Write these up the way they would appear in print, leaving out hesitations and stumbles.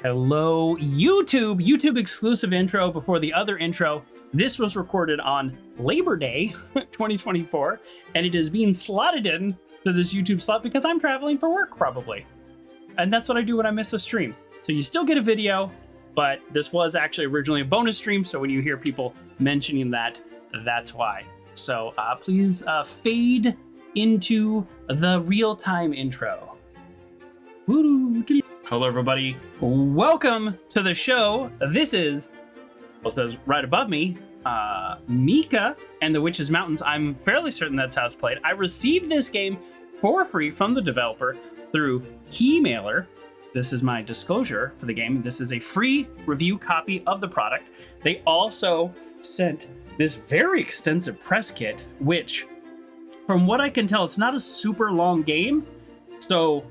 Hello, YouTube! YouTube exclusive intro before the other intro. This was recorded on Labor Day 2024, and it is being slotted in to this YouTube slot because I'm traveling for work, probably. And that's what I do when I miss a stream. So you still get a video, but this was actually originally a bonus stream, so when you hear people mentioning that, that's why. So please fade into the real-time intro. Woo-doo-doo. Hello, everybody. Welcome to the show. This is, well, it says right above me, Mika and the Witch's Mountains. I'm fairly certain that's how it's played. I received this game for free from the developer through keymailer. This is my disclosure for the game. This is a free review copy of the product. They also sent this very extensive press kit, which, from what I can tell, it's not a super long game. So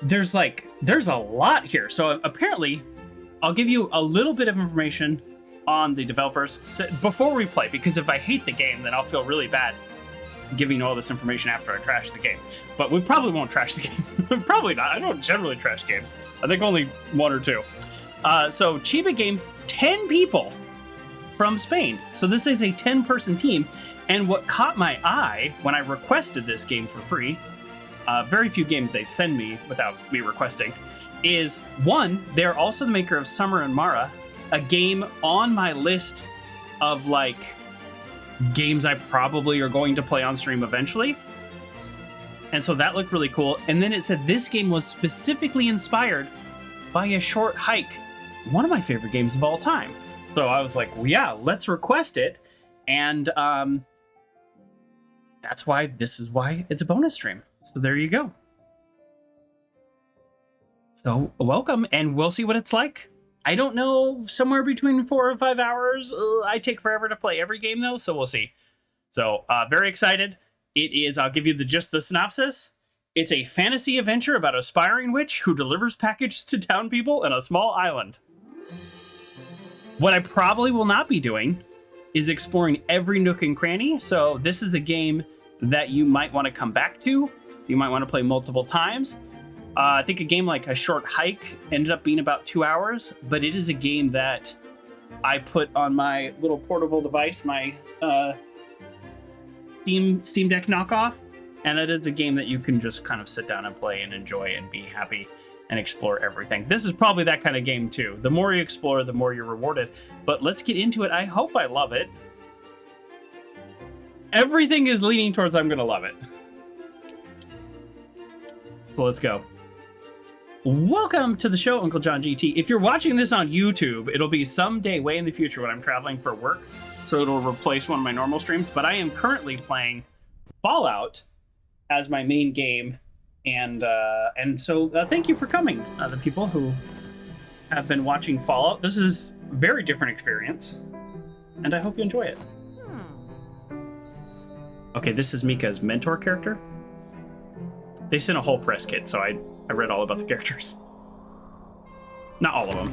there's a lot here. So apparently I'll give you a little bit of information on the developers before we play, because if I hate the game, then I'll feel really bad giving all this information after I trash the game. But we probably won't trash the game. Probably not. I don't generally trash games. I think only one or two. So Chibig Games, 10 people from Spain. So this is a 10-person team. And what caught my eye when I requested this game for free, very few games they send me without me requesting, is one, they're also the maker of Summer and Mara, a game on my list of games I probably are going to play on stream eventually. And so that looked really cool. And then it said this game was specifically inspired by A Short Hike, one of my favorite games of all time. So I was like, well, yeah, let's request it. And that's why this is why it's a bonus stream. So there you go. So welcome, and we'll see what it's like. I don't know, somewhere between 4 or 5 hours. I take forever to play every game though, so we'll see. So very excited. It is, I'll give you just the synopsis. It's a fantasy adventure about an aspiring witch who delivers packages to town people in a small island. What I probably will not be doing is exploring every nook and cranny. So this is a game that you might want to come back to. You might want to play multiple times. I think a game like A Short Hike ended up being about 2 hours, but it is a game that I put on my little portable device, my Steam Deck knockoff, and it is a game that you can just kind of sit down and play and enjoy and be happy and explore everything. This is probably that kind of game too. The more you explore, the more you're rewarded. But let's get into it. I hope I love it. Everything is leaning towards I'm gonna love it. So let's go. Welcome to the show, Uncle John GT. If you're watching this on YouTube, it'll be someday way in the future when I'm traveling for work, so it'll replace one of my normal streams. But I am currently playing Fallout as my main game, and so thank you for coming, the people who have been watching Fallout. This is a very different experience, and I hope you enjoy it. Okay, this is Mika's mentor character. They sent a whole press kit, so I read all about the characters. Not all of them.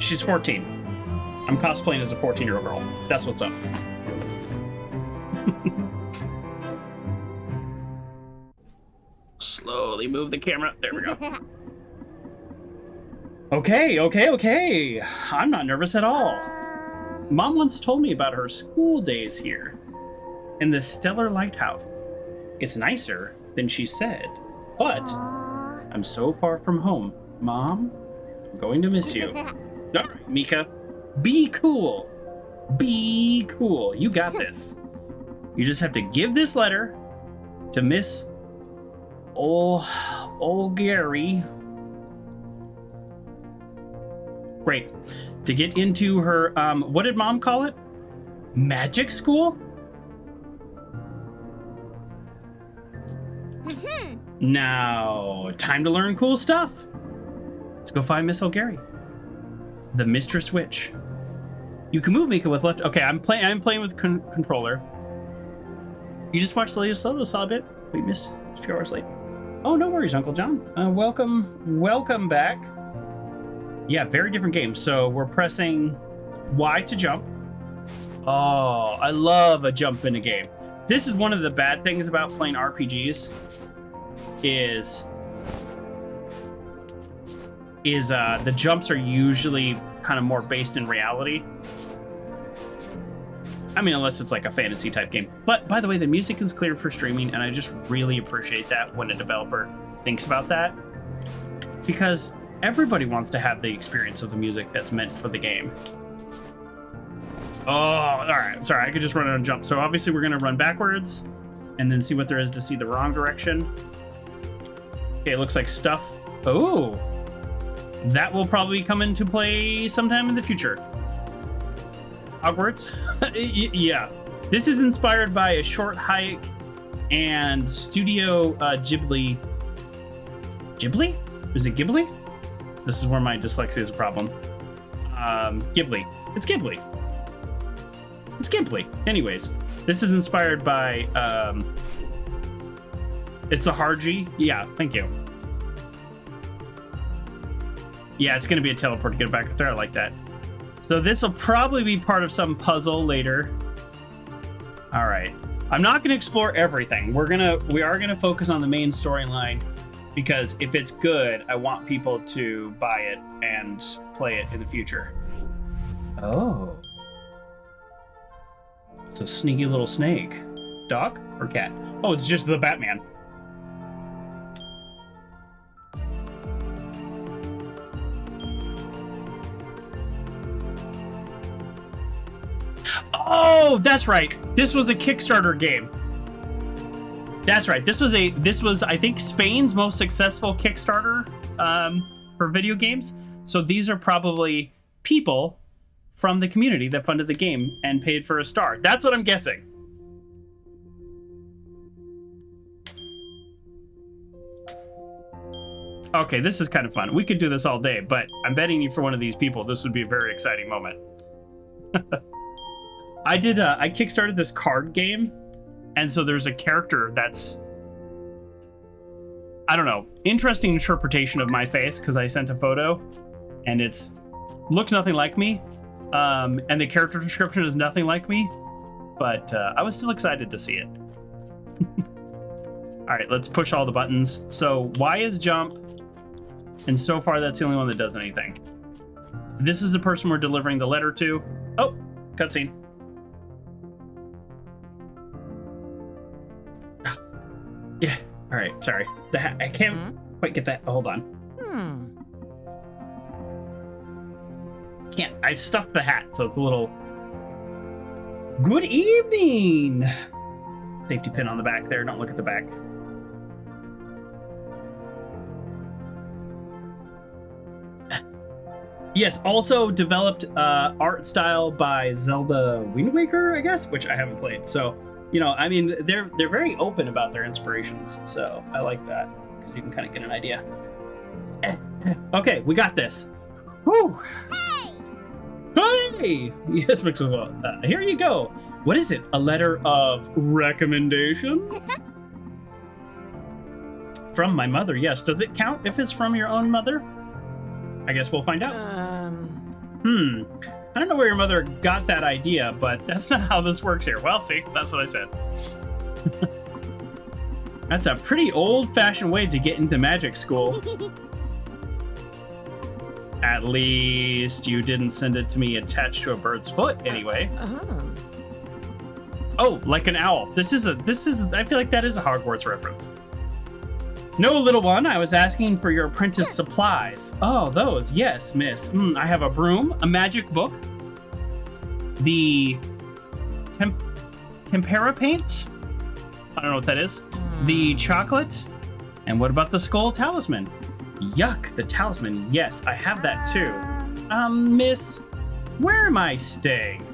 She's 14. I'm cosplaying as a 14-year-old girl. That's what's up. Slowly move the camera. There we go. Okay. I'm not nervous at all. Mom once told me about her school days here in the Stellar Lighthouse. It's nicer than she said, but I'm so far from home. Mom, I'm going to miss you. All right, Mika, be cool. Be cool. You got this. You just have to give this letter to Miss old Gary. Great. To get into her, what did Mom call it? Magic school? Now, time to learn cool stuff. Let's go find Miss O'Gary, the Mistress Witch. You can move Mika with left. Okay, I'm playing with controller. You just watched the latest level, saw a bit. We missed a few hours late. Oh, no worries, Uncle John. Welcome back. Yeah, very different game. So we're pressing Y to jump. Oh, I love a jump in a game. This is one of the bad things about playing RPGs, is the jumps are usually kind of more based in reality. I mean, unless it's like a fantasy type game. But by the way, the music is cleared for streaming, and I just really appreciate that when a developer thinks about that, because everybody wants to have the experience of the music that's meant for the game. Oh, all right. Sorry, I could just run out and jump. So obviously we're going to run backwards and then see what there is to see the wrong direction. Okay, it looks like stuff. Oh, that will probably come into play sometime in the future. Hogwarts? Yeah. This is inspired by A Short Hike and Studio Ghibli. Ghibli? Is it Ghibli? This is where my dyslexia is a problem. Ghibli. It's Ghibli. It's Ghibli. Anyways, this is inspired by, it's a hard G. Yeah, thank you. Yeah, it's going to be a teleport to get back up there. I like that. So this will probably be part of some puzzle later. All right. I'm not going to explore everything. We are going to focus on the main storyline, because if it's good, I want people to buy it and play it in the future. Oh. It's a sneaky little snake. Dog or cat? Oh, it's just the Batman. Oh, that's right. This was a Kickstarter game. That's right. This was I think Spain's most successful Kickstarter for video games. So these are probably people from the community that funded the game and paid for a star. That's what I'm guessing. Okay, this is kind of fun. We could do this all day, but I'm betting you for one of these people, this would be a very exciting moment. I kickstarted this card game, and so there's a character that's, I don't know, interesting interpretation of my face, because I sent a photo, and it's looks nothing like me, and the character description is nothing like me, but I was still excited to see it. All right, let's push all the buttons. So Y is jump, and so far that's the only one that does anything. This is the person we're delivering the letter to. Oh, cutscene. Yeah. All right. Sorry. The hat. I can't quite get that. Oh, hold on. Can't. I stuffed the hat, so it's a little. Good evening. Safety pin on the back there. Don't look at the back. Yes. Also developed art style by Zelda Wind Waker, I guess, which I haven't played. So. You know, I mean, they're very open about their inspirations, so I like that, because you can kind of get an idea. Okay, we got this. Woo! Hey! Yes, Maxwell. Here you go. What is it? A letter of recommendation? From my mother, yes. Does it count if it's from your own mother? I guess we'll find out. I don't know where your mother got that idea, but that's not how this works here. Well, see, that's what I said. That's a pretty old-fashioned way to get into magic school. At least you didn't send it to me attached to a bird's foot, anyway. Oh, like an owl. This is. I feel like that is a Hogwarts reference. No, little one, I was asking for your apprentice supplies. Oh, those, yes, miss. I have a broom, a magic book, the tempera paint. I don't know what that is. The chocolate, and what about the skull talisman? Yuck, the talisman. Yes, I have that too. Miss, where am I staying?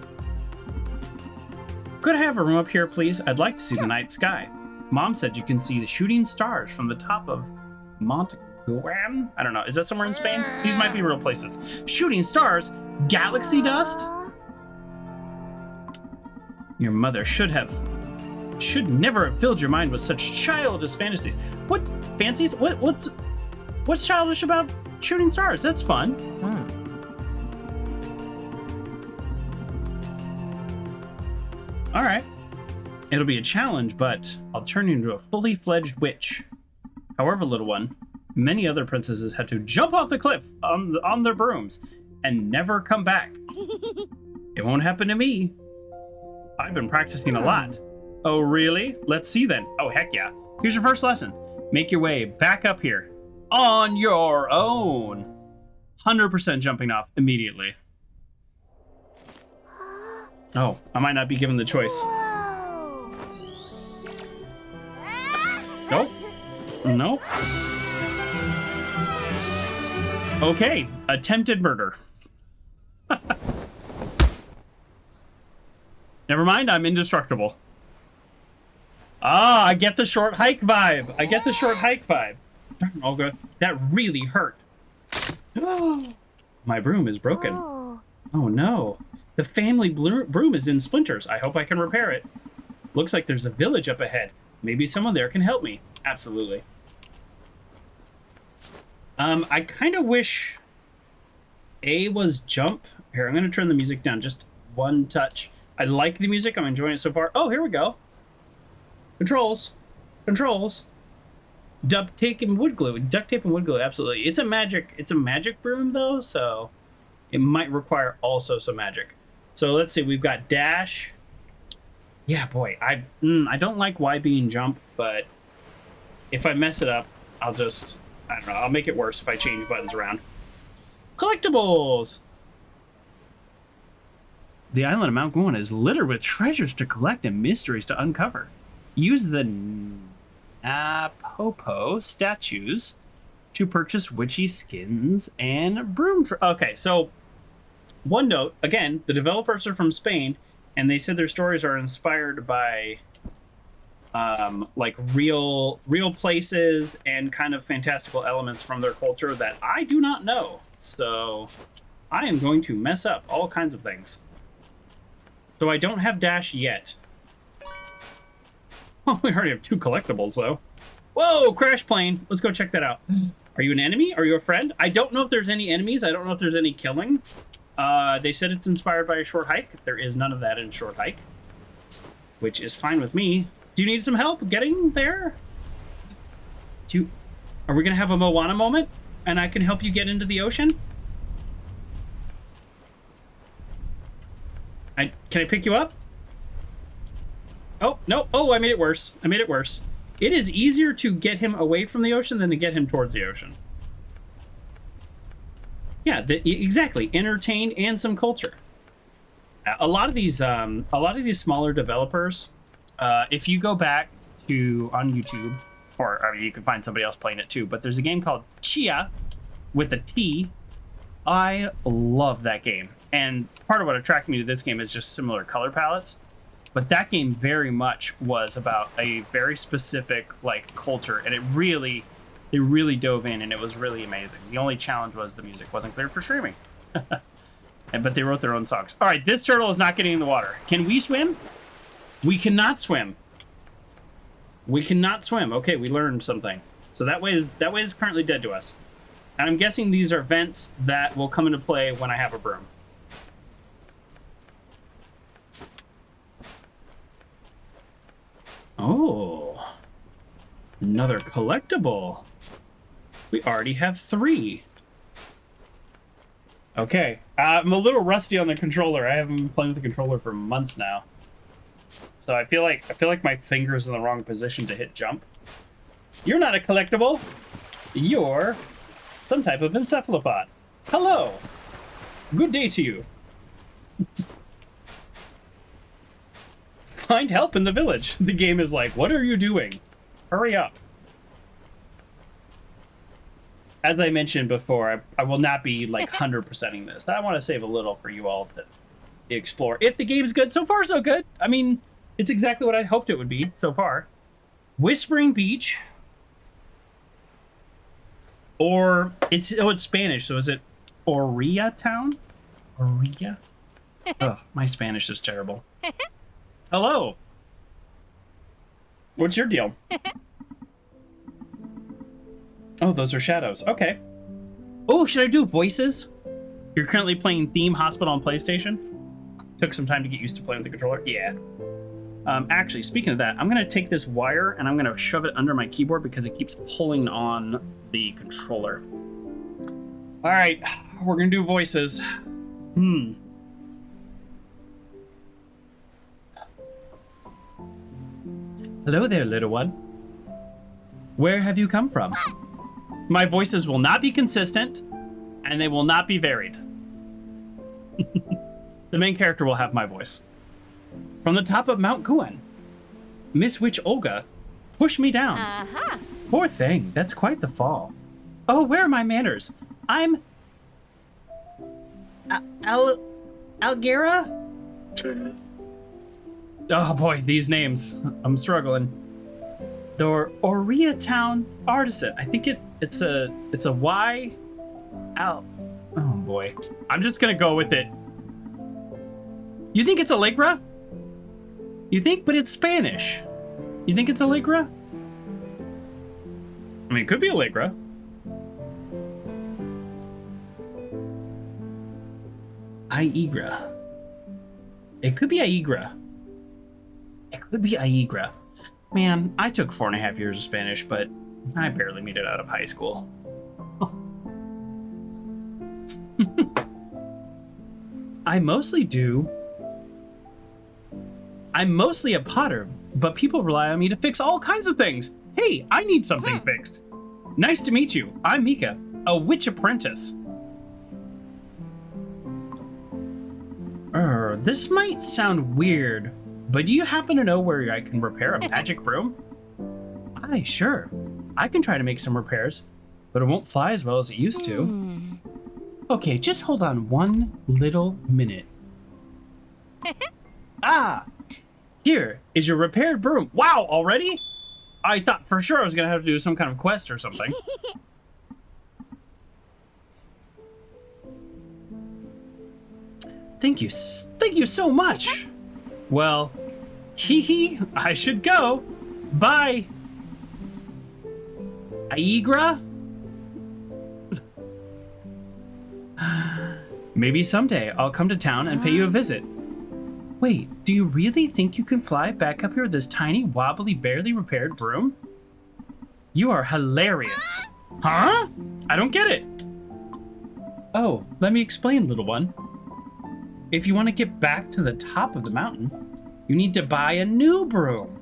Could I have a room up here, please? I'd like to see the night sky. Mom said you can see the shooting stars from the top of Mont Guan. I don't know. Is that somewhere in Spain? These might be real places. Shooting stars? Galaxy dust? Your mother should never have filled your mind with such childish fantasies. What fancies? What's childish about shooting stars? That's fun. All right. It'll be a challenge, but I'll turn you into a fully fledged witch. However, little one, many other princesses had to jump off the cliff on their brooms and never come back. It won't happen to me. I've been practicing a lot. Oh, really? Let's see then. Oh, heck yeah. Here's your first lesson. Make your way back up here on your own. 100% jumping off immediately. Oh, I might not be given the choice. Nope. Nope. Okay, attempted murder. Never mind, I'm indestructible. Ah, I get the short hike vibe. I get the short hike vibe. Oh, God. That really hurt. My broom is broken. Oh, no. The family broom is in splinters. I hope I can repair it. Looks like there's a village up ahead. Maybe someone there can help me. Absolutely. I kind of wish A was jump. Here, I'm going to turn the music down just one touch. I like the music. I'm enjoying it so far. Oh, here we go. Controls. Controls. Duct tape and wood glue. Duct tape and wood glue, absolutely. It's a magic broom, though, so it might require also some magic. So let's see. We've got dash. Yeah, boy. I don't like Y being jump, but if I mess it up, I don't know. I'll make it worse if I change buttons around. Collectibles! The island of Mount Guan is littered with treasures to collect and mysteries to uncover. Use the Napopo statues to purchase witchy skins and broom. Okay, so one note. Again, the developers are from Spain, and they said their stories are inspired by like real places and kind of fantastical elements from their culture that I do not know. So I am going to mess up all kinds of things. So I don't have dash yet. Oh, we already have 2 collectibles though. Whoa, crash plane. Let's go check that out. Are you an enemy? Are you a friend? I don't know if there's any enemies. I don't know if there's any killing. They said it's inspired by a short hike. There is none of that in short hike, which is fine with me. Do you need some help getting there? Are we gonna have a Moana moment and I can help you get into the ocean? Can I pick you up? Oh, no. Oh, I made it worse. I made it worse. It is easier to get him away from the ocean than to get him towards the ocean. Yeah, exactly. Entertain and some culture. A lot of these smaller developers, if you go back to on YouTube, or I mean, you can find somebody else playing it too, but there's a game called Chia with a T. I love that game. And part of what attracted me to this game is just similar color palettes. But that game very much was about a very specific like culture, and it really dove in, and it was really amazing. The only challenge was the music wasn't clear for streaming. But they wrote their own songs. All right, this turtle is not getting in the water. Can we swim? We cannot swim. We cannot swim. Okay, we learned something. So that way is currently dead to us. And I'm guessing these are vents that will come into play when I have a broom. Oh, another collectible. We already have 3. Okay, I'm a little rusty on the controller. I haven't been playing with the controller for months now, so I feel like my finger's in the wrong position to hit jump. You're not a collectible. You're some type of encephalopod. Hello. Good day to you. Find help in the village. The game is like, what are you doing? Hurry up. As I mentioned before, I will not be like 100%ing this. I want to save a little for you all to explore. If the game is good, so far so good. I mean, it's exactly what I hoped it would be so far. Whispering Beach. Or, it's Spanish, so is it Orilla Town? Orilla? Ugh, my Spanish is terrible. Hello. What's your deal? Oh, those are shadows. Okay. Oh, should I do voices? You're currently playing Theme Hospital on PlayStation? Took some time to get used to playing with the controller? Yeah. Actually, speaking of that, I'm going to take this wire and I'm going to shove it under my keyboard because it keeps pulling on the controller. All right, we're going to do voices. Hello there, little one. Where have you come from? My voices will not be consistent, and they will not be varied. The main character will have my voice. From the top of Mount Guen, Miss Witch Olga pushed me down. Poor thing, that's quite the fall. Oh, where are my manners? I'm... Algira? Oh boy, these names. I'm struggling. The Oria Town Artisan. I think it's a Y. Oh boy. I'm just gonna go with it. You think it's Allegra? You think? But it's Spanish. You think it's Allegra? I mean, it could be Allegra. Aigra. It could be Aigra. It could be Aigra. Man, I took 4.5 years of Spanish, but I barely made it out of high school. I'm mostly a potter, but people rely on me to fix all kinds of things. Hey, I need something fixed. Nice to meet you. I'm Mika, a witch apprentice. This might sound weird, but do you happen to know where I can repair a magic broom? Aye, sure. I can try to make some repairs, but it won't fly as well as it used to. Okay, just hold on one little minute. Here is your repaired broom. Wow, already? I thought for sure I was gonna have to do some kind of quest or something. Thank you so much. Well, I should go. Bye. Aigra? Maybe someday I'll come to town and pay you a visit. Wait, do you really think you can fly back up here with this tiny, wobbly, barely repaired broom? You are hilarious. Huh? I don't get it. Oh, let me explain, little one. If you want to get back to the top of the mountain, you need to buy a new broom.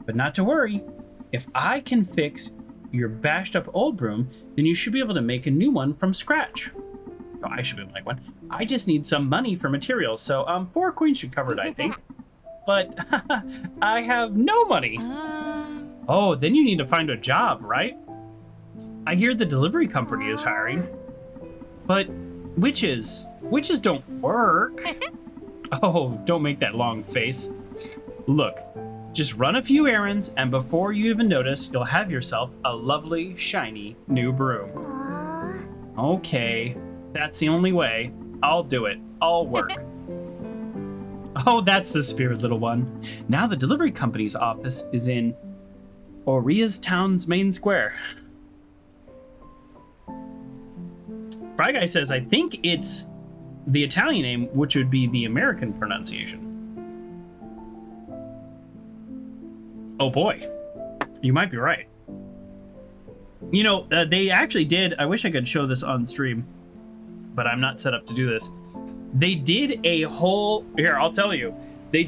But not to worry. If I can fix your bashed up old broom, then you should be able to make a new one from scratch. Oh, I should be able to make one. I just need some money for materials, so 4 coins should cover it, I think. But I have no money. Oh, then you need to find a job, right? I hear the delivery company is hiring. But witches don't work. Oh, don't make that long face. Look, just run a few errands, and before you even notice, you'll have yourself a lovely, shiny new broom. Okay, that's the only way. I'll do it. I'll work. Oh, that's the spirit, little one. Now the delivery company's office is in Oria's town's main square. Fry Guy says, I think it's the Italian name, which would be the American pronunciation. Oh boy, you might be right. You know, they actually did, I wish I could show this on stream, but I'm not set up to do this. They did a whole, here, I'll tell you, they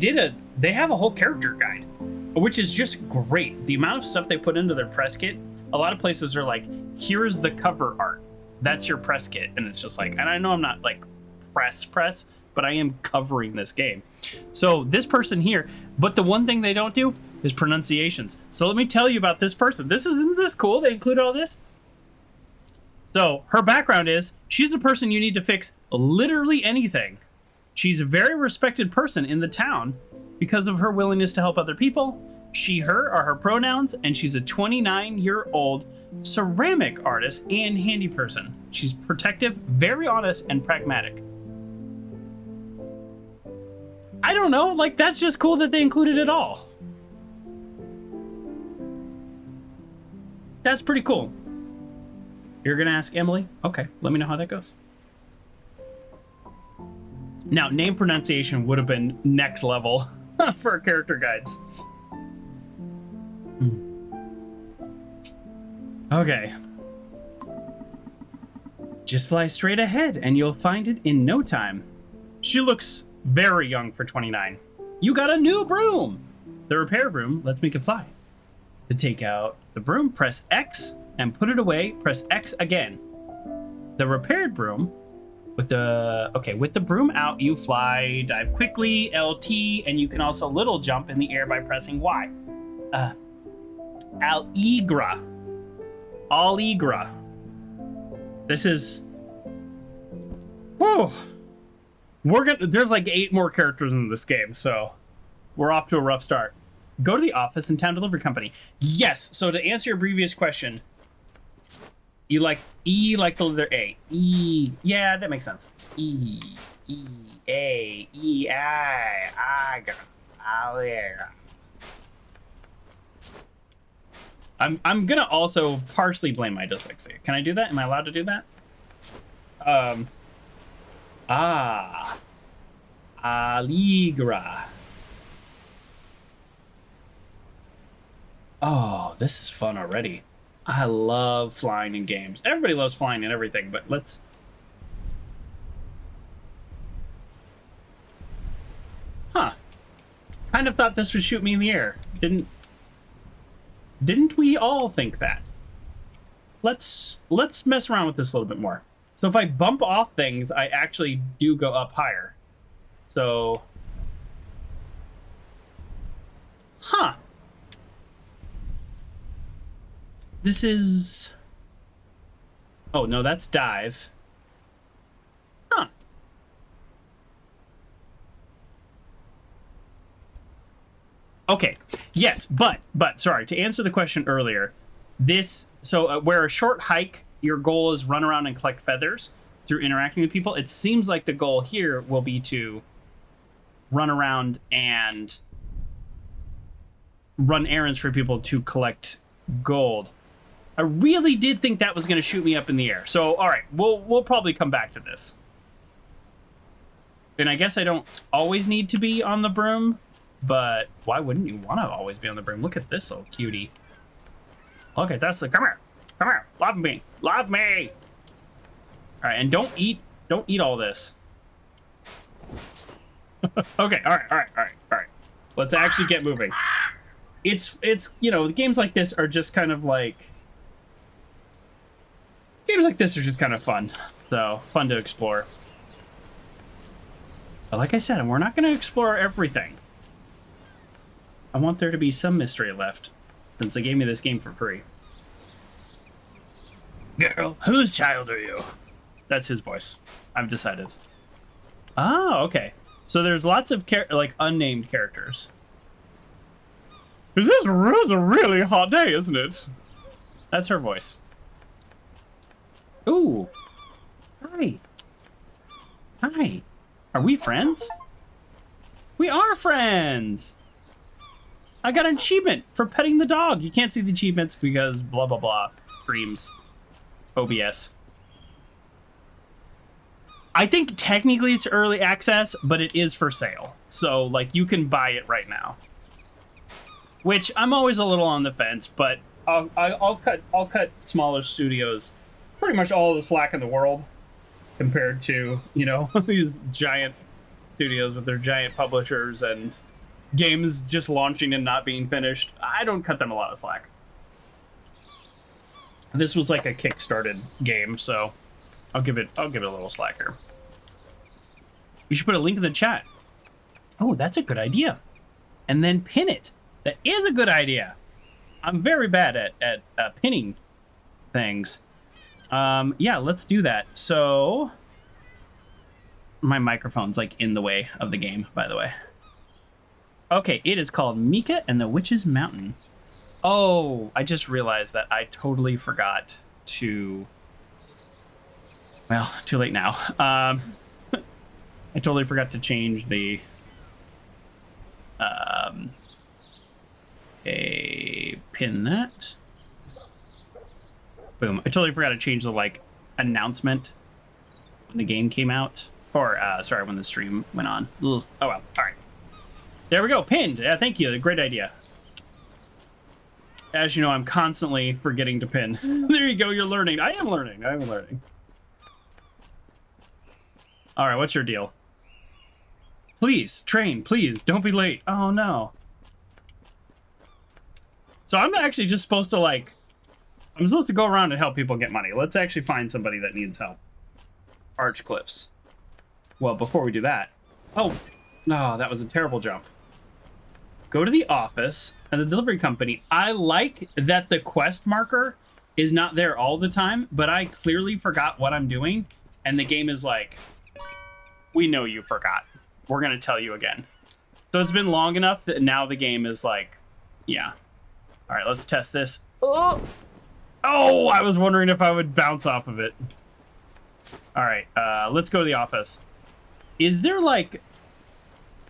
have a whole character guide, which is just great. The amount of stuff they put into their press kit, a lot of places are like, here's the cover art. That's your press kit. And it's just like, and I know I'm not like press, but I am covering this game. So this person here, but the one thing they don't do is pronunciations. So let me tell you about this person. Isn't this cool? They included all this. So her background is, she's the person you need to fix literally anything. She's a very respected person in the town because of her willingness to help other people. She, her are her pronouns, and she's a 29-year-old ceramic artist and handy person. She's protective, very honest, and pragmatic. I don't know, like, that's just cool that they included it all. That's pretty cool. You're gonna ask Emily? Okay, let me know how that goes. Now, name pronunciation would have been next level. for character guides. Okay. Just fly straight ahead and you'll find it in no time. She looks very young for 29. You got a new broom! The repair broom lets Mika fly. To take out the broom, press X and put it away, press X again. The repaired broom, with the broom out, you fly, dive quickly, LT, and you can also little jump in the air by pressing Y. Aligra. This is... Whoa! There's like 8 more characters in this game, so we're off to a rough start. Go to the office in town delivery company. Yes, so to answer your previous question, you like E like the letter A. E, yeah, that makes sense. E, A, E, I, I'm gonna also partially blame my dyslexia. Can I do that? Am I allowed to do that? Aligra. Oh, this is fun already. I love flying in games. Everybody loves flying in everything, but let's... Huh. Kind of thought this would shoot me in the air. Didn't we all think that? Let's mess around with this a little bit more. So if I bump off things, I actually do go up higher. So... Huh. This is... Oh, no, that's dive. Huh. Okay, yes, but, sorry, to answer the question earlier, where a short hike, your goal is run around and collect feathers through interacting with people, it seems like the goal here will be to run around and run errands for people to collect gold. I really did think that was going to shoot me up in the air. So, all right, we'll probably come back to this. And I guess I don't always need to be on the broom, but why wouldn't you want to always be on the broom? Look at this little cutie. Look at this. Come here, love me. All right, and don't eat all this. Okay, all right. Let's actually get moving. It's games like this are just kind of like... Games like this are just kind of fun. So, fun to explore. But like I said, we're not going to explore everything. I want there to be some mystery left, since they gave me this game for free. Girl, whose child are you? That's his voice. I've decided. Oh, okay. So there's lots of unnamed characters. This is a really hot day, isn't it? That's her voice. Ooh. Hi. Are we friends? We are friends. I got an achievement for petting the dog. You can't see the achievements because blah, blah, blah. Streams. OBS. I think technically it's early access, but it is for sale. So, you can buy it right now. Which, I'm always a little on the fence, but I'll cut smaller studios pretty much all the slack in the world compared to, these giant studios with their giant publishers and games just launching and not being finished. I don't cut them a lot of slack. This was like a kickstarted game, so I'll give it a little slack here. We should put a link in the chat. Oh, that's a good idea. And then pin it. That is a good idea. I'm very bad at pinning things. Yeah, let's do that. So my microphone's in the way of the game, by the way. Okay, it is called Mika and the Witch's Mountain. Oh, I just realized that I totally forgot to... Well, too late now. I totally forgot to change the... pin that. Boom. I totally forgot to change the, announcement when the game came out. Or, sorry, when the stream went on. Ugh. Oh, well. All right. There we go. Pinned. Yeah, thank you. Great idea. As you know, I'm constantly forgetting to pin. There you go. You're learning. I am learning. I am learning. All right. What's your deal? Please, train. Please, don't be late. Oh, no. So I'm actually just supposed to, like... I'm supposed to go around and help people get money. Let's actually find somebody that needs help. Arch cliffs. Well, before we do that... Oh, no, that was a terrible jump. Go to the office and the delivery company. I like that the quest marker is not there all the time, but I clearly forgot what I'm doing. And the game is like, we know you forgot. We're going to tell you again. So it's been long enough that now the game is like, yeah. All right, let's test this. Oh, I was wondering if I would bounce off of it. All right, let's go to the office. Is there like,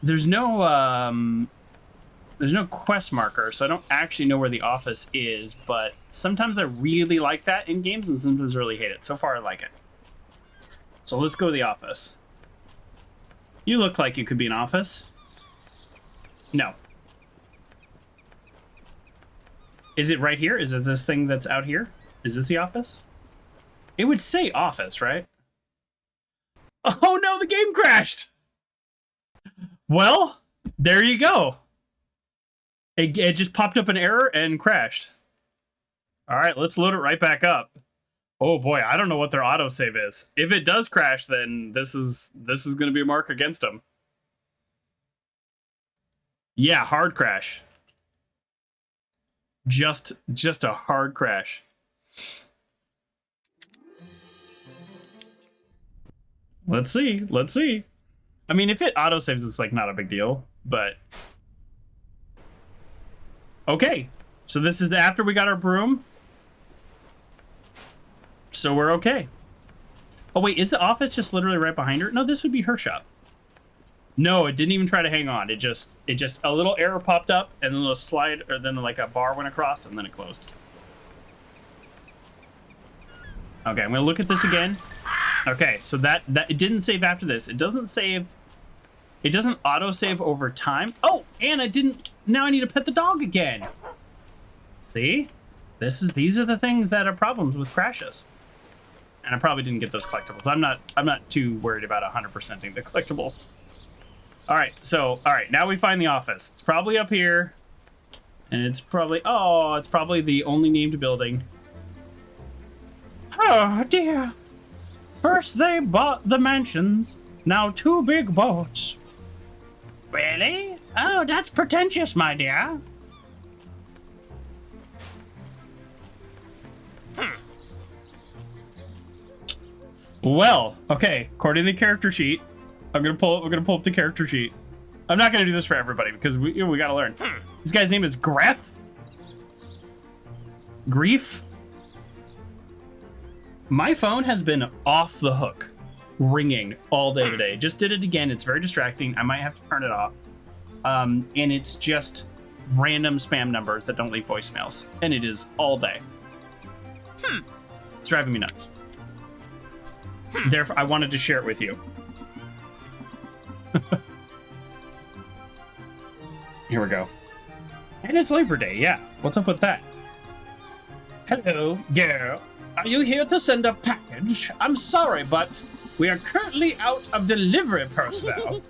there's no quest marker, so I don't actually know where the office is, but sometimes I really like that in games and sometimes really hate it. So far, I like it. So let's go to the office. You look like you could be in office. No. Is it right here? Is it this thing that's out here? Is this the office? It would say office, right? Oh no, the game crashed! Well, there you go. It just popped up an error and crashed. All right, let's load it right back up. Oh boy, I don't know what their autosave is. If it does crash, then this is going to be a mark against them. Yeah, hard crash. Just a hard crash. Let's see. Let's see. I mean, if it autosaves, it's like not a big deal, but okay. So this is after we got our broom. So we're okay. Oh wait, is the office just literally right behind her? No, this would be her shop. No, it didn't even try to hang on. It just a little error popped up and then a little slide, or then like a bar went across and then it closed. Okay, I'm gonna look at this again. Okay, so that it didn't save after this. It doesn't save. It doesn't auto save over time. Oh, and I didn't. Now I need to pet the dog again. See, these are the things that are problems with crashes. And I probably didn't get those collectibles. I'm not too worried about 100%ing the collectibles. All right, so now we find the office. It's probably up here, and it's probably the only named building. Oh dear. First they bought the mansions, now 2 big boats. Really? Oh, that's pretentious, my dear. Well, okay, according to the character sheet, we're gonna pull up the character sheet. I'm not gonna do this for everybody because we gotta learn. This guy's name is Gref. Grief. My phone has been off the hook, ringing all day today. Just did it again. It's very distracting. I might have to turn it off. And it's just random spam numbers that don't leave voicemails, and it is all day. It's driving me nuts. Therefore, I wanted to share it with you. Here we go. And it's Labor Day, yeah. What's up with that? Hello, girl. Are you here to send a package? I'm sorry, but we are currently out of delivery personnel.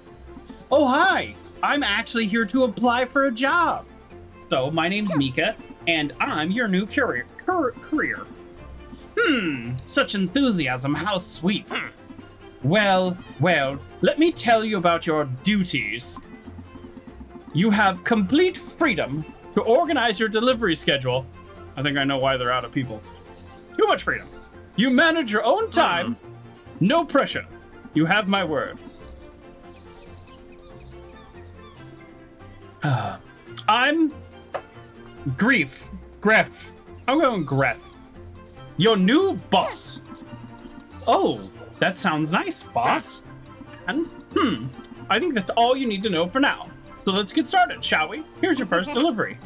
Oh, hi. I'm actually here to apply for a job. So, my name's Mika, and I'm your new courier. Such enthusiasm, how sweet. Well, let me tell you about your duties. You have complete freedom to organize your delivery schedule. I think I know why they're out of people. Too much freedom. You manage your own time. No pressure. You have my word. I'm Gref. I'm going Gref. Your new boss. Oh, that sounds nice, boss. And, I think that's all you need to know for now. So let's get started, shall we? Here's your first delivery.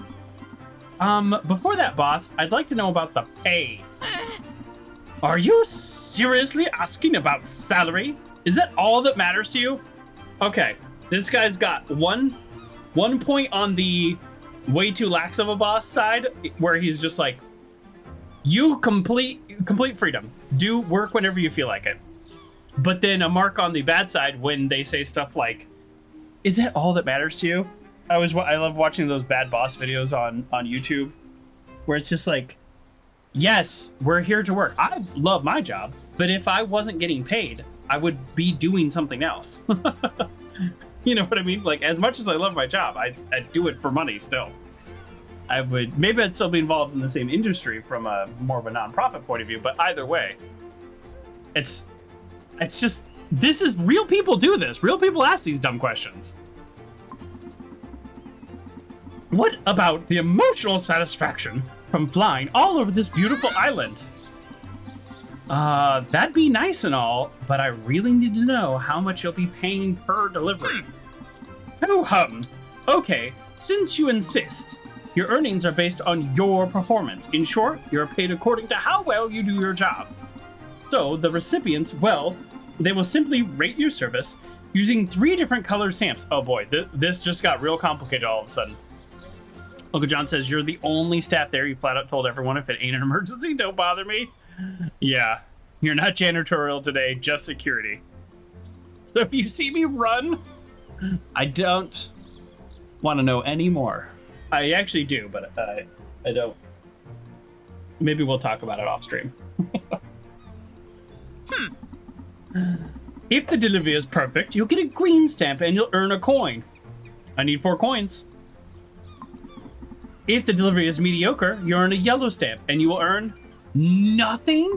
Before that, boss, I'd like to know about the pay. Are you seriously asking about salary? Is that all that matters to you? Okay, this guy's got one one point on the way too lax of a boss side where he's just like, you complete freedom. Do work whenever you feel like it. But then a mark on the bad side when they say stuff like, is that all that matters to you? I love watching those bad boss videos on YouTube where it's just like, yes, we're here to work. I love my job, but if I wasn't getting paid, I would be doing something else. You know what I mean? Like, as much as I love my job, I'd do it for money still. Maybe I'd still be involved in the same industry from a more of a nonprofit point of view, but either way, it's just, this is, real people do this. Real people ask these dumb questions. What about the emotional satisfaction from flying all over this beautiful island? That'd be nice and all, but I really need to know how much you'll be paying per delivery. Oh, hum. Okay, since you insist, your earnings are based on your performance. In short, you're paid according to how well you do your job. So the recipients, well, they will simply rate your service using 3 different colored stamps. Oh boy, this just got real complicated all of a sudden. Uncle John says, you're the only staff there. You flat out told everyone if it ain't an emergency, don't bother me. Yeah, you're not janitorial today, just security. So if you see me run, I don't want to know any more. I actually do, but I don't. Maybe we'll talk about it off stream. If the delivery is perfect, you'll get a green stamp and you'll earn a coin. I need 4 coins. If the delivery is mediocre, you earn a yellow stamp and you will earn nothing.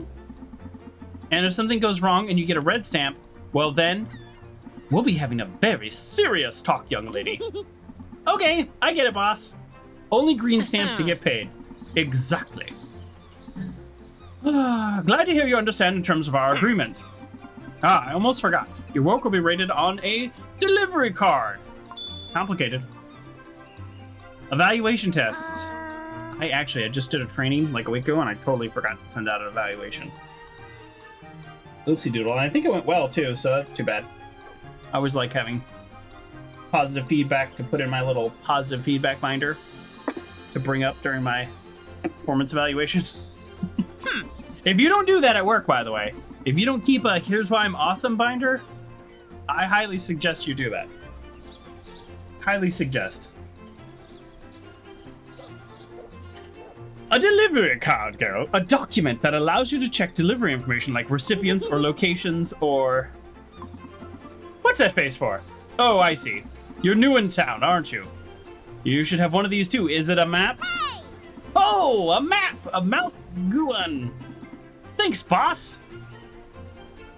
And if something goes wrong and you get a red stamp, well then, we'll be having a very serious talk, young lady. Okay, I get it, boss. Only green stamps to get paid. Exactly. Glad to hear you understand in terms of our agreement. I almost forgot. Your work will be rated on a delivery card. Complicated. Evaluation tests. I just did a training like a week ago and I totally forgot to send out an evaluation. Oopsie doodle. And I think it went well too, so that's too bad. I always like having positive feedback to put in my little positive feedback binder to bring up during my performance evaluation. If you don't do that at work, by the way, if you don't keep a here's why I'm awesome binder, I highly suggest you do that. Highly suggest. A delivery card, girl. A document that allows you to check delivery information like recipients or locations or... What's that face for? Oh, I see. You're new in town, aren't you? You should have one of these too. Is it a map? Hey! Oh, a map! A Mount Guan. Thanks, boss.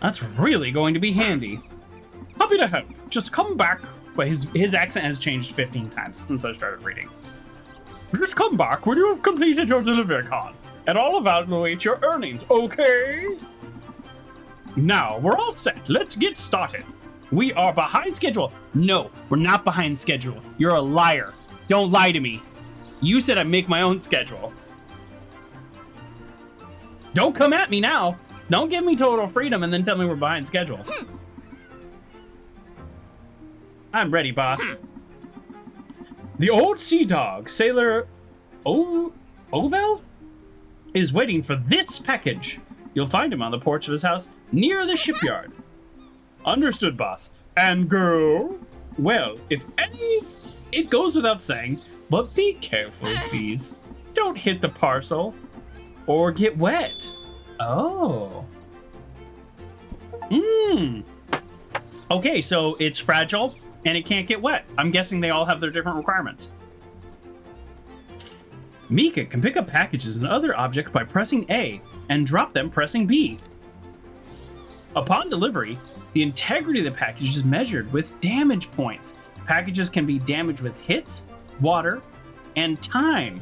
That's really going to be handy. Happy to help. Just come back. Well, his accent has changed 15 times since I started reading. Just come back when you have completed your delivery card, and I'll evaluate your earnings, okay? Now, we're all set. Let's get started. We are behind schedule. No, we're not behind schedule. You're a liar. Don't lie to me. You said I'd make my own schedule. Don't come at me now. Don't give me total freedom and then tell me we're behind schedule. I'm ready, boss. The old sea dog, Sailor Ovel, is waiting for this package. You'll find him on the porch of his house near the shipyard. Understood, boss. And girl, well, if any, it goes without saying, but be careful, please. Don't hit the parcel or get wet. Oh. Okay, so it's fragile and it can't get wet. I'm guessing they all have their different requirements. Mika can pick up packages and other objects by pressing A and drop them pressing B. Upon delivery, the integrity of the package is measured with damage points. Packages can be damaged with hits, water, and time.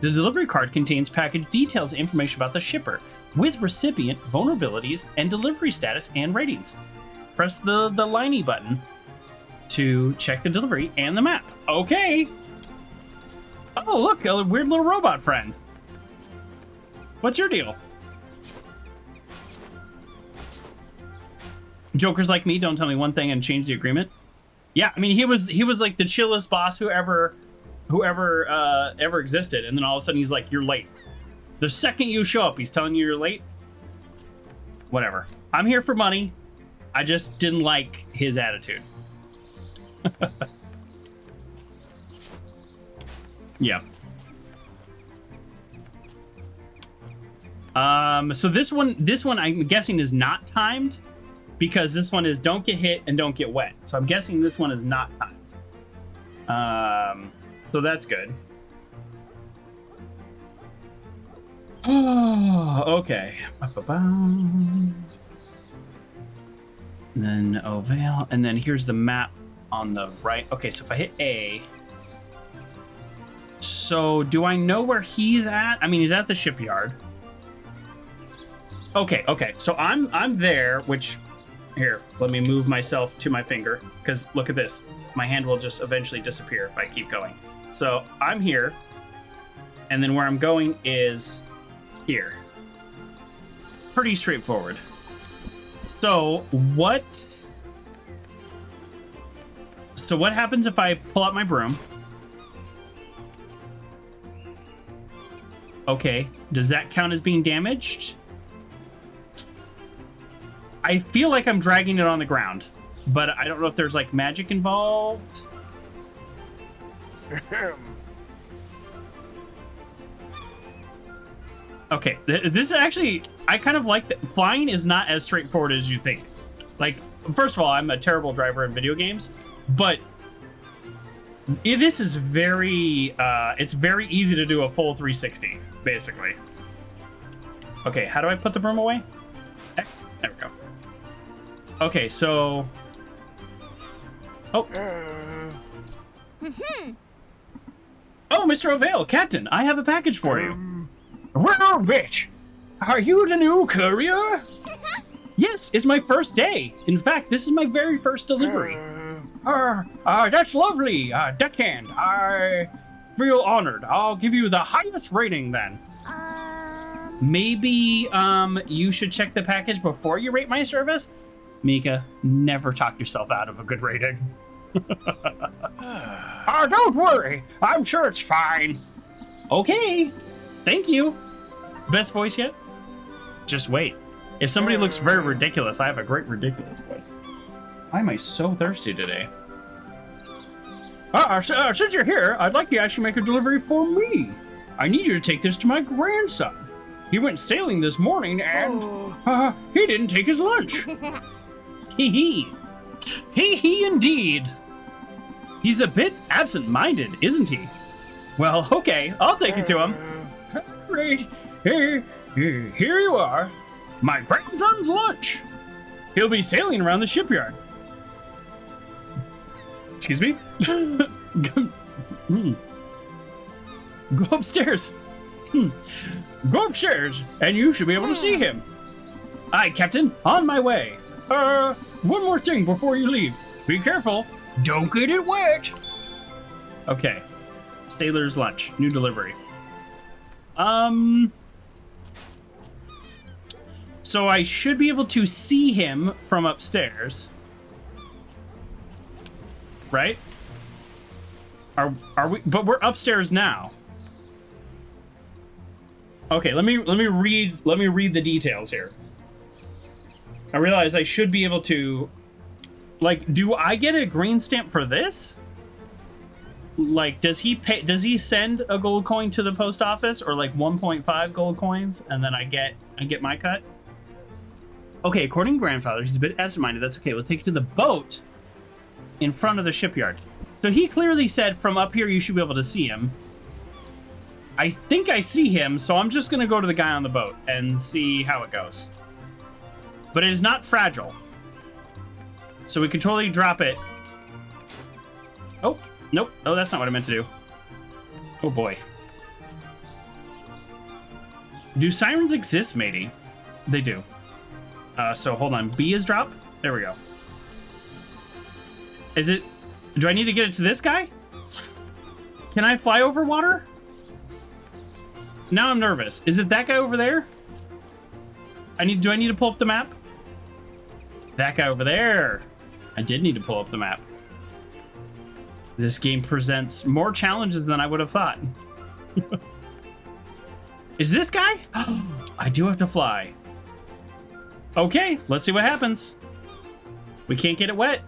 The delivery card contains package details and information about the shipper, with recipient vulnerabilities and delivery status and ratings. Press the liney button to check the delivery and the map. Okay. Oh, look, a weird little robot friend. What's your deal? Jokers like me don't tell me one thing and change the agreement. Yeah, I mean, he was like the chillest boss who ever existed, and then all of a sudden he's like, "You're late." The second you show up, he's telling you you're late. Whatever. I'm here for money. I just didn't like his attitude. Yeah. So this one I'm guessing is not timed, because this one is don't get hit and don't get wet. So I'm guessing this one is not timed. So that's good. Oh, okay. And then Ovale, and then here's the map on the right. Okay, so if I hit A, so do I know where he's at? I mean, he's at the shipyard. Okay, so I'm there, which here, let me move myself to my finger, because look at this. My hand will just eventually disappear if I keep going. So I'm here, and then where I'm going is here. Pretty straightforward. So what happens if I pull out my broom? Okay, does that count as being damaged? I feel like I'm dragging it on the ground, but I don't know if there's like magic involved. Okay, this is actually, I kind of like that. Flying is not as straightforward as you think. Like, first of all, I'm a terrible driver in video games, but this is very, it's very easy to do a full 360, basically. Okay, how do I put the broom away? There we go. Okay, so... Oh. Oh, Mr. Ovale, Captain, I have a package for you. Well, bitch, are you the new courier? Yes, it's my first day. In fact, this is my very first delivery. That's lovely, deckhand. I feel honored. I'll give you the highest rating then. Maybe, you should check the package before you rate my service? Mika, never talk yourself out of a good rating. Don't worry. I'm sure it's fine. Okay. Thank you. Best voice yet? Just wait. If somebody looks very ridiculous, I have a great ridiculous voice. Why am I so thirsty today? Since you're here, I'd like you to actually make a delivery for me. I need you to take this to my grandson. He went sailing this morning and he didn't take his lunch. Hee hee indeed. He's a bit absent-minded, isn't he? Well, okay, I'll take it to him. Right, here you are. My grandson's lunch. He'll be sailing around the shipyard. Excuse me? Go upstairs. Go upstairs, and you should be able to see him. Aye, Captain, on my way. One more thing before you leave. Be careful. Don't get it wet. Okay. Sailor's lunch. New delivery. So I should be able to see him from upstairs. Right? Are we? But we're upstairs now. Okay, let me read the details here. I realize I should be able to, like, do I get a green stamp for this? Like, does he send a gold coin to the post office, or like 1.5 gold coins, and then I get my cut? Okay, according to grandfather, he's a bit absent-minded. That's okay. We'll take you to the boat in front of the shipyard. So he clearly said from up here you should be able to see him. I think I see him, so I'm just going to go to the guy on the boat and see how it goes. But it is not fragile. So we can totally drop it. Oh, nope. Oh, that's not what I meant to do. Oh, boy. Do sirens exist, matey? They do. So hold on. B is drop? There we go. Is it... Do I need to get it to this guy? Can I fly over water? Now I'm nervous. Is it that guy over there? Do I need to pull up the map? That guy over there. I did need to pull up the map. This game presents more challenges than I would have thought. Is this guy? I do have to fly. Okay, let's see what happens. We can't get it wet.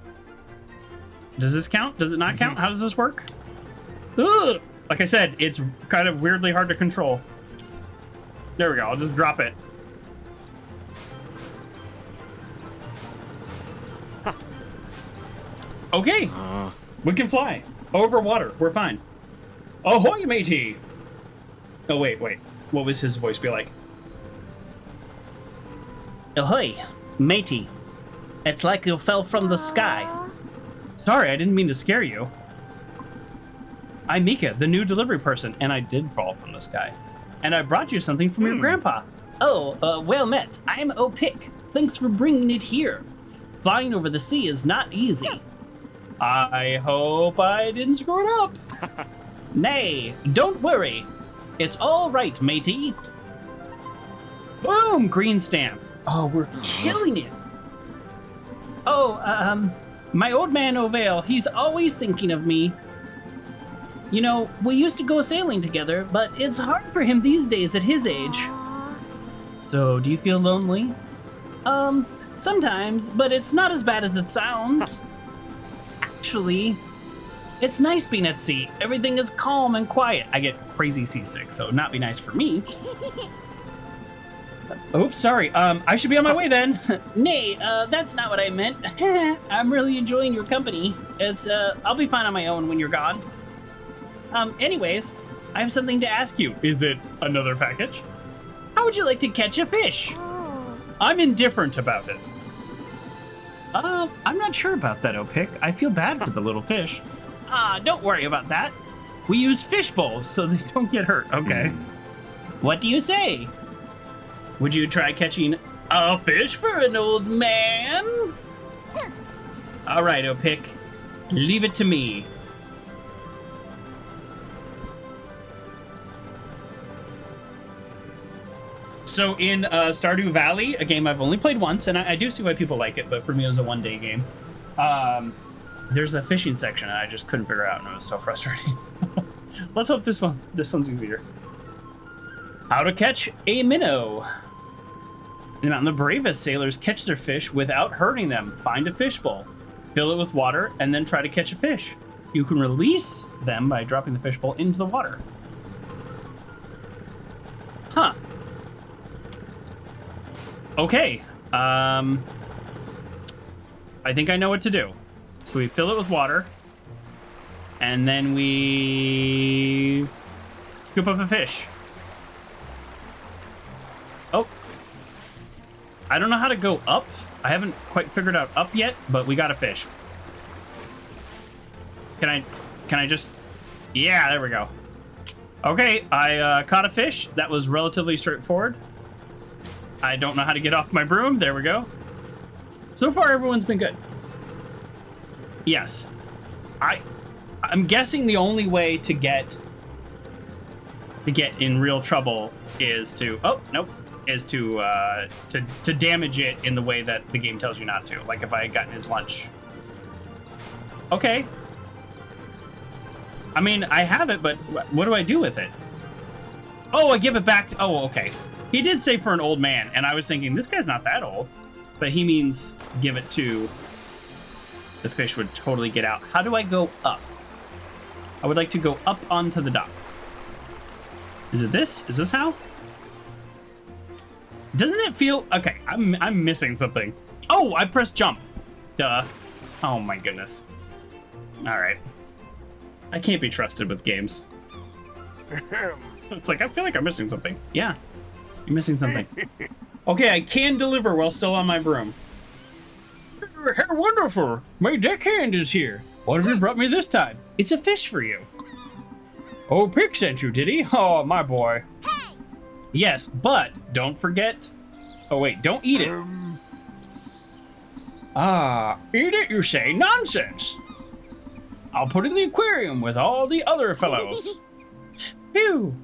Does this count? Does it not count? How does this work? Ugh! Like I said, it's kind of weirdly hard to control. There we go. I'll just drop it. Okay. We can fly. Over water. We're fine. Ahoy, matey! Oh, wait. What was his voice be like? Ahoy, matey. It's like you fell from the sky. Sorry, I didn't mean to scare you. I'm Mika, the new delivery person, and I did fall from the sky. And I brought you something from your grandpa. Oh, well met. I'm Opic. Thanks for bringing it here. Flying over the sea is not easy. I hope I didn't screw it up. Nay, don't worry. It's all right, matey. Boom, green stamp. Oh, we're killing it. Oh, my old man Ovale, he's always thinking of me. You know, we used to go sailing together, but it's hard for him these days at his age. So, do you feel lonely? Sometimes, but it's not as bad as it sounds. Actually, it's nice being at sea. Everything is calm and quiet. I get crazy seasick, so not be nice for me. Oops, sorry. I should be on my way then. Nay, that's not what I meant. I'm really enjoying your company. I'll be fine on my own when you're gone. Anyways, I have something to ask you. Is it another package? How would you like to catch a fish? I'm indifferent about it. I'm not sure about that, Opic. I feel bad for the little fish. Don't worry about that. We use fish bowls so they don't get hurt. Okay. What do you say? Would you try catching a fish for an old man? All right, Opic. Leave it to me. So in Stardew Valley, a game I've only played once, and I do see why people like it, but for me it was a one-day game. There's a fishing section, and I just couldn't figure it out, and it was so frustrating. Let's hope this one's easier. How to catch a minnow. And the bravest sailors catch their fish without hurting them. Find a fishbowl, fill it with water, and then try to catch a fish. You can release them by dropping the fishbowl into the water. Huh. Okay. I think I know what to do. So we fill it with water, and then we scoop up a fish. Oh. I don't know how to go up. I haven't quite figured out up yet, but we got a fish. Can I just... Yeah, there we go. Okay, I caught a fish. That was relatively straightforward. I don't know how to get off my broom. There we go. So far, everyone's been good. Yes. I'm guessing the only way to get in real trouble is to... Oh, nope. Is to damage it in the way that the game tells you not to. Like if I had gotten his lunch. Okay. I mean, I have it, but what do I do with it? Oh, I give it back. Oh, okay. He did say for an old man, and I was thinking, this guy's not that old. But he means give it to... The fish would totally get out. How do I go up? I would like to go up onto the dock. Is it this? Is this how? Doesn't it feel... Okay, I'm missing something. Oh, I pressed jump. Duh. Oh my goodness. All right. I can't be trusted with games. It's like, I feel like I'm missing something. Yeah, you're missing something. Okay, I can deliver while still on my broom. How wonderful. My deckhand is here. What have you brought me this time? It's a fish for you. Oh, Pick sent you, did he? Oh, my boy. Hey! Yes, but don't forget... Oh, wait, don't eat it. Eat it, you say? Nonsense. I'll put it in the aquarium with all the other fellows. Phew.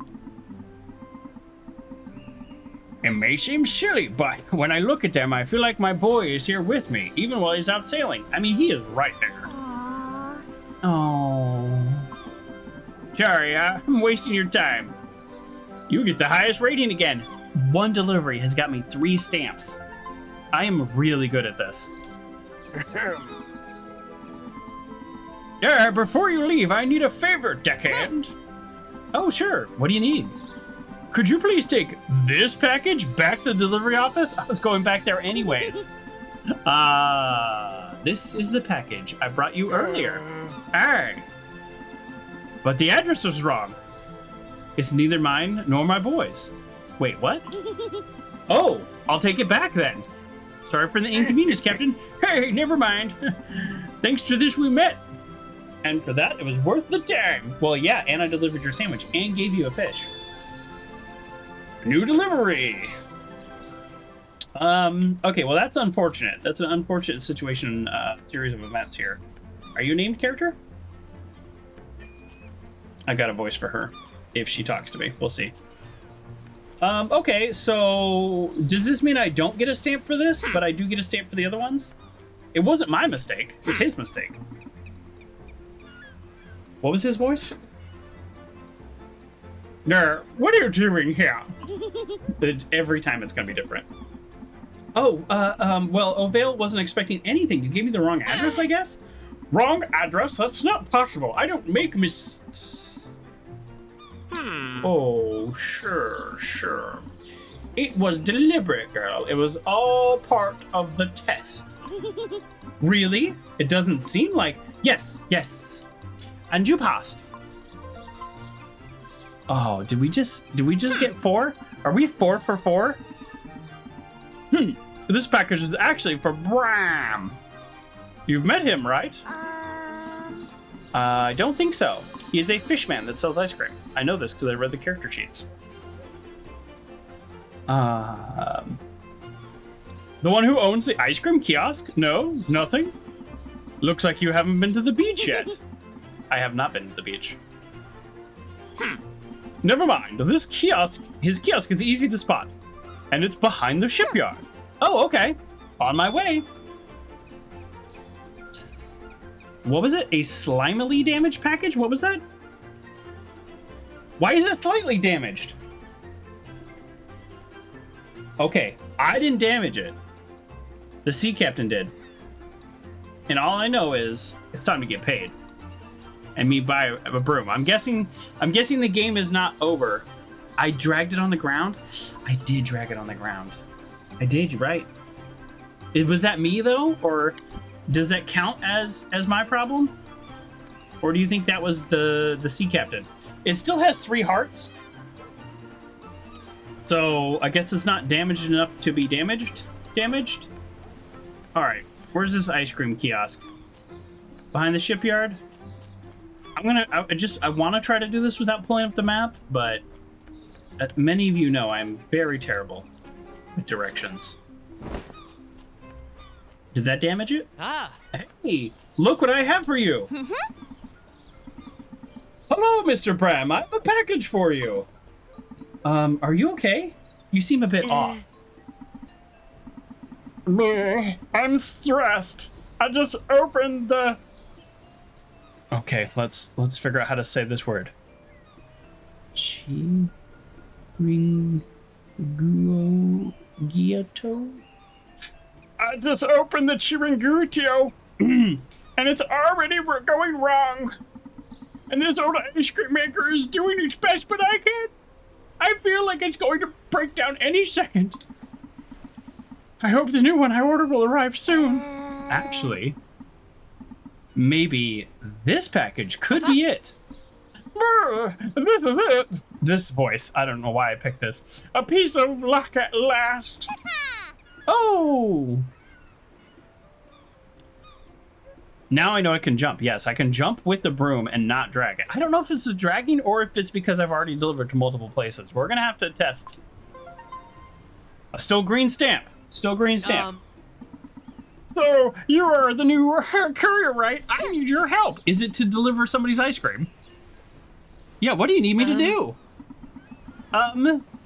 It may seem silly, but when I look at them, I feel like my boy is here with me, even while he's out sailing. I mean, he is right there. Aww. Oh. Sorry, I'm wasting your time. You get the highest rating again. One delivery has got me 3 stamps. I am really good at this. Yeah, before you leave, I need a favor, deckhand. Oh, sure. What do you need? Could you please take this package back to the delivery office? I was going back there anyways. This is the package I brought you earlier. Aye. But the address was wrong. It's neither mine nor my boys. Wait, what? Oh, I'll take it back then. Sorry for the inconvenience, Captain. Hey, never mind. Thanks to this we met. And for that, it was worth the time. Well, yeah, and I delivered your sandwich and gave you a fish. New delivery. Okay, well, that's unfortunate. That's an unfortunate situation, series of events here. Are you a named character? I got a voice for her. If she talks to me, we'll see. Okay, so does this mean I don't get a stamp for this, but I do get a stamp for the other ones? It wasn't my mistake. It was his mistake. What was his voice? What are you doing here? Every time it's gonna be different. Oh, well, Ovale wasn't expecting anything. You gave me the wrong address, I guess? Wrong address? That's not possible. I don't make Oh, sure. It was deliberate, girl. It was all part of the test. Really? It doesn't seem like... Yes. And you passed. Oh, did we just get 4? Are we 4 for 4? This package is actually for Bram. You've met him, right? I don't think so. He is a fishman that sells ice cream. I know this because I read the character sheets. The one who owns the ice cream kiosk? No, nothing. Looks like you haven't been to the beach yet. I have not been to the beach. Never mind. His kiosk is easy to spot. And it's behind the shipyard. Oh, okay. On my way. What was it? A slimily damaged package? What was that? Why is it slightly damaged? Okay, I didn't damage it. The sea captain did. And all I know is it's time to get paid. And me buy a broom. I'm guessing the game is not over. I dragged it on the ground. I did drag it on the ground. I did, you're right. Was that me though? Or does that count as my problem? Or do you think that was the sea captain? It still has 3 hearts. So I guess it's not damaged enough to be damaged. All right, where's this ice cream kiosk? Behind the shipyard? I want to try to do this without pulling up the map, but many of you know I'm very terrible with directions. Did that damage it? Hey, look what I have for you. Hello, Mr. Bram. I have a package for you. Are you okay? You seem a bit off. I'm stressed. I just opened the... Okay, let's figure out how to say this word. Chiringuito? I just opened the Chiringuito, and it's already going wrong. And this old ice cream maker is doing its best, but I can't. I feel like it's going to break down any second. I hope the new one I ordered will arrive soon. Actually, maybe this package could be it. This is it. This voice, I don't know why I picked this. A piece of luck at last. Oh! Now I know I can jump. Yes, I can jump with the broom and not drag it. I don't know if it's a dragging or if it's because I've already delivered to multiple places. We're gonna have to test. A still green stamp. Still green stamp. So, you are the new courier, right? I need your help. Is it to deliver somebody's ice cream? Yeah, what do you need me to do?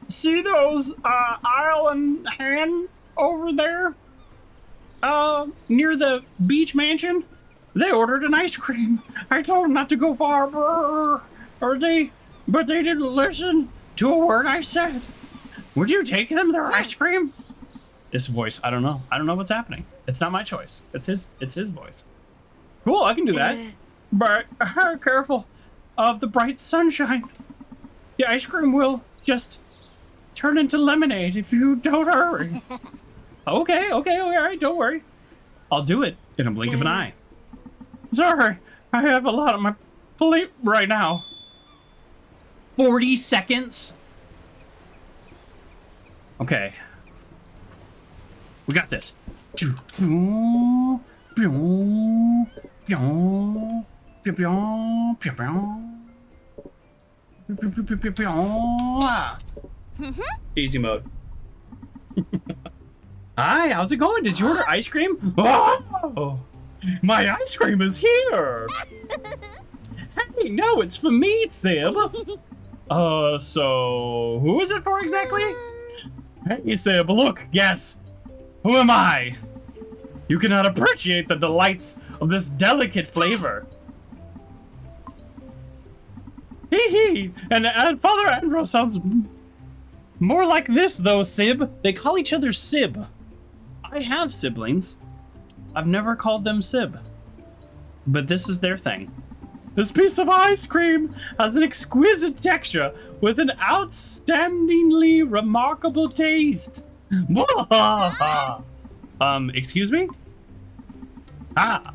See those aisle and hand over there? Near the beach mansion? They ordered an ice cream. I told them not to go far. Brr. But they didn't listen to a word I said. Would you take them their ice cream? This voice, I don't know. I don't know what's happening. It's not my choice. It's his voice. Cool, I can do that. But careful of the bright sunshine. The ice cream will just turn into lemonade if you don't hurry. Okay, all right, don't worry. I'll do it in a blink of an eye. Sorry, I have a lot on my plate right now. 40 seconds? Okay. We got this. Easy mode. Hi, how's it going? Did you order ice cream? Oh, my ice cream is here. Hey, no, it's for me, Sib. So who is it for exactly? Hey, Sib, look, guess. Who am I? You cannot appreciate the delights of this delicate flavor. Hee hee. And Father Andrew sounds more like this, though, Sib. They call each other Sib. I have siblings. I've never called them Sib. But this is their thing. This piece of ice cream has an exquisite texture with an outstandingly remarkable taste. Excuse me? Ah,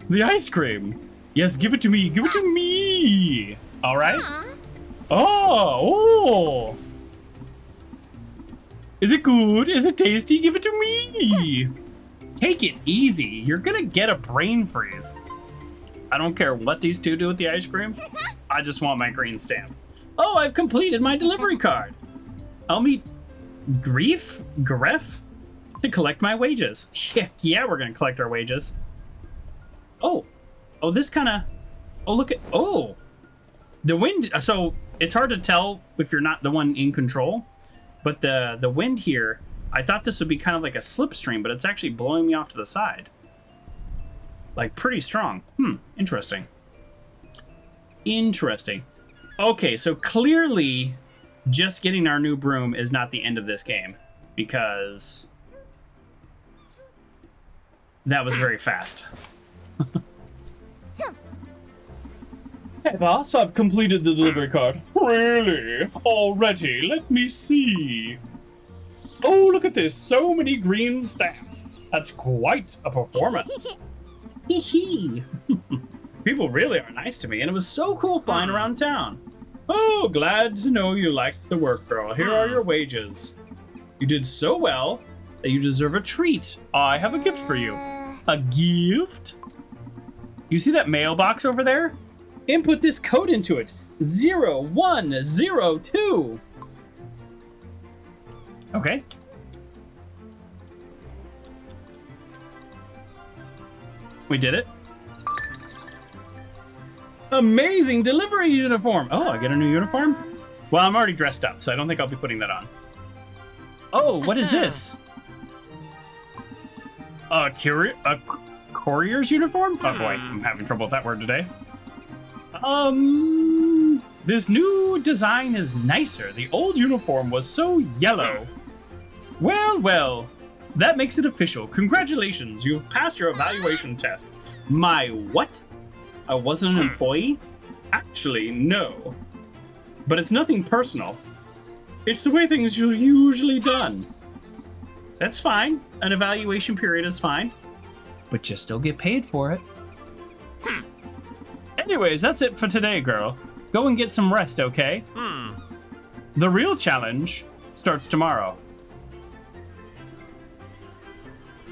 the ice cream. Yes, give it to me. Give it to me. All right. Oh. Is it good? Is it tasty? Give it to me. Take it easy. You're gonna get a brain freeze. I don't care what these two do with the ice cream. I just want my green stamp. Oh, I've completed my delivery card. I'll meet Grief to collect my wages. Yeah, we're gonna collect our wages. Oh, this kind of. Oh, look at. Oh, the wind. So it's hard to tell if you're not the one in control, but the wind here. I thought this would be kind of like a slipstream, but it's actually blowing me off to the side. Like pretty strong. Interesting. Interesting. Okay, so clearly just getting our new broom is not the end of this game because that was very fast. Hey boss, I've completed the delivery card. Really? Already? Let me see. Oh, look at this. So many green stamps. That's quite a performance. Hee hee. People really are nice to me, and it was so cool flying around town. Oh, glad to know you liked the work, girl. Here are your wages. You did so well that you deserve a treat. I have a gift for you. A gift? You see that mailbox over there? Input this code into it. 0102. Okay. We did it. Amazing delivery uniform. Oh, I get a new uniform? Well, I'm already dressed up, so I don't think I'll be putting that on. Oh, what is this? A courier's uniform? Oh boy, I'm having trouble with that word today. This new design is nicer. The old uniform was so yellow. Well, that makes it official. Congratulations, you've passed your evaluation test. My what? I wasn't an employee? Actually, no. But it's nothing personal. It's the way things are usually done. That's fine. An evaluation period is fine. But you still get paid for it. Anyways, that's it for today, girl. Go and get some rest, okay? The real challenge starts tomorrow.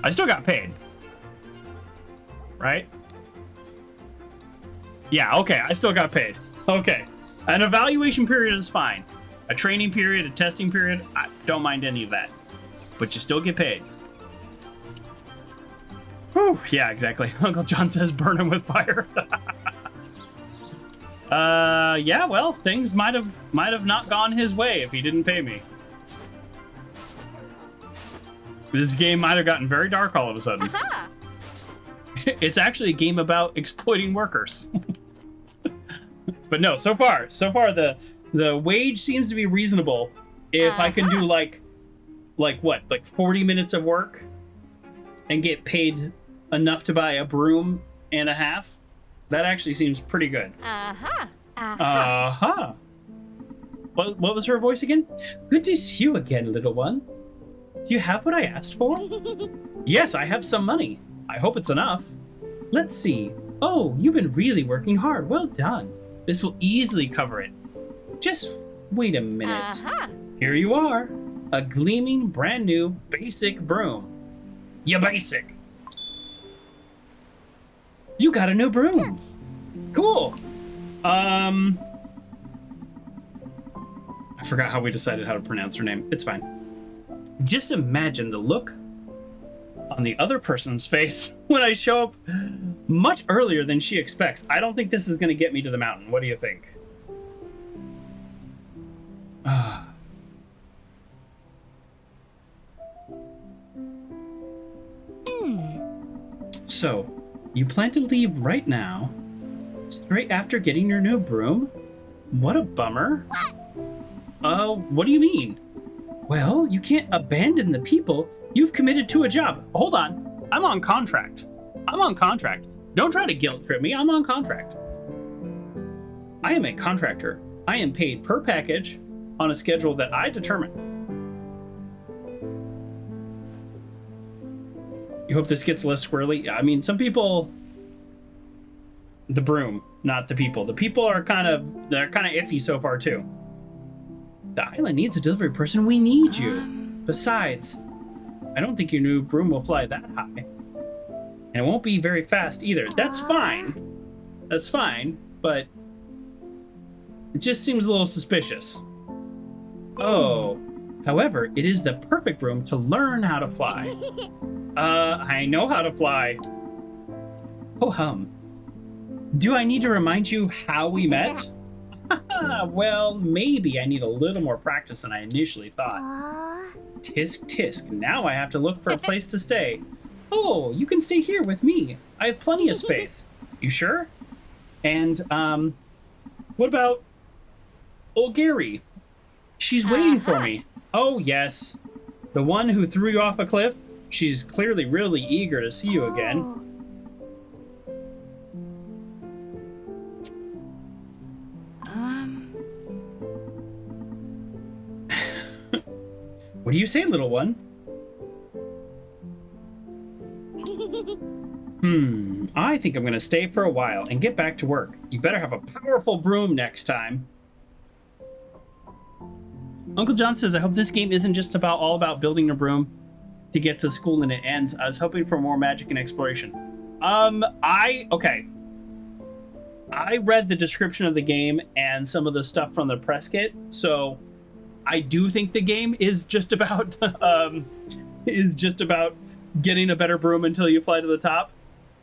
I still got paid. Right? Yeah, okay, I still got paid. Okay. An evaluation period is fine. A training period, a testing period, I don't mind any of that. But you still get paid. Whew, yeah, exactly. Uncle John says burn him with fire. Yeah, well, things might have not gone his way if he didn't pay me. This game might have gotten very dark all of a sudden. It's actually a game about exploiting workers. But no, so far the wage seems to be reasonable. If I can do like what, like 40 minutes of work and get paid enough to buy a broom and a half, that actually seems pretty good. What was her voice again? Good to see you again, little one. Do you have what I asked for? Yes, I have some money. I hope it's enough. Let's see. Oh, you've been really working hard. Well done. This will easily cover it. Just wait a minute. Here you are. A gleaming, brand new, basic broom. You basic. You got a new broom. Cool. I forgot how we decided how to pronounce her name. It's fine. Just imagine the look on the other person's face when I show up much earlier than she expects. I don't think this is going to get me to the mountain. What do you think? So, you plan to leave right now, straight after getting your new broom? What a bummer. What do you mean? Well, you can't abandon the people you've committed to a job. Hold on. I'm on contract. Don't try to guilt trip me. I'm on contract. I am a contractor. I am paid per package on a schedule that I determine. You hope this gets less squirrely? I mean, some people... The broom, not the people. The people are kind of iffy so far, too. The island needs a delivery person. We need you. Besides, I don't think your new broom will fly that high. And it won't be very fast either. That's fine. That's fine, but it just seems a little suspicious. Oh, however, it is the perfect broom to learn how to fly. I know how to fly. Oh, hum. Do I need to remind you how we met? Well, maybe I need a little more practice than I initially thought. Tisk, tisk. Now I have to look for a place to stay. Oh, you can stay here with me. I have plenty of space. You sure? And, what about old Gary? She's waiting for me. Oh, yes. The one who threw you off a cliff? She's clearly really eager to see you again. What do you say, little one? I think I'm gonna stay for a while and get back to work. You better have a powerful broom next time. Uncle John says, I hope this game isn't just all about building a broom to get to school and it ends. I was hoping for more magic and exploration. Okay. I read the description of the game and some of the stuff from the press kit, so I do think the game is just about getting a better broom until you fly to the top.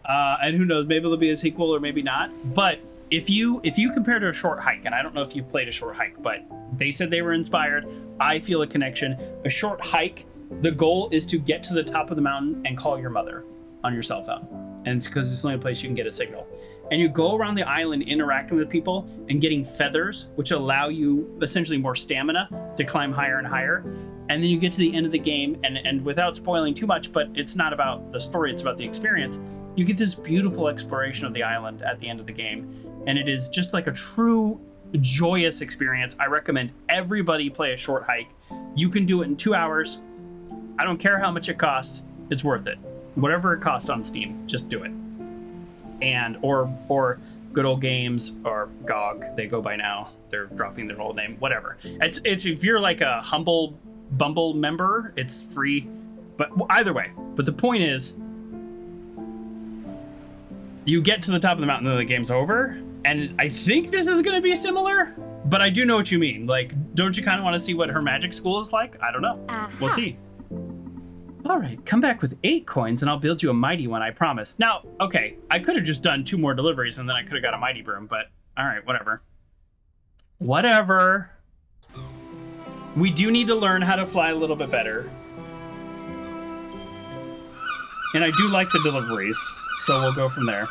And who knows, maybe it'll be a sequel or maybe not. But if you compare to a short hike, and I don't know if you've played a short hike, but they said they were inspired. I feel a connection. A short hike, the goal is to get to the top of the mountain and call your mother on your cell phone. And it's because it's the only place you can get a signal. And you go around the island interacting with people and getting feathers, which allow you essentially more stamina to climb higher and higher. And then you get to the end of the game, and without spoiling too much, but it's not about the story, it's about the experience, you get this beautiful exploration of the island at the end of the game. And it is just like a true joyous experience. I recommend everybody play a short hike. You can do it in 2 hours. I don't care how much it costs, it's worth it. Whatever it costs on Steam, just do it. And or Good Old Games or GOG, they go by now. They're dropping their old name. Whatever. It's if you're like a humble Bumble member, it's free. But either way. But the point is, you get to the top of the mountain and the game's over. And I think this is going to be similar, but I do know what you mean. Like, don't you kind of want to see what her magic school is like? I don't know. We'll see. All right, come back with 8 coins and I'll build you a mighty one, I promise. Now, okay, I could have just done 2 more deliveries and then I could have got a mighty broom, but all right, whatever. Whatever. We do need to learn how to fly a little bit better. And I do like the deliveries, so we'll go from there.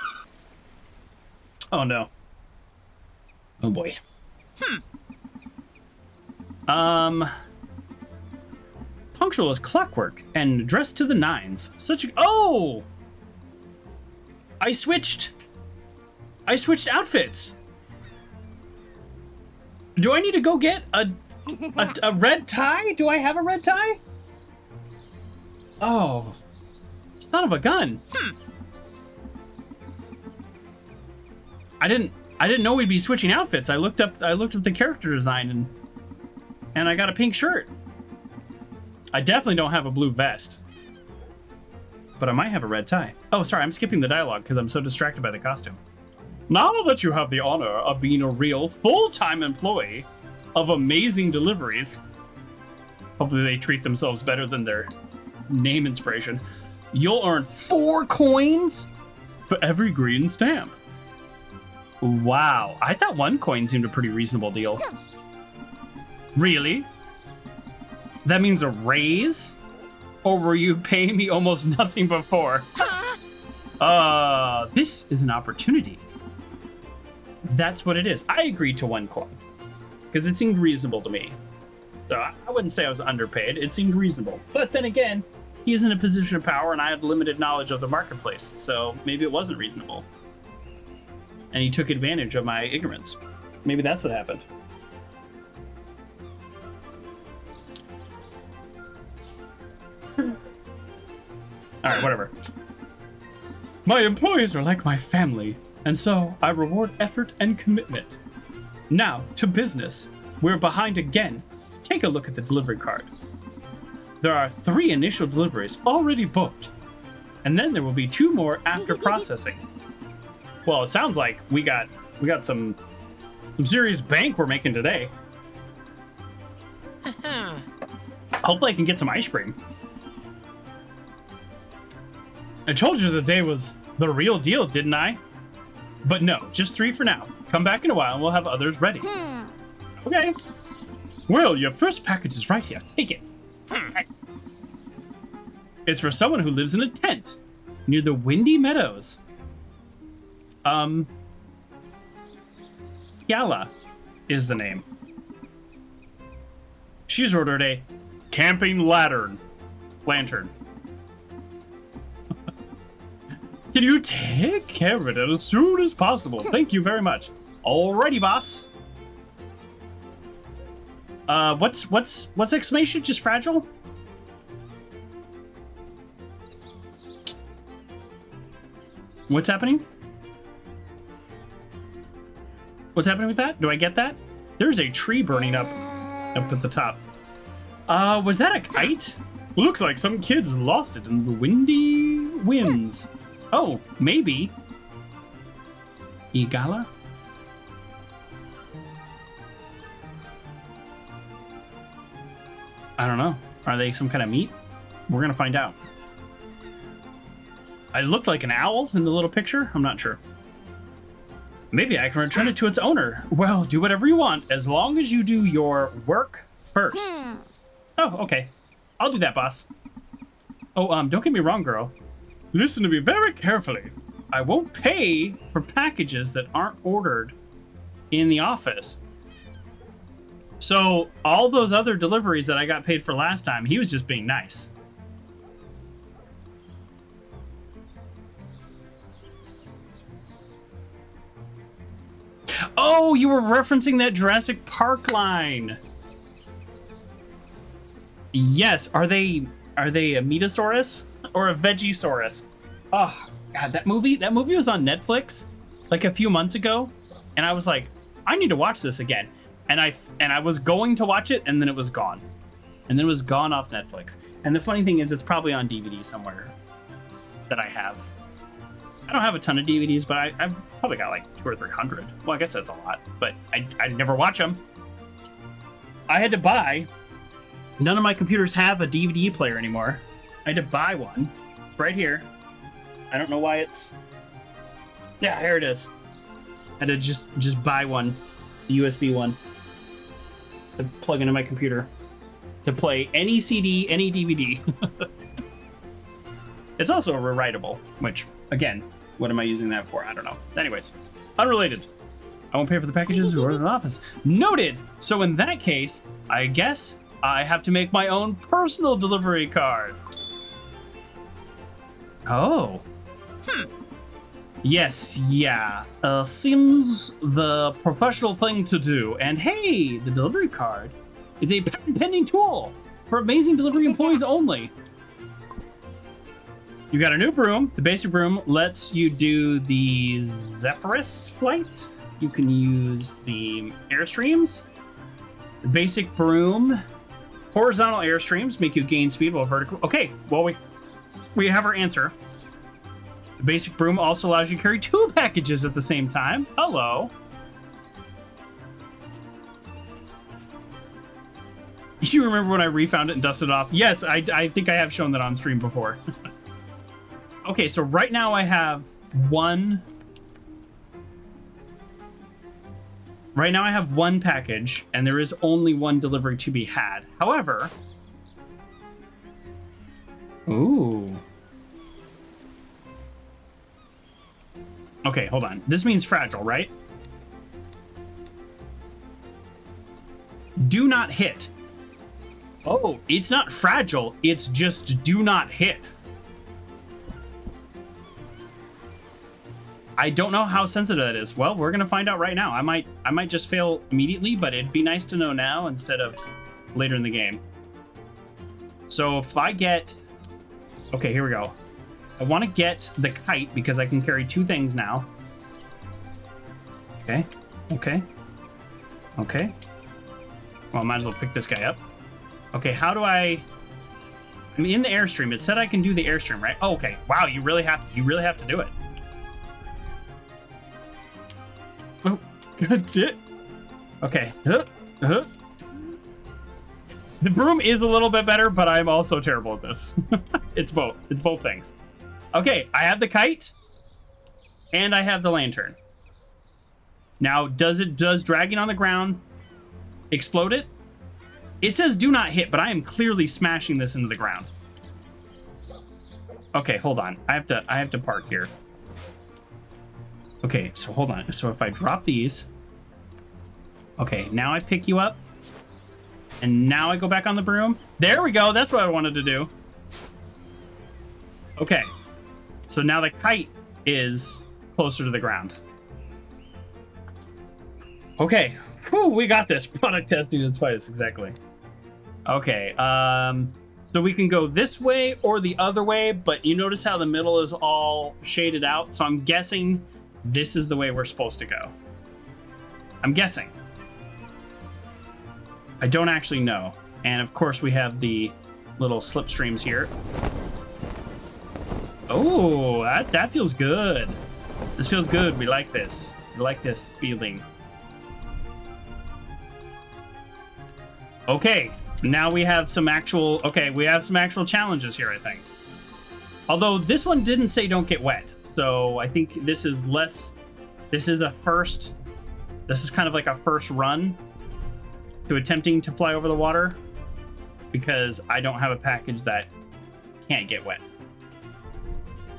Oh no. Oh boy. Punctual as clockwork and dressed to the nines. Such a... Oh! I switched outfits. Do I need to go get a red tie? Do I have a red tie? Oh, son of a gun. I didn't know we'd be switching outfits. I looked up the character design and I got a pink shirt. I definitely don't have a blue vest. But I might have a red tie. Oh, sorry, I'm skipping the dialogue because I'm so distracted by the costume. Now that you have the honor of being a real full-time employee of Amazing Deliveries, hopefully they treat themselves better than their name inspiration, you'll earn 4 coins for every green stamp. Wow, I thought 1 coin seemed a pretty reasonable deal. Really? That means a raise? Or were you paying me almost nothing before? This is an opportunity. That's what it is. I agreed to 1 coin because it seemed reasonable to me. So I wouldn't say I was underpaid. It seemed reasonable. But then again, he is in a position of power and I had limited knowledge of the marketplace. So maybe it wasn't reasonable. And he took advantage of my ignorance. Maybe that's what happened. All right, whatever. My employees are like my family, and so I reward effort and commitment. Now, to business. We're behind again. Take a look at the delivery card. There are 3 initial deliveries already booked, and then there will be 2 more after processing. Well, it sounds like we got some serious bank we're making today. Hopefully I can get some ice cream. I told you the day was the real deal, didn't I? But no, just 3 for now. Come back in a while and we'll have others ready. Okay. Well, your first package is right here. Take it. It's for someone who lives in a tent near the Windy Meadows. Yala is the name. She's ordered a camping lantern. Can you take care of it as soon as possible? Thank you very much. Alrighty, boss. What's exclamation? Just fragile? What's happening? What's happening with that? Do I get that? There's a tree burning up at the top. Was that a kite? Looks like some kids lost it in the windy winds. Oh, maybe. Igala? I don't know. Are they some kind of meat? We're gonna find out. It looked like an owl in the little picture. I'm not sure. Maybe I can return it to its owner. Well, do whatever you want, as long as you do your work first. Oh, okay. I'll do that, boss. Oh, don't get me wrong, girl. Listen to me very carefully. I won't pay for packages that aren't ordered in the office. So all those other deliveries that I got paid for last time, he was just being nice. Oh, you were referencing that Jurassic Park line. Yes, are they a Metasaurus or a Vegisaurus? Oh, God, that movie was on Netflix like a few months ago, and I was like, I need to watch this again. And I was going to watch it, and then it was gone. And then it was gone off Netflix. And the funny thing is, it's probably on DVD somewhere that I have. I don't have a ton of DVDs, but I've probably got like 200 or 300. Well, I guess that's a lot, but I never watch them. I had to buy. None of my computers have a DVD player anymore. I had to buy one. It's right here. I don't know why it's... Yeah, here it is. I had to just buy one, the USB one, to plug into my computer to play any CD, any DVD. It's also rewritable, which, again, what am I using that for? I don't know. Anyways, unrelated. I won't pay for the packages or the office. Noted. So in that case, I guess I have to make my own personal delivery card. Oh. Yes, yeah. Seems the professional thing to do. And hey, the delivery card is a patent-pending tool for amazing delivery employees only. You got a new broom. The basic broom lets you do the Zephyrus flight. You can use the Airstreams. The basic broom, horizontal Airstreams make you gain speed while vertical. Okay, well, we have our answer. The basic broom also allows you to carry 2 packages at the same time. Hello. You remember when I refound it and dusted it off? Yes, I think I have shown that on stream before. Okay, so right now I have one. Right now I have 1 package, and there is only 1 delivery to be had. However, ooh. Okay, hold on. This means fragile, right? Do not hit. Oh, it's not fragile. It's just do not hit. I don't know how sensitive that is. Well, we're gonna find out right now. I might just fail immediately, but it'd be nice to know now instead of later in the game. So if I get, okay, here we go. I want to get the kite because I can carry 2 things now. Okay, okay, okay. Well, I might as well pick this guy up. Okay, how do I'm in the Airstream. It said I can do the Airstream, right? Oh, okay. Wow, you really have to do it. Oh, good. Okay. The broom is a little bit better, but I'm also terrible at this. It's both things. Okay, I have the kite, and I have the lantern. Now, does dragging on the ground explode it? It says do not hit, but I am clearly smashing this into the ground. Okay, hold on. I have to park here. Okay, so hold on. So if I drop these, okay, now I pick you up, and now I go back on the broom. There we go. That's what I wanted to do. Okay, so now the kite is closer to the ground. Okay, whew, we got this. Product testing its finest, exactly. Okay, so we can go this way or the other way, but you notice how the middle is all shaded out, so I'm guessing this is the way we're supposed to go. I'm guessing. I don't actually know. And of course we have the little slipstreams here. Oh, that feels good. This feels good. We like this. We like this feeling. Okay, now we have some actual challenges here, I think. Although this one didn't say don't get wet, so I think this is kind of like a first run to attempting to fly over the water, because I don't have a package that can't get wet.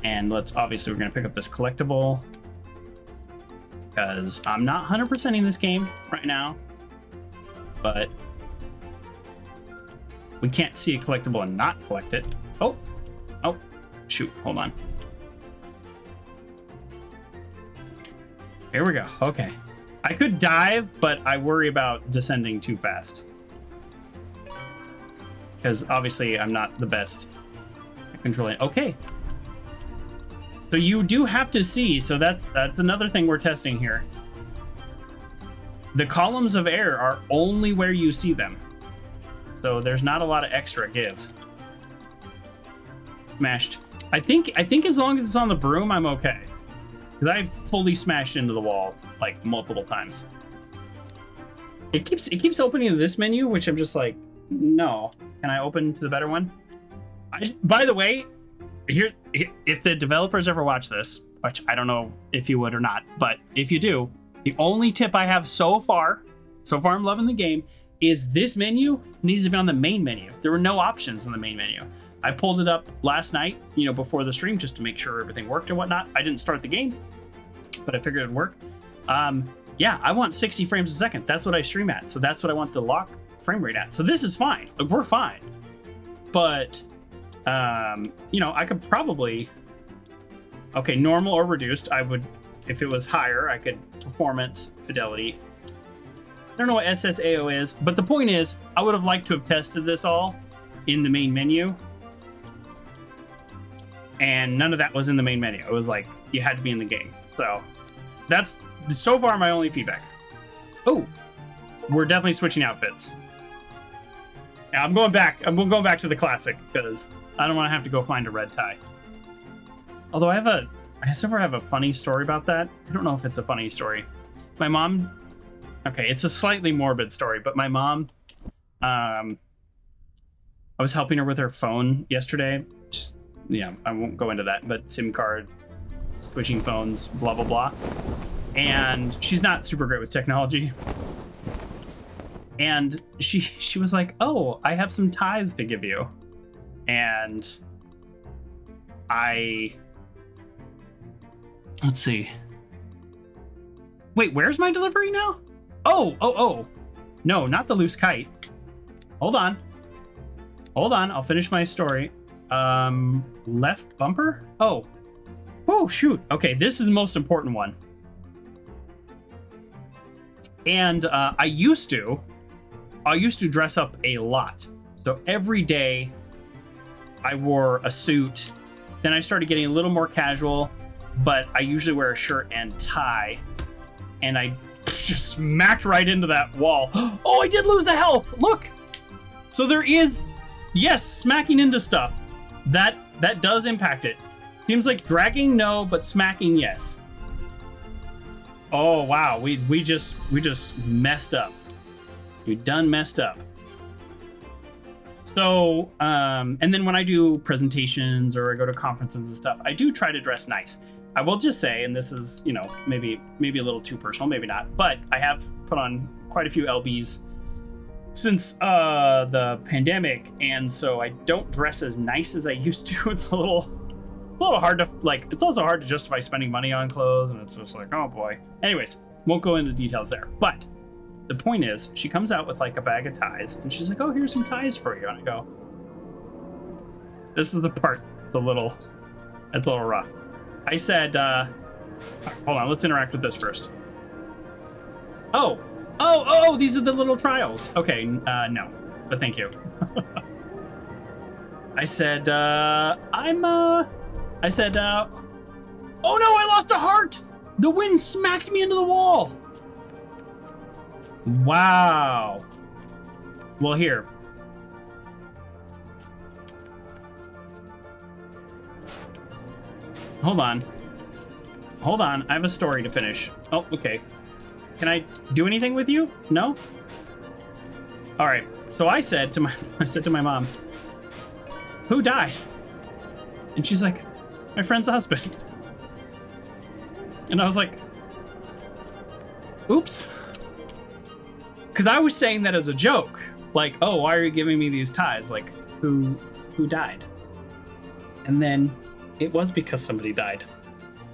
And we're gonna pick up this collectible, because I'm not 100%ing this game right now, but we can't see a collectible and not collect it. Oh, shoot, hold on. Here we go. Okay. I could dive, but I worry about descending too fast, because obviously I'm not the best at controlling. Okay. So you do have to see, so that's another thing we're testing here. The columns of air are only where you see them, so there's not a lot of extra give. Smashed. I think as long as it's on the broom, I'm okay, because I fully smashed into the wall like multiple times. It keeps opening this menu, which I'm just like, no. Can I open to the better one? By the way, here, if the developers ever watch this, which I don't know if you would or not, but if you do, the only tip I have so far I'm loving the game, is this menu needs to be on the main menu. There were no options in the main menu. I pulled it up last night, before the stream, just to make sure everything worked and whatnot. I didn't start the game, but I figured it'd work. Yeah, I want 60 frames a second. That's what I stream at. So that's what I want the lock frame rate at. So this is fine. Like, we're fine. But, you know, I could probably... Okay, normal or reduced. I would, if it was higher, I could performance, fidelity. I don't know what SSAO is, but the point is, I would have liked to have tested this all in the main menu. And none of that was in the main menu. It was like, you had to be in the game. So, that's so far my only feedback. Oh, we're definitely switching outfits. Yeah, I'm going back to the classic because I don't want to have to go find a red tie. Although I somewhere have a funny story about that. I don't know if it's a funny story. My mom, okay, it's a slightly morbid story, but my mom, I was helping her with her phone yesterday. Yeah, I won't go into that, but SIM card, switching phones, blah, blah, blah. And she's not super great with technology. And she was like, oh, I have some ties to give you. And let's see. Wait, where's my delivery now? Oh. No, not the loose kite. Hold on. I'll finish my story. Left bumper? Oh, shoot. Okay, this is the most important one. And I used to dress up a lot. So every day I wore a suit. Then I started getting a little more casual, but I usually wear a shirt and tie. And I just smacked right into that wall. Oh, I did lose the health. Look. So there is, yes, smacking into stuff. That does impact it. Seems like dragging, no, but smacking, yes. Oh, wow. We just messed up. We done messed up. So, and then when I do presentations or I go to conferences and stuff, I do try to dress nice. I will just say, and this is, you know, maybe a little too personal, maybe not, but I have put on quite a few LBs since the pandemic, and so I don't dress as nice as I used to. It's a little hard to, like, it's also hard to justify spending money on clothes, and it's just like, oh boy. Anyways, won't go into details there, but the point is, she comes out with like a bag of ties, and she's like, oh, here's some ties for you. And I go, this is the part that's a little rough. I said, hold on, let's interact with this first. Oh, these are the little trials. Okay, no, but thank you. I said, oh no, I lost a heart. The wind smacked me into the wall. Wow. Well, here. Hold on. I have a story to finish. Oh, okay. Can I do anything with you? No? All right. So I said to my mom, who died? And she's like, my friend's husband. And I was like, oops. Because I was saying that as a joke. Like, oh, why are you giving me these ties? Like, who died? And then it was because somebody died.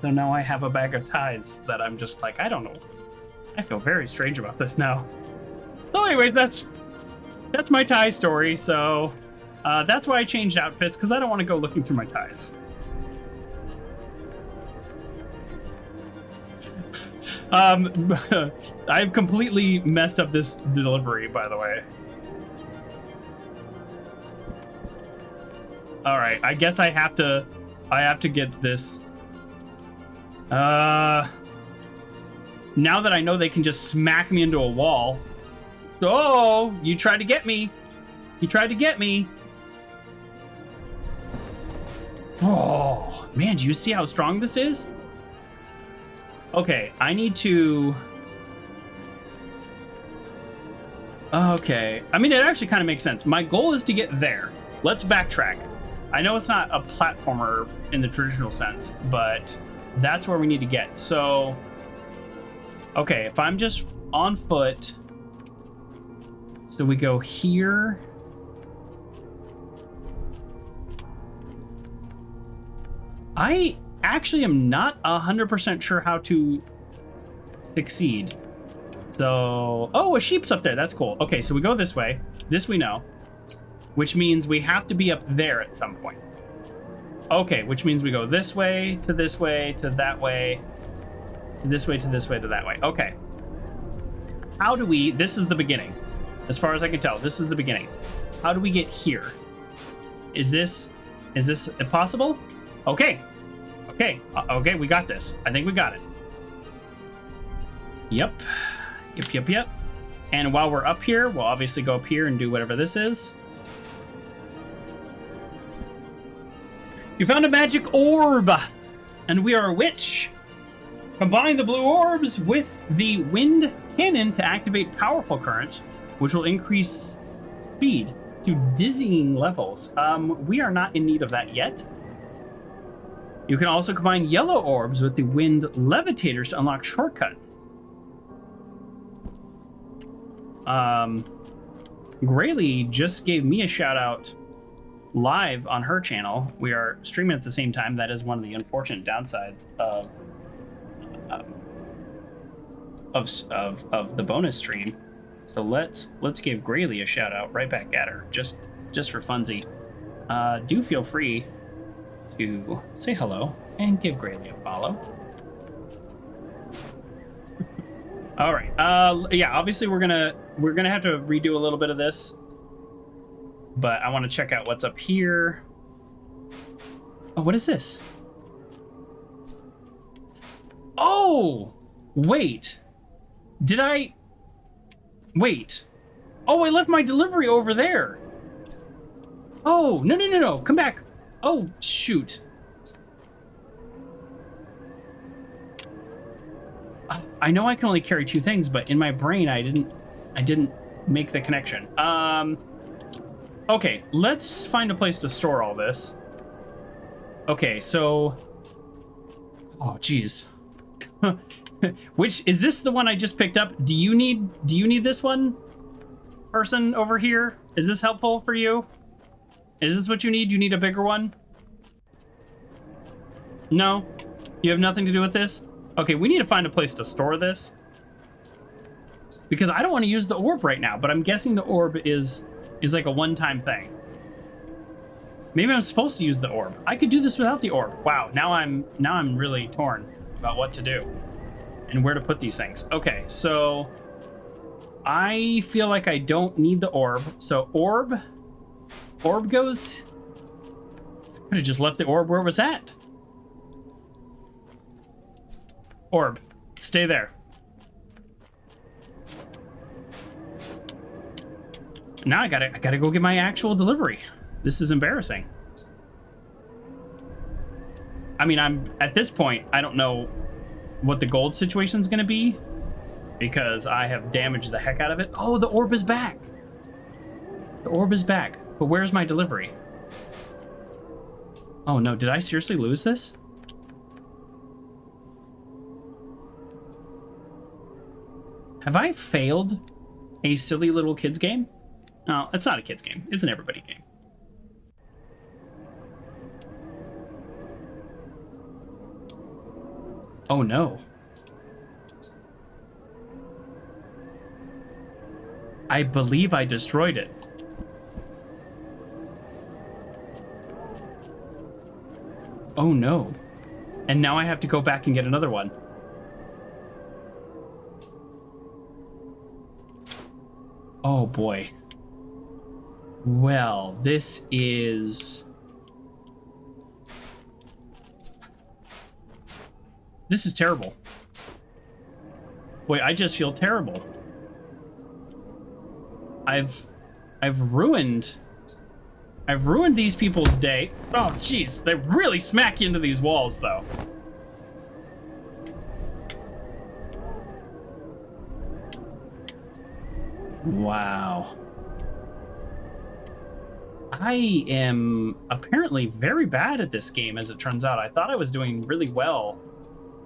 So now I have a bag of ties that I'm just like, I don't know. I feel very strange about this now. So anyways, that's my tie story. So that's why I changed outfits, because I don't want to go looking through my ties. I've completely messed up this delivery, by the way. All right, I guess I have to get this. Now that I know they can just smack me into a wall. Oh, you tried to get me. Oh, man, do you see how strong this is? Okay, I need to... Okay, I mean, it actually kind of makes sense. My goal is to get there. Let's backtrack. I know it's not a platformer in the traditional sense, but that's where we need to get. So, okay, if I'm just on foot, so we go here. I actually am not 100% sure how to succeed. So, oh, a sheep's up there. That's cool. Okay, so we go this way. This we know. Which means we have to be up there at some point. Okay, which means we go this way, to this way, to that way, to this way, to this way, to that way. Okay. How do we... This is the beginning. As far as I can tell, this is the beginning. How do we get here? Is this possible? Okay. Okay. Okay, we got this. I think we got it. Yep. Yep. And while we're up here, we'll obviously go up here and do whatever this is. You found a magic orb! And we are a witch. Combine the blue orbs with the wind cannon to activate powerful currents, which will increase speed to dizzying levels. We are not in need of that yet. You can also combine yellow orbs with the wind levitators to unlock shortcuts. Grayley just gave me a shout out live on her channel. We are streaming at the same time. That is one of the unfortunate downsides of the bonus stream. So let's give Grayley a shout out right back at her, just for funsies. Do feel free to say hello and give Grayley a follow. All right. Yeah. Obviously, we're gonna have to redo a little bit of this, but I want to check out what's up here. Oh, what is this? Oh, wait. Did I? Wait. Oh, I left my delivery over there. Oh, no. Come back. Oh, shoot. I know I can only carry 2 things, but in my brain I didn't make the connection. Okay, let's find a place to store all this. Okay, so oh geez. Which is this the one I just picked up? Do you need this one? Person over here? Is this helpful for you? Is this what you need? You need a bigger one? No? You have nothing to do with this? Okay, we need to find a place to store this. Because I don't want to use the orb right now, but I'm guessing the orb is like a one-time thing. Maybe I'm supposed to use the orb. I could do this without the orb. Wow, now I'm really torn about what to do and where to put these things. Okay, so I feel like I don't need the orb. So orb goes. I could have just left the orb where it was at. Orb, stay there. Now I gotta go get my actual delivery. This is embarrassing. I mean, at this point, I don't know what the gold situation is gonna be because I have damaged the heck out of it. Oh, the orb is back. The orb is back, but where's my delivery? Oh no, did I seriously lose this? Have I failed a silly little kids game? No, it's not a kids game. It's an everybody game. Oh no. I believe I destroyed it. Oh no. And now I have to go back and get another one. Oh boy. Well, this is terrible. Boy, I just feel terrible. I've ruined these people's day. Oh jeez, they really smack you into these walls though. Wow. I am apparently very bad at this game, as it turns out. I thought I was doing really well,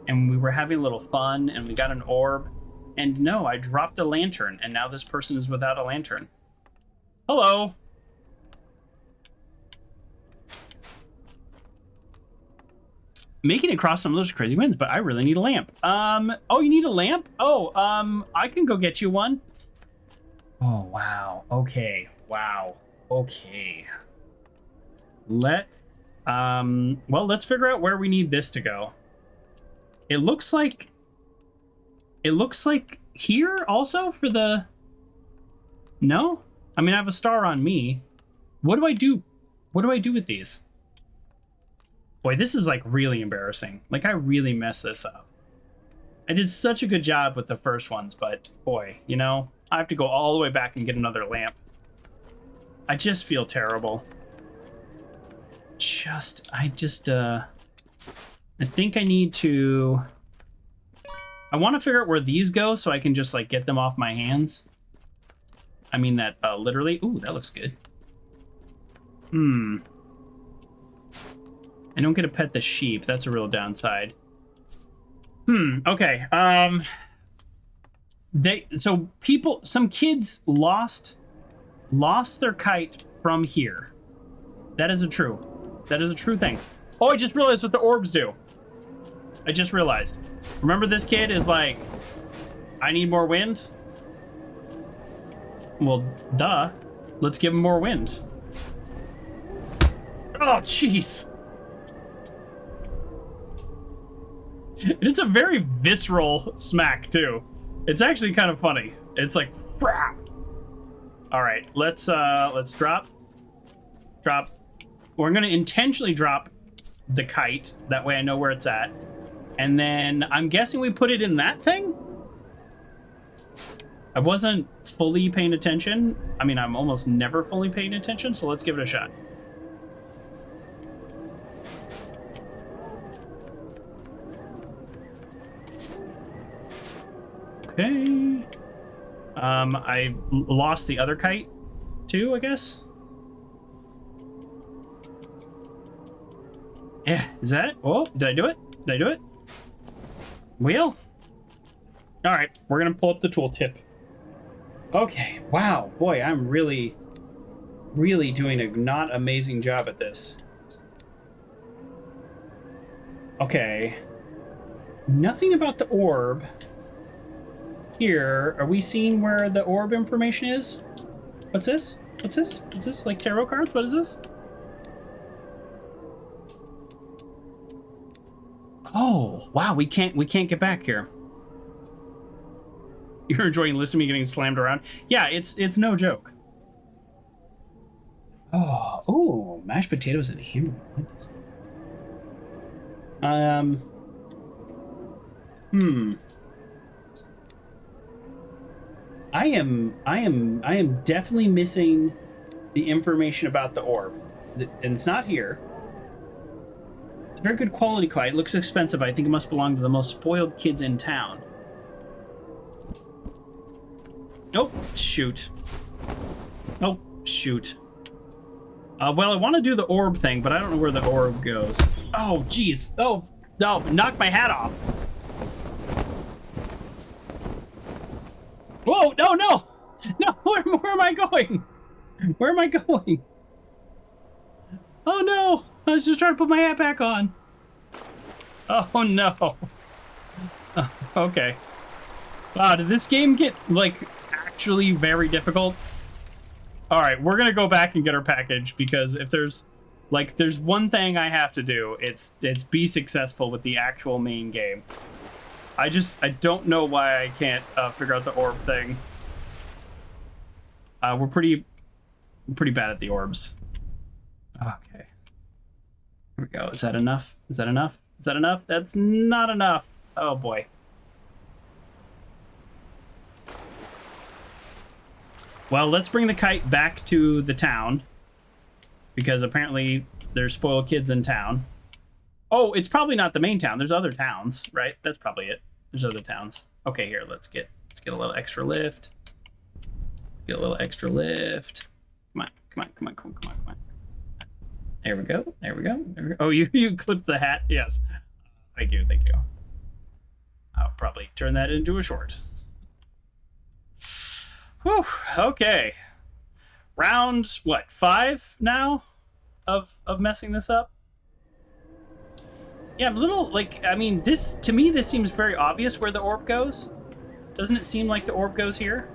and we were having a little fun, and we got an orb. And no, I dropped a lantern, and now this person is without a lantern. Hello. making it cross some of those crazy winds, but I really need a lamp. Oh, you need a lamp? Oh, I can go get you one. Oh, wow. Okay. Wow. Okay. Let's, well, let's figure out where we need this to go. It looks like here also for the, no? I mean, I have a star on me. What do I do? What do I do with these? Boy, this is like really embarrassing. Like I really messed this up. I did such a good job with the first ones, but boy, you know, I have to go all the way back and get another lamp. I just feel terrible. I think I need to, I want to figure out where these go so I can just like get them off my hands. I mean that literally. Ooh, that looks good. I don't get to pet the sheep. That's a real downside. Okay. Some kids lost their kite from here. That is a true thing. Oh, I just realized what the orbs do. I just realized. Remember this kid is like, I need more wind? Well, duh. Let's give him more wind. Oh, jeez. It's a very visceral smack, too. It's actually kind of funny. It's like, brah. All right, let's drop. We're gonna intentionally drop the kite. That way I know where it's at. And then I'm guessing we put it in that thing? I wasn't fully paying attention. I mean, I'm almost never fully paying attention, so let's give it a shot. Okay. I lost the other kite too, I guess. Yeah, is that it? Oh, did I do it? Did I do it? Wheel? All right, we're gonna pull up the tooltip. Okay, wow, boy, I'm really doing a not amazing job at this. Okay. Nothing about the orb. Here, are we seeing where the orb information is? What's this? What's this? What's this? Like tarot cards? What is this? Oh, wow, we can't get back here. You're enjoying listening to me getting slammed around? Yeah, it's no joke. Oh, mashed potatoes and hamburger. I am definitely missing the information about the orb. And it's not here. It's a very good quality kite. It looks expensive. I think it must belong to the most spoiled kids in town. Oh, shoot. Oh, shoot. Well, I want to do the orb thing, but I don't know where the orb goes. Oh, jeez. Oh, no, knocked my hat off. Whoa, no, no. No, where am I going? Where am I going? Oh, no. I was just trying to put my hat back on. Oh, no. Okay. Wow, did this game get, like, actually very difficult? All right, we're going to go back and get our package, because if there's one thing I have to do, it's be successful with the actual main game. I don't know why I can't figure out the orb thing. We're pretty bad at the orbs. Okay. Here we go. Is that enough? Is that enough? Is that enough? That's not enough. Oh boy. Well, let's bring the kite back to the town, because apparently there's spoiled kids in town. Oh, it's probably not the main town. There's other towns, right? That's probably it. There's other towns. Okay, here, let's get a little extra lift. Get a little extra lift. Come on. There we go. There we go. Oh, you clipped the hat? Yes. Thank you. I'll probably turn that into a short. Whew, okay. Round, what, 5 now of messing this up? Yeah, I'm a little, like, I mean, this, to me, this seems very obvious where the orb goes. Doesn't it seem like the orb goes here?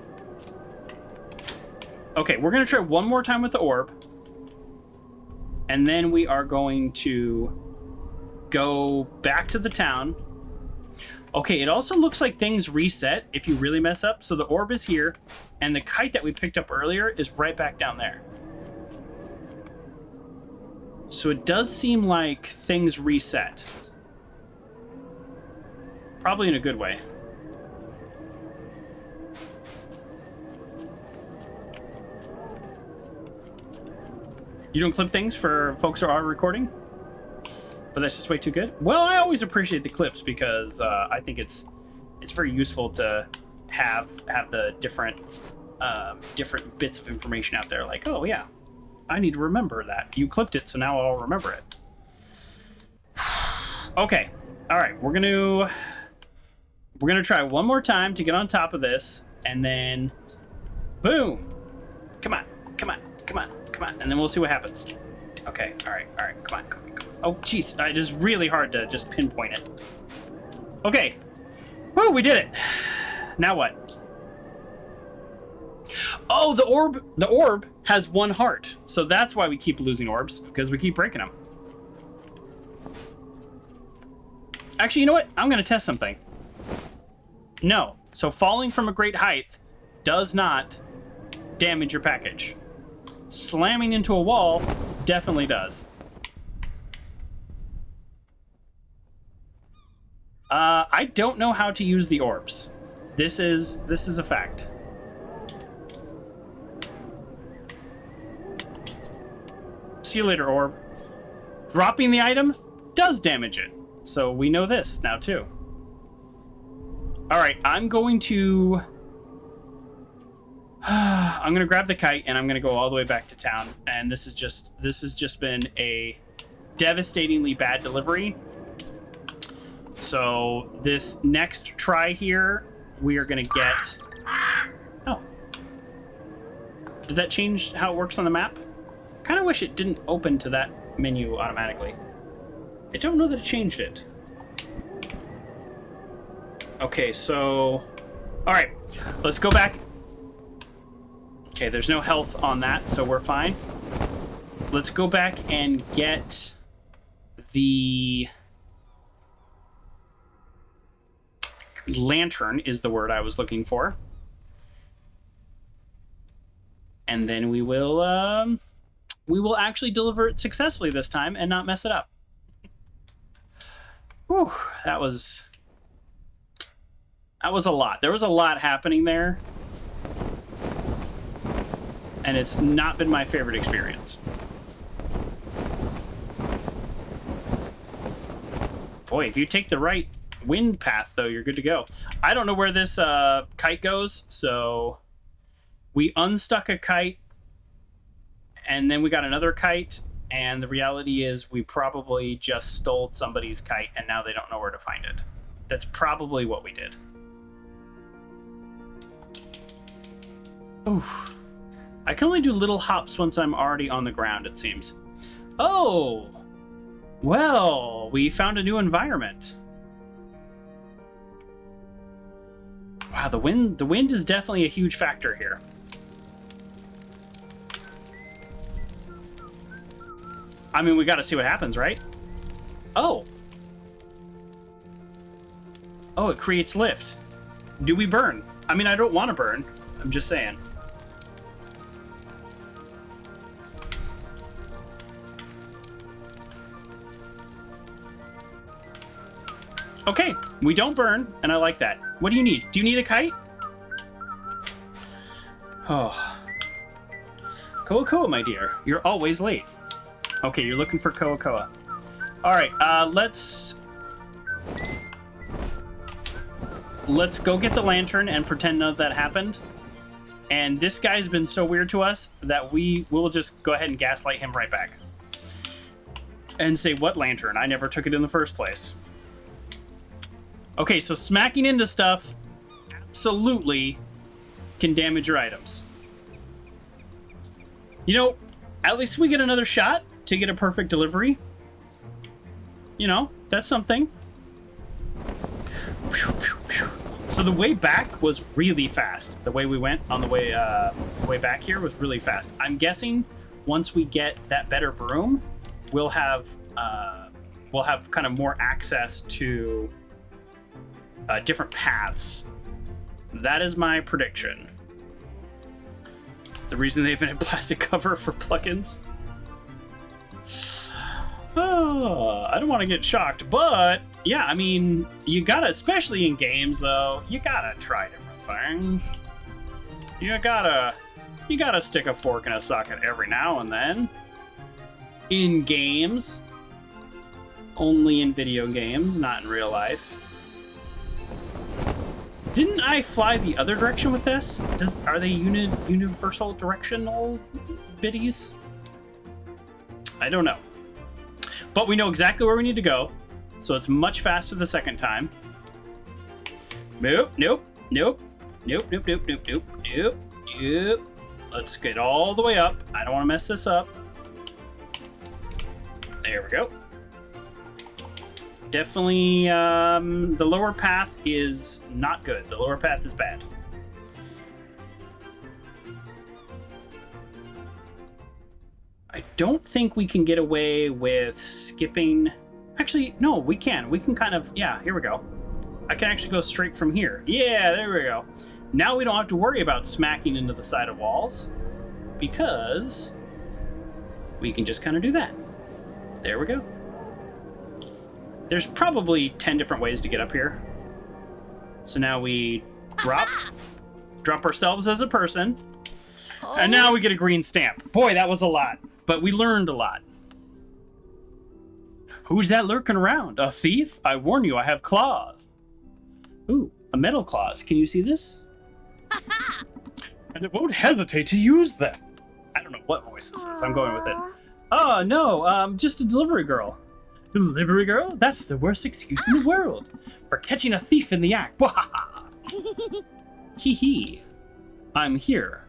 Okay, we're going to try one more time with the orb. And then we are going to go back to the town. Okay, it also looks like things reset if you really mess up. So the orb is here, and the kite that we picked up earlier is right back down there. So it does seem like things reset. Probably in a good way. You don't clip things for folks who are recording? But that's just way too good? Well, I always appreciate the clips because I think it's very useful to have the different bits of information out there. Like, oh yeah, I need to remember that. You clipped it, so now I'll remember it. Okay, all right, we're gonna try one more time to get on top of this, and then boom. Come on, come on, come on, come on, and then we'll see what happens. Okay, all right, come on, come on, come on. Oh, jeez, it is really hard to just pinpoint it. Okay, woo, we did it. Now what? Oh, the orb has one heart, so that's why we keep losing orbs, because we keep breaking them. Actually, you know what? I'm gonna test something. No, so falling from a great height does not damage your package. Slamming into a wall definitely does. I don't know how to use the orbs. This is a fact. See you later, orb. Dropping the item does damage it. So we know this now too. All right, I'm going to grab the kite and I'm gonna go all the way back to town. And this has just been a devastatingly bad delivery. So this next try here, we are gonna get. Oh, did that change how it works on the map? Kind of wish it didn't open to that menu automatically. I don't know that it changed it. Okay, so... Alright, let's go back. Okay, there's no health on that, so we're fine. Let's go back and get the... lantern is the word I was looking for. And then we will actually deliver it successfully this time and not mess it up. Whew, that was a lot. There was a lot happening there. And it's not been my favorite experience. Boy, if you take the right wind path, though, you're good to go. I don't know where this kite goes, so we unstuck a kite, and then we got another kite, and the reality is we probably just stole somebody's kite, and now they don't know where to find it. That's probably what we did. Oof. I can only do little hops once I'm already on the ground, it seems. Oh! Well, we found a new environment. Wow, the wind is definitely a huge factor here. I mean, we gotta see what happens, right? Oh. Oh, it creates lift. Do we burn? I mean, I don't want to burn. I'm just saying. Okay, we don't burn, and I like that. What do you need? Do you need a kite? Oh. Koa, my dear, you're always late. Okay, you're looking for Koa. All right, let's go get the lantern and pretend none of that happened. And this guy's been so weird to us that we will just go ahead and gaslight him right back. And say, what lantern? I never took it in the first place. Okay, so smacking into stuff absolutely can damage your items. You know, at least we get another shot to get a perfect delivery. you know, that's something. So the way back was really fast. The way we went on the way back here was really fast. I'm guessing once we get that better broom, we'll have kind of more access to different paths. That is my prediction. The reason they invented plastic cover for plugins. Oh, I don't want to get shocked, but yeah, I mean, you gotta, especially in games though, you gotta try different things. You gotta stick a fork in a socket every now and then. In games. Only in video games, not in real life. Didn't I fly the other direction with this? Are they universal directional biddies? I don't know. But we know exactly where we need to go, so it's much faster the second time. Nope, nope, nope, nope, nope, nope, nope, nope, nope, nope. Let's get all the way up. I don't want to mess this up. There we go. Definitely, the lower path is not good. The lower path is bad. I don't think we can get away with skipping. Actually, no, we can. We can kind of, yeah, here we go. I can actually go straight from here. Yeah, there we go. Now we don't have to worry about smacking into the side of walls because we can just kind of do that. There we go. There's probably 10 different ways to get up here. So now we drop ourselves as a person. And now we get a green stamp. Boy, that was a lot. But we learned a lot. Who's that lurking around? A thief? I warn you, I have claws. Ooh, a metal claws. Can you see this? And it won't hesitate to use them. I don't know what voice this is. I'm going with it. Oh, no, just a delivery girl. Delivery girl? That's the worst excuse in the world for catching a thief in the act. Hee hee. I'm here.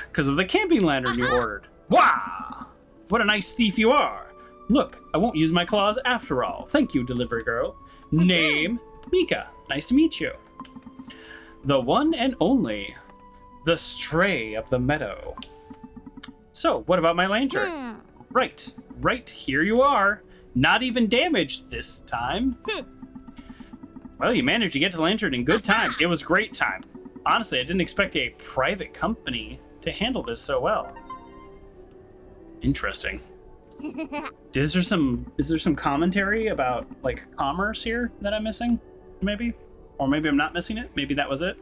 Because of the camping lantern you ordered. Wah! What a nice thief you are. Look, I won't use my claws after all. Thank you, delivery girl. Name, Mika. Nice to meet you. The one and only. The stray of the meadow. So, what about my lantern? Right, here you are. Not even damaged this time. Well, you managed to get to the lantern in good time. It was great time. Honestly, I didn't expect a private company to handle this so well. Interesting. Is there some commentary about like commerce here that I'm missing? Maybe? Or maybe I'm not missing it? Maybe that was it?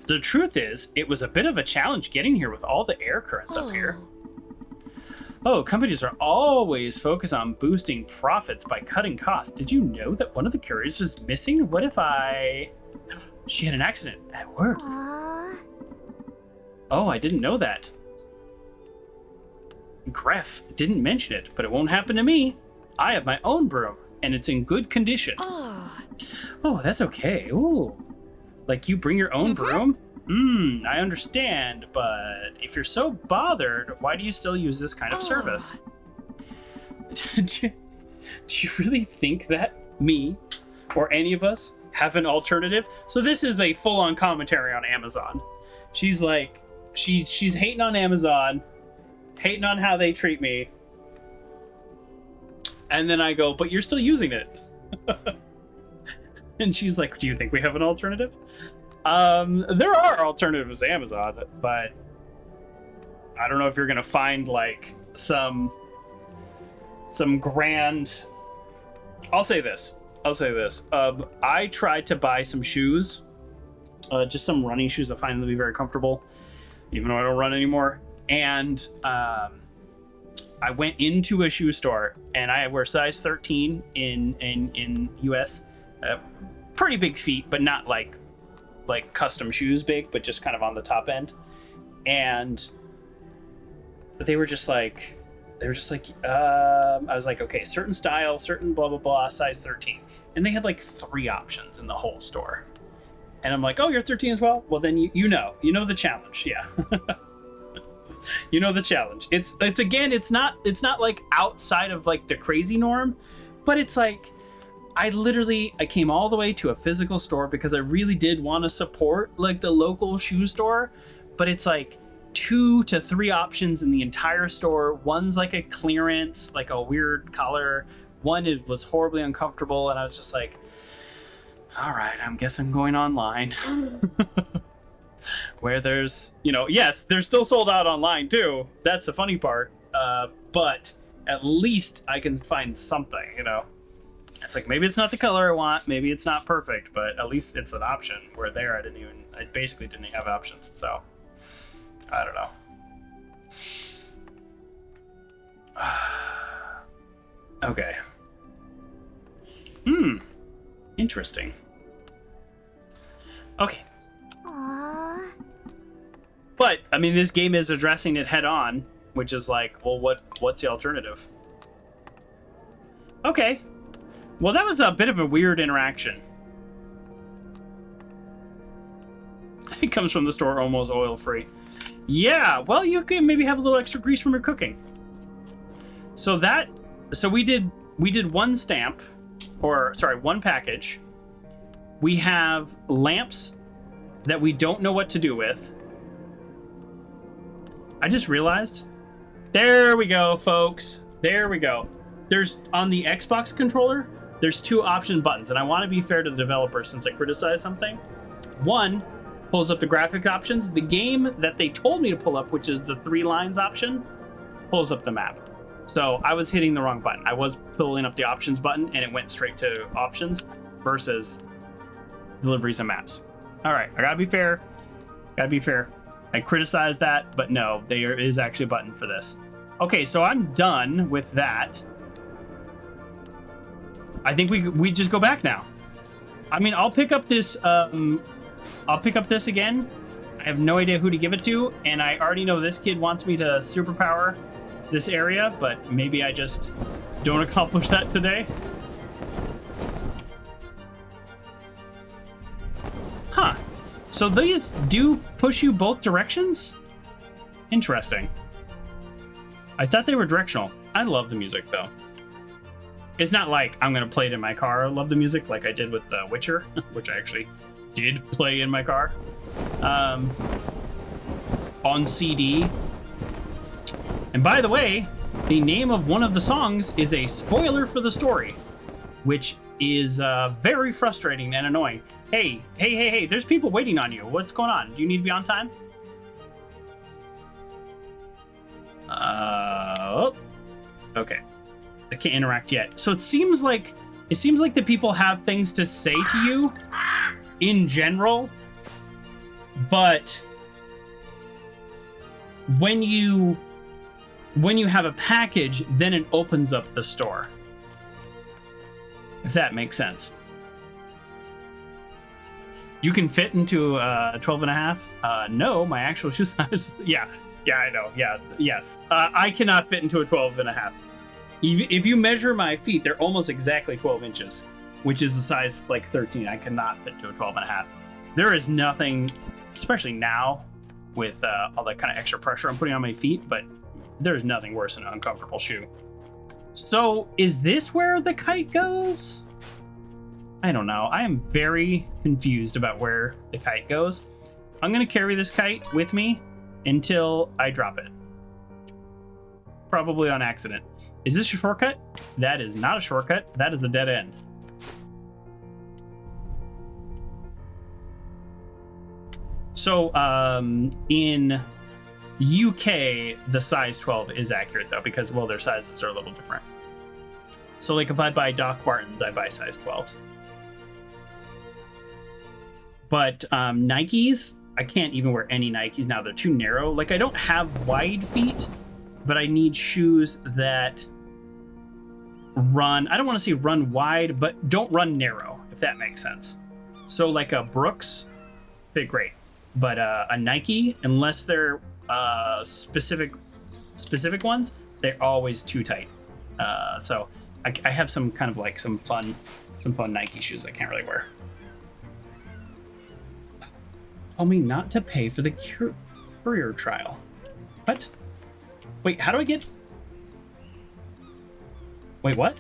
The truth is, it was a bit of a challenge getting here with all the air currents up here. Oh, companies are always focused on boosting profits by cutting costs. Did you know that one of the couriers was missing? What if she had an accident at work? Oh, I didn't know that. Gref didn't mention it, but it won't happen to me. I have my own broom, and it's in good condition. Oh, that's okay. Ooh. Like you bring your own broom? I understand, but if you're so bothered, why do you still use this kind of service? Do you really think that me or any of us have an alternative? So this is a full-on commentary on Amazon. She's like, she's hating on Amazon, hating on how they treat me. And then I go, but you're still using it. And she's like, do you think we have an alternative? There are alternatives to Amazon, but I don't know if you're gonna find like some grand. I'll say this. I tried to buy some shoes, just some running shoes. I find them to be very comfortable, even though I don't run anymore. And I went into a shoe store, and I wear size 13 in US. Pretty big feet, but not like custom shoes big, but just kind of on the top end. And they were just like, I was like, okay, certain style, certain blah, blah, blah, size 13. And they had like 3 options in the whole store. And I'm like, oh, you're 13 as well? Well, then you know the challenge. Yeah. You know the challenge. It's again, it's not like outside of like the crazy norm, but it's like I came all the way to a physical store because I really did want to support like the local shoe store, but it's like 2 to 3 options in the entire store. One's like a clearance, like a weird color. One was horribly uncomfortable, and I was just like, all right, I guess I'm going online. Where there's, yes, they're still sold out online too. That's the funny part. But at least I can find something, It's like, maybe it's not the color I want, maybe it's not perfect, but at least it's an option. Where there, I basically didn't have options, so I don't know. Okay. Interesting. Okay. Aww. But I mean, this game is addressing it head on, which is like, well, what's the alternative? Okay. Well, that was a bit of a weird interaction. It comes from the store almost oil-free. Yeah, well, you can maybe have a little extra grease from your cooking. So we did one stamp, or sorry, one package. We have lamps that we don't know what to do with. I just realized. There we go, folks. There we go. There's, on the Xbox controller, there's 2 option buttons, and I want to be fair to the developer since I criticized something. One pulls up the graphic options. The game that they told me to pull up, which is the 3 lines option, pulls up the map. So I was hitting the wrong button. I was pulling up the options button, and it went straight to options versus deliveries and maps. All right, I gotta be fair. I criticized that, but no, there is actually a button for this. Okay, so I'm done with that. I think we just go back now. I mean, I'll pick up this again. I have no idea who to give it to, and I already know this kid wants me to superpower this area, but maybe I just don't accomplish that today. Huh. So these do push you both directions? Interesting. I thought they were directional. I love the music, though. It's not like I'm going to play it in my car. I love the music like I did with The Witcher, which I actually did play in my car. On CD. And by the way, the name of one of the songs is a spoiler for the story, which is very frustrating and annoying. Hey, there's people waiting on you. What's going on? Do you need to be on time? Okay. I can't interact yet. So it seems like the people have things to say to you in general, but when you have a package, then it opens up the store. If that makes sense. You can fit into 12 and a half? No, my actual shoe size. Yeah, I know. Yeah, yes. I cannot fit into a 12 and a half. If you measure my feet, they're almost exactly 12 inches, which is a size like 13. I cannot fit to a 12 and a half. There is nothing, especially now with all that kind of extra pressure I'm putting on my feet, but there's nothing worse than an uncomfortable shoe. So is this where the kite goes? I don't know. I am very confused about where the kite goes. I'm going to carry this kite with me until I drop it. Probably on accident. Is this a shortcut? That is not a shortcut. That is a dead end. So in UK, the size 12 is accurate though, because, well, their sizes are a little different. So like if I buy Doc Martens, I buy size 12. But Nikes, I can't even wear any Nikes now. They're too narrow. Like I don't have wide feet, but I need shoes that run, I don't want to say run wide, but don't run narrow, if that makes sense. So like a Brooks fit great, but a Nike, unless they're specific ones, they're always too tight. So I have some kind of like some fun Nike shoes I can't really wear. Told me not to pay for the courier trial. What? Wait, how do I get... Wait, what?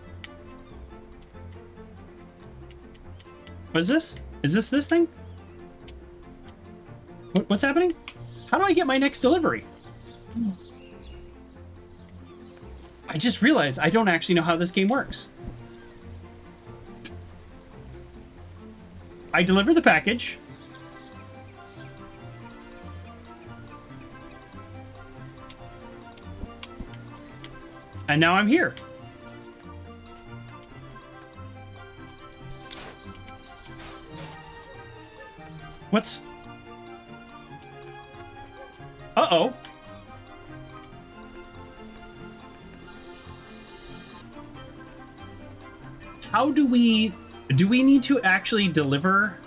What is this? Is this thing? What's happening? How do I get my next delivery? I just realized I don't actually know how this game works. I deliver the package. And now I'm here. What's... Uh-oh. How do we need to actually deliver?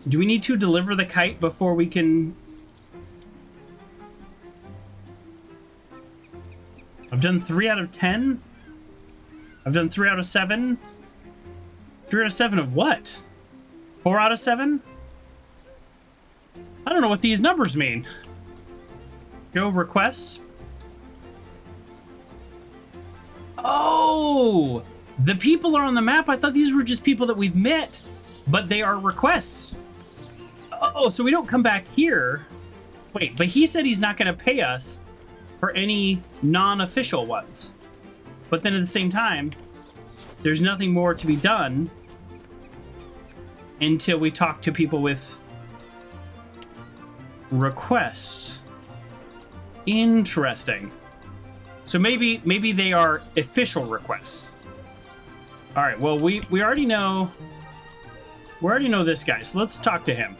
Do we need to deliver the kite before we can... I've done 3 out of 10. I've done 3 out of 7. 3 out of 7 of what? 4 out of 7? I don't know what these numbers mean. Go request. Oh! The people are on the map. I thought these were just people that we've met. But they are requests. Oh, so we don't come back here. Wait, but he said he's not going to pay us for any non-official ones. But then at the same time, there's nothing more to be done until we talk to people with requests. Interesting. So maybe they are official requests. All right, well, we already know this guy, so let's talk to him.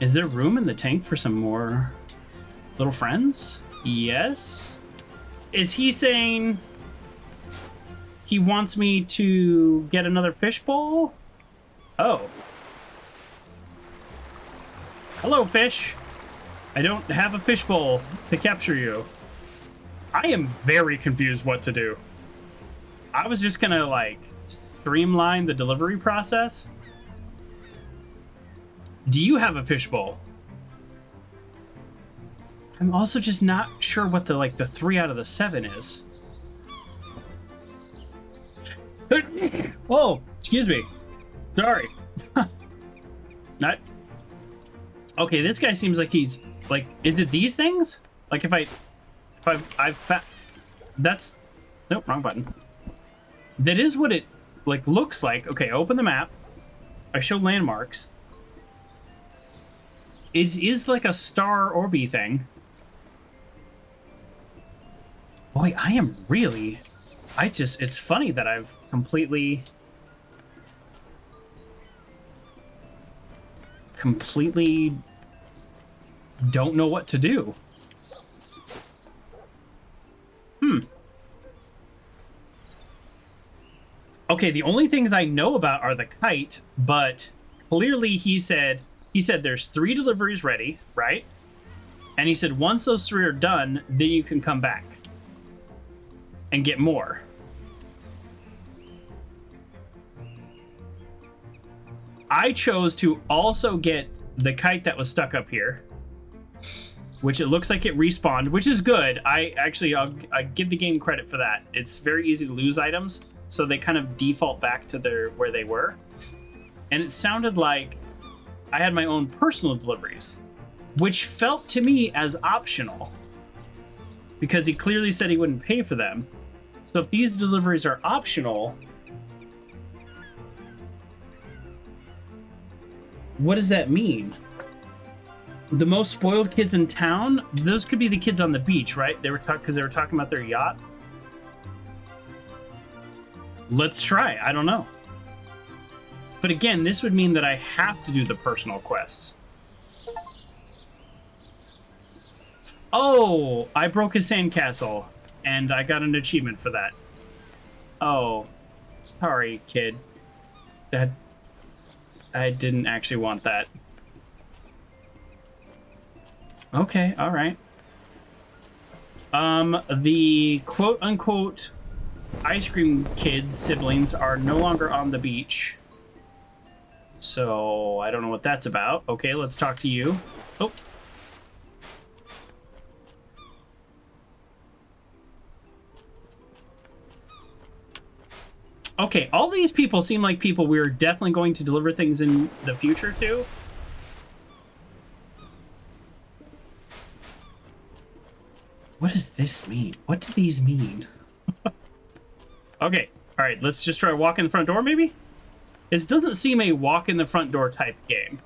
Is there room in the tank for some more little friends? Yes. Is he saying he wants me to get another fishbowl? Oh. Hello, fish. I don't have a fishbowl to capture you. I am very confused what to do. I was just gonna, like, streamline the delivery process. Do you have a fishbowl? I'm also just not sure what the 3 out of the 7 is. Whoa, excuse me. Sorry. Not. Okay, this guy seems like he's like. Is it these things? Like that's. Nope, wrong button. That is what it looks like. Okay, open the map. I show landmarks. It is like a star orby thing. Boy, I am really... it's funny that I've completely don't know what to do. Okay, the only things I know about are the kite, but clearly he said there's 3 deliveries ready, right? And he said once those 3 are done, then you can come back and get more. I chose to also get the kite that was stuck up here, which it looks like it respawned, which is good. I give the game credit for that. It's very easy to lose items, so they kind of default back to where they were. And it sounded like I had my own personal deliveries, which felt to me as optional because he clearly said he wouldn't pay for them. So if these deliveries are optional, what does that mean? The most spoiled kids in town? Those could be the kids on the beach, right? Because they were talking about their yacht. Let's try. I don't know. But again, this would mean that I have to do the personal quests. Oh, I broke his sandcastle, and I got an achievement for that. Oh, sorry, kid. I didn't actually want that. Okay, all right. The quote-unquote ice cream kids siblings are no longer on the beach. So I don't know what that's about. Okay, let's talk to you. Oh. Okay, all these people seem like people we're definitely going to deliver things in the future to. What does this mean? What do these mean? Okay, all right, let's just try walk in the front door, maybe? This doesn't seem a walk in the front door type game.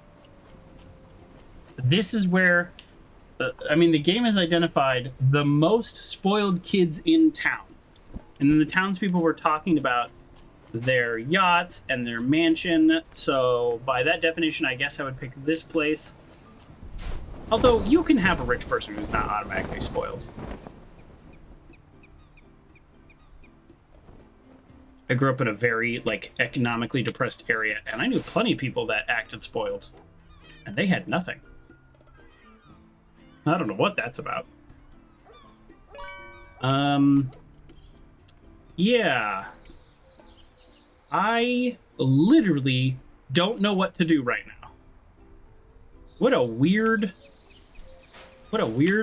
This is where, I mean, the game has identified the most spoiled kids in town. And then the townspeople were talking about their yachts and their mansion. So by that definition, I guess I would pick this place. Although you can have a rich person who's not automatically spoiled. I grew up in a very, like, economically depressed area, and I knew plenty of people that acted spoiled. And they had nothing. I don't know what that's about. Yeah. I literally don't know what to do right now. What a weird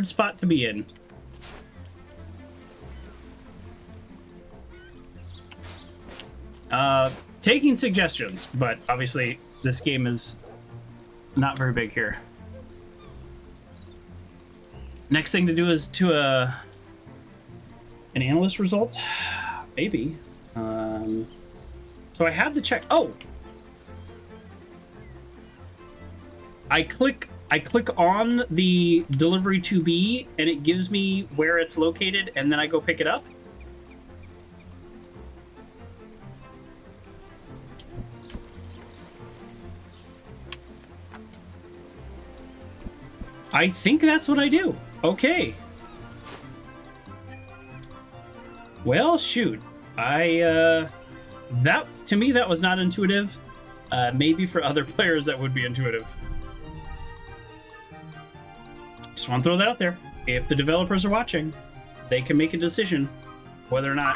spot to be in. Taking suggestions, but obviously this game is not very big here. Next thing to do is to an analyst result, maybe. So I have the check. Oh, I click on the delivery to be, and it gives me where it's located, and then I go pick it up. I think that's what I do. Okay. Well, shoot. That to me that was not intuitive. Maybe for other players that would be intuitive. Just want to throw that out there. If the developers are watching, they can make a decision whether or not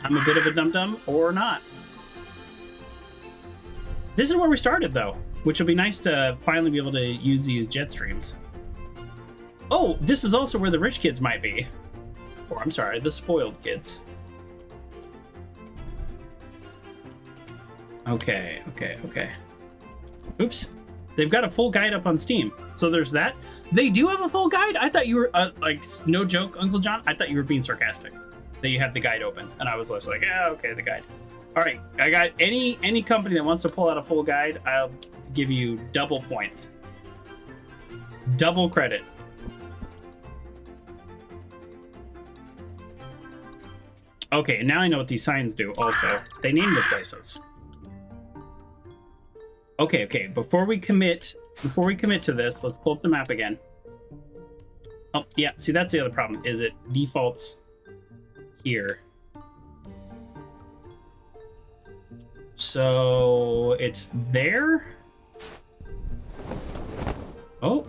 I'm a bit of a dum-dum or not. This is where we started, though, which will be nice to finally be able to use these jet streams. Oh, this is also where the rich kids might be. Or, I'm sorry, the spoiled kids. Okay. Oops. They've got a full guide up on Steam. So there's that. They do have a full guide? I thought you were, like, no joke, Uncle John. I thought you were being sarcastic. That you had the guide open. And I was just like, yeah, okay, the guide. All right, I got any company that wants to pull out a full guide, I'll give you double points. Double credit. Okay, now I know what these signs do also. They name the places. Okay, before we commit to this, let's pull up the map again. Oh, yeah, see, that's the other problem, is it defaults here. So, it's there? Oh.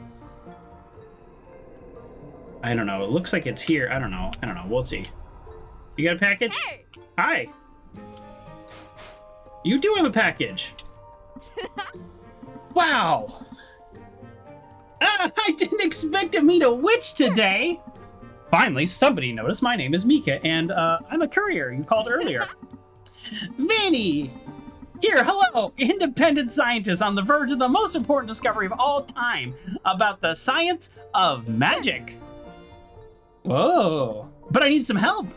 I don't know, it looks like it's here. I don't know, we'll see. You got a package? Hey! Hi. You do have a package. Wow. I didn't expect to meet a witch today. Finally, somebody noticed. My name is Mika, and I'm a courier. You called earlier. Vinny. Here, hello, independent scientist on the verge of the most important discovery of all time about the science of magic. Whoa. But I need some help.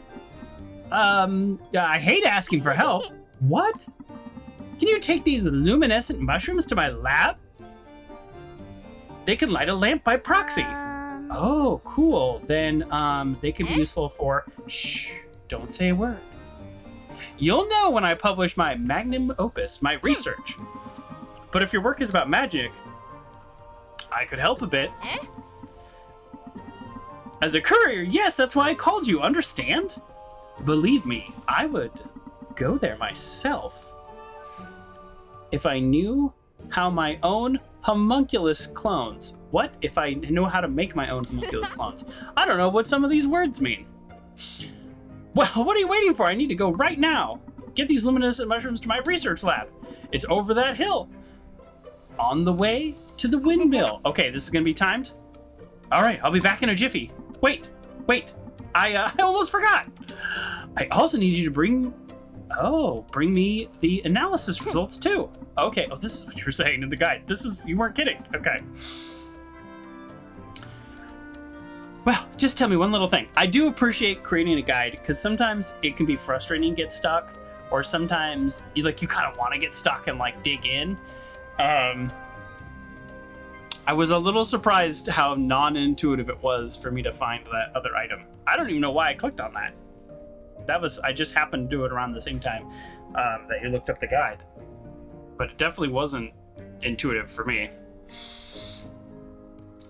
I hate asking for help. What? Can you take these luminescent mushrooms to my lab? They can light a lamp by proxy. Oh, cool. Then, they could be useful for... Shh, don't say a word. You'll know when I publish my magnum opus, my research. But if your work is about magic, I could help a bit. As a courier, yes, that's why I called you, understand? Believe me, I would go there myself if I knew how my own homunculus clones. What? If I know how to make my own homunculus clones? I don't know what some of these words mean. Well, what are you waiting for? I need to go right now. Get these luminescent mushrooms to my research lab. It's over that hill. On the way to the windmill. Okay, this is gonna be timed. All right, I'll be back in a jiffy. Wait. I almost forgot. I also need you to bring me the analysis results too. Okay. Oh, this is what you were saying in the guide. You weren't kidding. Okay. Well, just tell me one little thing. I do appreciate creating a guide because sometimes it can be frustrating to get stuck, or sometimes you kind of want to get stuck and like dig in. I was a little surprised how non-intuitive it was for me to find that other item. I don't even know why I clicked on that. I just happened to do it around the same time that you looked up the guide. But it definitely wasn't intuitive for me.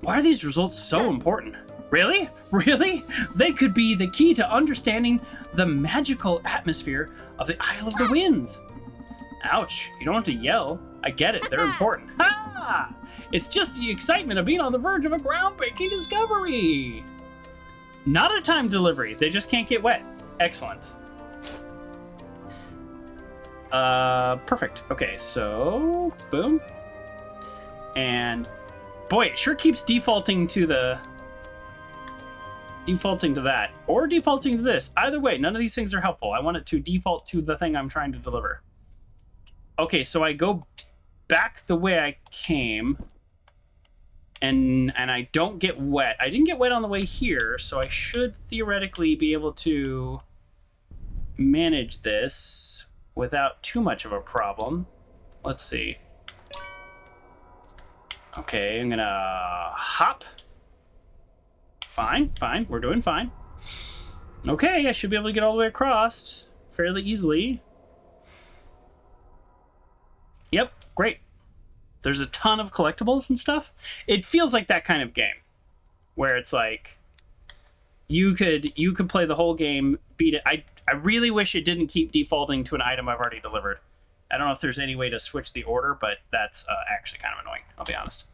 Why are these results so important? Really? Really? They could be the key to understanding the magical atmosphere of the Isle of the Winds. Ouch, you don't have to yell. I get it, they're important. Ha! It's just the excitement of being on the verge of a groundbreaking discovery. Not a time delivery, they just can't get wet. Excellent. Perfect. Okay, so boom. And boy, it sure keeps defaulting to that or defaulting to this. Either way, none of these things are helpful. I want it to default to the thing I'm trying to deliver. Okay, so I go back the way I came and I don't get wet. I didn't get wet on the way here, so I should theoretically be able to manage this without too much of a problem. Let's see. Okay, I'm gonna hop. Fine, we're doing fine. Okay, I should be able to get all the way across fairly easily. Yep, great. There's a ton of collectibles and stuff. It feels like that kind of game where it's like you could play the whole game, beat it. I really wish it didn't keep defaulting to an item I've already delivered. I don't know if there's any way to switch the order, but that's actually kind of annoying, I'll be honest.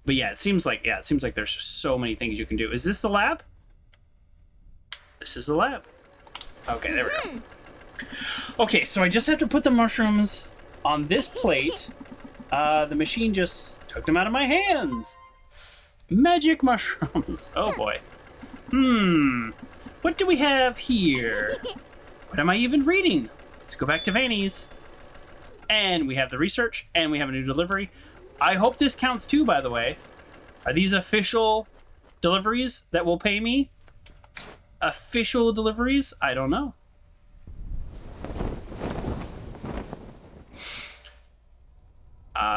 But yeah, it seems like there's just so many things you can do. Is this the lab? This is the lab. Okay, there we go. Okay, so I just have to put the mushrooms on this plate. The machine just took them out of my hands. Magic mushrooms. Oh boy. What do we have here? What am I even reading? Let's go back to Vanny's. And we have the research, and we have a new delivery. I hope this counts too, by the way. Are these official deliveries that will pay me? Official deliveries? I don't know.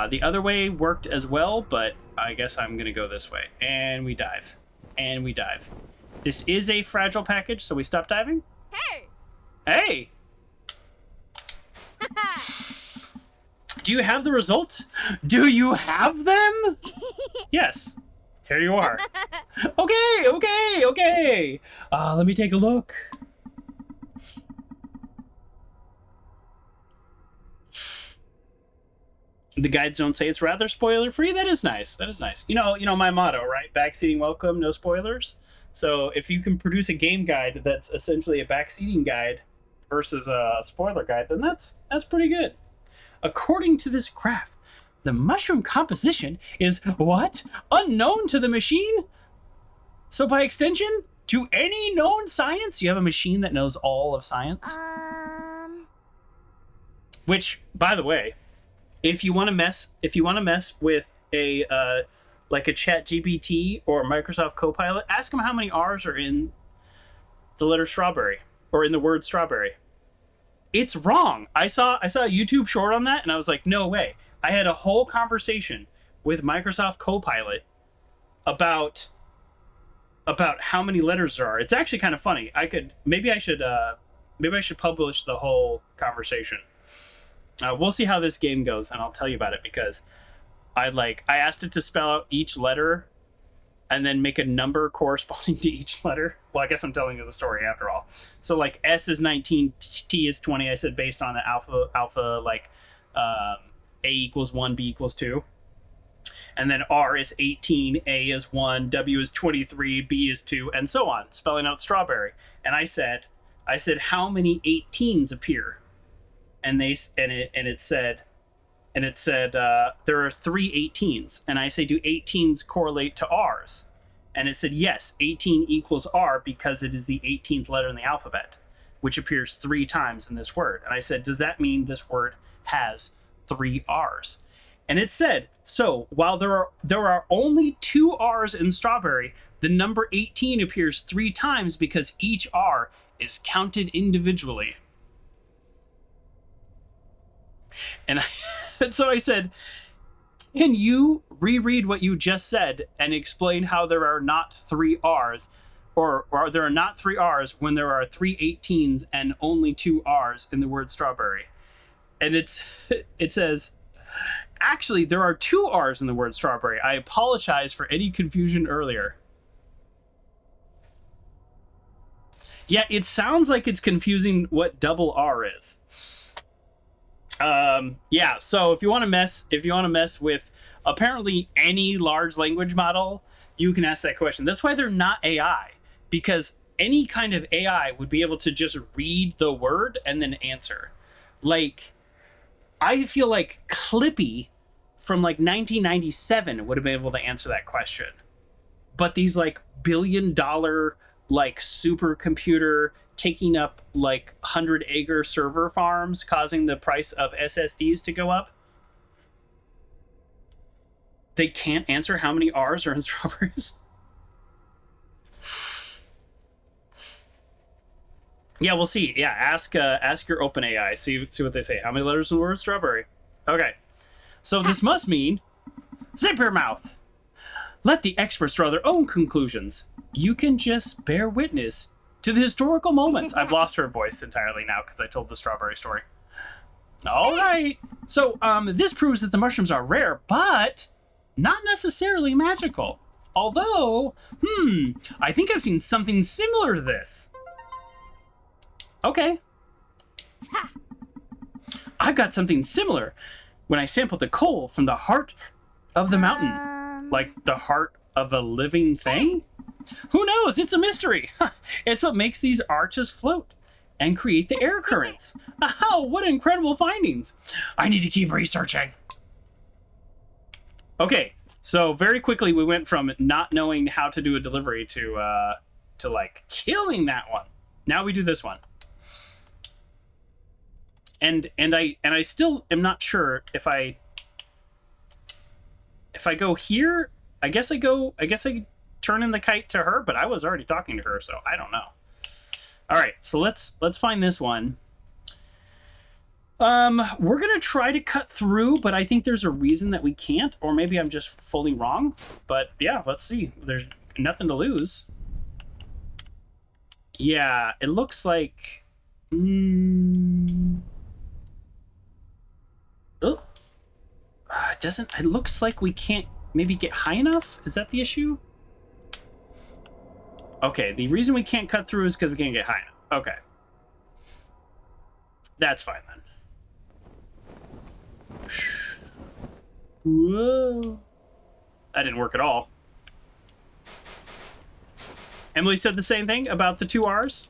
The other way worked as well, but I guess I'm gonna go this way. And we dive. And we dive. This is a fragile package, so we stop diving. Hey! Hey! Do you have the results? Do you have them? Yes. Here you are. Okay. Let me take a look. The guides don't say it's rather spoiler-free. That is nice. You know my motto, right? Backseating welcome, no spoilers. So if you can produce a game guide that's essentially a backseating guide versus a spoiler guide, then that's pretty good. According to this graph, the mushroom composition is what? Unknown to the machine? So by extension, to any known science, you have a machine that knows all of science? Which, by the way, if you want to mess with a like a ChatGPT or Microsoft Copilot, ask them how many R's are in the letter strawberry or in the word strawberry. It's wrong. I saw a YouTube short on that and I was like, no way. I had a whole conversation with Microsoft Copilot about how many letters there are. It's actually kind of funny. Maybe I should publish the whole conversation. We'll see how this game goes, and I'll tell you about it because I asked it to spell out each letter and then make a number corresponding to each letter. Well, I guess I'm telling you the story after all. So like S is 19, T is 20. I said based on the alpha like A equals 1, B equals 2. And then R is 18, A is 1, W is 23, B is 2, and so on, spelling out strawberry. And I said, I said, how many 18s appear? And it said there are 3 18s. And I say, do 18s correlate to R's? And it said, yes, 18 equals R because it is the 18th letter in the alphabet, which appears 3 times in this word. And I said, does that mean this word has 3 R's? And it said, so while there are only 2 R's in strawberry, the number 18 appears 3 times because each R is counted individually. And so I said, can you reread what you just said and explain how there are not 3 R's, or there are not 3 R's when there are 3 18s and only 2 R's in the word strawberry? And it says, actually, there are 2 R's in the word strawberry. I apologize for any confusion earlier. Yeah, it sounds like it's confusing what double R is. Yeah, so if you want to mess with apparently any large language model, you can ask that question. That's why they're not AI, because any kind of AI would be able to just read the word and then answer. Like, I feel like Clippy from like 1997 would have been able to answer that question. But these like billion-dollar like supercomputer taking up like 100-acre server farms, causing the price of SSDs to go up, they can't answer how many R's are in strawberries. Yeah, we'll see. Yeah, ask your OpenAI. See what they say. How many letters in the word strawberry? Okay. So this must mean, zip your mouth. Let the experts draw their own conclusions. You can just bear witness to the historical moments. I've lost her voice entirely now because I told the strawberry story. All right. So this proves that the mushrooms are rare, but not necessarily magical. Although, I think I've seen something similar to this. Okay. I've got something similar when I sampled the coal from the heart of the mountain. Like the heart of a living thing? Who knows? It's a mystery. It's what makes these arches float and create the air currents. Oh, what incredible findings. I need to keep researching. Okay, so very quickly we went from not knowing how to do a delivery to like killing that one. Now we do this one. And I still am not sure if I go here. I guess I turn in the kite to her, but I was already talking to her, so I don't know. All right, so let's find this one. We're gonna try to cut through, but I think there's a reason that we can't, or maybe I'm just fully wrong. But yeah, let's see. There's nothing to lose. Yeah, it looks like. Oh, it doesn't. It looks like we can't maybe get high enough. Is that the issue? Okay, the reason we can't cut through is because we can't get high enough. Okay. That's fine then. Whoa. That didn't work at all. Emily said the same thing about the 2 R's.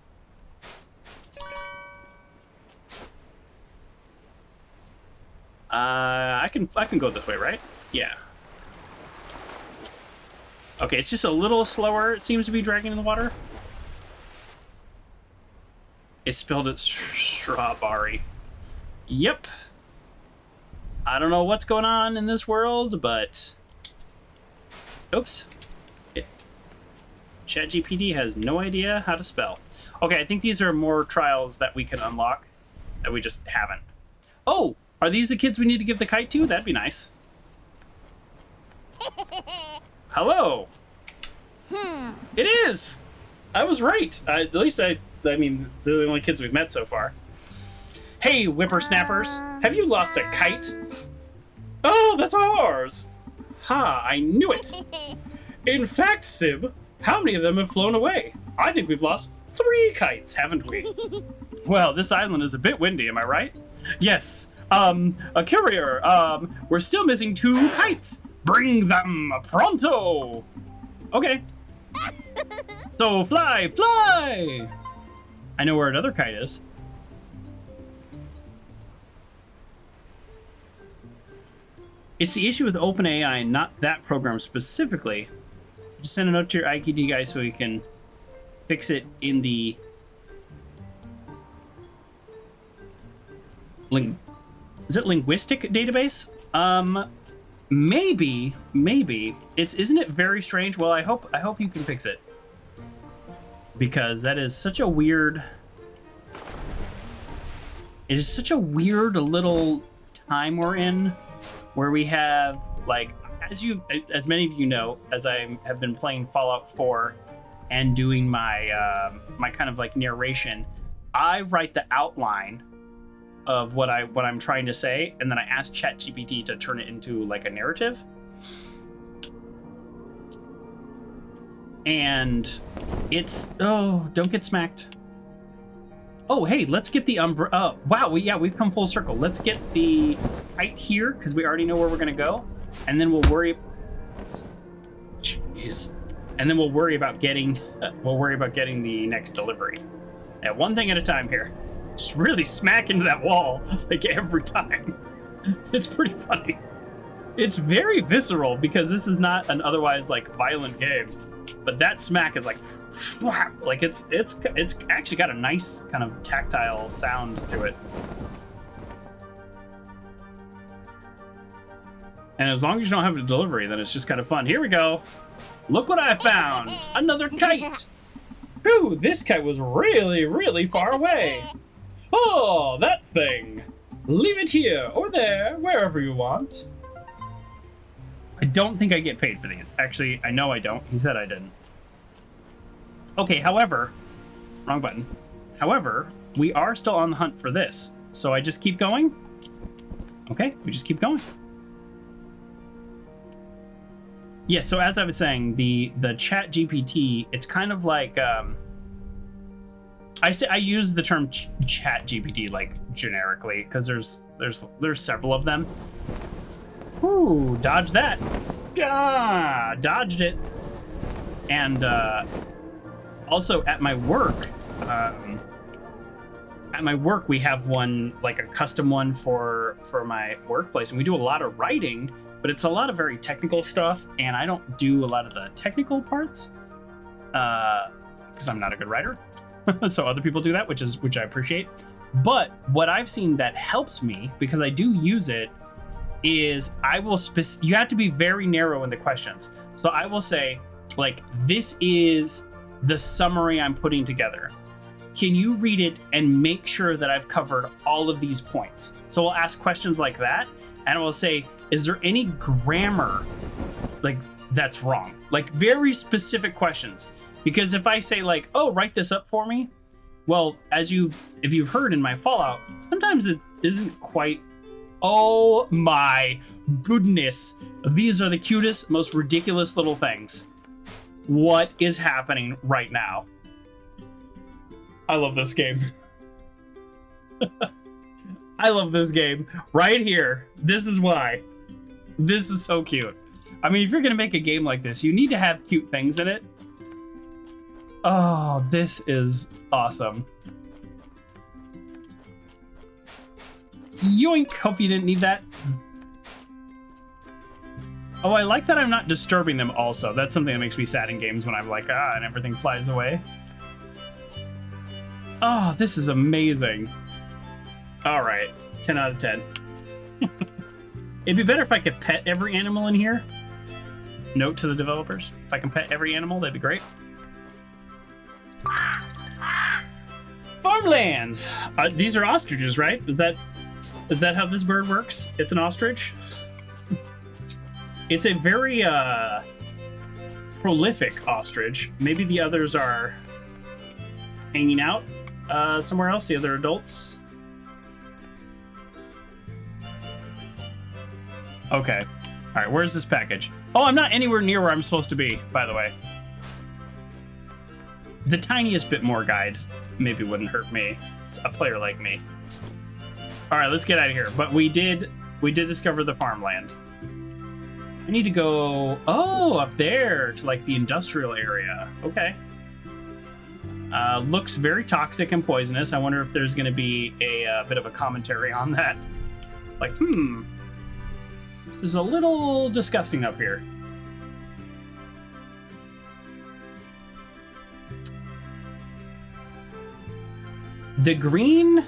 I can go this way, right? Yeah. Okay, it's just a little slower. It seems to be dragging in the water. It spilled its strawberry. Yep. I don't know what's going on in this world, but... Oops. ChatGPT has no idea how to spell. Okay, I think these are more trials that we can unlock that we just haven't. Oh! Are these the kids we need to give the kite to? That'd be nice. Hello. It is. I was right. At least I mean, they're the only kids we've met so far. Hey, whippersnappers. Have you lost a kite? Oh, that's ours. Ha, I knew it. In fact, Sib, how many of them have flown away? I think we've lost 3 kites, haven't we? Well, this island is a bit windy, am I right? Yes. A courier. We're still missing 2 kites. Bring them pronto. Okay. So fly, fly. I know where another kite is. It's the issue with OpenAI, not that program specifically. Just send a note to your IQD guy so he can fix it in the is it linguistic database? Maybe. Isn't it very strange? Well, I hope you can fix it. Because that is such a weird... It is such a weird little time we're in, where we have, like, as many of you know, as I have been playing Fallout 4 and doing my my kind of like narration, I write the outline of what I'm trying to say, and then I ask ChatGPT to turn it into like a narrative. And it's don't get smacked. Oh, hey, let's get the umbrella. Wow, we've come full circle. Let's get the kite here because we already know where we're gonna go, and then we'll worry. Jeez. And then we'll worry about getting the next delivery. Yeah, one thing at a time here. Just really smack into that wall like every time. It's pretty funny. It's very visceral because this is not an otherwise like violent game. But that smack is like, like it's actually got a nice kind of tactile sound to it. And as long as you don't have a delivery, then it's just kind of fun. Here we go. Look what I found. Another kite. Whew, this kite was really, really far away. Oh, that thing. Leave it here or there, wherever you want. I don't think I get paid for these. Actually, I know I don't. He said I didn't. Okay, however, wrong button. However, we are still on the hunt for this. So I just keep going? Okay, we just keep going. Yes, so as I was saying, the chat GPT, it's kind of like I use the term chat GPT like generically because there's several of them. Ooh, dodge that. Ah, dodged it. And also at my work, we have one, like a custom one for my workplace, and we do a lot of writing, but it's a lot of very technical stuff, and I don't do a lot of the technical parts because I'm not a good writer. So other people do that, which I appreciate. But what I've seen that helps me, because I do use it, is I will you have to be very narrow in the questions. So I will say, like, this is the summary I'm putting together. Can you read it and make sure that I've covered all of these points? So we'll ask questions like that, and I will say, is there any grammar like that's wrong? Like very specific questions. Because if I say like, oh, write this up for me, well, if you've heard in my Fallout, sometimes it isn't quite. Oh my goodness. These are the cutest, most ridiculous little things. What is happening right now? I love this game. I love this game. Right here. This is why. This is so cute. I mean, if you're going to make a game like this, you need to have cute things in it. Oh, this is awesome. Yoink! Hope you didn't need that. Oh, I like that I'm not disturbing them also. That's something that makes me sad in games when I'm like, and everything flies away. Oh, this is amazing. All right, 10 out of 10. It'd be better if I could pet every animal in here. Note to the developers. If I can pet every animal, that'd be great. Farmlands! These are ostriches, right? Is that how this bird works? It's an ostrich? It's a very prolific ostrich. Maybe the others are hanging out somewhere else, the other adults. Okay. All right, where's this package? Oh, I'm not anywhere near where I'm supposed to be, by the way. The tiniest bit more guide maybe wouldn't hurt me. It's a player like me. All right, let's get out of here. But we did discover the farmland. I need to go, up there to like the industrial area. Okay. Looks very toxic and poisonous. I wonder if there's going to be a bit of a commentary on that. Like, this is a little disgusting up here. The green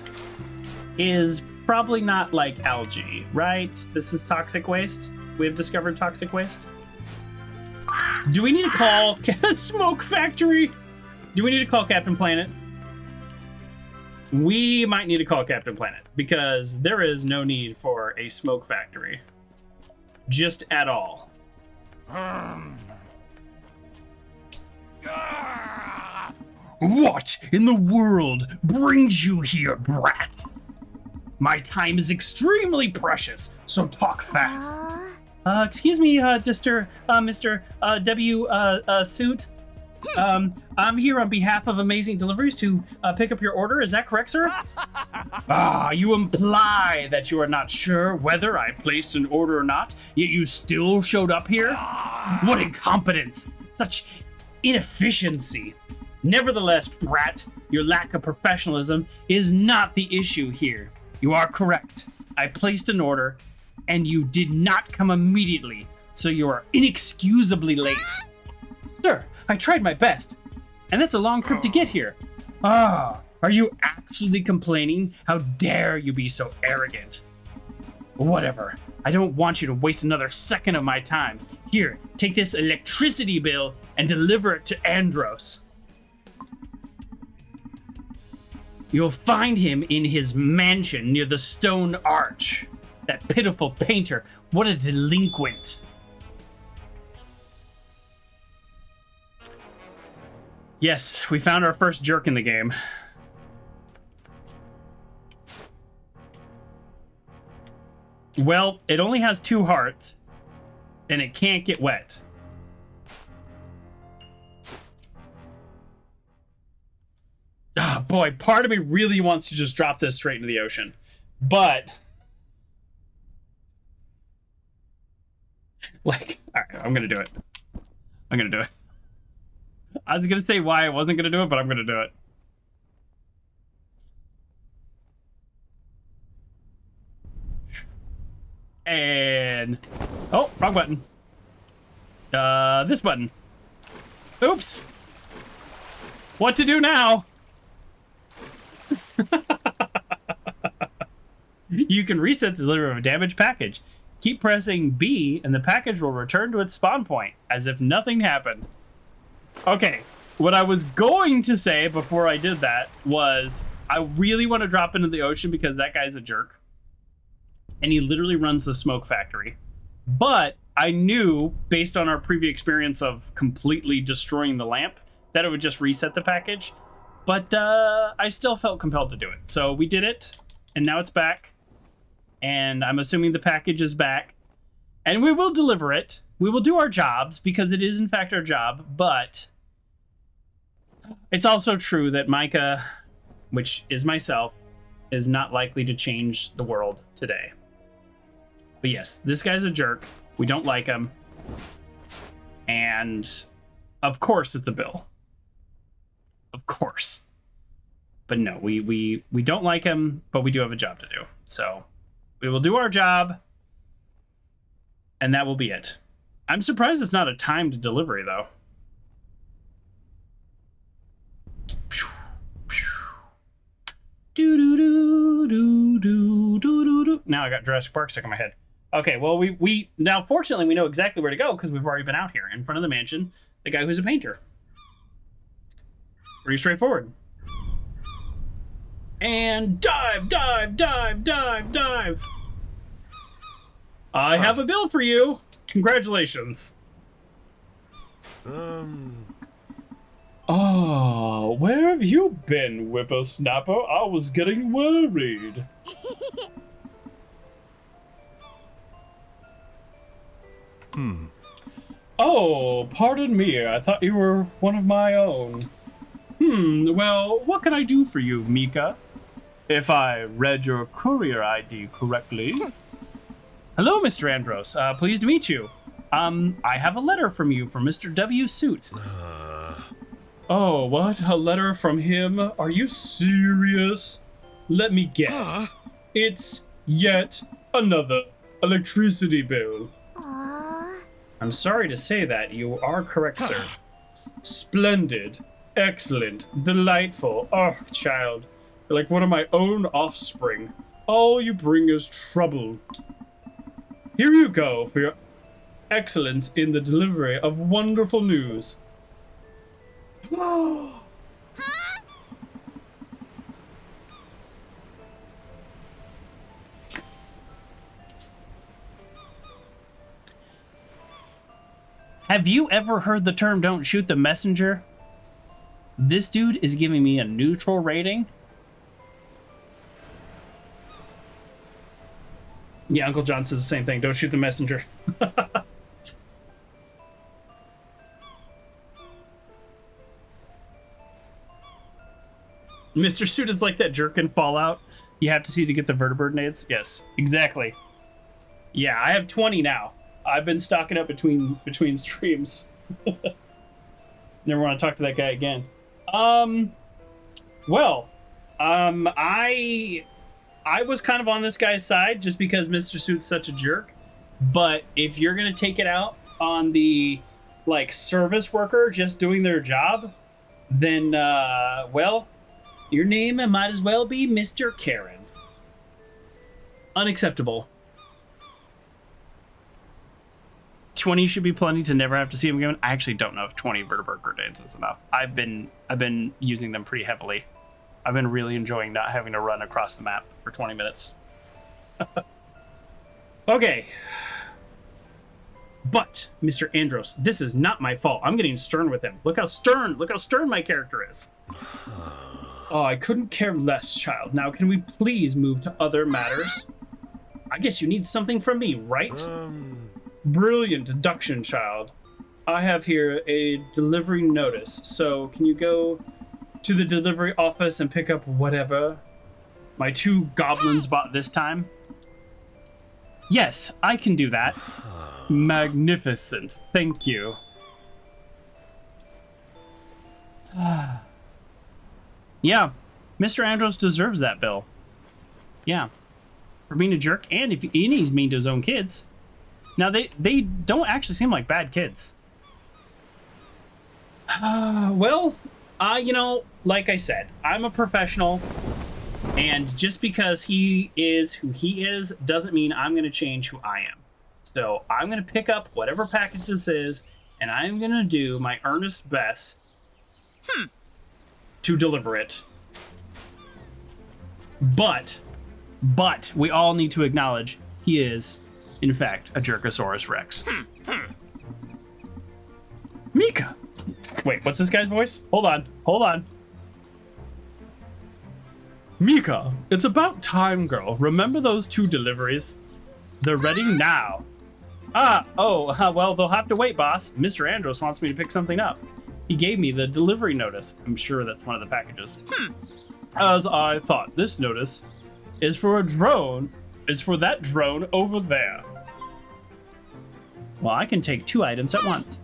is probably not like algae, right? This is toxic waste. We have discovered toxic waste. Do we need to call Smoke Factory? Do we need to call Captain Planet? We might need to call Captain Planet because there is no need for a smoke factory. Just at all. What in the world brings you here, brat? My time is extremely precious, so talk fast. Excuse me, Mr. W. Suit. I'm here on behalf of Amazing Deliveries to pick up your order. Is that correct, sir? You imply that you are not sure whether I placed an order or not, yet you still showed up here? What incompetence! Such inefficiency. Nevertheless, brat, your lack of professionalism is not the issue here. You are correct. I placed an order, and you did not come immediately, so you are inexcusably late. Sir, I tried my best, and that's a long trip to get here. Are you actually complaining? How dare you be so arrogant? Whatever. I don't want you to waste another second of my time. Here, take this electricity bill and deliver it to Andros. You'll find him in his mansion near the stone arch. That pitiful painter, what a delinquent. Yes, we found our first jerk in the game. Well, it only has 2 hearts, and it can't get wet. Ah, boy, part of me really wants to just drop this straight into the ocean. But, like, all right, I'm going to do it. I'm going to do it. I was going to say why I wasn't going to do it, but I'm going to do it. And... oh, wrong button. This button. Oops. What to do now? You can reset the delivery of a damaged package. Keep pressing B and the package will return to its spawn point, as if nothing happened. Okay, what I was going to say before I did that was I really want to drop into the ocean because that guy's a jerk. And he literally runs the smoke factory. But I knew, based on our previous experience of completely destroying the lamp, that it would just reset the package. But I still felt compelled to do it. So we did it, and now it's back. And I'm assuming the package is back. And we will deliver it. We will do our jobs, because it is in fact our job. But it's also true that Mika, which is myself, is not likely to change the world today. But yes, this guy's a jerk. We don't like him. And of course it's a bill. Of course. But no, we don't like him, but we do have a job to do. So we will do our job, and that will be it. I'm surprised it's not a timed delivery, though. Now I got Jurassic Park stuck in my head. Okay, well, we now, fortunately, we know exactly where to go because we've already been out here in front of the mansion. The guy who's a painter. Pretty straightforward. And dive, dive, dive, dive, dive. I have a bill for you. Congratulations. Oh, where have you been, whippersnapper? I was getting worried. Oh, pardon me. I thought you were one of my own. Well, what can I do for you, Mika? If I read your courier ID correctly. Hello, Mr. Andros. Pleased to meet you. I have a letter from you from Mr. W. Suit. Oh, what? A letter from him? Are you serious? Let me guess. It's yet another electricity bill. Aww. I'm sorry to say that. You are correct, sir. Splendid. Excellent. Delightful. Oh, child. You're like one of my own offspring. All you bring is trouble. Here you go for your excellence in the delivery of wonderful news. Have you ever heard the term "don't shoot the messenger"? This dude is giving me a neutral rating. Yeah, Uncle John says the same thing. Don't shoot the messenger. Mr. Suit is like that jerk in Fallout. You have to see to get the vertebrate nades. Yes, exactly. Yeah, I have 20 now. I've been stocking up between streams. Never want to talk to that guy again. I was kind of on this guy's side just because Mr. Suit's such a jerk. But if you're gonna take it out on the like service worker just doing their job, then well, your name might as well be Mr. Karen. Unacceptable. 20 should be plenty to never have to see him again. I actually don't know if 20 vertebrate grenades is enough. I've been using them pretty heavily. I've been really enjoying not having to run across the map for 20 minutes. Okay. But, Mr. Andros, this is not my fault. I'm getting stern with him. Look how stern my character is. Oh, I couldn't care less, child. Now, can we please move to other matters? I guess you need something from me, right? Brilliant deduction, child. I have here a delivery notice. So, can you go to the delivery office and pick up whatever my two goblins bought this time? Yes, I can do that. Magnificent. Thank you. Yeah, Mr. Andros deserves that bill. Yeah. For being a jerk, and if he's mean to his own kids. Now, they don't actually seem like bad kids. Well, you know, like I said, I'm a professional, and just because he is who he is doesn't mean I'm going to change who I am. So I'm going to pick up whatever package this is, and I'm going to do my earnest best to deliver it. But we all need to acknowledge he is, in fact, a Jerkosaurus Rex. Mika! Wait, what's this guy's voice? Hold on. Mika, it's about time, girl. Remember those 2 deliveries? They're ready now. Well, they'll have to wait, boss. Mr. Andros wants me to pick something up. He gave me the delivery notice. I'm sure that's one of the packages. As I thought, this notice is for that drone over there. Well, I can take 2 items at once.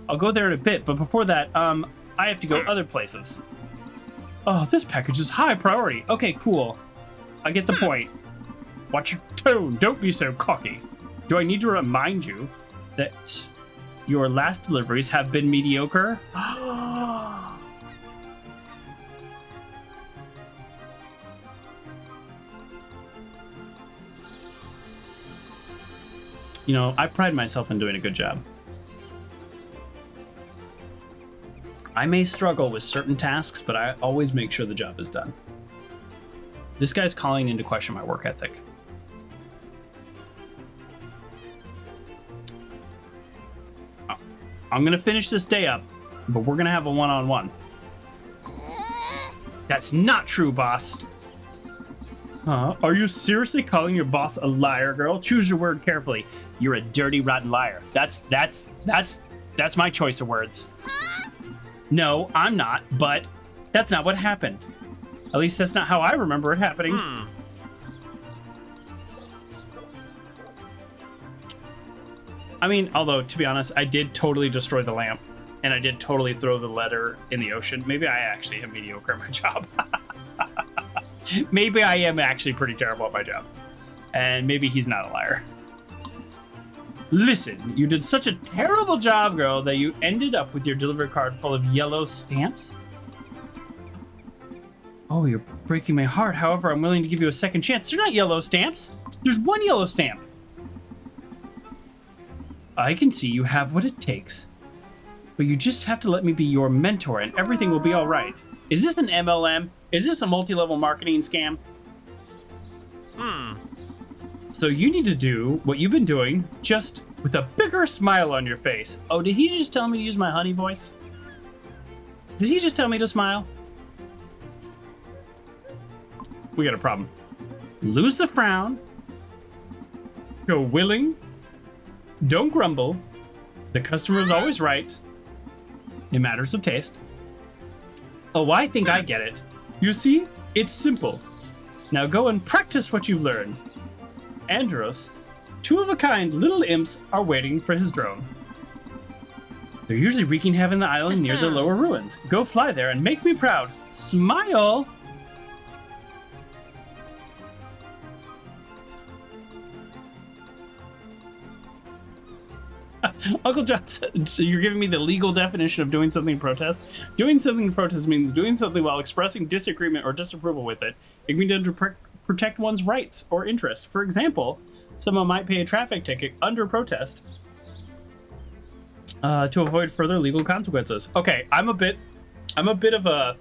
I'll go there in a bit, but before that, I have to go other places. Oh, this package is high priority. Okay, cool. I get the point. Watch your tone. Don't be so cocky. Do I need to remind you that your last deliveries have been mediocre? You know, I pride myself in doing a good job. I may struggle with certain tasks, but I always make sure the job is done. This guy's calling into question my work ethic. I'm gonna finish this day up, but we're gonna have a one-on-one. That's not true, boss. Are you seriously calling your boss a liar, girl? Choose your word carefully. You're a dirty, rotten liar. That's my choice of words. No, I'm not, but that's not what happened. At least that's not how I remember it happening. I mean, although, to be honest, I did totally destroy the lamp, and I did totally throw the letter in the ocean. Maybe I actually am mediocre at my job. Maybe I am actually pretty terrible at my job. And maybe he's not a liar. Listen, you did such a terrible job, girl, that you ended up with your delivery card full of yellow stamps. Oh, you're breaking my heart. However, I'm willing to give you a second chance. They're not yellow stamps. There's one yellow stamp. I can see you have what it takes. But you just have to let me be your mentor and everything will be all right. Is this an MLM? Is this a multi-level marketing scam? So you need to do what you've been doing, just with a bigger smile on your face. Oh, did he just tell me to use my honey voice? Did he just tell me to smile? We got a problem. Lose the frown. Go willing. Don't grumble. The customer is always right. In matters of taste. Oh, I think I get it. You see, it's simple. Now go and practice what you've learned. Andros, two-of-a-kind little imps are waiting for his drone. They're usually wreaking havoc in the island near the lower ruins. Go fly there and make me proud. Smile! Uncle John said, you're giving me the legal definition of doing something in protest. Doing something in protest means doing something while expressing disagreement or disapproval with it. It can be done to protect one's rights or interests. For example, someone might pay a traffic ticket under protest to avoid further legal consequences. Okay, I'm a bit of a...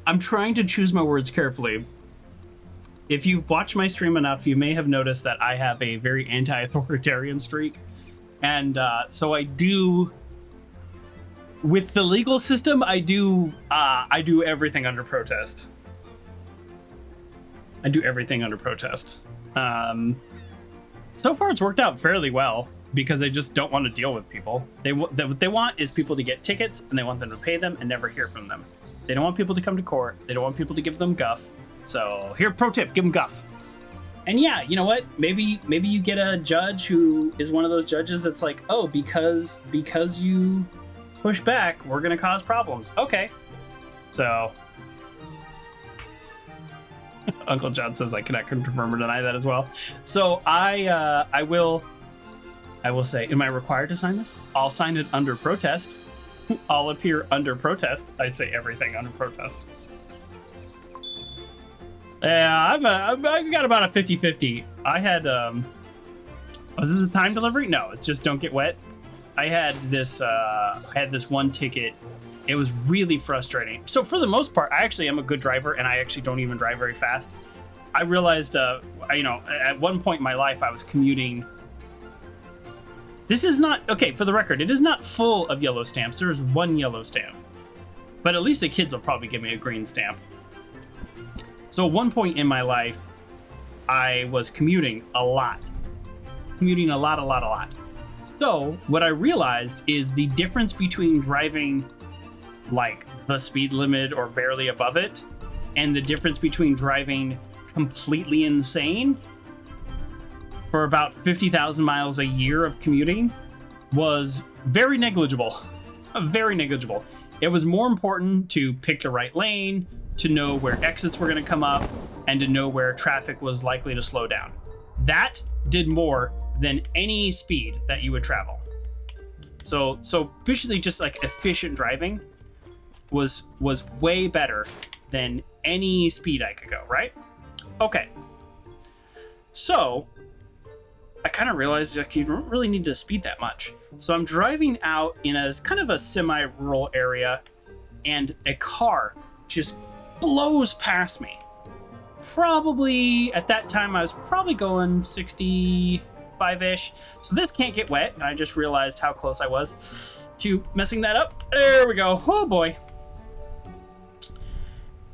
I'm trying to choose my words carefully. If you've watched my stream enough, you may have noticed that I have a very anti-authoritarian streak. And so I do... With the legal system, I do everything under protest. I do everything under protest. So far, it's worked out fairly well because I just don't want to deal with people. What they want is people to get tickets, and they want them to pay them and never hear from them. They don't want people to come to court. They don't want people to give them guff. So here, pro tip, give them guff. And yeah, you know what? Maybe you get a judge who is one of those judges that's like, oh, because you push back, we're gonna cause problems. Okay. So Uncle John says I cannot confirm or deny that as well. So I will say, am I required to sign this? I'll sign it under protest. I'll appear under protest. I say everything under protest. Yeah, I've got about a 50-50. I had, was it a time delivery? No, it's just don't get wet. I had this one ticket. It was really frustrating. So for the most part, I actually am a good driver, and I actually don't even drive very fast. I realized, at one point in my life, I was commuting. This is not, okay, for the record, it is not full of yellow stamps. There is one yellow stamp. But at least the kids will probably give me a green stamp. So at one point in my life, I was commuting a lot. Commuting a lot. So what I realized is the difference between driving like the speed limit or barely above it, and the difference between driving completely insane for about 50,000 miles a year of commuting was very negligible. Very negligible. It was more important to pick the right lane, to know where exits were going to come up, and to know where traffic was likely to slow down. That did more than any speed that you would travel. So basically just like efficient driving was way better than any speed I could go, right? Okay. So I kind of realized like you don't really need to speed that much. So I'm driving out in a kind of a semi-rural area, and a car just blows past me. Probably at that time I was probably going 65-ish. So this can't get wet. And I just realized how close I was to messing that up. There we go. Oh boy.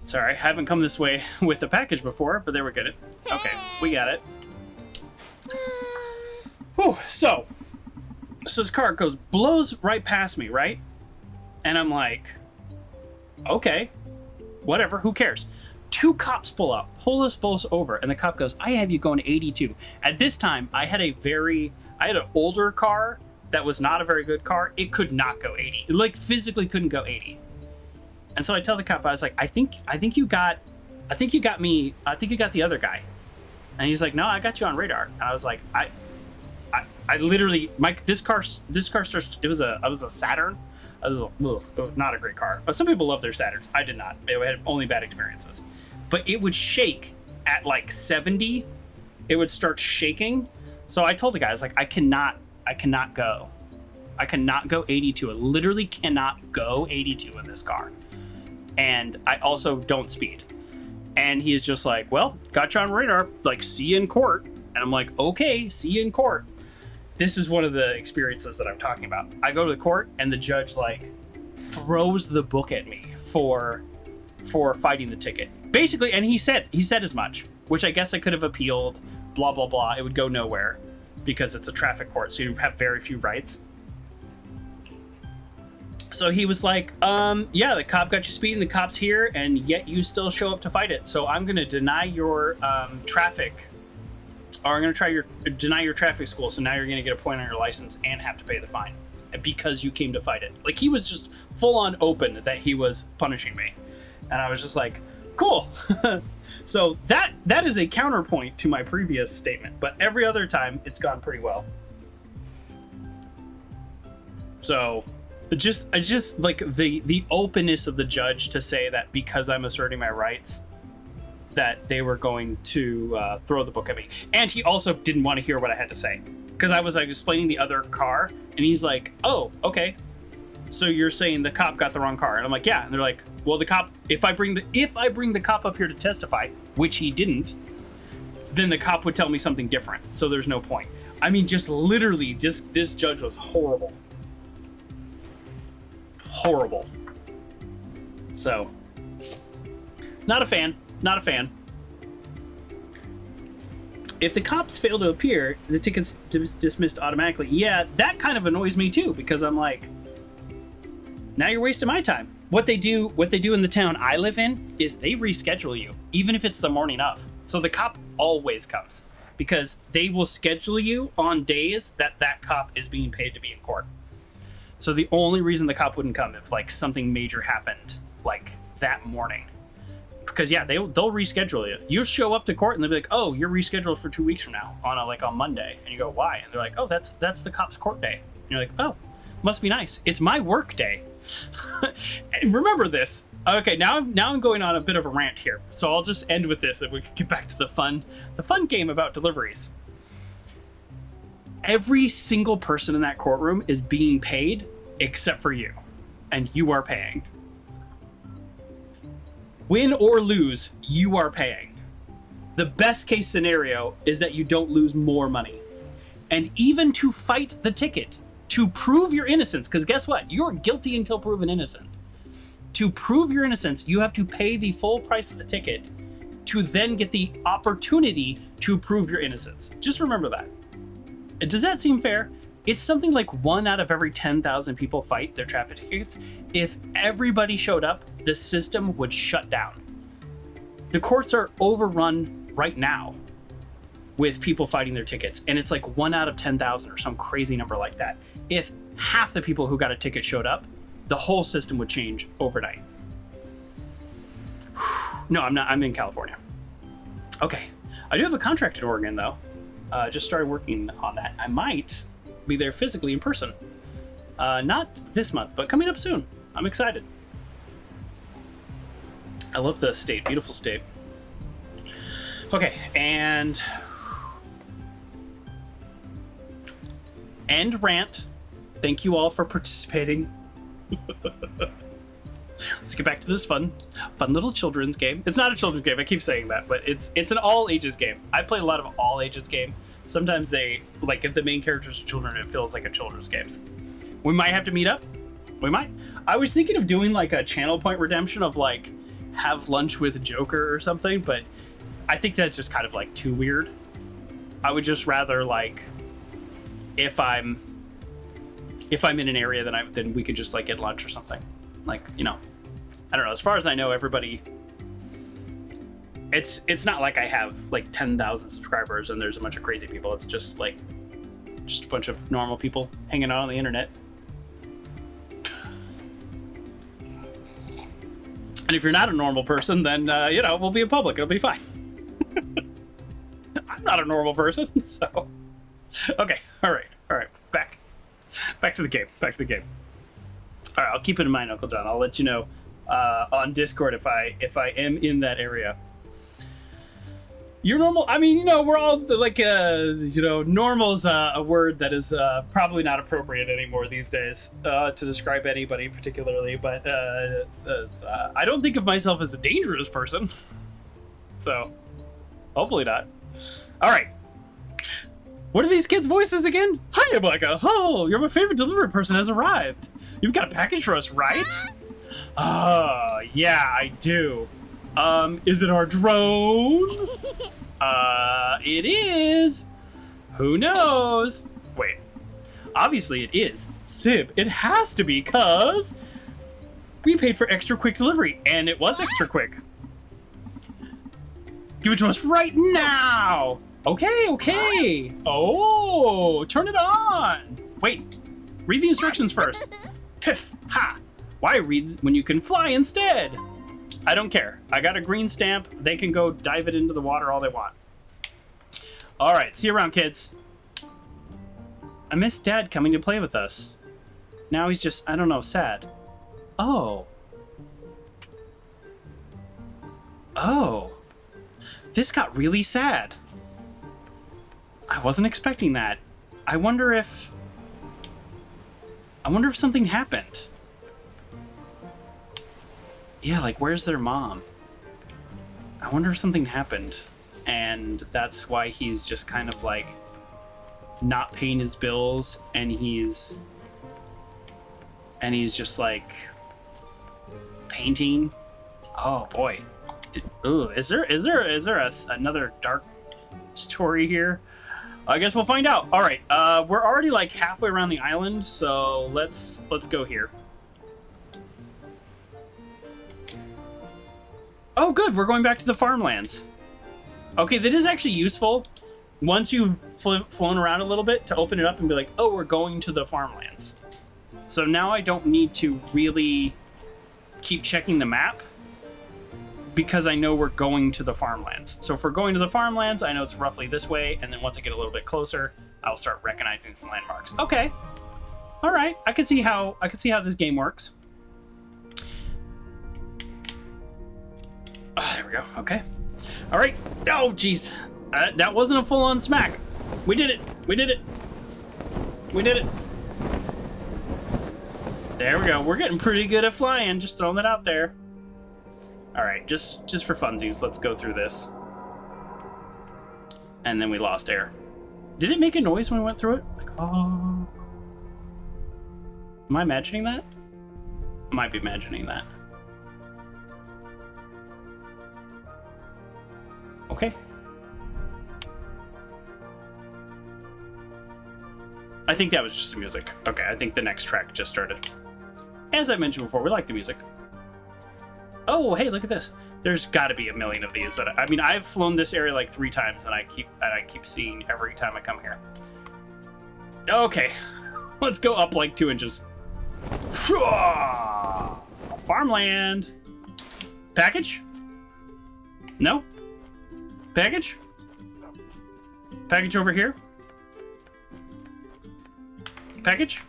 Sorry, I haven't come this way with the package before, but there we get it. Okay, we got it. Whew, so this car blows right past me, right? And I'm like, okay, whatever, who cares? Two cops pull up, pull us both over, and the cop goes, I have you going 82. At this time, I had an older car that was not a very good car, it could not go 80. It, like, physically couldn't go 80. And so I tell the cop, I was like, I think you got me. I think you got the other guy. And he's like, no, I got you on radar. And I was like, I literally, this car starts. It was a Saturn. It was not a great car. But some people love their Saturns. I did not. I had only bad experiences. But it would shake at like 70. It would start shaking. So I told the guy, I was like, I cannot go. I cannot go 82. I literally cannot go 82 in this car. And I also don't speed. And he is just like, well, got you on radar. Like, see you in court. And I'm like, okay, see you in court. This is one of the experiences that I'm talking about. I go to the court and the judge like throws the book at me for fighting the ticket. Basically, and he said as much, which I guess I could have appealed, blah, blah, blah. It would go nowhere because it's a traffic court, so you have very few rights. So he was like, yeah, the cop got you speeding, the cop's here, and yet you still show up to fight it. So I'm going to deny your traffic, or I'm going to deny your traffic school. So now you're going to get a point on your license and have to pay the fine because you came to fight it. Like, he was just full on open that he was punishing me. And I was just like, cool. So that is a counterpoint to my previous statement, but every other time it's gone pretty well. So I just like the openness of the judge to say that because I'm asserting my rights, that they were going to throw the book at me. And he also didn't want to hear what I had to say because I was like explaining the other car, and he's like, oh, okay, so you're saying the cop got the wrong car? And I'm like, yeah. And they're like, well, the cop, if I bring the cop up here to testify, which he didn't, then the cop would tell me something different, so there's no point. I mean, just literally, just this judge was horrible. So not a fan. If the cops fail to appear, the ticket's dismissed automatically. Yeah, that kind of annoys me too, because I'm like, now you're wasting my time. What they do in the town I live in is they reschedule you, even if it's the morning of. So the cop always comes because they will schedule you on days that cop is being paid to be in court. So the only reason the cop wouldn't come if like something major happened like that morning, because yeah, they'll reschedule you. You show up to court and they'll be like, oh, you're rescheduled for 2 weeks from now on Monday. And you go, why? And they're like, oh, that's the cop's court day. And you're like, oh, must be nice. It's my work day. And remember this. Okay, now I'm going on a bit of a rant here. So I'll just end with this, and we can get back to the fun game about deliveries. Every single person in that courtroom is being paid except for you, and you are paying. Win or lose, you are paying. The best case scenario is that you don't lose more money. And even to fight the ticket, to prove your innocence, because guess what? You're guilty until proven innocent. To prove your innocence, you have to pay the full price of the ticket to then get the opportunity to prove your innocence. Just remember that. Does that seem fair? It's something like 1 out of every 10,000 people fight their traffic tickets. If everybody showed up, the system would shut down. The courts are overrun right now with people fighting their tickets, and it's like 1 out of 10,000 or some crazy number like that. If half the people who got a ticket showed up, the whole system would change overnight. No, I'm not. I'm in California. Okay. I do have a contract in Oregon, though. Just started working on that. I might be there physically in person. Not this month, but coming up soon. I'm excited. I love the state. Beautiful state. Okay, and end rant. Thank you all for participating. Let's get back to this fun little children's game. It's not a children's game, I keep saying that, but it's an all ages game. I play a lot of all ages game. Sometimes they, like, if the main characters are children, it feels like a children's game. We might have to meet up. We might. I was thinking of doing like a channel point redemption of like have lunch with Joker or something, but I think that's just kind of like too weird. I would just rather like if I'm in an area, then we could just like get lunch or something. Like, you know, I don't know. As far as I know, everybody, it's not like I have like 10,000 subscribers and there's a bunch of crazy people. It's just like just a bunch of normal people hanging out on the internet. And if you're not a normal person, then, you know, we'll be in public. It'll be fine. I'm not a normal person, so... Okay, all right. Back to the game. All right, I'll keep it in mind, Uncle John. I'll let you know on Discord if I am in that area. You're normal. I mean, you know, we're all like, you know, normal's a word that is probably not appropriate anymore these days to describe anybody particularly. But I don't think of myself as a dangerous person, so hopefully not. All right. What are these kids' voices again? Hi, Mika. Oh, your favorite delivery person has arrived. You've got a package for us, right? Yeah, I do. Is it our drone? It is. Who knows? Wait. Obviously it is. Sib, it has to be, cuz we paid for extra quick delivery, and it was extra quick. Give it to us right now. Okay. Oh, turn it on. Wait, read the instructions first. Piff, ha. Why read when you can fly instead? I don't care. I got a green stamp. They can go dive it into the water all they want. All right, see you around, kids. I miss Dad coming to play with us. Now he's just, I don't know, sad. Oh. This got really sad. I wasn't expecting that. I wonder if something happened. Yeah, like, where's their mom? I wonder if something happened, and that's why he's just kind of, like, not paying his bills, and he's just, like, painting. Oh, boy. Is there another dark story here? I guess we'll find out. All right, we're already, like, halfway around the island, so let's go here. Oh, good. We're going back to the farmlands. Okay, that is actually useful once you've flown around a little bit to open it up and be like, oh, we're going to the farmlands. So now I don't need to really keep checking the map because I know we're going to the farmlands. So if we're going to the farmlands, I know it's roughly this way. And then once I get a little bit closer, I'll start recognizing some landmarks. Okay. All right. I can see how this game works. There we go. Okay. All right. Oh, jeez. That wasn't a full-on smack. We did it. There we go. We're getting pretty good at flying. Just throwing that out there. All right. Just for funsies, let's go through this. And then we lost air. Did it make a noise when we went through it? Like, oh. Am I imagining that? I might be imagining that. Okay. I think that was just the music. Okay, I think the next track just started. As I mentioned before, we like the music. Oh, hey, look at this. There's got to be a million of these. I mean, I've flown this area like 3 times, and I keep seeing every time I come here. Okay, let's go up like 2 inches. Farmland. Package? No? Package? Package over here? Package?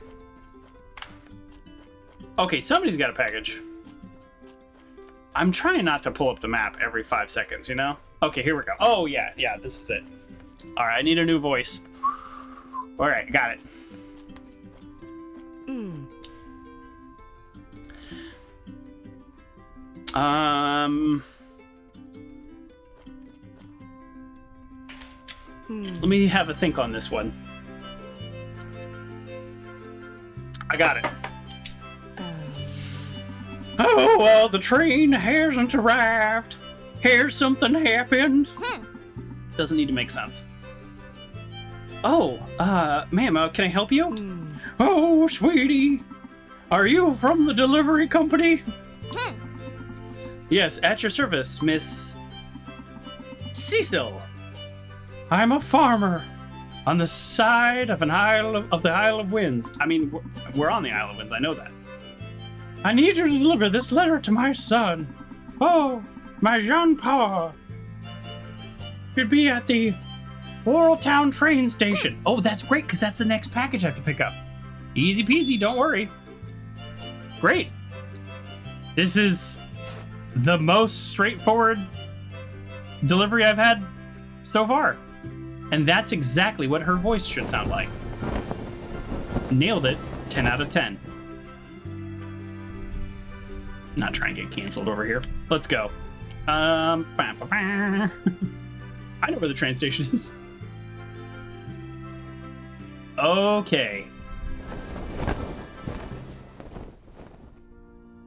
Okay, somebody's got a package. I'm trying not to pull up the map every 5 seconds, you know? Okay, here we go. Oh, yeah, this is it. All right, I need a new voice. All right, got it. Let me have a think on this one. I got it. Oh, well, the train hasn't arrived. Here's something happened. Doesn't need to make sense. Oh, ma'am, can I help you? Oh, sweetie. Are you from the delivery company? Yes, at your service, Miss Cecil. I'm a farmer. On the side of an of the Isle of Winds. I mean, we're on the Isle of Winds. I know that. I need you to deliver this letter to my son. Oh, my Jean-Paul. Should be at the Laurel Town train station. Oh, that's great, because that's the next package I have to pick up. Easy peasy, don't worry. Great. This is the most straightforward delivery I've had so far. And that's exactly what her voice should sound like. Nailed it. 10 out of 10. Not trying to get canceled over here. Let's go. I know where the train station is. Okay.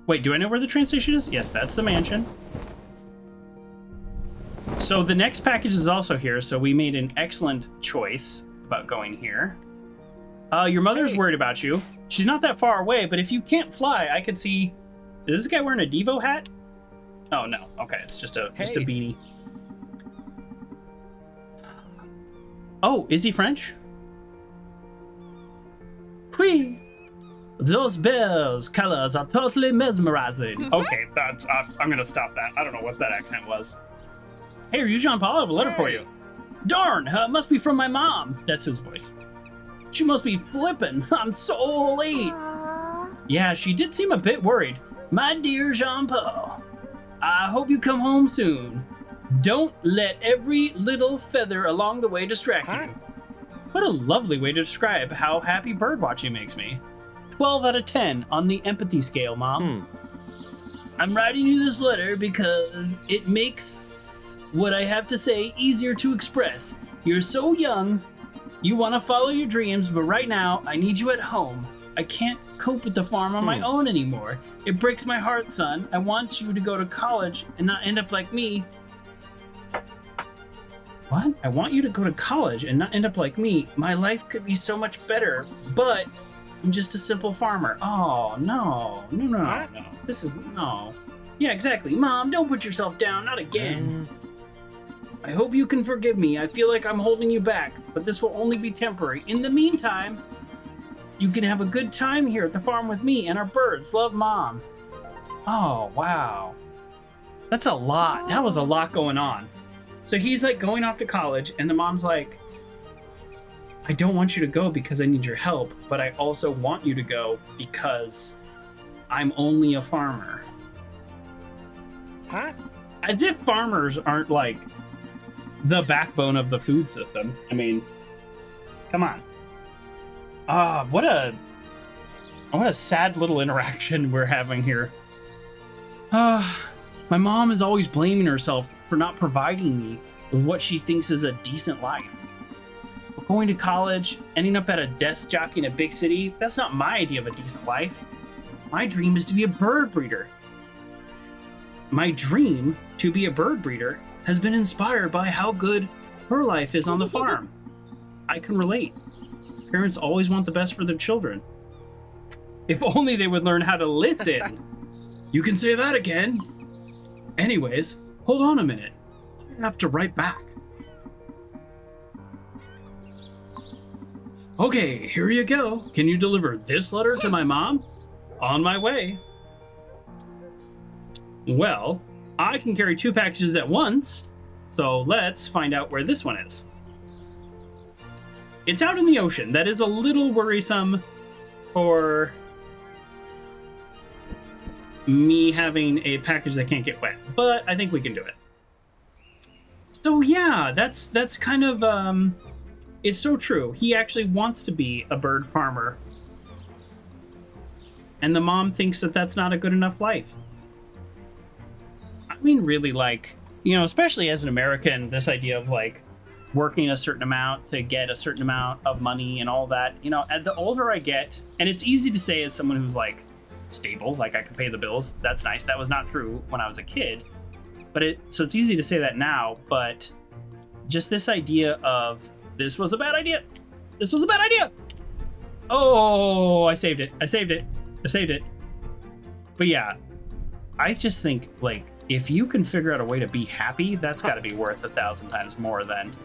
Wait, do I know where the train station is? Yes, that's the mansion. So the next package is also here, so we made an excellent choice about going here. Your mother's worried about you. She's not that far away, but if you can't fly, I could see... Is this guy wearing a Devo hat? Oh, no. Okay, it's just a beanie. Oh, is he French? Oui. Those bells' colors are totally mesmerizing. Okay, I'm gonna stop that. I don't know what that accent was. Hey, are you Jean-Paul? I have a letter for you. Darn, must be from my mom. That's his voice. She must be flippin'. I'm so late. Yeah, she did seem a bit worried. My dear Jean-Paul, I hope you come home soon. Don't let every little feather along the way distract you. What a lovely way to describe how happy birdwatching makes me. 12 out of 10 on the empathy scale, Mom. I'm writing you this letter because it makes what I have to say easier to express. You're so young, you want to follow your dreams, but right now, I need you at home. I can't cope with the farm on my own anymore. It breaks my heart, son. I want you to go to college and not end up like me. What? I want you to go to college and not end up like me. My life could be so much better, but I'm just a simple farmer. Oh, no. No. This is... No. Yeah, exactly. Mom, don't put yourself down. Not again. I hope you can forgive me. I feel like I'm holding you back, but this will only be temporary. In the meantime, you can have a good time here at the farm with me and our birds. Love, Mom. Oh, wow. That's a lot. That was a lot going on. So he's like going off to college, and the mom's like, I don't want you to go because I need your help, but I also want you to go because I'm only a farmer. Huh? As if farmers aren't like the backbone of the food system. I mean, come on. What a sad little interaction we're having here. My mom is always blaming herself for not providing me with what she thinks is a decent life. But going to college, ending up at a desk jockey in a big city, that's not my idea of a decent life. My dream is to be a bird breeder. My dream to be a bird breeder has been inspired by how good her life is on the farm. I can relate. Parents always want the best for their children. If only they would learn how to listen. You can say that again. Anyways, hold on a minute. I have to write back. Okay, here you go. Can you deliver this letter to my mom? On my way. Well, I can carry 2 packages at once, so let's find out where this one is. It's out in the ocean. That is a little worrisome for me having a package that can't get wet, but I think we can do it. So yeah, that's kind of it's so true. He actually wants to be a bird farmer, and the mom thinks that that's not a good enough life. I mean, really, like, you know, especially as an American, this idea of like working a certain amount to get a certain amount of money and all that, you know, as the older I get, and it's easy to say as someone who's like stable, like I can pay the bills. That's nice. That was not true when I was a kid, so it's easy to say that now, but just this idea of this was a bad idea. This was a bad idea. Oh, I saved it. But yeah, I just think like if you can figure out a way to be happy, that's got to be worth 1,000 times more than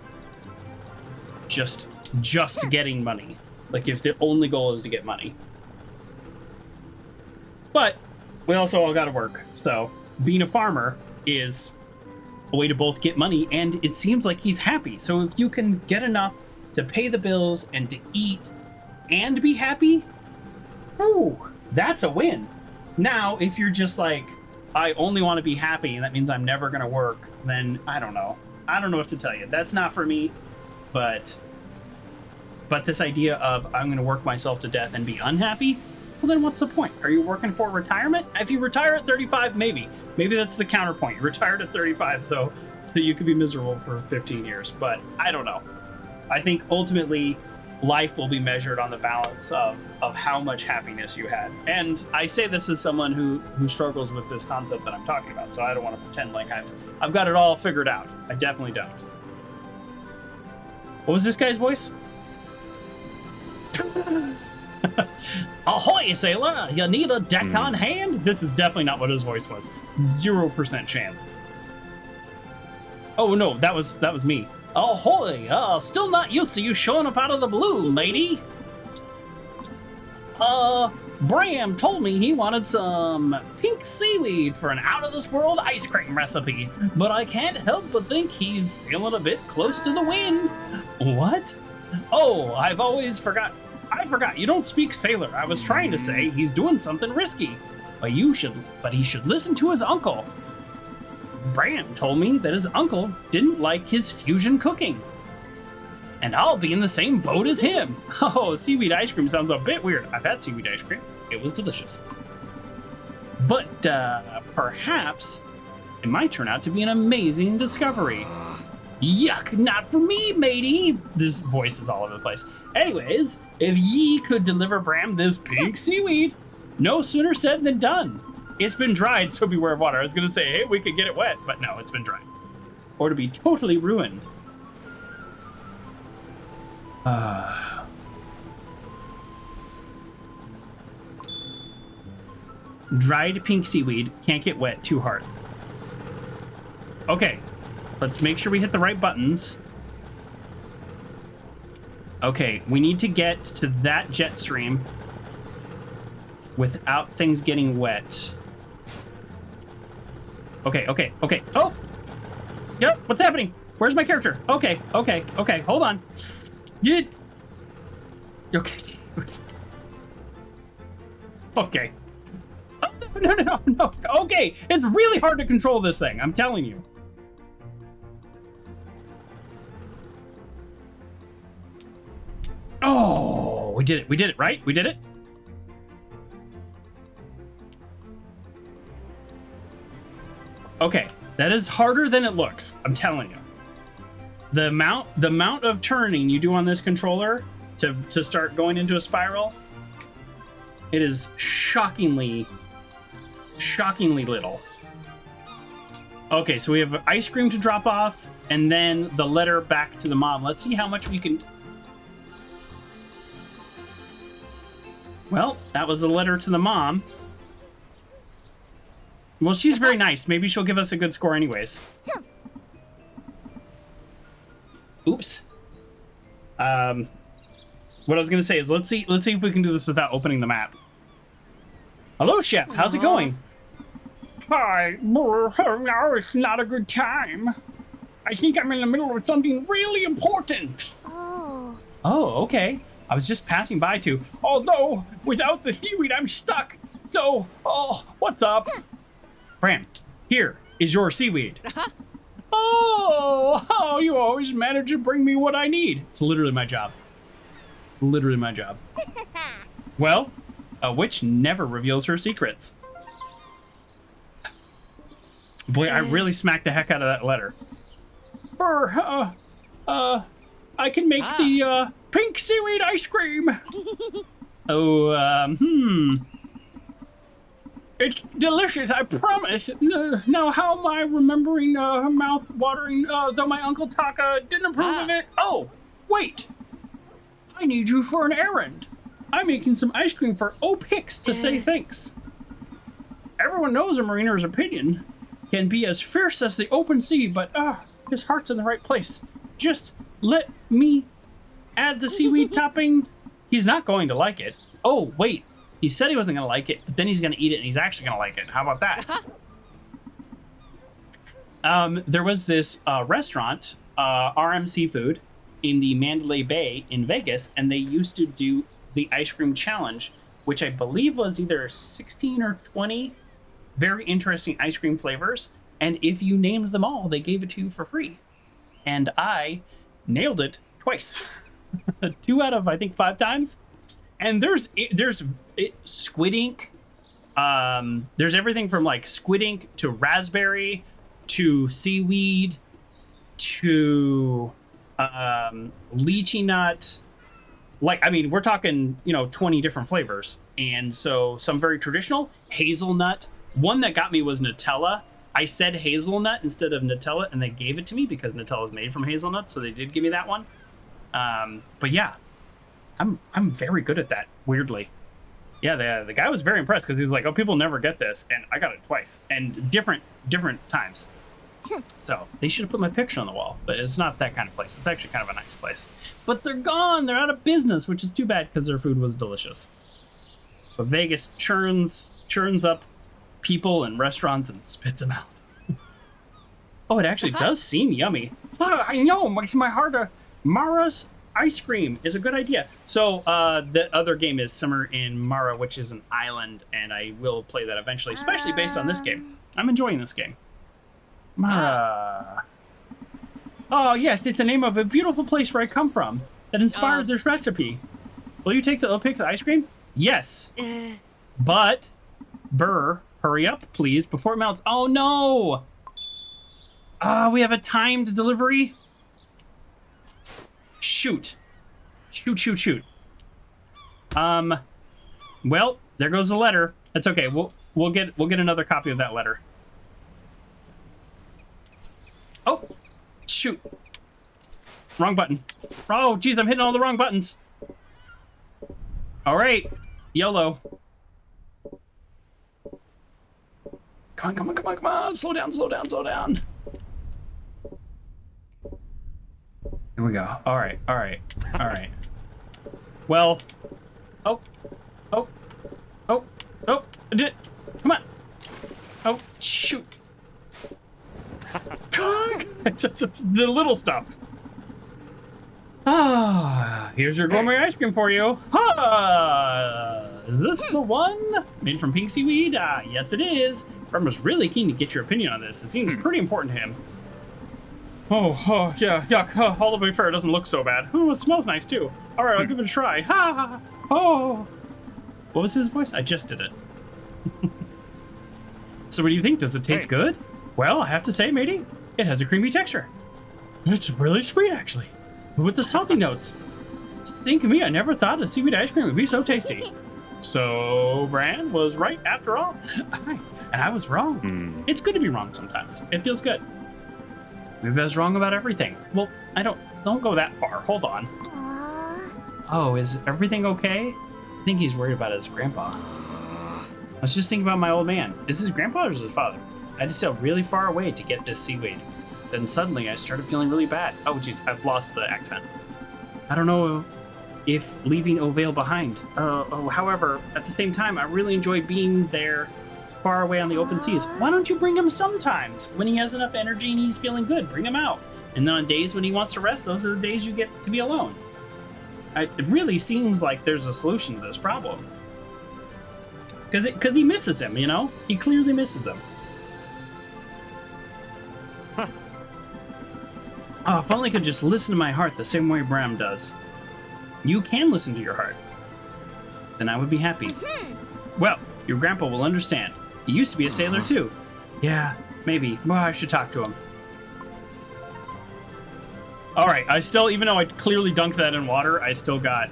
just just getting money. Like if the only goal is to get money. But we also all got to work. So being a farmer is a way to both get money, and it seems like he's happy. So if you can get enough to pay the bills and to eat and be happy, ooh, that's a win. Now, if you're just like, I only want to be happy and that means I'm never going to work, then I don't know. I don't know what to tell you. That's not for me. But this idea of I'm going to work myself to death and be unhappy, well, then what's the point? Are you working for retirement? If you retire at 35, maybe that's the counterpoint. You retired at 35, so you could be miserable for 15 years. But I don't know. I think ultimately life will be measured on the balance of how much happiness you had. And I say this as someone who struggles with this concept that I'm talking about, so I don't want to pretend like I've got it all figured out. I definitely don't. What was this guy's voice? Ahoy, sailor! You need a deck on hand? This is definitely not what his voice was. 0% chance. Oh no, that was me. Ahoy! Still not used to you showing up out of the blue, matey. Bram told me he wanted some pink seaweed for an out-of-this-world ice cream recipe, but I can't help but think he's sailing a bit close to the wind. What? Oh, I forgot. You don't speak sailor. I was trying to say he's doing something risky, but he should listen to his uncle. Bram told me that his uncle didn't like his fusion cooking, and I'll be in the same boat as him. Oh, seaweed ice cream sounds a bit weird. I've had seaweed ice cream. It was delicious. But perhaps it might turn out to be an amazing discovery. Yuck, not for me, matey. This voice is all over the place. Anyways, if ye could deliver Bram this pink seaweed, no sooner said than done. It's been dried, so beware of water. I was going to say, hey, we could get it wet, but no, it's been dried. Or to be totally ruined. Dried pink seaweed, can't get wet, 2 hearts. Okay, let's make sure we hit the right buttons. Okay, we need to get to that jet stream without things getting wet. Okay. Oh! Yep, what's happening? Where's my character? Okay, hold on. Okay. Okay. Oh, no. Okay, it's really hard to control this thing, I'm telling you. Oh, we did it, right? We did it? Okay, that is harder than it looks, I'm telling you. The amount of turning you do on this controller to start going into a spiral, it is shockingly little. Okay, so we have ice cream to drop off, and then the letter back to the mom. Let's see how much we can... Well, that was a letter to the mom. Well, she's very nice. Maybe she'll give us a good score anyways. Oops. What I was going to say is let's see if we can do this without opening the map. Hello, Chef. How's it going? Hi. Now it's not a good time. I think I'm in the middle of something really important. Oh, okay. I was just passing by to... Although, without the seaweed, I'm stuck. So, what's up? Bram, here is your seaweed. Oh, you always manage to bring me what I need. It's literally my job. Literally my job. Well, a witch never reveals her secrets. Boy, I really smacked the heck out of that letter. I can make the pink seaweed ice cream. It's delicious, I promise. Now, how am I remembering mouth-watering, though my Uncle Taka didn't approve of it? Oh, wait. I need you for an errand. I'm making some ice cream for Opix to say thanks. Everyone knows a mariner's opinion can be as fierce as the open sea, but his heart's in the right place. Just let me add the seaweed topping. He's not going to like it. Oh, wait. He said he wasn't going to like it, but then he's going to eat it, and he's actually going to like it. How about that? There was this restaurant, RM Seafood, in the Mandalay Bay in Vegas, and they used to do the ice cream challenge, which I believe was either 16 or 20 very interesting ice cream flavors. And if you named them all, they gave it to you for free. And I nailed it twice. 2 out of, I think, 5 times. And there's squid ink. There's everything from like squid ink to raspberry to seaweed to lychee nut. Like, I mean, we're talking, 20 different flavors. And so some very traditional, hazelnut. One that got me was Nutella. I said hazelnut instead of Nutella, and they gave it to me because Nutella is made from hazelnut, so they did give me that one. But yeah, I'm very good at that, weirdly. Yeah, the guy was very impressed because he was like, oh, people never get this, and I got it twice, and different times. So they should have put my picture on the wall, but it's not that kind of place. It's actually kind of a nice place. But they're gone. They're out of business, which is too bad because their food was delicious. But Vegas churns up people and restaurants and spits them out. Oh, it actually does seem yummy. Oh, I know, makes my heart. Mara's ice cream is a good idea. So the other game is Summer in Mara, which is an island, and I will play that eventually, especially based on this game. I'm enjoying this game. Mara. Oh, yes, it's the name of a beautiful place where I come from that inspired this recipe. Will you pick the ice cream? Yes. But, hurry up, please, before it melts. Oh, no. We have a timed delivery. Shoot. Well, there goes the letter. That's okay. We'll get another copy of that letter. Oh, shoot. Wrong button. Oh, geez, I'm hitting all the wrong buttons. All right. YOLO. Come on. Slow down. Here we go. All right. Well, oh, come on. Oh, shoot. The little stuff. Here's your gourmet ice cream for you. Is this the one? Made from pink seaweed? Yes it is. Farmer's really keen to get your opinion on this. It seems pretty important to him. Oh, yeah, yuck. All the way fair, it doesn't look so bad. Oh, it smells nice too. All right, I'll give it a try. Oh. What was his voice? I just did it. So what do you think? Does it taste good? Well, I have to say, matey, it has a creamy texture. It's really sweet, actually, with the salty notes. Think of me, I never thought a seaweed ice cream would be so tasty. So, Bran was right after all. And I was wrong. It's good to be wrong sometimes. It feels good. Maybe I was wrong about everything. Well, don't go that far. Hold on. Oh, is everything okay? I think he's worried about his grandpa. I was just thinking about my old man. Is his grandpa or is his father? I had to sail really far away to get this seaweed. Then suddenly I started feeling really bad. Oh, geez, I've lost the accent. I don't know if leaving Ovale behind. However, at the same time, I really enjoy being there far away on the open seas. Why don't you bring him sometimes? When he has enough energy and he's feeling good, bring him out. And then on days when he wants to rest, those are the days you get to be alone. It really seems like there's a solution to this problem. Because he misses him, He clearly misses him. Oh, if only I could just listen to my heart the same way Bram does. You can listen to your heart. Then I would be happy. Well, your grandpa will understand. He used to be a sailor too. Yeah, maybe. Well, I should talk to him. All right, I still, even though I clearly dunked that in water, I still got...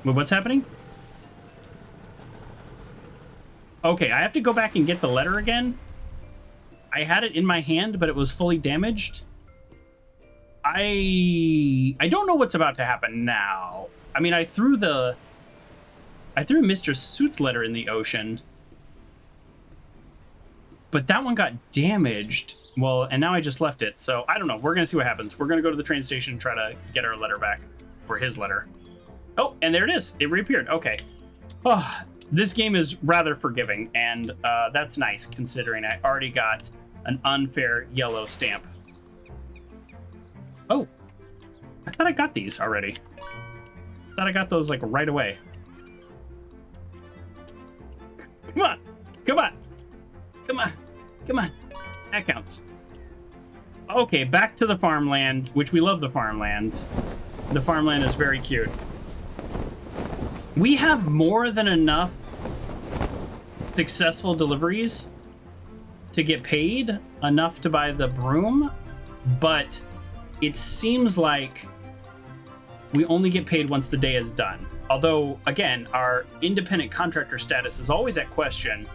Well, what's happening? Okay, I have to go back and get the letter again. I had it in my hand, but it was fully damaged. I don't know what's about to happen now. I mean, I threw Mr. Suit's letter in the ocean, But that one got damaged. Well, and now I just left it. So I don't know. We're going to see what happens. We're going to go to the train station and try to get our letter back. Or his letter. Oh, and there it is. It reappeared. Okay. Oh, this game is rather forgiving. And that's nice considering I already got an unfair yellow stamp. Oh. I thought I got these already. I thought I got those like right away. Come on. Come on. Come on. Come on. That counts. Okay, back to the farmland, which we love the farmland. The farmland is very cute. We have more than enough successful deliveries to get paid, enough to buy the broom, but it seems like we only get paid once the day is done. Although, again, our independent contractor status is always at question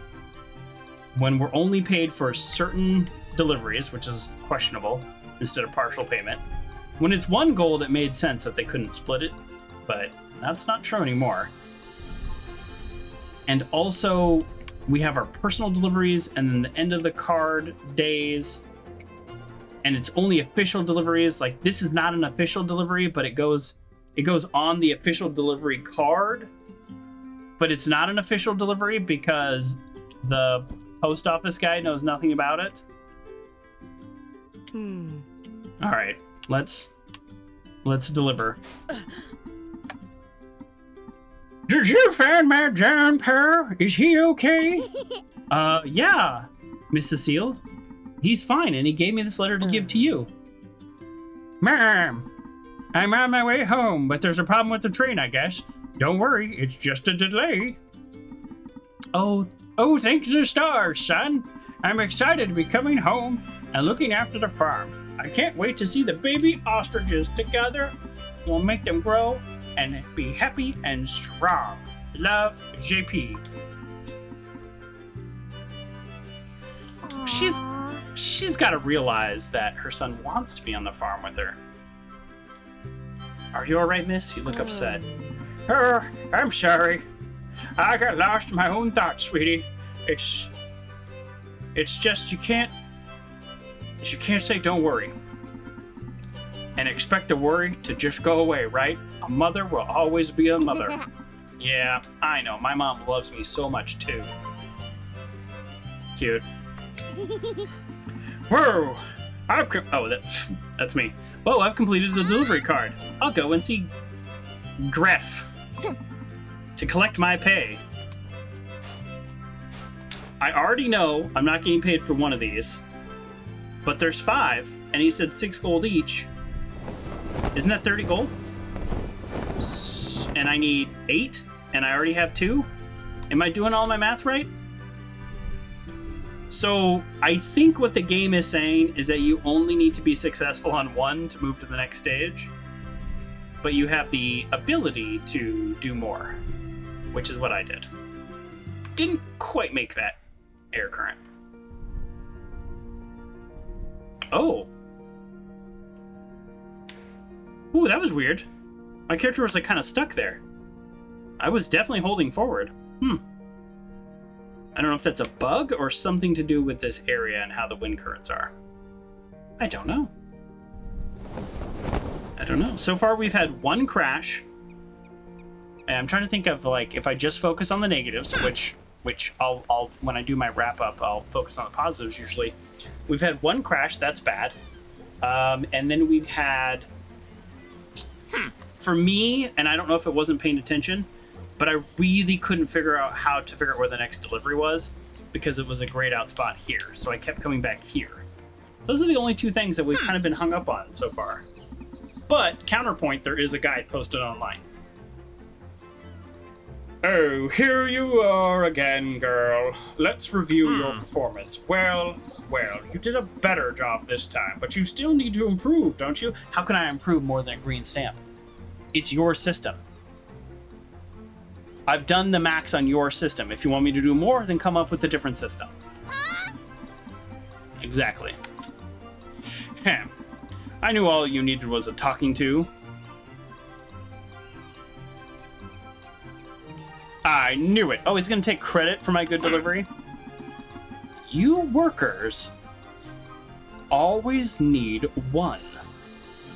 when we're only paid for certain deliveries, which is questionable, instead of partial payment. When it's one gold, it made sense that they couldn't split it, but that's not true anymore. And also, we have our personal deliveries and then the end of the card days, and it's only official deliveries. Like, this is not an official delivery, but it goes on the official delivery card, but it's not an official delivery because the post office guy knows nothing about it. All right, let's deliver. Did you find my jumper? Is he okay? Yeah, Miss Cecile. He's fine, and he gave me this letter to give to you. Ma'am, I'm on my way home, but there's a problem with the train, I guess. Don't worry, it's just a delay. Oh, thank the stars, son. I'm excited to be coming home and looking after the farm. I can't wait to see the baby ostriches together. We'll make them grow and be happy and strong. Love, JP. She's got to realize that her son wants to be on the farm with her. Are you all right, miss? You look upset. I'm sorry. I got lost in my own thoughts, sweetie. It's just you can't say don't worry and expect the worry to just go away, right? A mother will always be a mother. Yeah, I know. My mom loves me so much too. Cute. Whoa! That's me. Whoa, I've completed the delivery card. I'll go and see Greff to collect my pay. I already know I'm not getting paid for one of these, but there's 5, and he said 6 gold each. Isn't that 30 gold? And I need 8, and I already have 2? Am I doing all my math right? So I think what the game is saying is that you only need to be successful on 1 to move to the next stage, but you have the ability to do more, which is what I did. Didn't quite make that air current. Oh. Ooh, that was weird. My character was like kind of stuck there. I was definitely holding forward. I don't know if that's a bug or something to do with this area and how the wind currents are. I don't know. So far we've had 1 crash. And I'm trying to think of like if I just focus on the negatives, which I'll when I do my wrap up, I'll focus on the positives usually. We've had 1 crash, that's bad. And then we've had for me, and I don't know if it wasn't paying attention, but I really couldn't figure out where the next delivery was because it was a grayed out spot here. So I kept coming back here. Those are the only 2 things that we've kind of been hung up on so far. But counterpoint, there is a guide posted online. Oh, here you are again, girl. Let's review your performance. Well, you did a better job this time, but you still need to improve, don't you? How can I improve more than a green stamp? It's your system. I've done the max on your system. If you want me to do more, then come up with a different system. Exactly. I knew all you needed was a talking to. I knew it. Oh, he's going to take credit for my good delivery? You workers always need one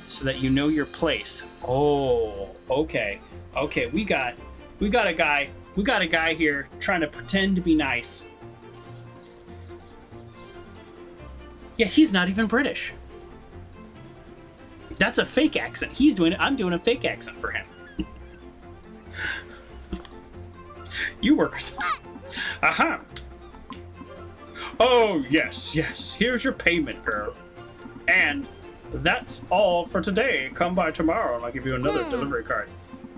so that you know your place. Oh, okay. Okay, we got a guy here trying to pretend to be nice. Yeah, he's not even British. That's a fake accent. He's doing it. I'm doing a fake accent for him. You workers. Aha. Oh, yes. Here's your payment, girl. And that's all for today. Come by tomorrow and I'll give you another delivery card.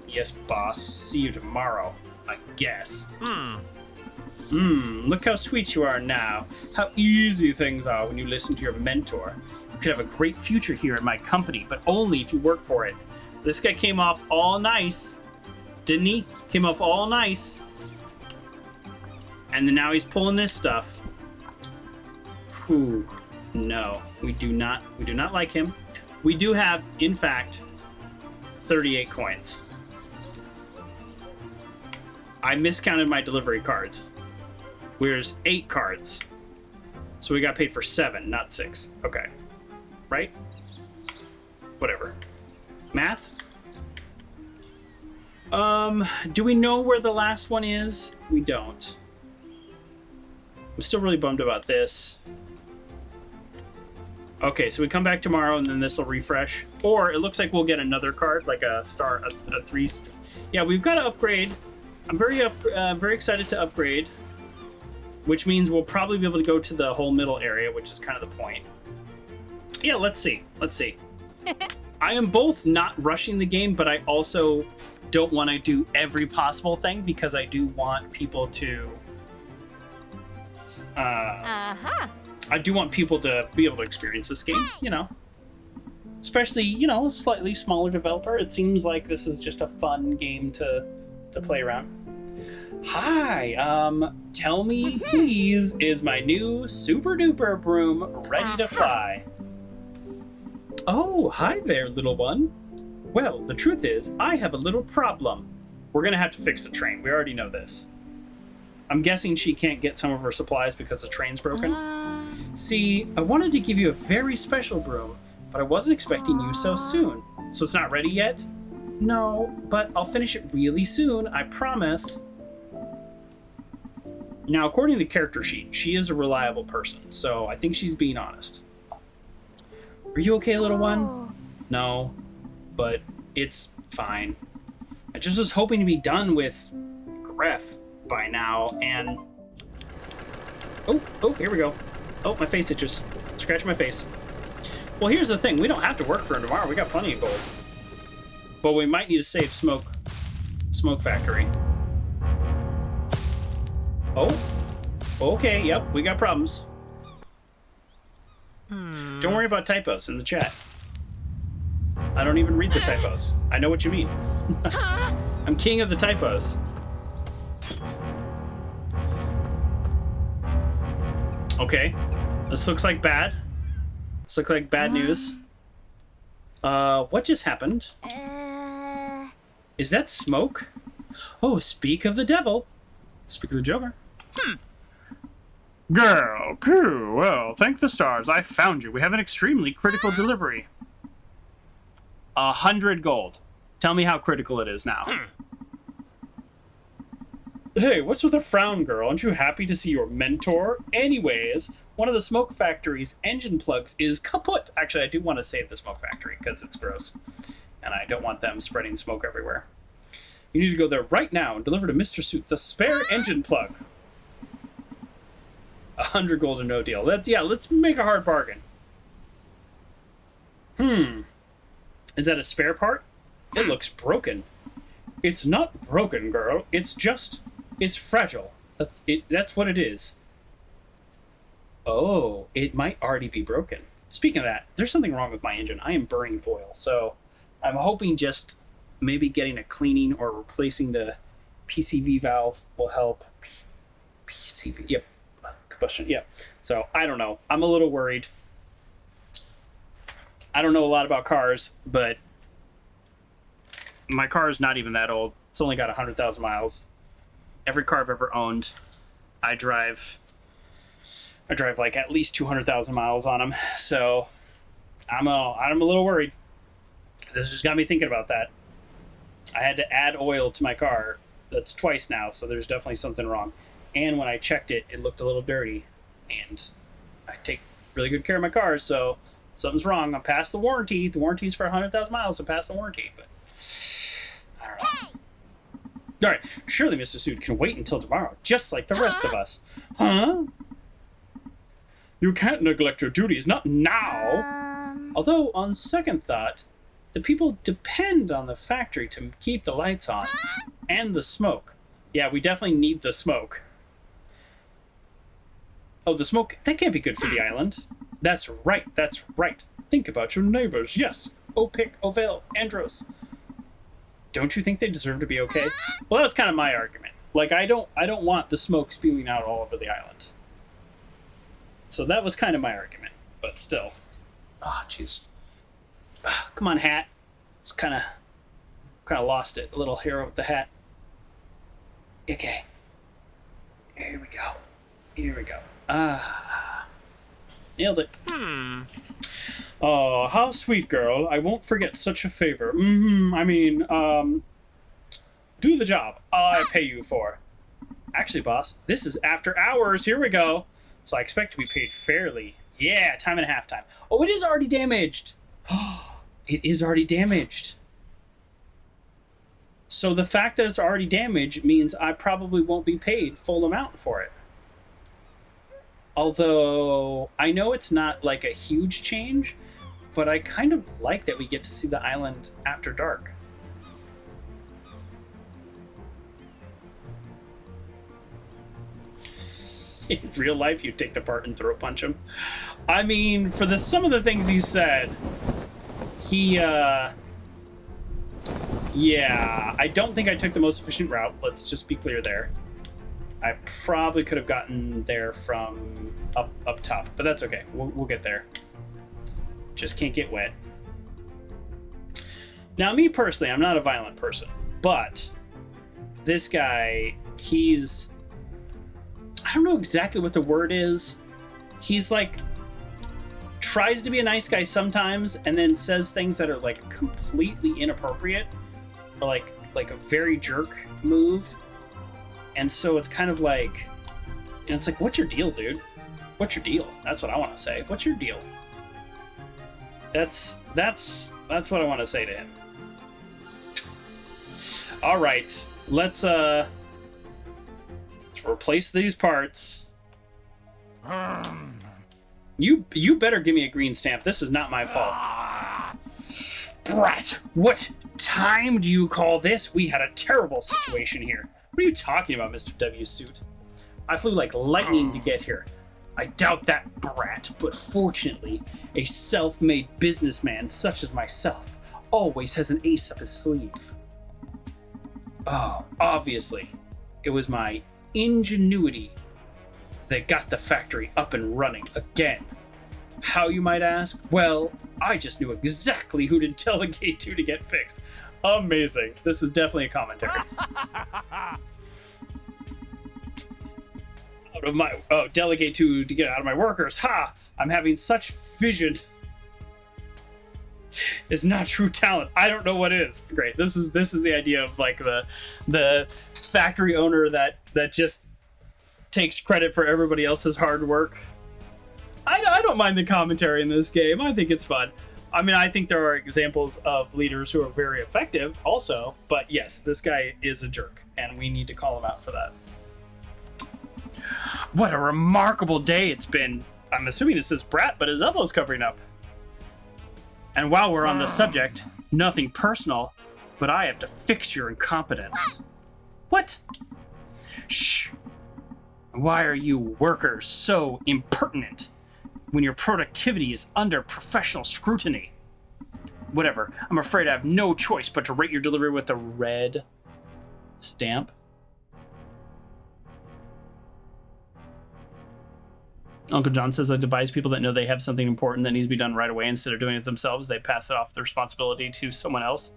Yes, boss. See you tomorrow, I guess. Look how sweet you are now. How easy things are when you listen to your mentor. You could have a great future here at my company, but only if you work for it. This guy came off all nice, didn't he? Came off all nice. And then now he's pulling this stuff. Whew. No, we do not like him. We do have, in fact, 38 coins. I miscounted my delivery cards. There's 8 cards. So we got paid for 7, not 6. Okay. Right? Whatever. Math? Do we know where the last one is? We don't. I'm still really bummed about this. Okay, so we come back tomorrow and then this will refresh. Or it looks like we'll get another card, like a 3. Yeah, we've got to upgrade. I'm very excited to upgrade, which means we'll probably be able to go to the whole middle area, which is kind of the point. Yeah, let's see. I am both not rushing the game, but I also don't want to do every possible thing because I do want people to... I do want people to be able to experience this game, you know. Especially, you know, a slightly smaller developer. It seems like this is just a fun game to play around. Hi, tell me, please, is my new super duper broom ready to fly? Oh, hi there, little one. Well, the truth is, I have a little problem. We're gonna have to fix the train. We already know this. I'm guessing she can't get some of her supplies because the train's broken. See, I wanted to give you a very special broom, but I wasn't expecting you so soon. So it's not ready yet? No, but I'll finish it really soon, I promise. Now, according to the character sheet, she is a reliable person, so I think she's being honest. Are you okay, little one? No, but it's fine. I just was hoping to be done with Gref by now, and... Oh, here we go. Oh, my face itches. Scratch my face. Well, here's the thing. We don't have to work for him tomorrow. We got plenty of gold. But we might need to save Smoke Factory. Oh. Okay, yep, we got problems. Don't worry about typos in the chat. I don't even read the typos. I know what you mean. I'm king of the typos. Okay. This looks like bad. This looks like bad news. What just happened? Is that smoke? Oh, speak of the devil. Speak of the Joker. Girl, phew, well, thank the stars, I found you. We have an extremely critical delivery. 100 gold. Tell me how critical it is now. Hey, what's with a frown, girl? Aren't you happy to see your mentor? Anyways, one of the smoke factory's engine plugs is kaput. Actually, I do want to save the smoke factory because it's gross. And I don't want them spreading smoke everywhere. You need to go there right now and deliver to Mr. Suit the spare engine plug. 100 gold and no deal. Let's make a hard bargain. Is that a spare part? It looks broken. It's not broken, girl. It's fragile. That's what it is. Oh, it might already be broken. Speaking of that, there's something wrong with my engine. I am burning oil, so I'm hoping just maybe getting a cleaning or replacing the PCV valve will help. PCV, yep. Combustion, yep. So, I don't know. I'm a little worried. I don't know a lot about cars, but my car is not even that old. It's only got 100,000 miles. Every car I've ever owned, I drive I drive like at least 200,000 miles on them, so I'm a little worried. This just got me thinking about that. I had to add oil to my car. That's twice now, so there's definitely something wrong. And when I checked it, it looked a little dirty. And I take really good care of my cars, so something's wrong. I'm past the warranty. The warranty's for 100,000 miles. I'm past the warranty, but I don't know. All right, surely Mr. Suit can wait until tomorrow, just like the rest of us. Huh? You can't neglect your duties, not now. Although, on second thought, the people depend on the factory to keep the lights on. And the smoke. Yeah, we definitely need the smoke. Oh, the smoke, that can't be good for the island. That's right, that's right. Think about your neighbors, yes. Opic, Ovale, Andros. Don't you think they deserve to be okay? Well, that's kind of my argument. Like, I don't want the smoke spewing out all over the island. So that was kind of my argument, but still. Oh, jeez. Come on, hat. It's kind of lost it. A little hero with the hat. Okay. Here we go. Here we go. Nailed it. Oh, how sweet, girl. I won't forget such a favor. Do the job I pay you for. Actually, boss, this is after hours. Here we go. So I expect to be paid fairly. Yeah, time and a half time. Oh, it is already damaged. It is already damaged. So the fact that it's already damaged means I probably won't be paid full amount for it. Although, I know it's not like a huge change, but I kind of like that we get to see the island after dark. In real life, you'd take the part and throat punch him. I mean, for some of the things he said, yeah, I don't think I took the most efficient route. Let's just be clear there. I probably could have gotten there from up top, but that's okay. We'll get there. Just can't get wet. Now, me personally, I'm not a violent person, but this guy, he's... I don't know exactly what the word is. He's like... tries to be a nice guy sometimes, and then says things that are like completely inappropriate, or like a very jerk move. And so it's kind of like, and it's like, what's your deal, dude? What's your deal? That's what I want to say. What's your deal? That's what I want to say to him. All right, let's replace these parts. You better give me a green stamp. This is not my fault. Brat, what time do you call this? We had a terrible situation here. What are you talking about, Mr. W. Suit? I flew like lightning to get here. I doubt that, brat, but fortunately, a self-made businessman such as myself always has an ace up his sleeve. Oh, obviously, it was my ingenuity that got the factory up and running again. How, you might ask? Well, I just knew exactly who to delegate to get fixed. Amazing. This is definitely a commentary. Delegate to get out of my workers. Ha! I'm having such vision. It's not true talent. I don't know what is. Great. This is the idea of like the factory owner that just takes credit for everybody else's hard work. I don't mind the commentary in this game. I think it's fun. I mean, I think there are examples of leaders who are very effective also, but yes, this guy is a jerk, and we need to call him out for that. What a remarkable day it's been. I'm assuming it says brat, but his elbow's covering up. And while we're on the subject, nothing personal, but I have to fix your incompetence. What? Shh. Why are you workers so impertinent when your productivity is under professional scrutiny? Whatever. I'm afraid I have no choice but to rate your delivery with a red stamp. Uncle John says, I advise people that know they have something important that needs to be done right away. Instead of doing it themselves, they pass it off the responsibility to someone else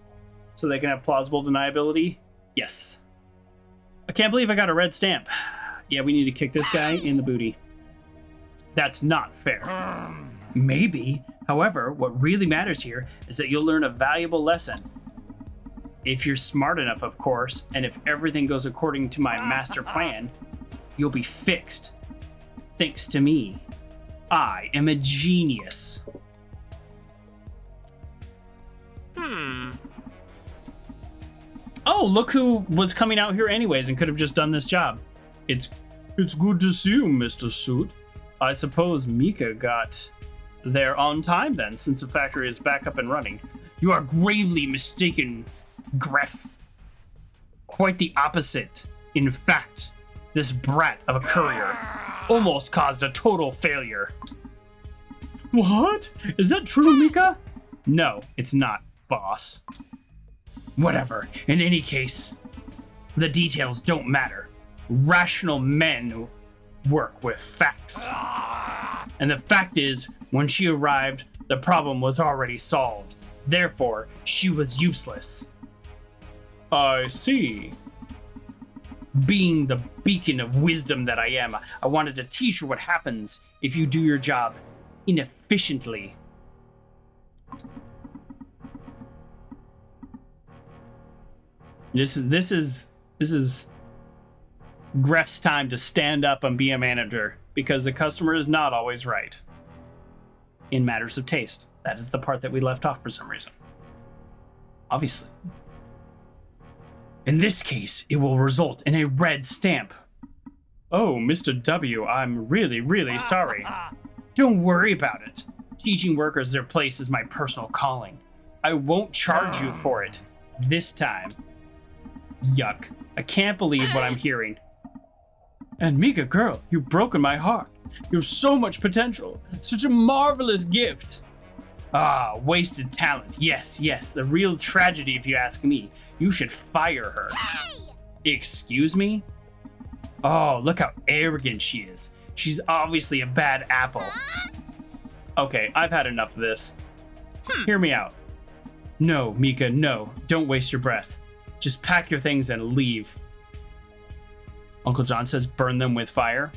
so they can have plausible deniability. Yes. I can't believe I got a red stamp. Yeah, we need to kick this guy in the booty. That's not fair. Maybe. However, what really matters here is that you'll learn a valuable lesson. If you're smart enough, of course, and if everything goes according to my master plan, you'll be fixed. Thanks to me. I am a genius. Oh, look who was coming out here anyways and could have just done this job. It's good to see you, Mr. Suit. I suppose Mika got there on time then, since the factory is back up and running. You are gravely mistaken, Gref. Quite the opposite. In fact, this brat of a courier almost caused a total failure. What? Is that true, Mika? No, it's not, boss. Whatever. In any case, the details don't matter. Rational men work with facts. And the fact is, when she arrived, the problem was already solved. Therefore, she was useless. I see. Being the beacon of wisdom that I am, I wanted to teach her what happens if you do your job inefficiently. This is Gref's time to stand up and be a manager, because the customer is not always right in matters of taste. That is the part that we left off for some reason. Obviously. In this case, it will result in a red stamp. Oh, Mr. W, I'm really, really sorry. Don't worry about it. Teaching workers their place is my personal calling. I won't charge you for it this time. Yuck. I can't believe what I'm hearing. And Mika, girl, you've broken my heart. You have so much potential. Such a marvelous gift. Ah, wasted talent. Yes, the real tragedy if you ask me. You should fire her. Hey! Excuse me? Oh, look how arrogant she is. She's obviously a bad apple. Okay, I've had enough of this. Hear me out. No, Mika, no. Don't waste your breath. Just pack your things and leave. Uncle John says burn them with fire.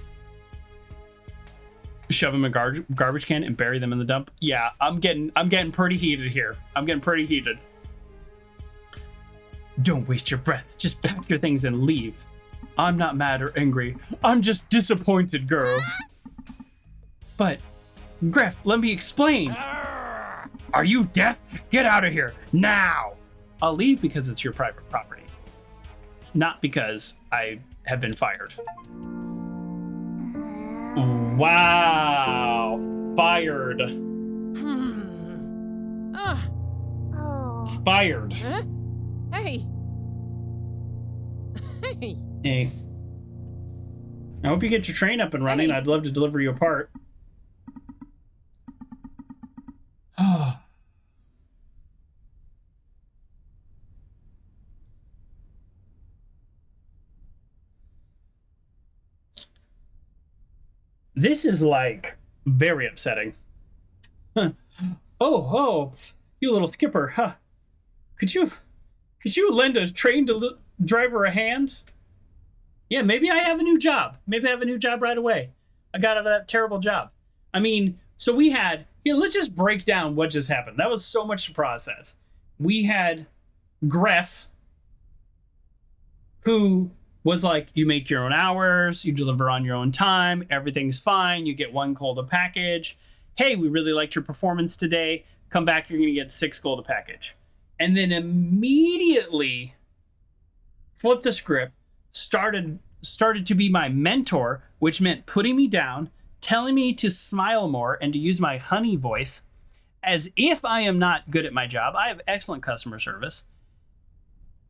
Shove them in a garbage can and bury them in the dump. Yeah, I'm getting pretty heated here. I'm getting pretty heated. Don't waste your breath. Just pack your things and leave. I'm not mad or angry. I'm just disappointed, girl. But, Gref, let me explain. Are you deaf? Get out of here, now! I'll leave because it's your private property. Not because I have been fired. Wow. Fired. Fired. Huh? Hey. Hey. Hey. I hope you get your train up and running. Hey. I'd love to deliver you a part. This is like very upsetting. Oh, you little skipper, huh? Could you lend a train driver a hand? Yeah, maybe I have a new job. Maybe I have a new job right away. I got out of that terrible job. I mean, so we had, let's just break down what just happened. That was so much to process. We had Gref, who was like, you make your own hours, you deliver on your own time, everything's fine, you get 1 gold a package. Hey, we really liked your performance today. Come back, you're gonna get 6 gold a package. And then immediately flipped the script, started to be my mentor, which meant putting me down, telling me to smile more and to use my honey voice, as if I am not good at my job. I have excellent customer service.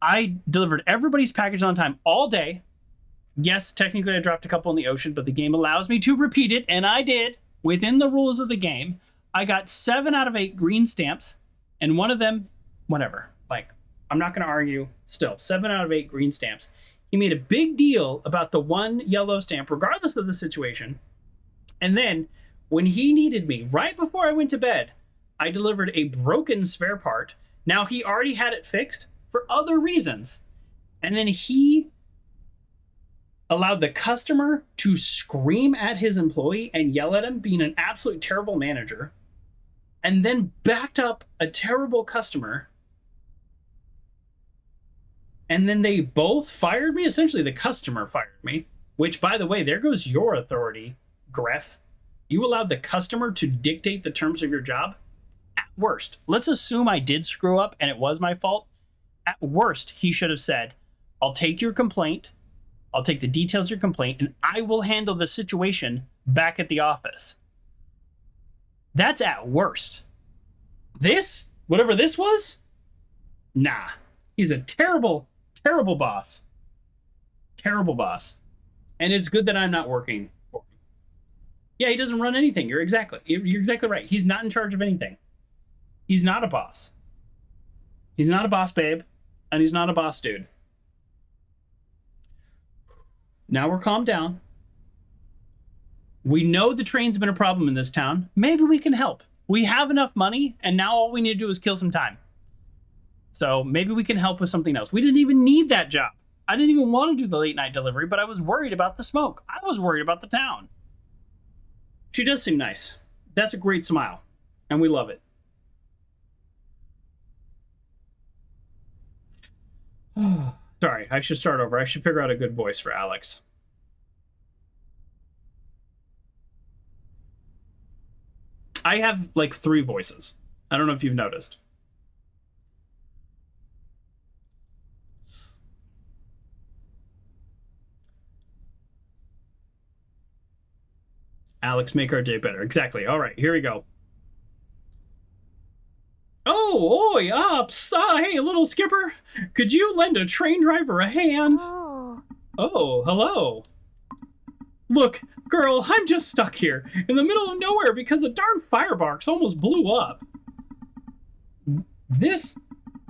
I delivered everybody's package on time all day. Yes, technically I dropped a couple in the ocean, but the game allows me to repeat it, and I did, within the rules of the game. I got 7 out of 8 green stamps, and one of them, whatever. Like, I'm not going to argue. Still, 7 out of 8 green stamps. He made a big deal about the 1 yellow stamp, regardless of the situation. And then, when he needed me, right before I went to bed, I delivered a broken spare part. Now, he already had it fixed for other reasons. And then he allowed the customer to scream at his employee and yell at him, being an absolutely terrible manager, and then backed up a terrible customer. And then they both fired me. Essentially, the customer fired me, which, by the way, there goes your authority, Gref. You allowed the customer to dictate the terms of your job. At worst, let's assume I did screw up and it was my fault. At worst, he should have said, I'll take your complaint, I'll take the details of your complaint, and I will handle the situation back at the office. That's at worst. This, whatever this was, nah. He's a terrible, terrible boss. Terrible boss. And it's good that I'm not working for him. Yeah, he doesn't run anything. You're exactly right. He's not in charge of anything. He's not a boss. He's not a boss babe, and he's not a boss dude. Now we're calmed down. We know the train's been a problem in this town. Maybe we can help. We have enough money, and now all we need to do is kill some time. So maybe we can help with something else. We didn't even need that job. I didn't even want to do the late night delivery, but I was worried about the smoke. I was worried about the town. She does seem nice. That's a great smile, and we love it. Sorry, I should start over. I should figure out a good voice for Alex. I have like 3 voices. I don't know if you've noticed. Alex, make our day better. Exactly. All right, here we go. Oh, oi, ups. Hey, little skipper. Could you lend a train driver a hand? Oh, hello. Look, girl, I'm just stuck here in the middle of nowhere because the darn firebox almost blew up. This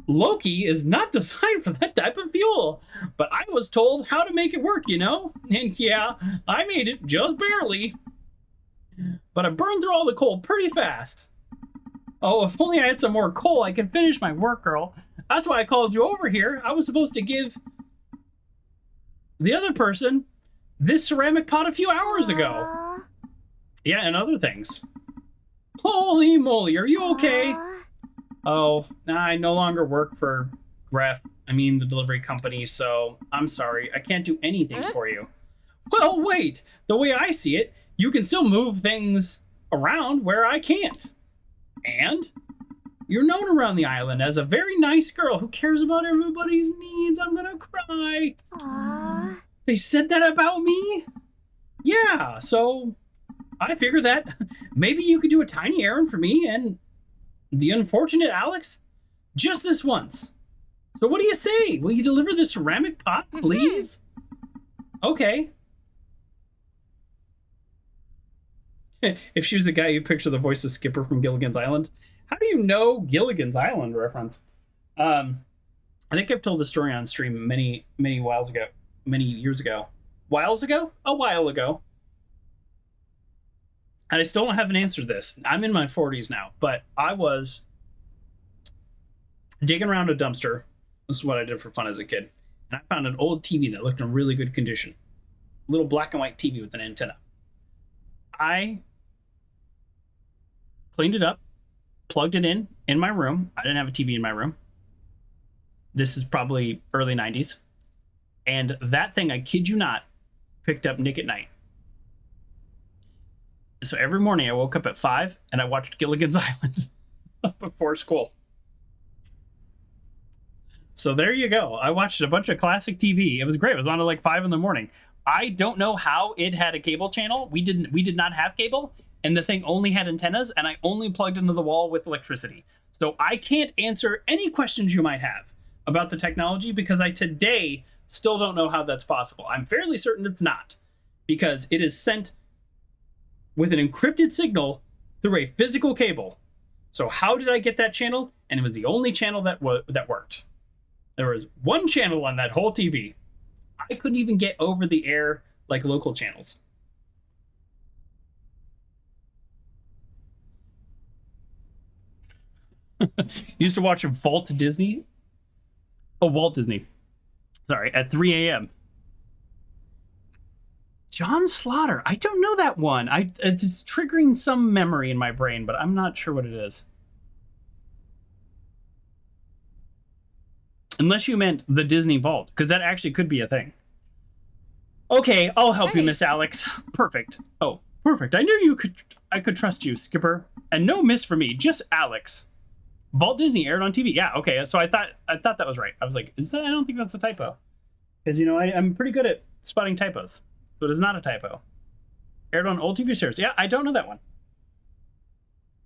Loki is not designed for that type of fuel, but I was told how to make it work, you know? And yeah, I made it just barely. But I burned through all the coal pretty fast. Oh, if only I had some more coal, I could finish my work, girl. That's why I called you over here. I was supposed to give the other person this ceramic pot a few hours ago. Yeah, and other things. Holy moly, are you okay? Oh, I no longer work for Gref. I mean, the delivery company, so I'm sorry. I can't do anything for you. Well, wait. The way I see it, you can still move things around where I can't. And you're known around the island as a very nice girl who cares about everybody's needs. I'm gonna cry. They said that about me? Yeah, so I figured that maybe you could do a tiny errand for me and the unfortunate Alex just this once. So what do you say? Will you deliver the ceramic pot, please? Okay. If she was the guy you picture the voice of Skipper from Gilligan's Island. How do you know Gilligan's Island reference? I think I've told the story on stream many years ago. Whiles ago? A while ago. And I still don't have an answer to this. I'm in my 40s now, but I was digging around a dumpster. This is what I did for fun as a kid. And I found an old TV that looked in really good condition. Little black and white TV with an antenna. I cleaned it up, plugged it in my room. I didn't have a TV in my room. This is probably early 90s. And that thing, I kid you not, picked up Nick at Night. So every morning I woke up at 5 and I watched Gilligan's Island before school. So there you go. I watched a bunch of classic TV. It was great. It was on at like 5 in the morning. I don't know how it had a cable channel. We did not have cable, and the thing only had antennas, and I only plugged into the wall with electricity. So I can't answer any questions you might have about the technology because I today still don't know how that's possible. I'm fairly certain it's not, because it is sent with an encrypted signal through a physical cable. So how did I get that channel? And it was the only channel that worked. There was one channel on that whole TV. I couldn't even get over the air like local channels. Used to watch Walt Disney. Oh, Walt Disney. Sorry, at 3 a.m. John Slaughter. I don't know that one. It's triggering some memory in my brain, but I'm not sure what it is. Unless you meant the Disney Vault, because that actually could be a thing. Okay, I'll help you, Miss Alex. Perfect. Oh, perfect. I knew I could trust you, Skipper. And no miss for me, just Alex. Vault Disney aired on TV. Yeah, okay. So I thought that was right. I was like, I don't think that's a typo. Because, you know, I'm pretty good at spotting typos. So it is not a typo. Aired on old TV series. Yeah, I don't know that one.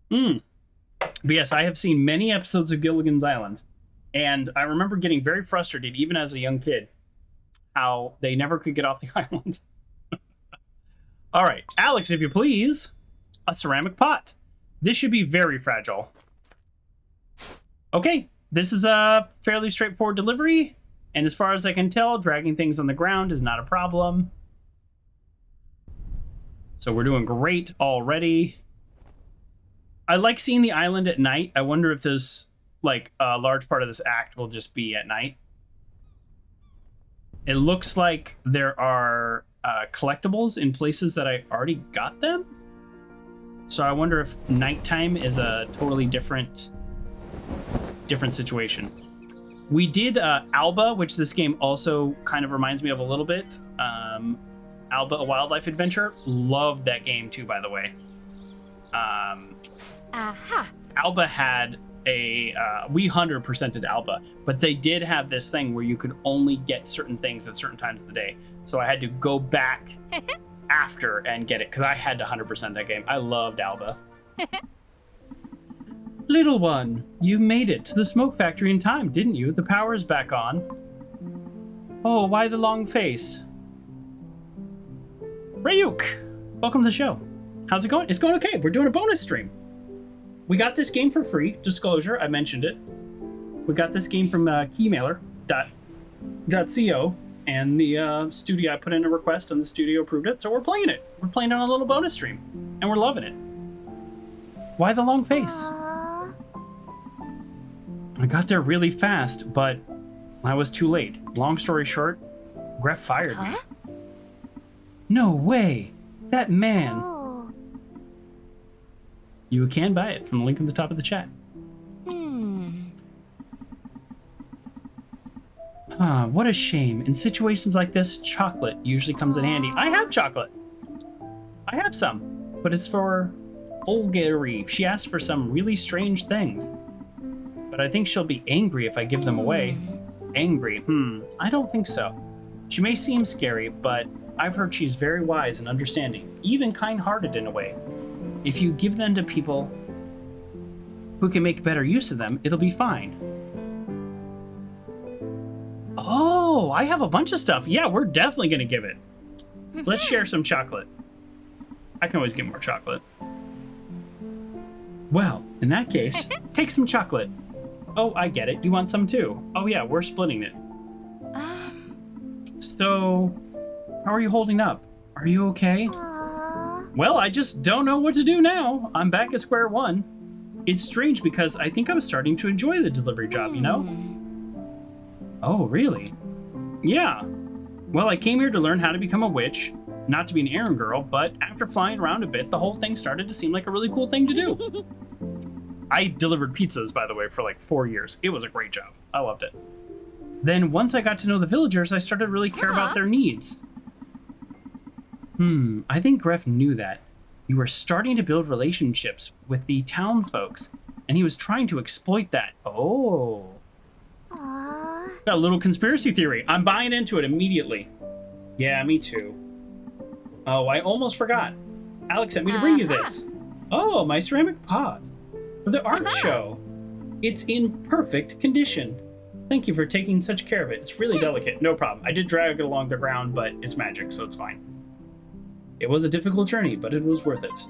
But yes, I have seen many episodes of Gilligan's Island. And I remember getting very frustrated, even as a young kid, how they never could get off the island. All right, Alex, if you please. A ceramic pot. This should be very fragile. Okay, this is a fairly straightforward delivery. And as far as I can tell, dragging things on the ground is not a problem. So we're doing great already. I like seeing the island at night. I wonder if this, like, a large part of this act will just be at night. It looks like there are collectibles in places that I already got them. So I wonder if nighttime is a totally different situation. We did Alba, which this game also kind of reminds me of a little bit. Alba, a Wildlife Adventure. Loved that game too, by the way. Alba had we 100%ed Alba, but they did have this thing where you could only get certain things at certain times of the day. So I had to go back after and get it, because I had to 100% that game. I loved Alba. Little one, you made it to the smoke factory in time, didn't you? The power is back on. Oh, why the long face? Ryuk, welcome to the show. How's it going? It's going okay. We're doing a bonus stream. We got this game for free. Disclosure, I mentioned it. We got this game from keymailer.co, and the studio, I put in a request and the studio approved it, so we're playing it. We're playing it on a little bonus stream, and we're loving it. Why the long face? I got there really fast, but I was too late. Long story short, Gref fired me. No way! That man! You can buy it from the link at the top of the chat. What a shame. In situations like this, chocolate usually comes in handy. I have chocolate. I have some, but it's for Olgeri. She asked for some really strange things. But I think she'll be angry if I give them away. Angry? I don't think so. She may seem scary, but I've heard she's very wise and understanding, even kind-hearted in a way. If you give them to people who can make better use of them, it'll be fine. Oh, I have a bunch of stuff. Yeah, we're definitely going to give it. Let's share some chocolate. I can always get more chocolate. Well, in that case, take some chocolate. Oh, I get it. You want some too? Oh yeah, we're splitting it. So, how are you holding up? Are you okay? Well, I just don't know what to do now. I'm back at square one. It's strange because I think I'm starting to enjoy the delivery job, you know? Oh, really? Yeah. Well, I came here to learn how to become a witch, not to be an errand girl, but after flying around a bit, the whole thing started to seem like a really cool thing to do. I delivered pizzas, by the way, for like 4 years. It was a great job. I loved it. Then once I got to know the villagers, I started to really care about their needs. I think Gref knew that. You were starting to build relationships with the town folks, and he was trying to exploit that. Oh. Got a little conspiracy theory. I'm buying into it immediately. Yeah, me too. Oh, I almost forgot. Alex sent me to bring you this. Oh, my ceramic pot. For the art show. It's in perfect condition. Thank you for taking such care of it. It's really delicate. No problem. I did drag it along the ground, but it's magic, so it's fine. It was a difficult journey, but it was worth it.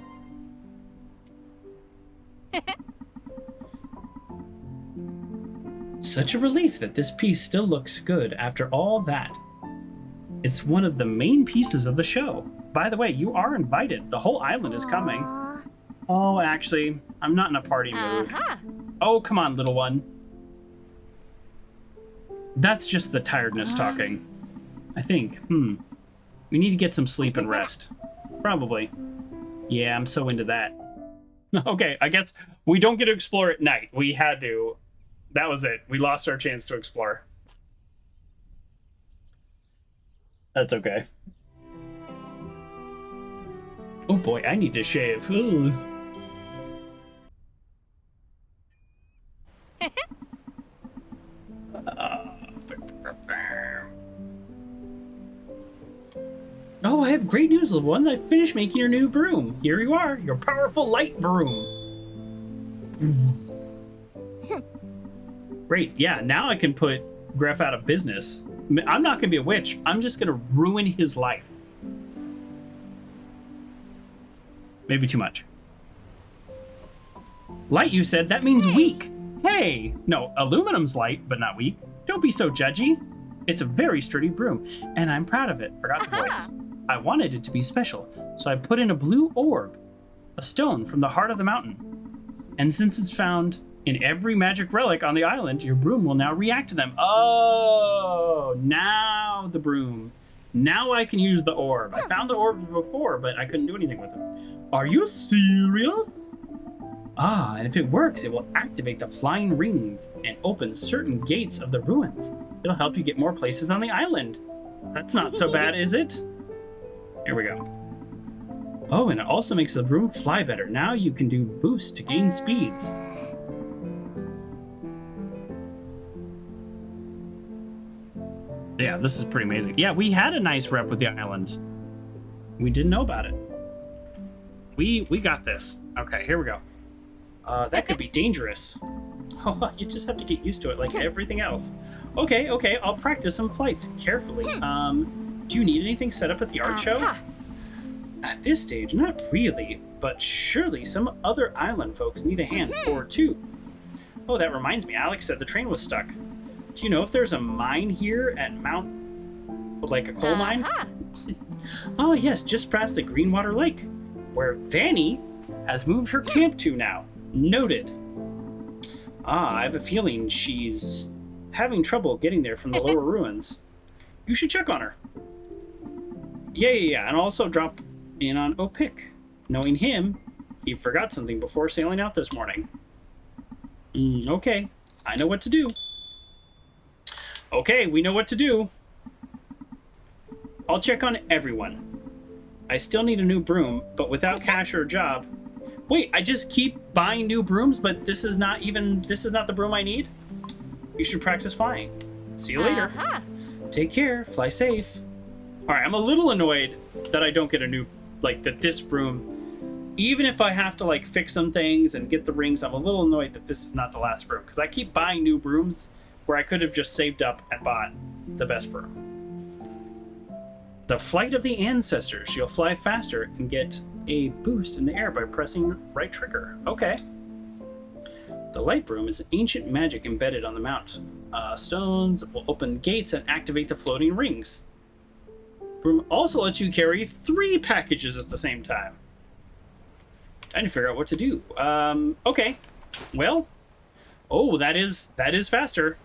Such a relief that this piece still looks good after all that. It's one of the main pieces of the show. By the way, you are invited. The whole island is coming. Oh, actually, I'm not in a party mood. Oh, come on, little one. That's just the tiredness talking. I think. We need to get some sleep and rest. Probably. Yeah, I'm so into that. Okay, I guess we don't get to explore at night. We had to. That was it. We lost our chance to explore. That's okay. Oh boy, I need to shave. Ooh. Oh, I have great news, little ones. I finished making your new broom. Here you are, your powerful light broom. Great, yeah, now I can put Grep out of business. I'm not gonna be a witch. I'm just gonna ruin his life. Maybe too much. Light, you said? That means weak. Hey! No, aluminum's light, but not weak. Don't be so judgy. It's a very sturdy broom, and I'm proud of it. Forgot the voice. I wanted it to be special, so I put in a blue orb, a stone from the heart of the mountain. And since it's found in every magic relic on the island, your broom will now react to them. Oh, now the broom. Now I can use the orb. I found the orb before, but I couldn't do anything with it. Are you serious? Ah, and if it works, it will activate the flying rings and open certain gates of the ruins. It'll help you get more places on the island. That's not so bad, is it? Here we go. Oh, and it also makes the broom fly better. Now you can do boosts to gain speeds. Yeah, this is pretty amazing. Yeah, we had a nice rep with the island. We didn't know about it. We got this. Okay, here we go. That could be dangerous. Oh, you just have to get used to it like everything else. Okay, I'll practice some flights carefully. Do you need anything set up at the art show? At this stage, not really, but surely some other island folks need a hand or two. Oh, that reminds me, Alex said the train was stuck. Do you know if there's a mine here at Mount, like a coal mine? Oh yes, just past the Greenwater Lake, where Vanny has moved her camp to now. Noted. Ah, I have a feeling she's having trouble getting there from the lower ruins. You should check on her. Yeah, and also drop in on Opik. Knowing him, he forgot something before sailing out this morning. Okay, I know what to do. Okay, we know what to do. I'll check on everyone. I still need a new broom, but without cash or a job. Wait, I just keep buying new brooms, but this is not the broom I need? You should practice flying. See you later. Take care, fly safe. All right, I'm a little annoyed that I don't get a new, this broom, even if I have to fix some things and get the rings, I'm a little annoyed that this is not the last broom, because I keep buying new brooms where I could have just saved up and bought the best broom. The flight of the ancestors. You'll fly faster and get a boost in the air by pressing right trigger. Okay. The light broom is ancient magic embedded on the mount. Stones will open gates and activate the floating rings. Broom also lets you carry 3 packages at the same time. Trying to figure out what to do. Okay. Well. Oh, that is faster.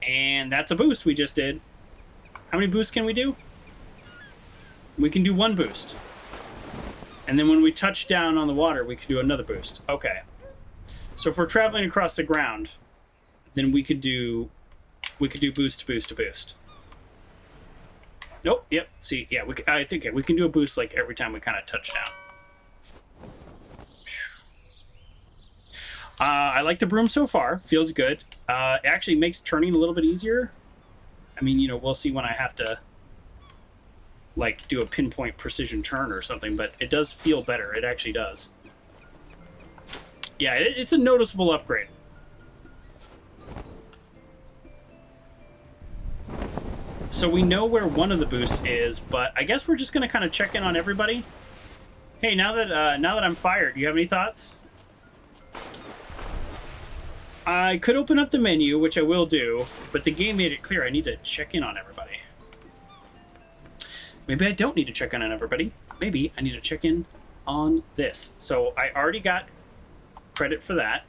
And that's a boost we just did. How many boosts can we do? We can do 1 boost. And then when we touch down on the water, we can do another boost. Okay. So if we're traveling across the ground, then we could do boost to boost to boost. Nope. Yep. See, yeah, I think we can do a boost every time we kind of touch down. I like the broom so far. Feels good. It actually makes turning a little bit easier. I mean, we'll see when I have to do a pinpoint precision turn or something, but it does feel better. It actually does. Yeah, it's a noticeable upgrade. So we know where one of the boosts is, but I guess we're just going to kind of check in on everybody. Hey, now that I'm fired, do you have any thoughts? I could open up the menu, which I will do, but the game made it clear I need to check in on everybody. Maybe I don't need to check in on everybody. Maybe I need to check in on this. So I already got credit for that.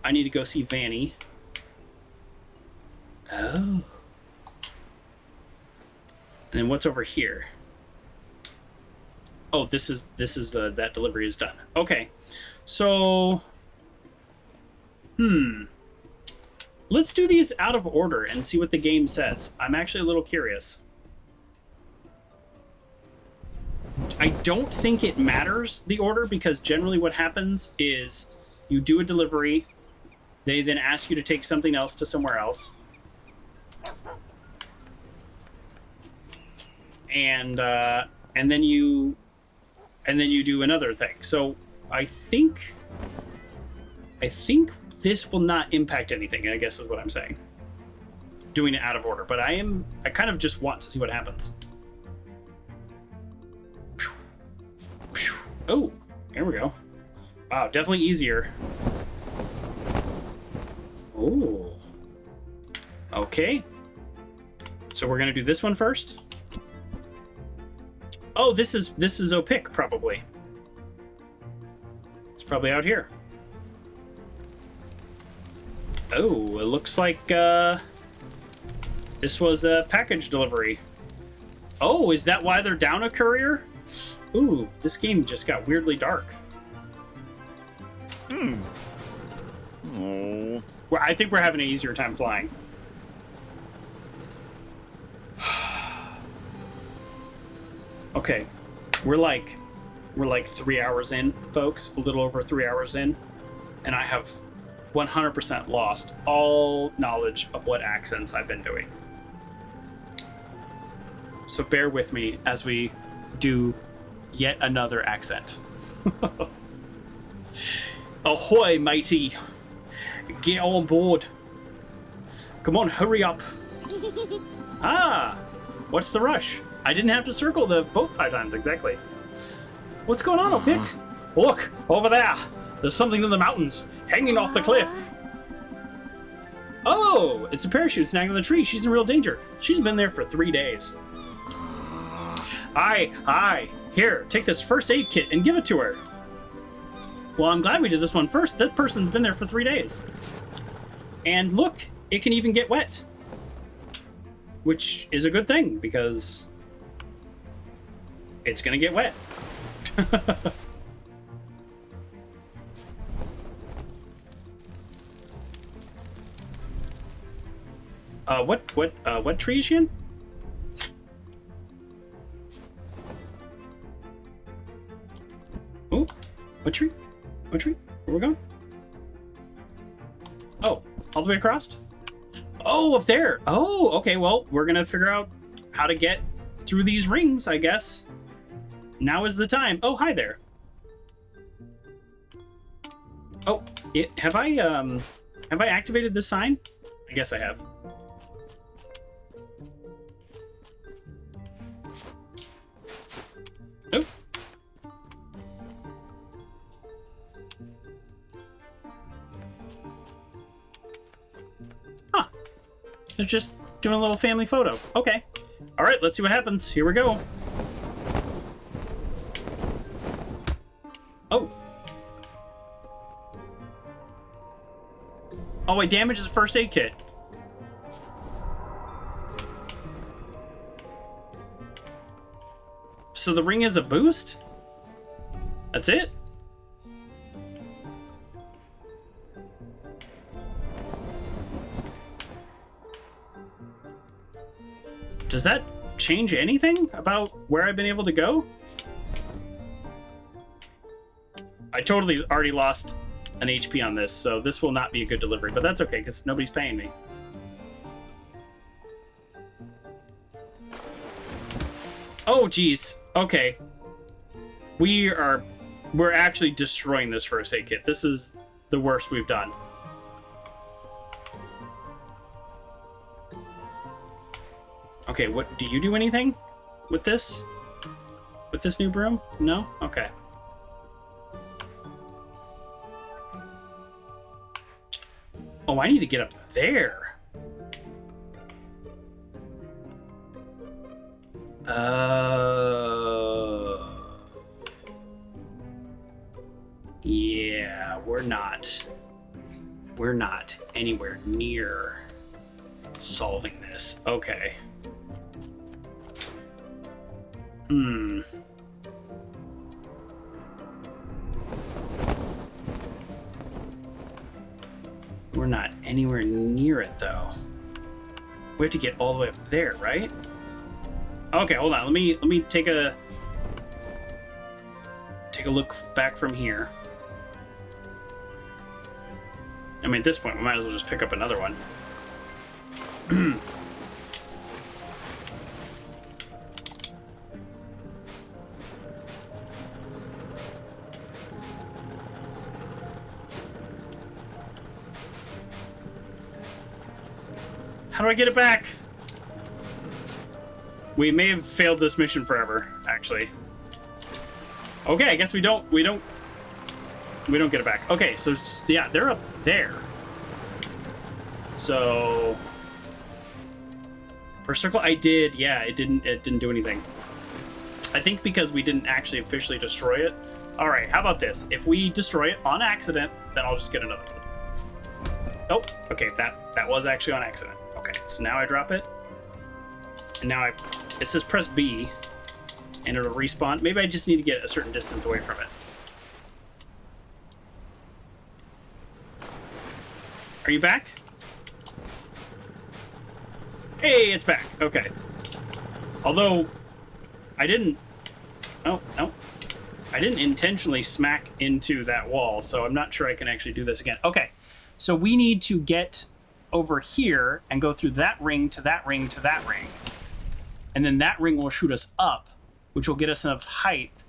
I need to go see Vanny. Oh. And then what's over here? Oh, this is that delivery is done. Okay. So let's do these out of order and see what the game says. I'm actually a little curious. I don't think it matters the order, because generally what happens is you do a delivery, they then ask you to take something else to somewhere else, and then you do another thing. So I think this will not impact anything, I guess is what I'm saying, doing it out of order. But I kind of just want to see what happens. Oh, here we go. Wow, definitely easier. Oh. Okay. So we're gonna do this one first. Oh, this is opaque, probably. It's probably out here. Oh, it looks like this was a package delivery. Oh, is that why they're down a courier? Ooh, this game just got weirdly dark. Oh. Well, I think we're having an easier time flying. Okay, we're like 3 hours in, folks, a little over 3 hours in, and I have 100% lost all knowledge of what accents I've been doing. So bear with me as we do yet another accent. Ahoy, matey! Get on board. Come on, hurry up. Ah, what's the rush? I didn't have to circle the boat 5 times exactly. What's going on, O'Pick? Look, over there. There's something in the mountains, hanging off the cliff. Oh, it's a parachute snagged on the tree. She's in real danger. She's been there for 3 days. Hi. Here, take this first aid kit and give it to her. Well, I'm glad we did this one first. That person's been there for 3 days. And look, it can even get wet. Which is a good thing, because it's gonna get wet. What tree is she in? Oh, what tree? What tree? Where we going? Oh, all the way across? Oh, up there. Oh, okay, well, we're gonna figure out how to get through these rings, I guess. Now is the time. Oh, hi there. Oh, have I activated this sign? I guess I have. Oh. Huh. It's just doing a little family photo. Okay. All right, let's see what happens. Here we go. Oh. Oh, I damaged his first aid kit. So the ring is a boost? That's it? Does that change anything about where I've been able to go? I totally already lost an HP on this, so this will not be a good delivery, but that's okay, because nobody's paying me. Oh, geez. Okay. We're actually destroying this first aid kit. This is the worst we've done. Okay, what do you do anything with this? With this new broom? No? Okay. Oh, I need to get up there. Yeah, we're not anywhere near solving this. Okay. Hmm. We're not anywhere near it, though. We have to get all the way up there, right? Okay, hold on. Let me take a look back from here. I mean, at this point, we might as well just pick up another one. How do I get it back? We may have failed this mission forever, actually. Okay, I guess we don't get it back. Okay, so yeah, they're up there. So per circle, I did. Yeah, it didn't do anything. I think because we didn't actually officially destroy it. All right, how about this? If we destroy it on accident, then I'll just get another one. Oh, okay, that was actually on accident. Okay, so now I drop it, and now it says press B, and it'll respawn. Maybe I just need to get a certain distance away from it. Are you back? Hey, it's back. Okay. Although, I didn't... Oh, no. I didn't intentionally smack into that wall, so I'm not sure I can actually do this again. Okay, so we need to get over here and go through that ring to that ring to that ring. And then that ring will shoot us up, which will get us enough height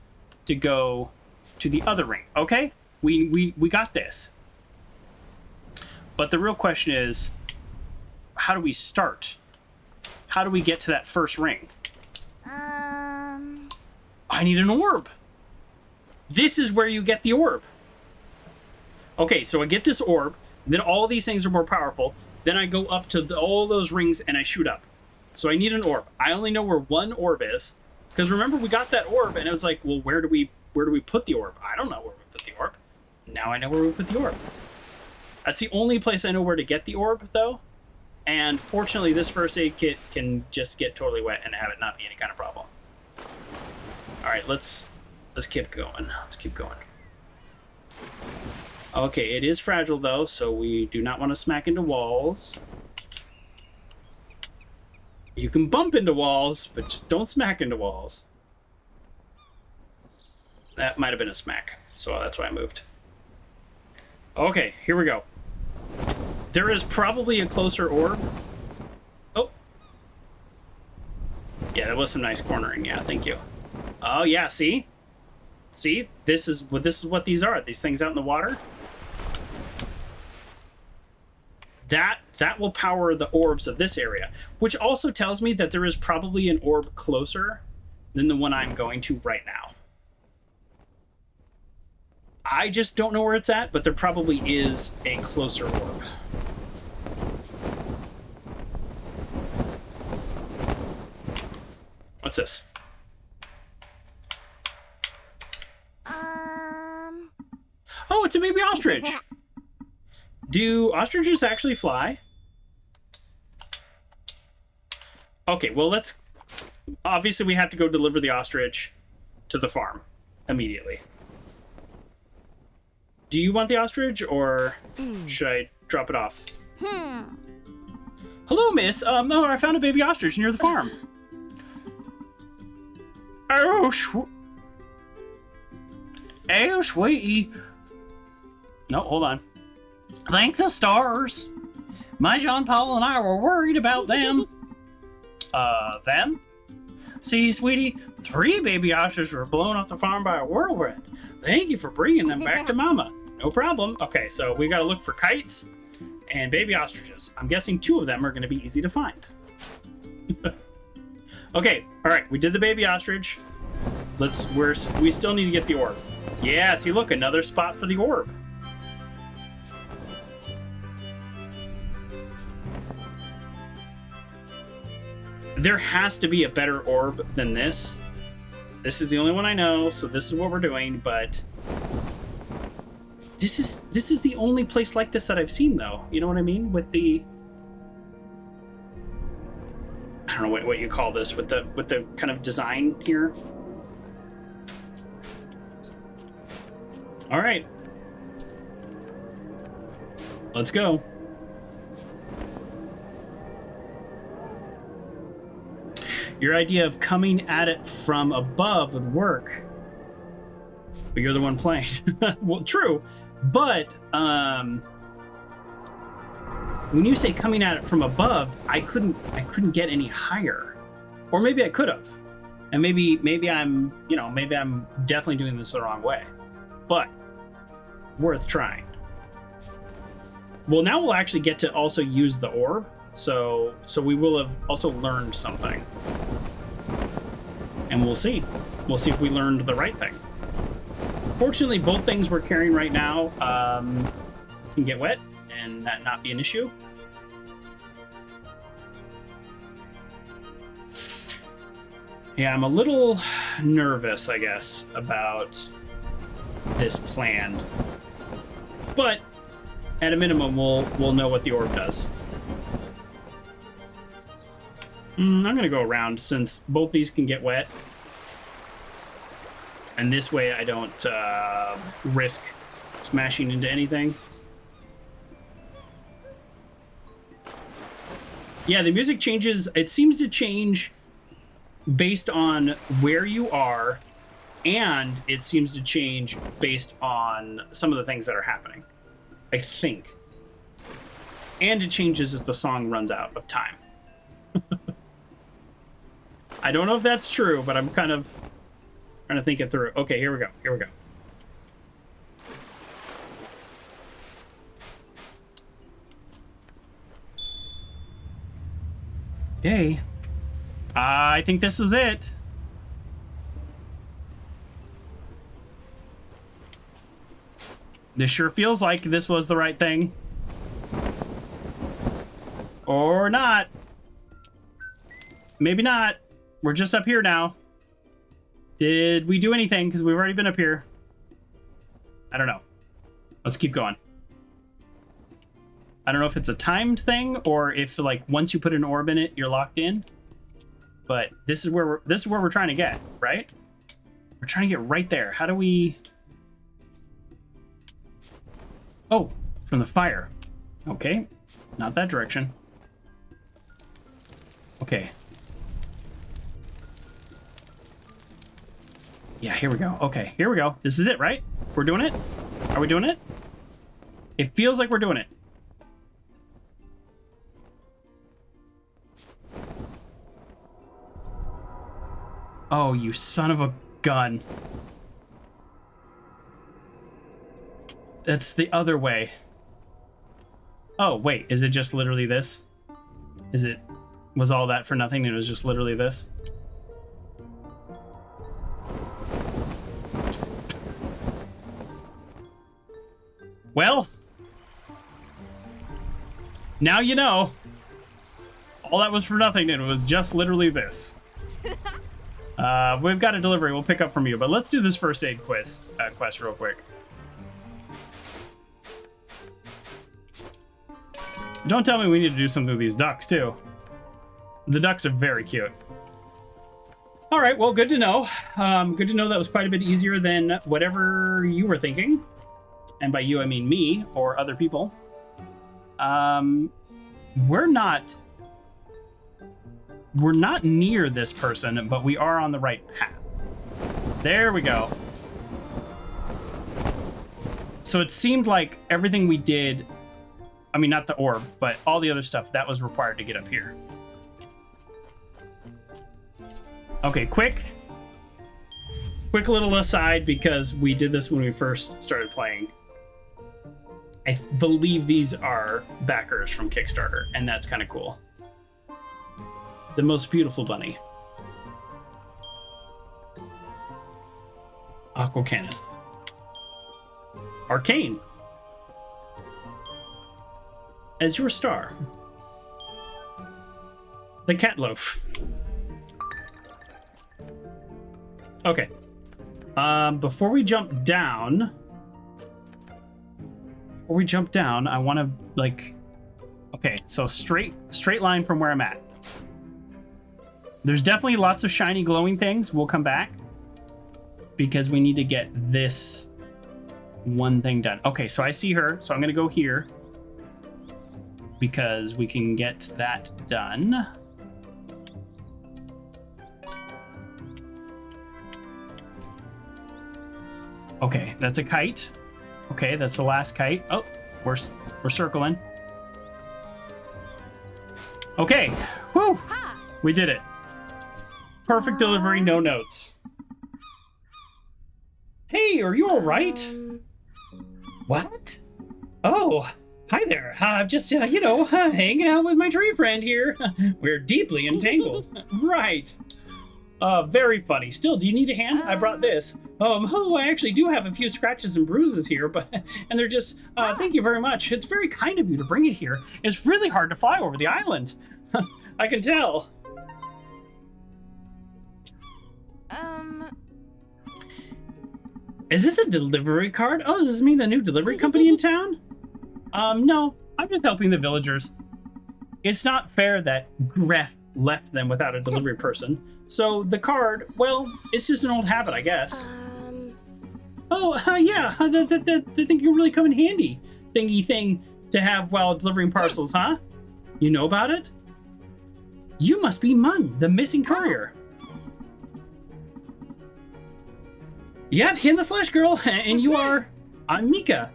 to go to the other ring. Okay? We got this. But the real question is, how do we start? How do we get to that first ring? I need an orb. This is where you get the orb. Okay, so I get this orb, then all these things are more powerful, then I go up to all those rings and I shoot up. So I need an orb. I only know where one orb is, because remember we got that orb and it was like, well, where do we put the orb? I don't know where we put the orb. Now I know where we put the orb. That's the only place I know where to get the orb, though. And fortunately, this first aid kit can just get totally wet and have it not be any kind of problem. All right, let's keep going. Let's keep going. Okay, it is fragile, though, so we do not want to smack into walls. You can bump into walls, but just don't smack into walls. That might have been a smack, so that's why I moved. Okay, here we go. There is probably a closer orb. Oh. Yeah, that was some nice cornering. Yeah, thank you. Oh, yeah, see? See? This is what these are. These things out in the water. That will power the orbs of this area, which also tells me that there is probably an orb closer than the one I'm going to right now. I just don't know where it's at, but there probably is a closer orb. What's this? Oh, it's a baby ostrich. Do ostriches actually fly? Okay, well, obviously we have to go deliver the ostrich to the farm immediately. Do you want the ostrich, or should I drop it off? Hello, miss. No, I found a baby ostrich near the farm. Oh, sweetie. No, hold on. Thank the stars. My John Paul and I were worried about them. Them? See, sweetie, 3 baby ostriches were blown off the farm by a whirlwind. Thank you for bringing them back to Mama. No problem. Okay, so we gotta look for kites and baby ostriches. I'm guessing 2 of them are gonna be easy to find. Okay, all right, we did the baby ostrich. We still need to get the orb. Yeah, see, look, another spot for the orb. There has to be a better orb than this. This is the only one I know, so this is what we're doing, but this is the only place like this that I've seen, though. You know what I mean? With the... don't know what you call this with the kind of design here. All right. Let's go. Your idea of coming at it from above would work. But you're the one playing. Well, true. But when you say coming at it from above, I couldn't get any higher. Or maybe I could have. And maybe I'm definitely doing this the wrong way. But worth trying. Well, now we'll actually get to also use the orb. So we will have also learned something. And we'll see. We'll see if we learned the right thing. Fortunately, both things we're carrying right now can get wet and that not be an issue. Yeah, I'm a little nervous, I guess, about this plan. But at a minimum, we'll know what the orb does. I'm gonna go around since both these can get wet. And this way I don't risk smashing into anything. Yeah, the music changes. It seems to change based on where you are, and it seems to change based on some of the things that are happening, I think. And it changes if the song runs out of time. I don't know if that's true, but I'm kind of trying to think it through. Okay, here we go. Here we go. Okay. I think this is it. This sure feels like this was the right thing. Or not. Maybe not. We're just up here now. Did we do anything? Because we've already been up here. I don't know. Let's keep going. I don't know if it's a timed thing or if, like, once you put an orb in it, you're locked in. But this is where we're trying to get, right? We're trying to get right there. How do we? Oh, from the fire. Okay, not that direction. Okay. Yeah, here we go. Okay, here we go. This is it, right? We're doing it? Are we doing it? It feels like we're doing it. Oh, you son of a gun. That's the other way. Oh, wait, is it just literally this? Was all that for nothing and it was just literally this? Well, now you know. All that was for nothing and it was just literally this. We've got a delivery we'll pick up from you, but let's do this first aid quest real quick. Don't tell me we need to do something with these ducks, too. The ducks are very cute. All right, well, good to know. Good to know that was quite a bit easier than whatever you were thinking. And by you, I mean me or other people. We're not near this person, but we are on the right path. There we go. So it seemed like everything we did, I mean, not the orb, but all the other stuff, that was required to get up here. Okay, quick little aside, because we did this when we first started playing. I believe these are backers from Kickstarter, and that's kind of cool. The most beautiful bunny. Aquacanis. Arcane. As your star. The cat loaf. Okay. Before we jump down, I want to, like, okay, so straight line from where I'm at. There's definitely lots of shiny glowing things. We'll come back because we need to get this one thing done. Okay, so I see her, so I'm gonna go here because we can get that done. Okay, that's a kite. Okay, that's the last kite. Oh, we're circling. Okay, whew, we did it. Perfect delivery, no notes. Hey, are you all right? What? Oh, hi there. Just, you know, hanging out with my tree friend here. We're deeply entangled. Right. Very funny. Still, do you need a hand? I brought this. Oh, I actually do have a few scratches and bruises here, but, and they're just, thank you very much. It's very kind of you to bring it here. It's really hard to fly over the island. I can tell. Is this a delivery card? Oh, does this mean the new delivery company in town? No, I'm just helping the villagers. It's not fair that Gref left them without a delivery person. So the card, well, it's just an old habit, I guess. Oh, yeah, that thing can really come in handy. Thingy thing to have while delivering parcels, huh? You know about it? You must be Mun, the missing courier. Yep, in the flesh, girl. And you are... I'm Mika,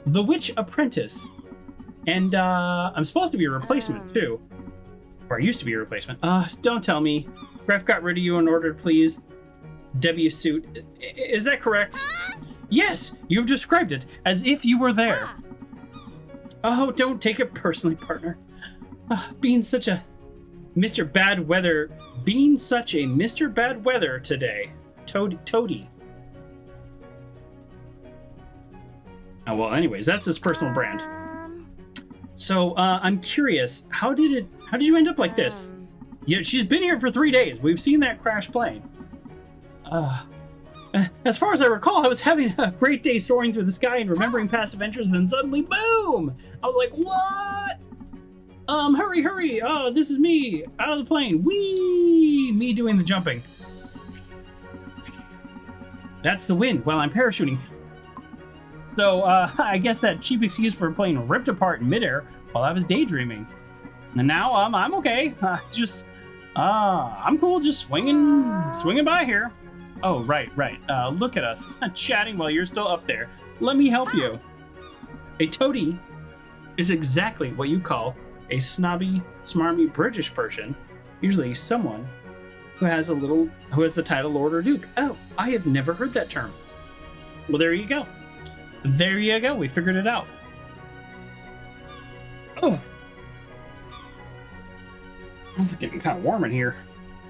the witch apprentice. And I'm supposed to be a replacement, too. Or I used to be a replacement. Don't tell me. Gref got rid of you and ordered, please. W suit. Is that correct? Yes, you've described it as if you were there. Oh, don't take it personally, partner. Being such a Mr. Bad Weather. Being such a Mr. Bad Weather today. Toady. Oh, well, anyways, that's his personal brand. So, I'm curious, how did you end up like this? Yeah, she's been here for 3 days. We've seen that crash plane. As far as I recall, I was having a great day soaring through the sky and remembering past adventures, and suddenly, boom! I was like, what? Hurry! Oh, this is me, out of the plane. Whee! Me doing the jumping. That's the wind while I'm parachuting. So, I guess that cheap excuse for a plane ripped apart in midair while I was daydreaming. And now, I'm okay. I'm cool, just swinging by here. Oh, right. Look at us, chatting while you're still up there. Let me help you. A toady is exactly what you call a snobby, smarmy British person, usually someone who has the title Lord or Duke. Oh, I have never heard that term. Well, there you go. We figured it out. Oh, it's getting kind of warm in here.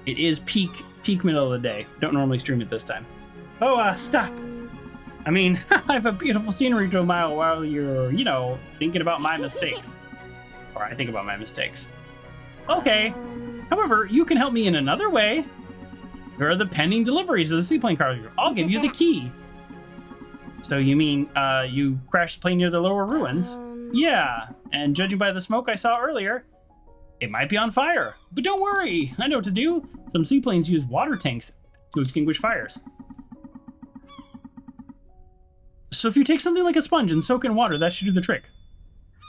It is peak middle of the day. Don't normally stream it this time. Oh, stop. I mean, I have a beautiful scenery to admire while you're, thinking about my mistakes. Or I think about my mistakes. Okay. However, you can help me in another way. There are the pending deliveries of the seaplane cargo. I'll give you the key. So you mean you crashed the plane near the lower ruins? Yeah, and judging by the smoke I saw earlier, it might be on fire. But don't worry, I know what to do. Some seaplanes use water tanks to extinguish fires. So if you take something like a sponge and soak in water, that should do the trick.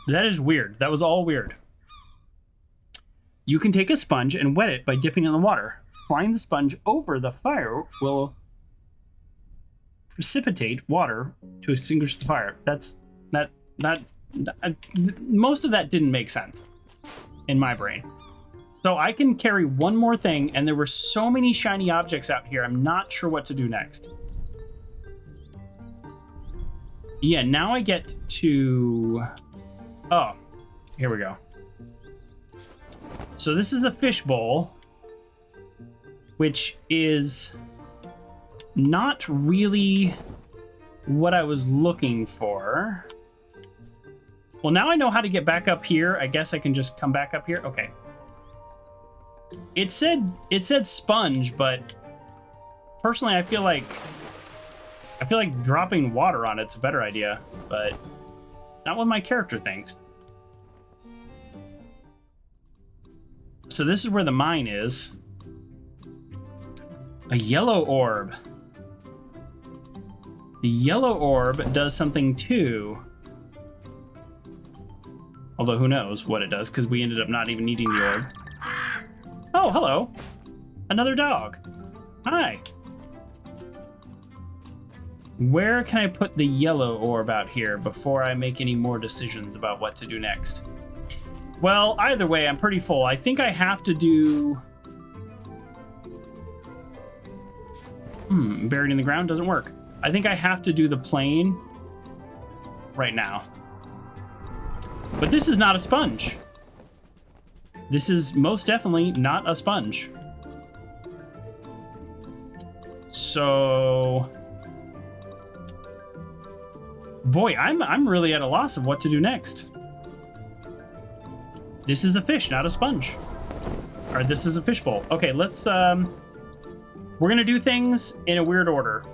That is weird. That was all weird. You can take a sponge and wet it by dipping in the water. Flying the sponge over the fire will precipitate water to extinguish the fire. Most of that didn't make sense in my brain. So I can carry one more thing, and there were so many shiny objects out here, I'm not sure what to do next. Yeah, now I get to... Oh, here we go. So this is a fishbowl, which is not really what I was looking for. Well, now I know how to get back up here. I guess I can just come back up here. Okay. It said sponge, but personally I feel like dropping water on it's a better idea, but not what my character thinks. So this is where the mine is. A yellow orb. The yellow orb does something too. Although who knows what it does, because we ended up not even needing the orb. Oh, hello. Another dog. Hi. Where can I put the yellow orb out here before I make any more decisions about what to do next? Well, either way, I'm pretty full. I think I have to do... buried in the ground doesn't work. I think I have to do the plane right now. But this is not a sponge. This is most definitely not a sponge. So... boy, I'm really at a loss of what to do next. This is a fish, not a sponge. Or this is a fishbowl. Okay, let's... we're gonna do things in a weird order.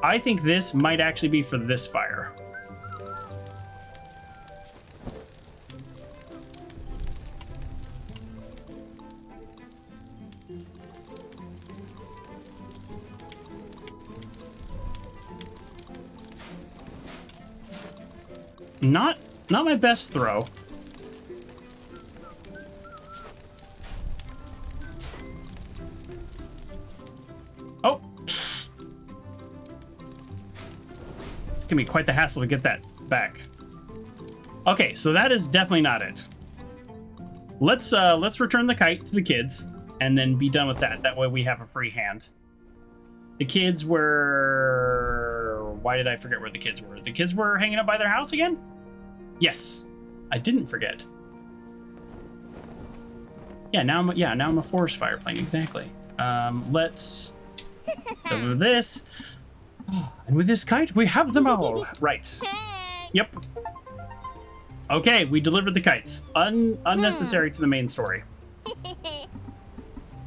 I think this might actually be for this fire. Not my best throw. Oh. It's gonna be quite the hassle to get that back. Okay, so that is definitely not it. Let's return the kite to the kids and then be done with that. That way we have a free hand. The kids were... why did I forget where the kids were? The kids were hanging out by their house again? Yes. I didn't forget. Yeah, now I'm a forest fire plane, exactly. Let's deliver this. And with this kite, we have them all. Right. Yep. Okay, we delivered the kites. Unnecessary to the main story.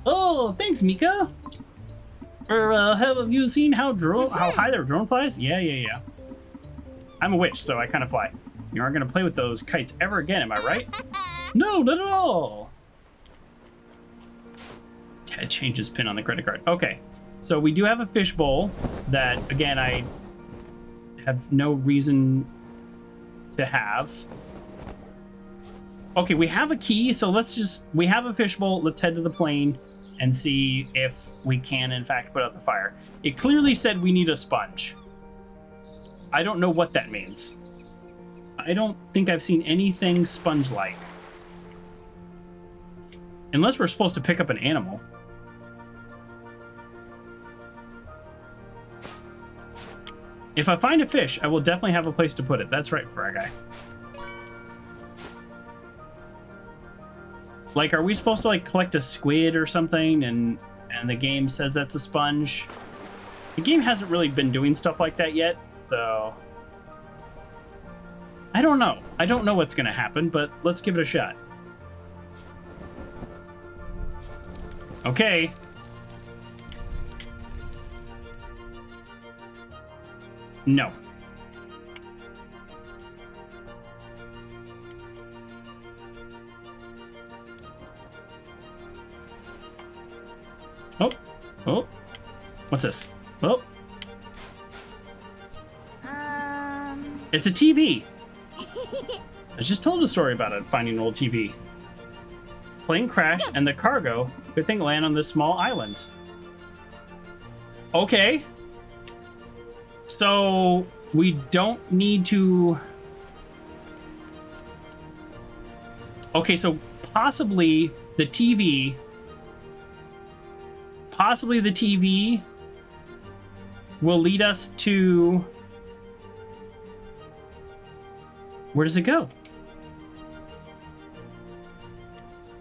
Oh, thanks, Mika. Have you seen how high their drone flies? Yeah. I'm a witch, so I kind of fly. You aren't going to play with those kites ever again, am I right? No, not at all. Ted changed his pin on the credit card. Okay, so we do have a fishbowl that, again, I have no reason to have. Okay, we have a key, so we have a fishbowl. Let's head to the plane and see if we can, in fact, put out the fire. It clearly said we need a sponge. I don't know what that means. I don't think I've seen anything sponge-like. Unless we're supposed to pick up an animal. If I find a fish, I will definitely have a place to put it. That's right, Fry Guy. Like, are we supposed to, like, collect a squid or something, and the game says that's a sponge? The game hasn't really been doing stuff like that yet, so... I don't know. I don't know what's going to happen, but let's give it a shot. Okay. No. Oh. What's this? Oh. It's a TV. I just told a story about it, finding an old TV. Plane crashed and the cargo, good thing, land on this small island. Okay. So we don't need to... Okay, so possibly the TV will lead us to... Where does it go?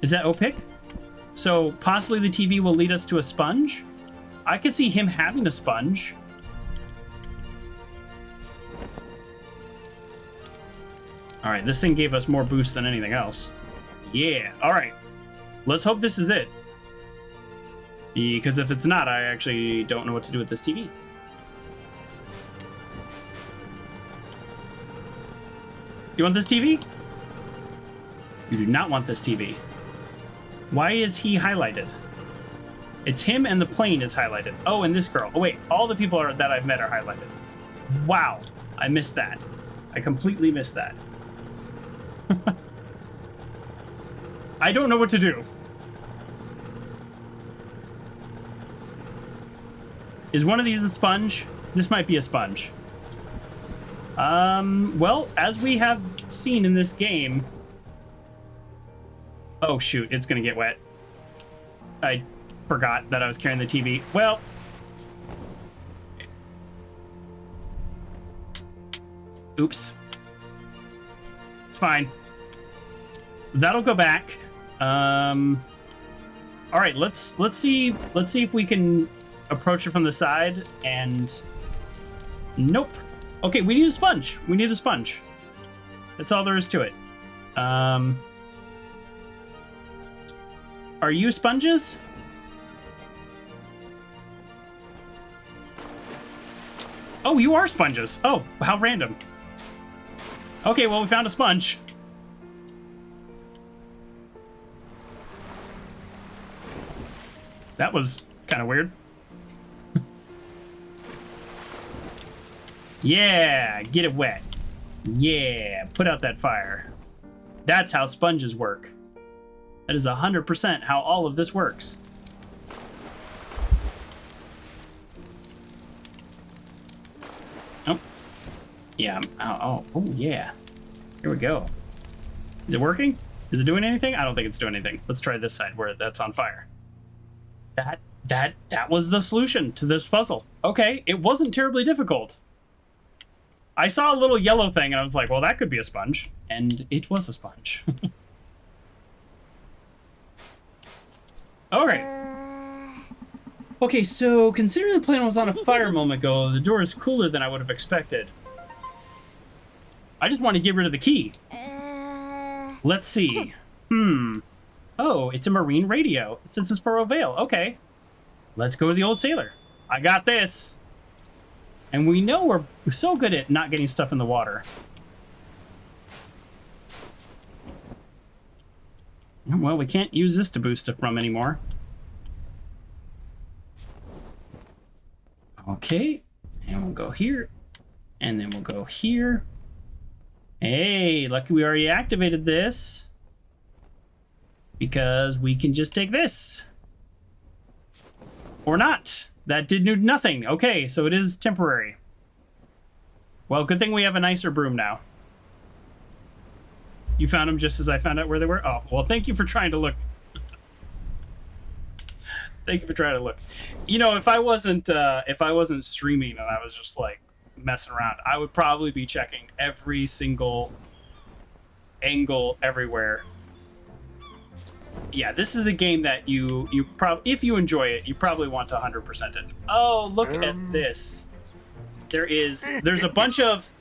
Is that opaque? So possibly the TV will lead us to a sponge? I could see him having a sponge. All right, this thing gave us more boost than anything else. Yeah, all right. Let's hope this is it. Because if it's not, I actually don't know what to do with this TV. You want this TV? You do not want this TV. Why is he highlighted? It's him and the plane is highlighted. Oh, and this girl. Oh, wait. All the people that I've met are highlighted. Wow. I missed that. I completely missed that. I don't know what to do. Is one of these the sponge? This might be a sponge. Well, as we have seen in this game... Oh, shoot. It's gonna get wet. I forgot that I was carrying the TV. Well... Oops. It's fine. That'll go back. All right, let's see if we can approach it from the side. And nope. Okay, we need a sponge. We need a sponge. That's all there is to it. Are you sponges? Oh, you are sponges. Oh, how random. Okay, well, we found a sponge. That was kind of weird. Yeah, get it wet. Yeah, put out that fire. That's how sponges work. That is 100% how all of this works. Oh. Yeah. Oh, yeah. Here we go. Is it working? Is it doing anything? I don't think it's doing anything. Let's try this side where that's on fire. That was the solution to this puzzle. Okay, it wasn't terribly difficult. I saw a little yellow thing and I was like, well, that could be a sponge. And it was a sponge. All right. Okay, so considering the plane was on a fire a moment ago, the door is cooler than I would have expected. I just want to get rid of the key. Let's see. Oh, it's a marine radio. It says it's for a Vale. Okay. Let's go to the old sailor. I got this. And we know we're so good at not getting stuff in the water. Well, we can't use this to boost it from anymore. Okay. And we'll go here. And then we'll go here. Hey, lucky we already activated this. Because we can just take this. Or not. That did nothing. Okay, so it is temporary. Well, good thing we have a nicer broom now. You found them just as I found out where they were? Oh, well, thank you for trying to look. Thank you for trying to look. You know, if I wasn't streaming and I was just like messing around, I would probably be checking every single angle everywhere. Yeah, this is a game that you probably, if you enjoy it, you probably want to 100% it. Oh, look at this. There's a bunch of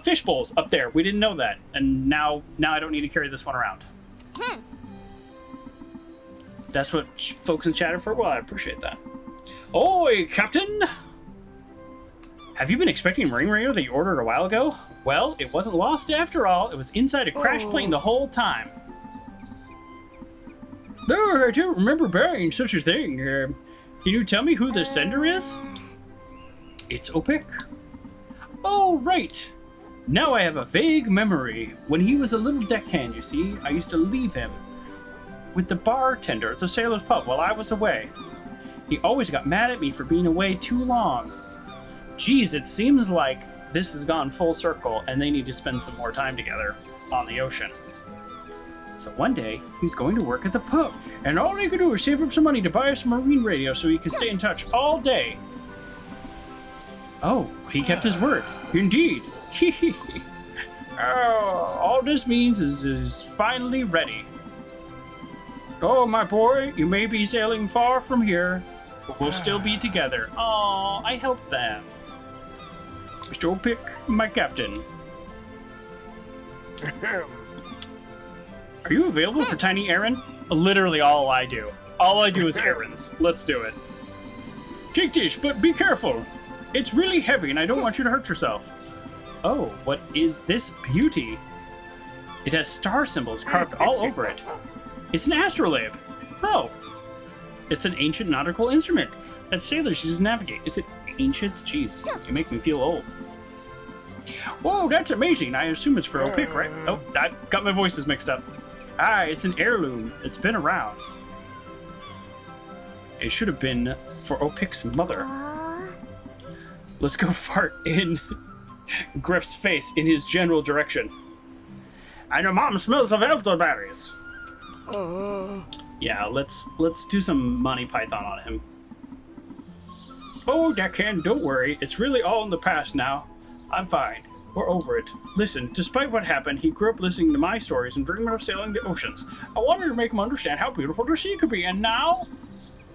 fish bowls up there. We didn't know that, and now I don't need to carry this one around. That's what folks in chat are for. Well, I appreciate that. Oi, Captain! Have you been expecting a marine radio that you ordered a while ago? Well, it wasn't lost after all. It was inside a crashed plane the whole time. No, I don't remember buying such a thing. Can you tell me who the sender is? It's Opik. Oh, right. Now I have a vague memory. When he was a little deckhand, you see, I used to leave him with the bartender at the sailor's pub while I was away. He always got mad at me for being away too long. Geez, it seems like this has gone full circle and they need to spend some more time together on the ocean. So one day, he's going to work at the pub, and all he could do is save up some money to buy us a marine radio so he can stay in touch all day. Oh, he kept his word. Indeed. Oh, all this means is finally ready. Oh, my boy, you may be sailing far from here, but we'll still be together. Oh, I helped them. Mr. Opik, my captain. Are you available for tiny errand? Literally all I do. All I do is errands. Let's do it. Take this, but be careful. It's really heavy and I don't want you to hurt yourself. Oh, what is this beauty? It has star symbols carved all over it. It's an astrolabe. Oh. It's an ancient nautical instrument that sailors use to navigate. Is it ancient? Jeez, you make me feel old. Whoa, that's amazing. I assume it's for Opic, right? Oh, I got my voices mixed up. Ah, it's an heirloom. It's been around. It should have been for Opic's mother. Let's go fart in Griff's face in his general direction. And your mom smells of elderberries. Yeah, let's do some Monty Python on him. Oh, Deccan, don't worry. It's really all in the past now. I'm fine. We're over it. Listen, despite what happened, he grew up listening to my stories and dreaming of sailing the oceans. I wanted to make him understand how beautiful the sea could be, and now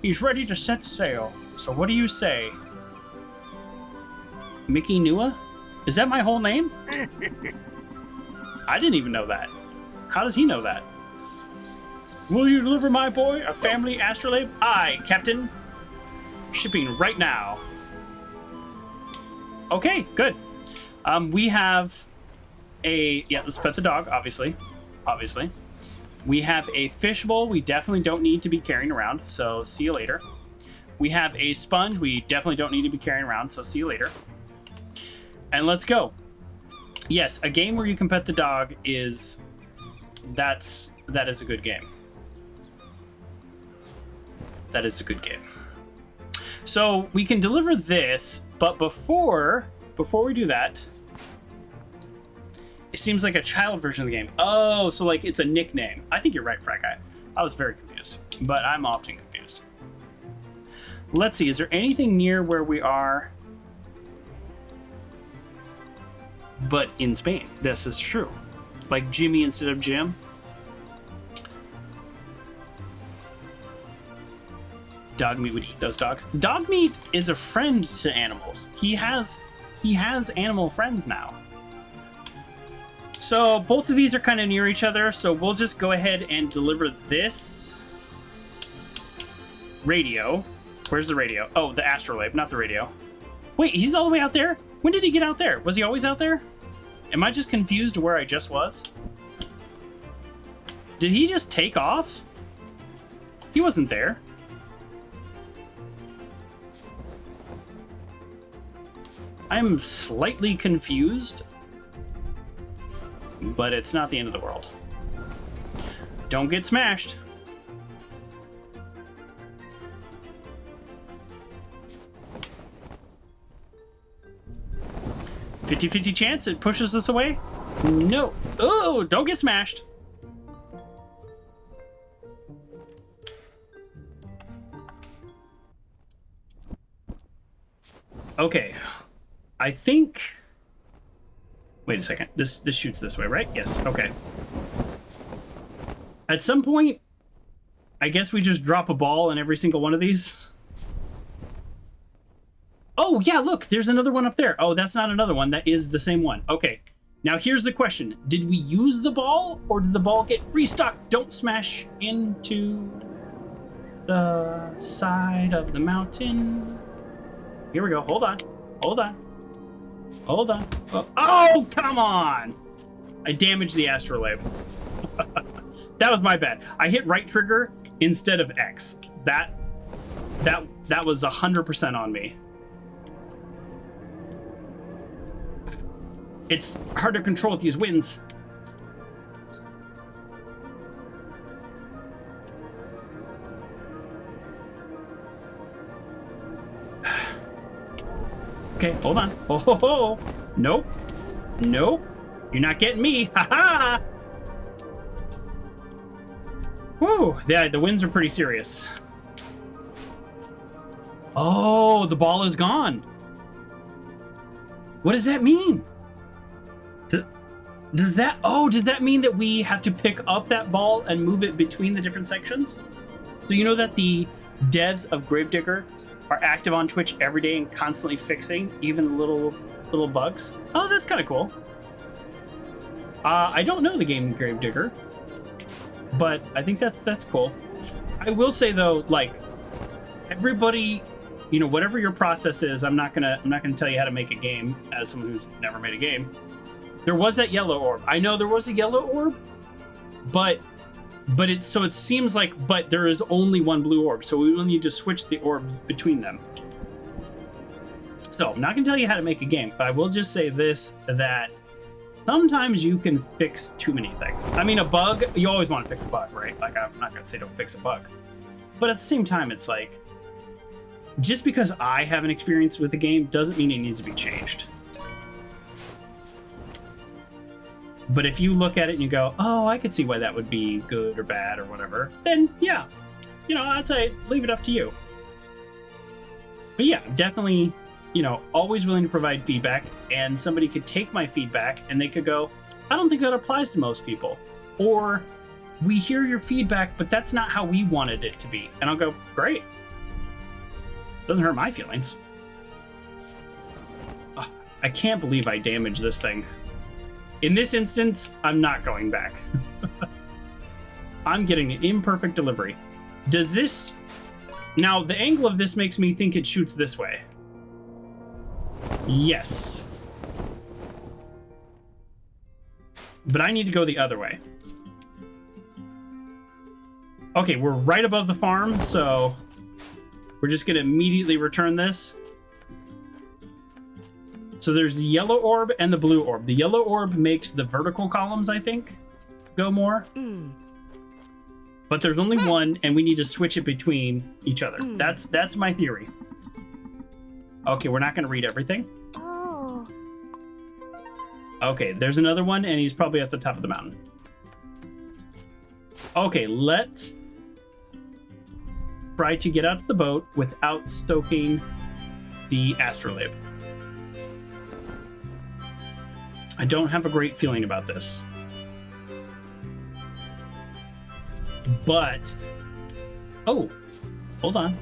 he's ready to set sail. So what do you say? Mickey Nua? Is that my whole name? I didn't even know that. How does he know that? Will you deliver my boy a family astrolabe? Aye, Captain. Shipping right now. Okay, good. We have a... Yeah, let's pet the dog, obviously. Obviously. We have a fishbowl we definitely don't need to be carrying around, so see you later. We have a sponge we definitely don't need to be carrying around, so see you later. And let's go. Yes, a game where you can pet the dog is... That is a good game. That is a good game. So we can deliver this, but before we do that, it seems like a child version of the game. Oh, so like it's a nickname. I think you're right, Frat Guy. I was very confused, but I'm often confused. Let's see, is there anything near where we are? But in Spain, this is true. Like Jimmy instead of Jim. Dog meat would eat those dogs. Dog meat is a friend to animals. He has animal friends now. So both of these are kind of near each other, so we'll just go ahead and deliver this radio. Where's the radio? Oh, the astrolabe, not the radio. Wait, he's all the way out there? When did he get out there? Was he always out there? Am I just confused where I just was? Did he just take off? He wasn't there. I'm slightly confused, but it's not the end of the world. Don't get smashed. $50-50 chance it pushes us away? No. Oh, don't get smashed. Okay. I think... Wait a second. This shoots this way, right? Yes. Okay. At some point, I guess we just drop a ball in every single one of these. Oh, yeah, look. There's another one up there. Oh, that's not another one. That is the same one. Okay. Now, here's the question. Did we use the ball, or did the ball get restocked? Don't smash into the side of the mountain. Here we go. Hold on. Hold on. Hold on. Oh, come on! I damaged the astrolabe. That was my bad. I hit right trigger instead of X. That was 100% on me. It's hard to control with these winds. Okay, hold on. Oh, ho, ho. Nope. Nope. You're not getting me. Ha ha! Woo! The winds are pretty serious. Oh, the ball is gone. What does that mean? Does that mean that we have to pick up that ball and move it between the different sections? So you know that the devs of Gravedigger are active on Twitch every day and constantly fixing even little bugs. Oh, that's kind of cool. I don't know the game Gravedigger, but I think that's cool. I will say though, like everybody, you know, whatever your process is, I'm not gonna tell you how to make a game as someone who's never made a game. There was that yellow orb. I know there was a yellow orb, but But it seems like, but there is only one blue orb, so we will need to switch the orb between them. So I'm not gonna tell you how to make a game, but I will just say this, that sometimes you can fix too many things. I mean, a bug, you always want to fix a bug, right? Like, I'm not gonna say don't fix a bug. But at the same time, it's like, just because I have an experience with the game doesn't mean it needs to be changed. But if you look at it and you go, oh, I could see why that would be good or bad or whatever, then yeah, you know, I'd say leave it up to you. But yeah, definitely, you know, always willing to provide feedback, and somebody could take my feedback and they could go, I don't think that applies to most people. Or, we hear your feedback, but that's not how we wanted it to be. And I'll go, great. Doesn't hurt my feelings. Oh, I can't believe I damaged this thing. In this instance, I'm not going back. I'm getting an imperfect delivery. Does this... Now, the angle of this makes me think it shoots this way. Yes. But I need to go the other way. Okay, we're right above the farm, so we're just gonna immediately return this. So there's the yellow orb and the blue orb. The yellow orb makes the vertical columns, I think, go more. But there's only one, and we need to switch it between each other. That's my theory. Okay, we're not gonna read everything. Oh. Okay, there's another one, and he's probably at the top of the mountain. Okay, let's try to get out of the boat without stoking the astrolabe. I don't have a great feeling about this. But... Oh, hold on.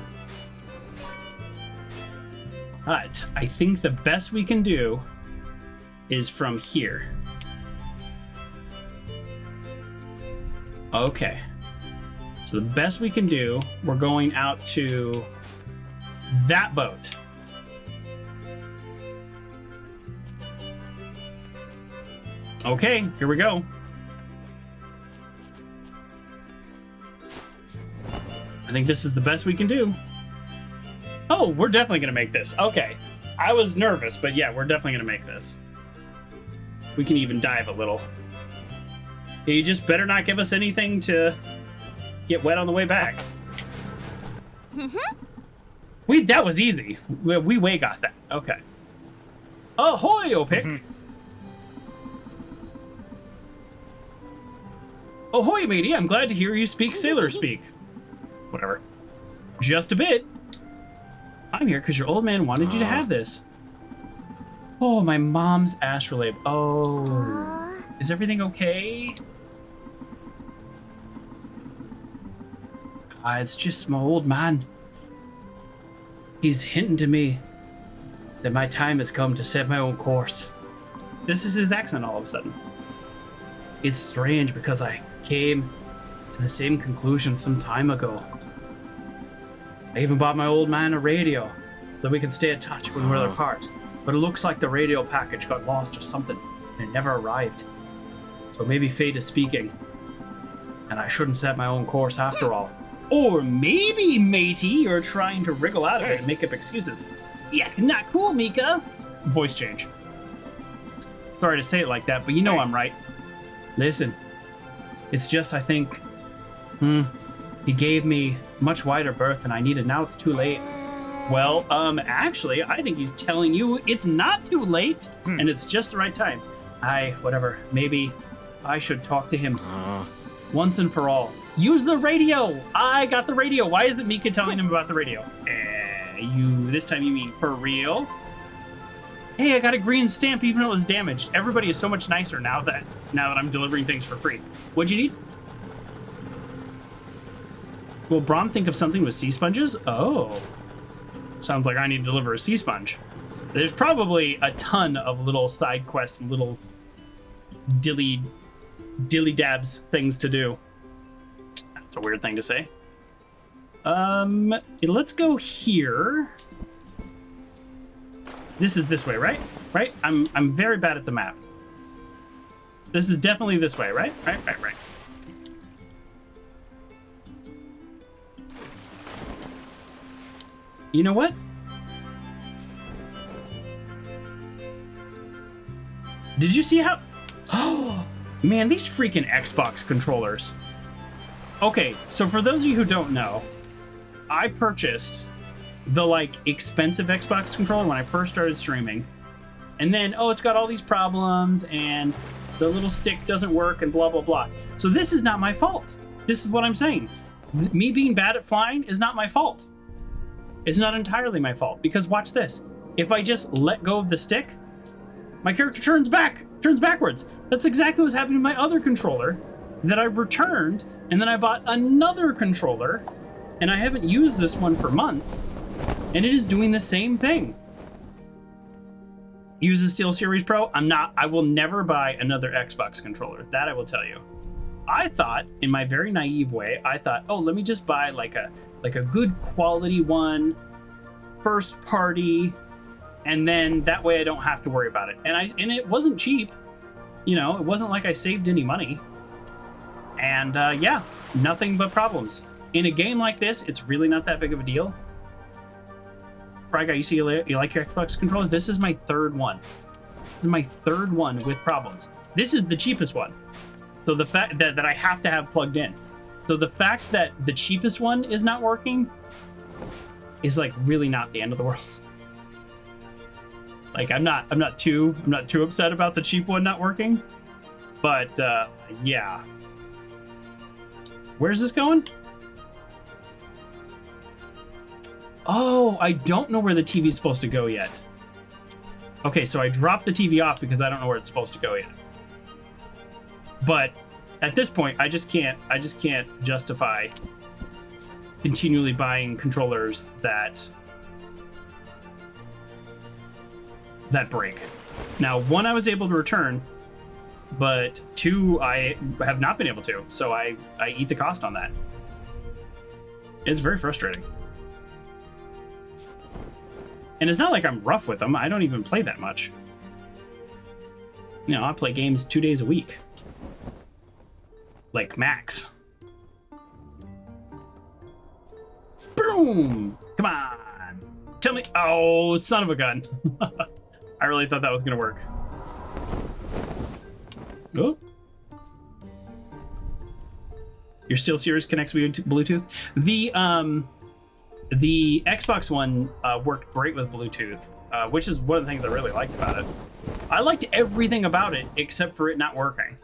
But I think the best we can do is from here. Okay. So the best we can do, we're going out to that boat. Okay, here we go. I think this is the best we can do. Oh, we're definitely gonna make this. Okay. I was nervous, but yeah, we're definitely gonna make this. We can even dive a little. You just better not give us anything to get wet on the way back. That was easy. We way got that. Okay. Ahoy, Opic! Ahoy, matey! I'm glad to hear you speak sailor speak. Whatever. Just a bit. I'm here because your old man wanted you to have this. Oh, my mom's astrolabe. Oh. Is everything okay? It's just my old man. He's hinting to me that my time has come to set my own course. This is his accent all of a sudden. It's strange because I came to the same conclusion some time ago. I even bought my old man a radio so that we can stay in touch when we're apart. But it looks like the radio package got lost or something, and it never arrived. So maybe fate is speaking, and I shouldn't set my own course after all. Or maybe, matey, you're trying to wriggle out of it and make up excuses. Yeah, not cool, Mika. Voice change. Sorry to say it like that, but you know I'm right. Listen, it's just I think, he gave me much wider berth than I needed. Now it's too late. Well, actually, I think he's telling you it's not too late, and it's just the right time. Whatever, maybe I should talk to him once and for all. Use the radio! I got the radio. Why isn't Mika telling him about the radio? This time you mean for real? Hey, I got a green stamp even though it was damaged. Everybody is so much nicer now that I'm delivering things for free. What'd you need? Will Braun think of something with sea sponges? Oh. Sounds like I need to deliver a sea sponge. There's probably a ton of little side quests and little dilly dabs things to do. That's a weird thing to say. Let's go here. This is this way, right? Right? I'm very bad at the map. This is definitely this way, right? Right. You know what? Did you see how... Oh, man, these freaking Xbox controllers. Okay, so for those of you who don't know, I purchased the, like, expensive Xbox controller when I first started streaming. And then, oh, it's got all these problems, and the little stick doesn't work, and blah, blah, blah. So this is not my fault. This is what I'm saying. Me being bad at flying is not my fault. It's not entirely my fault, because watch this. If I just let go of the stick, my character turns backwards. That's exactly what's happening to my other controller that I returned, and then I bought another controller, and I haven't used this one for months, and it is doing the same thing. Use the SteelSeries Pro. I will never buy another Xbox controller. That I will tell you. I thought, in my very naive way, oh, let me just buy like a good quality one, first party, and then that way I don't have to worry about it. And it wasn't cheap. You know, it wasn't like I saved any money. And yeah, nothing but problems. In a game like this, it's really not that big of a deal. Fry Guy, you like your Xbox controller? This is my third one. This is my third one with problems. This is the cheapest one. So the fact that I have to have plugged in. So the fact that the cheapest one is not working is like really not the end of the world. Like I'm not too upset about the cheap one not working. But yeah. Where's this going? Oh, I don't know where the TV's supposed to go yet. Okay, so I dropped the TV off because I don't know where it's supposed to go yet. But at this point, I just can't justify continually buying controllers that break. Now, one I was able to return, but two I have not been able to, so I eat the cost on that. It's very frustrating. And it's not like I'm rough with them. I don't even play that much. You know, I play games 2 days a week. Like max. Broom! Come on! Tell me... Oh, son of a gun. I really thought that was gonna work. Oh. Your SteelSeries connects via Bluetooth. The Xbox One worked great with Bluetooth, which is one of the things I really liked about it. I liked everything about it except for it not working.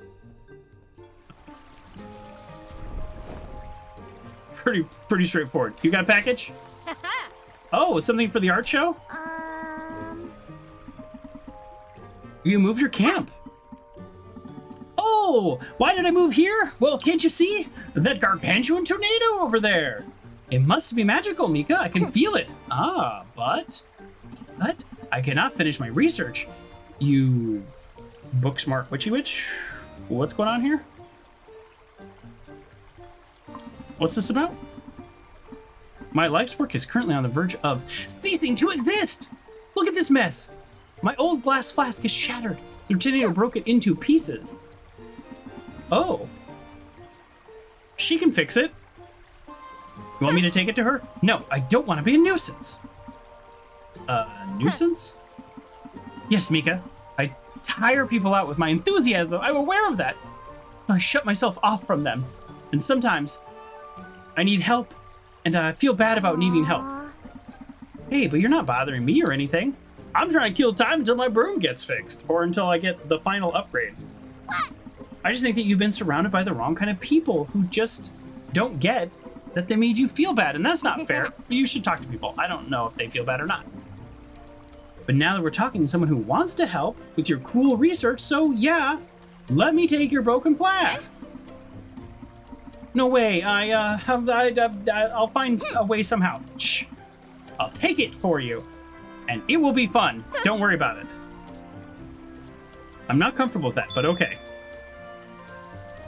Pretty straightforward. You got a package? Oh, something for the art show? You moved your camp. Oh, why did I move here? Well, can't you see? That gargantuan tornado over there. It must be magical, Mika. I can feel it. Ah, but I cannot finish my research. You book smart witchy witch? What's going on here? What's this about? My life's work is currently on the verge of ceasing to exist. Look at this mess. My old glass flask is shattered. The tornado broke it into pieces. Oh. She can fix it. You want me to take it to her? No, I don't want to be a nuisance. Nuisance? Yes, Mika. I tire people out with my enthusiasm. I'm aware of that. I shut myself off from them. And sometimes I need help, and I feel bad about needing help. Hey, but you're not bothering me or anything. I'm trying to kill time until my broom gets fixed, or until I get the final upgrade. I just think that you've been surrounded by the wrong kind of people who just don't get that they made you feel bad, and that's not fair. You should talk to people. I don't know if they feel bad or not. But now that we're talking to someone who wants to help with your cool research, so yeah, let me take your broken flask. No way. I'll find a way somehow. Shh. I'll take it for you, and it will be fun. Don't worry about it. I'm not comfortable with that, but okay.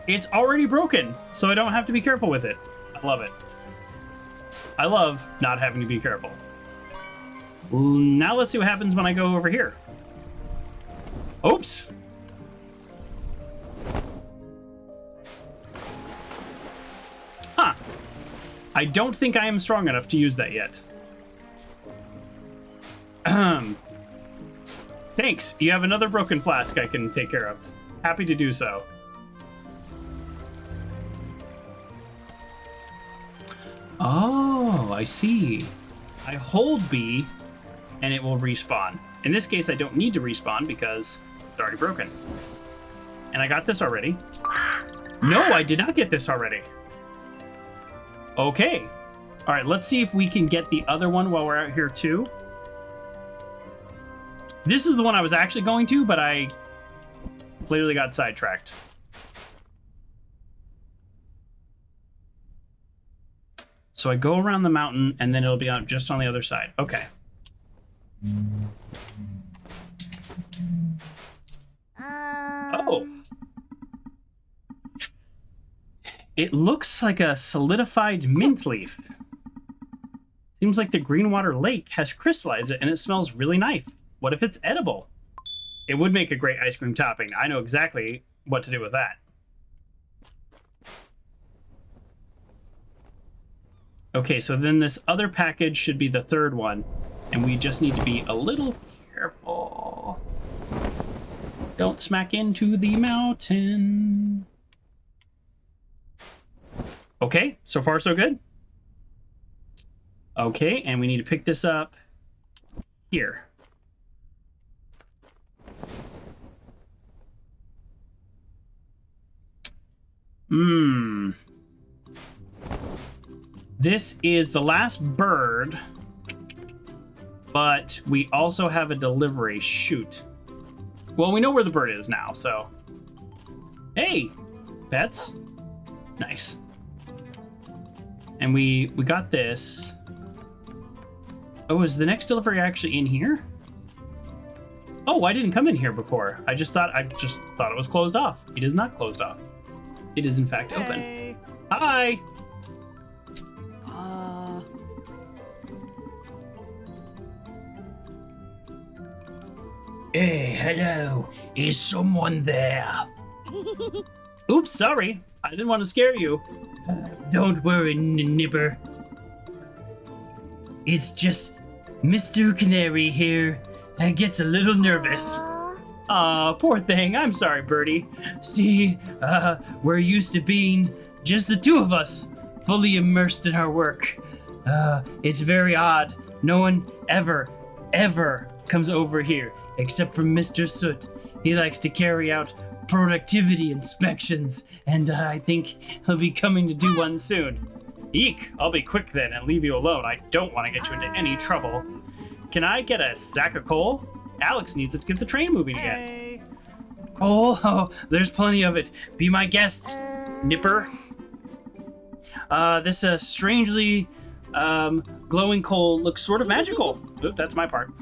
It's already broken, so I don't have to be careful with it. I love it. I love not having to be careful. Now let's see what happens when I go over here. Oops. Huh. I don't think I am strong enough to use that yet. Thanks. You have another broken flask I can take care of. Happy to do so. Oh, I see. I hold B and it will respawn. In this case, I don't need to respawn because it's already broken. And I got this already. No, I did not get this already. Okay. All right, let's see if we can get the other one while we're out here too. This is the one I was actually going to, but I clearly got sidetracked. So I go around the mountain and then it'll be out just on the other side. Okay. Oh. It looks like a solidified mint leaf. Seems like the Greenwater Lake has crystallized it and it smells really nice. What if it's edible? It would make a great ice cream topping. I know exactly what to do with that. Okay, so then this other package should be the third one, and we just need to be a little careful. Don't smack into the mountain. Okay, so far so good. Okay, and we need to pick this up here. This is the last bird, but we also have a delivery. Shoot. Well, we know where the bird is now, so. Hey, pets. Nice. And we got this. Oh, is the next delivery actually in here? Oh, I didn't come in here before. I just thought it was closed off. It is not closed off. It is in fact open. Hi. Hey, hello. Is someone there? Oops, sorry. I didn't want to scare you. Don't worry, Nipper. It's just Mr. Canary here. I gets a little nervous. Aw, poor thing. I'm sorry, Birdie. See, we're used to being just the two of us, fully immersed in our work. It's very odd. No one ever comes over here, except for Mr. Soot. He likes to carry out productivity inspections, and I think he'll be coming to do one soon. Eek, I'll be quick then and leave you alone. I don't want to get you into any trouble. Can I get a sack of coal? Alex needs it to get the train moving again. Coal? Oh, there's plenty of it. Be my guest, Nipper. This strangely glowing coal looks sort of magical. Oop, that's my part.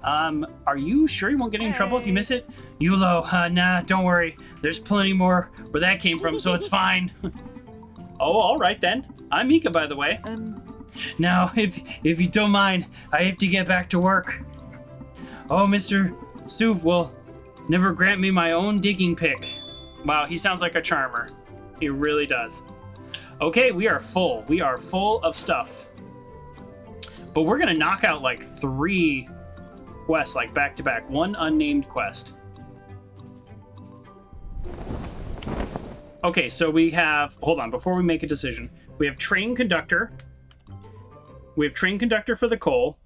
Are you sure you won't get in trouble if you miss it? Yulo, nah, don't worry. There's plenty more where that came from, so it's fine. Oh, all right then. I'm Mika, by the way. Now, if you don't mind, I have to get back to work. Oh, Mr. Soup will never grant me my own digging pick. Wow, he sounds like a charmer. He really does. Okay, we are full. We are full of stuff. But we're gonna knock out like 3 quests, like back to back. One unnamed quest. Okay, so we have, hold on, before we make a decision. We have train conductor. We have train conductor for the coal.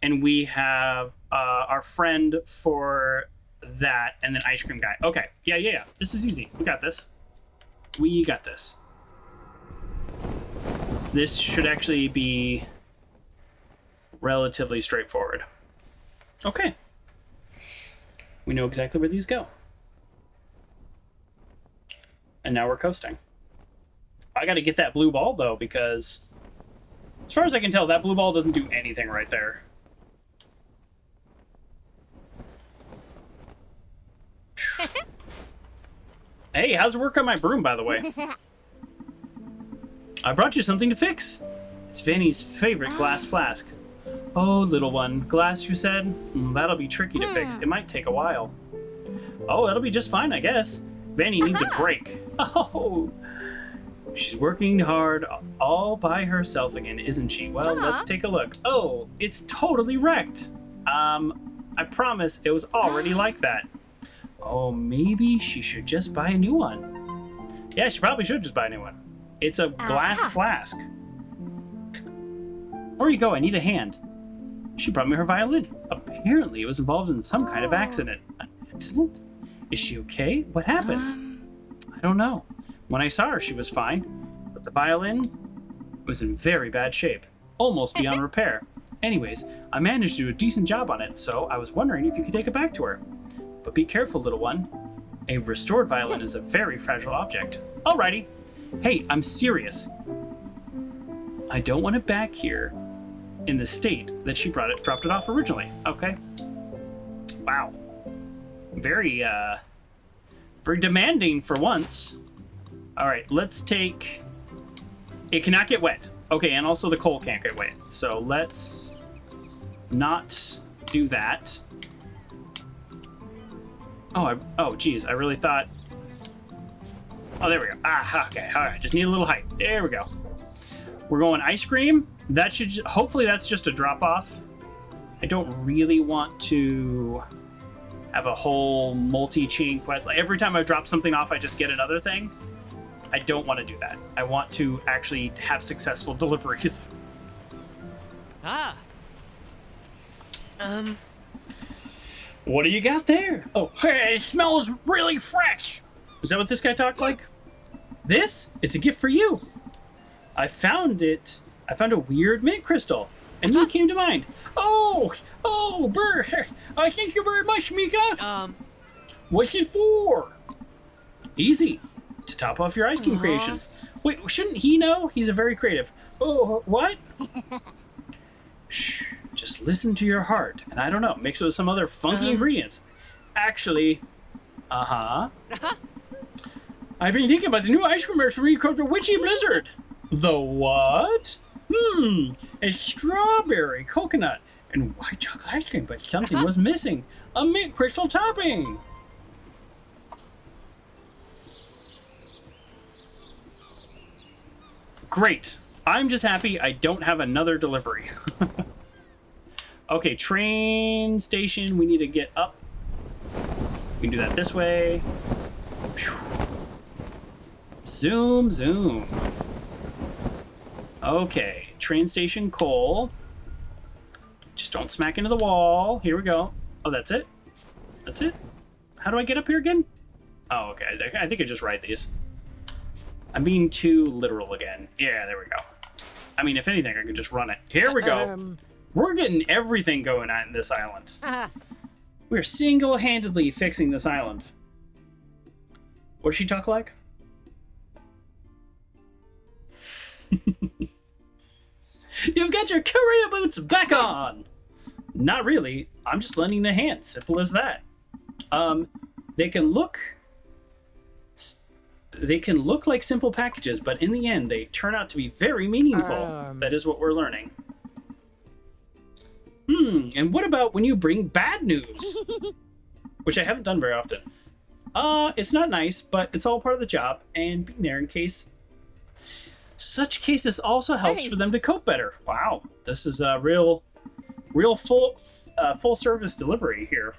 And we have our friend for that, and then ice cream guy. Okay, yeah. This is easy. We got this. We got this. This should actually be relatively straightforward. Okay. We know exactly where these go. And now we're coasting. I gotta get that blue ball, though, because as far as I can tell, that blue ball doesn't do anything right there. Hey, how's it work on my broom, by the way? I brought you something to fix. It's Fanny's favorite glass flask. Oh, little one. Glass, you said? That'll be tricky to fix. It might take a while. Oh, that'll be just fine, I guess. Vanny needs a break. Oh, she's working hard all by herself again, isn't she? Well, let's take a look. Oh, it's totally wrecked. I promise it was already like that. Oh, maybe she should just buy a new one. Yeah, she probably should just buy a new one. It's a glass flask. Where you go? I need a hand. She brought me her violin. Apparently, it was involved in some kind of accident. An accident? Is she okay? What happened? I don't know. When I saw her, she was fine. But the violin was in very bad shape. Almost beyond repair. Anyways, I managed to do a decent job on it, so I was wondering if you could take it back to her. But be careful, little one. A restored violin is a very fragile object. Alrighty. Hey, I'm serious. I don't want it back here in the state that she dropped it off originally. Okay. Wow. Very demanding for once. Alright, let's take... It cannot get wet. Okay, and also the coal can't get wet. So let's not do that. Oh, geez, I really thought... Oh, there we go. Okay, all right, just need a little height. There we go. We're going ice cream. That should... Hopefully that's just a drop-off. I don't really want to have a whole multi-chain quest. Like, every time I drop something off, I just get another thing. I don't want to do that. I want to actually have successful deliveries. What do you got there? Oh, hey, it smells really fresh. Is that what this guy talked like? This? It's a gift for you. I found a weird mint crystal, and you came to mind. Oh, Burr. Thank you very much, Mika. What's it for? Easy. To top off your ice cream creations. Wait, shouldn't he know? He's a very creative. Oh, what? Shh, just listen to your heart. And I don't know, mix it with some other funky ingredients. Actually, I've been thinking about the new ice cream recipe called the Witchy Blizzard. The what? A strawberry, coconut, and white chocolate ice cream, but something was missing. A mint crystal topping. Great. I'm just happy I don't have another delivery. Okay, train station. We need to get up. We can do that this way. Zoom, zoom. Okay, train station coal. Just don't smack into the wall. Here we go. Oh, that's it? That's it? How do I get up here again? Oh, okay. I think I just ride these. I'm being too literal again. Yeah, there we go. I mean, if anything, I could just run it. Here we go. We're getting everything going on this island. We're single-handedly fixing this island. What does she talk like? You've got your courier boots back on! Not really. I'm just lending a hand. Simple as that. They can look like simple packages, but in the end, they turn out to be very meaningful. That is what we're learning. And what about when you bring bad news? Which I haven't done very often. It's not nice, but it's all part of the job, and being there in case... Such cases also helps for them to cope better. Wow, this is a real full service delivery here.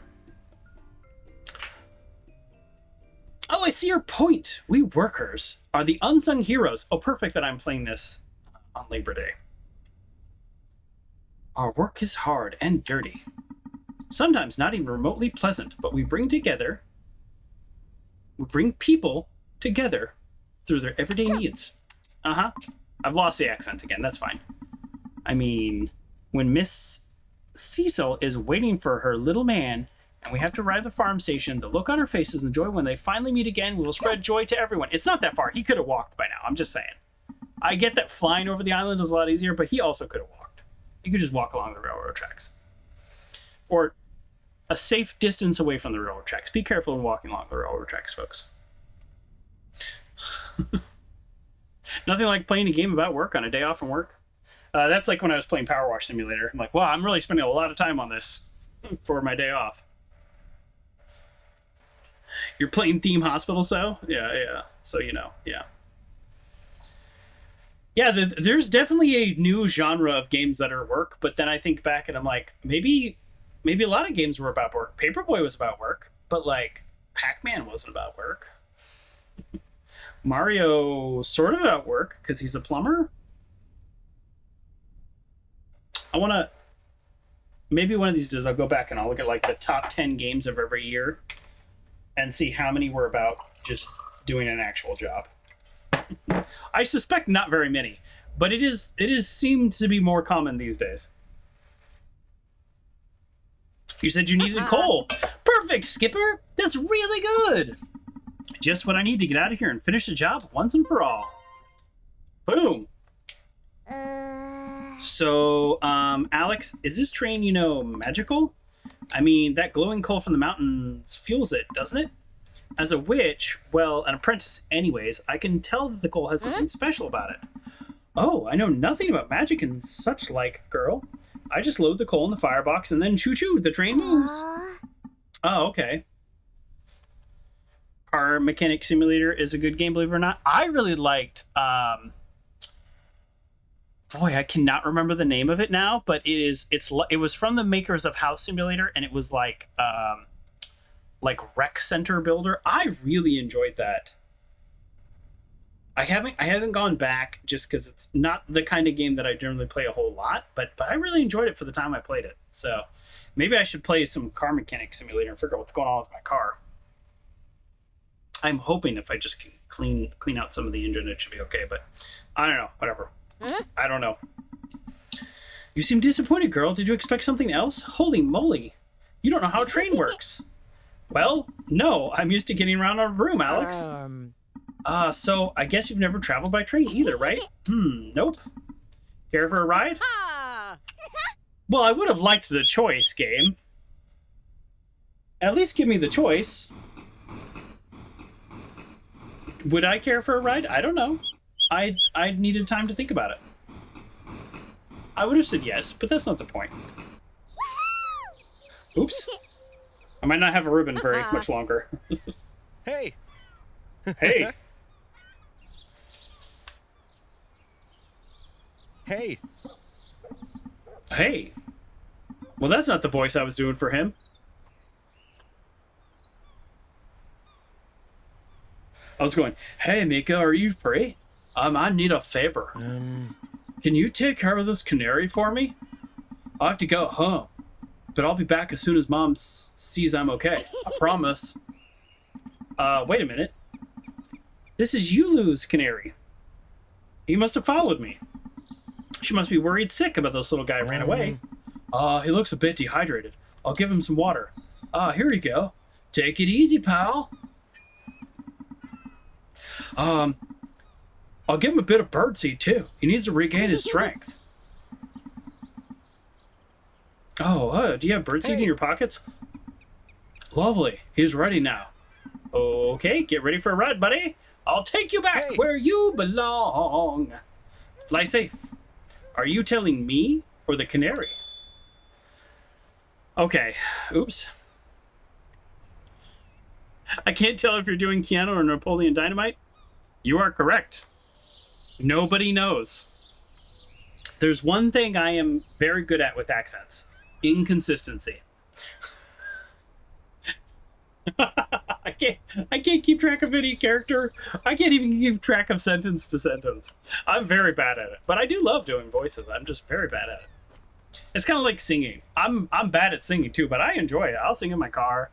Oh, I see your point. We workers are the unsung heroes. Oh, perfect that I'm playing this on Labor Day. Our work is hard and dirty. Sometimes not even remotely pleasant, but we bring people together through their everyday needs. I've lost the accent again. That's fine. I mean, when Miss Cecil is waiting for her little man and we have to arrive at the farm station, the look on her faces and joy when they finally meet again will spread joy to everyone. It's not that far. He could have walked by now. I'm just saying. I get that flying over the island is a lot easier, but he also could have walked. He could just walk along the railroad tracks. Or a safe distance away from the railroad tracks. Be careful when walking along the railroad tracks, folks. Nothing like playing a game about work on a day off from work. That's like when I was playing Power Wash Simulator. I'm like, wow, I'm really spending a lot of time on this for my day off. You're playing Theme Hospital, so? Yeah. So, you know, yeah. Yeah, there's definitely a new genre of games that are work, but then I think back and I'm like, maybe maybe a lot of games were about work. Paperboy was about work, but like Pac-Man wasn't about work. Mario sort of about work because he's a plumber. I want to maybe one of these days I'll go back and I'll look at like the top 10 games of every year and see how many were about just doing an actual job. I suspect not very many, but it is seemed to be more common these days. You said you needed coal. Perfect, Skipper. That's really good. Just what I need to get out of here and finish the job once and for all. Boom. So, Alex, is this train, magical? I mean, that glowing coal from the mountains fuels it, doesn't it? As a witch, well, an apprentice anyways, I can tell that the coal has something special about it. Oh, I know nothing about magic and such like, girl. I just load the coal in the firebox and then choo-choo, the train moves. Oh, okay. Car Mechanic Simulator is a good game, believe it or not. I really liked, boy, I cannot remember the name of it now, but it was from the makers of House Simulator, and it was like Rec Center Builder. I really enjoyed that. I haven't gone back just because it's not the kind of game that I generally play a whole lot, but I really enjoyed it for the time I played it. So maybe I should play some Car Mechanic Simulator and figure out what's going on with my car. I'm hoping if I just can clean out some of the engine, it should be okay, but I don't know. Whatever. I don't know. You seem disappointed, girl. Did you expect something else? Holy moly. You don't know how a train works. Well, no. I'm used to getting around on a broom, Alex. So I guess you've never traveled by train either, right? Nope. Care for a ride? Well, I would have liked the choice, game. At least give me the choice. Would I care for a ride? I don't know. I needed time to think about it. I would have said yes, but that's not the point. Oops. I might not have a ribbon very much longer. Hey. Hey. Hey. Hey. Well, that's not the voice I was doing for him. I was going, hey, Mika, are you free? I need a favor. Can you take care of this canary for me? I have to go home, but I'll be back as soon as Mom sees I'm okay. I promise. Wait a minute. This is Yulu's canary. He must have followed me. She must be worried sick about this little guy who ran away. He looks a bit dehydrated. I'll give him some water. Here you go. Take it easy, pal. I'll give him a bit of birdseed, too. He needs to regain his strength. Oh, do you have birdseed in your pockets? Lovely. He's ready now. Okay, get ready for a ride, buddy. I'll take you back where you belong. Fly safe. Are you telling me or the canary? Okay. Oops. I can't tell if you're doing Keanu or Napoleon Dynamite. You are correct. Nobody knows. There's one thing I am very good at with accents. Inconsistency. I can't keep track of any character. I can't even keep track of sentence to sentence. I'm very bad at it. But I do love doing voices. I'm just very bad at it. It's kind of like singing. I'm bad at singing too, but I enjoy it. I'll sing in my car.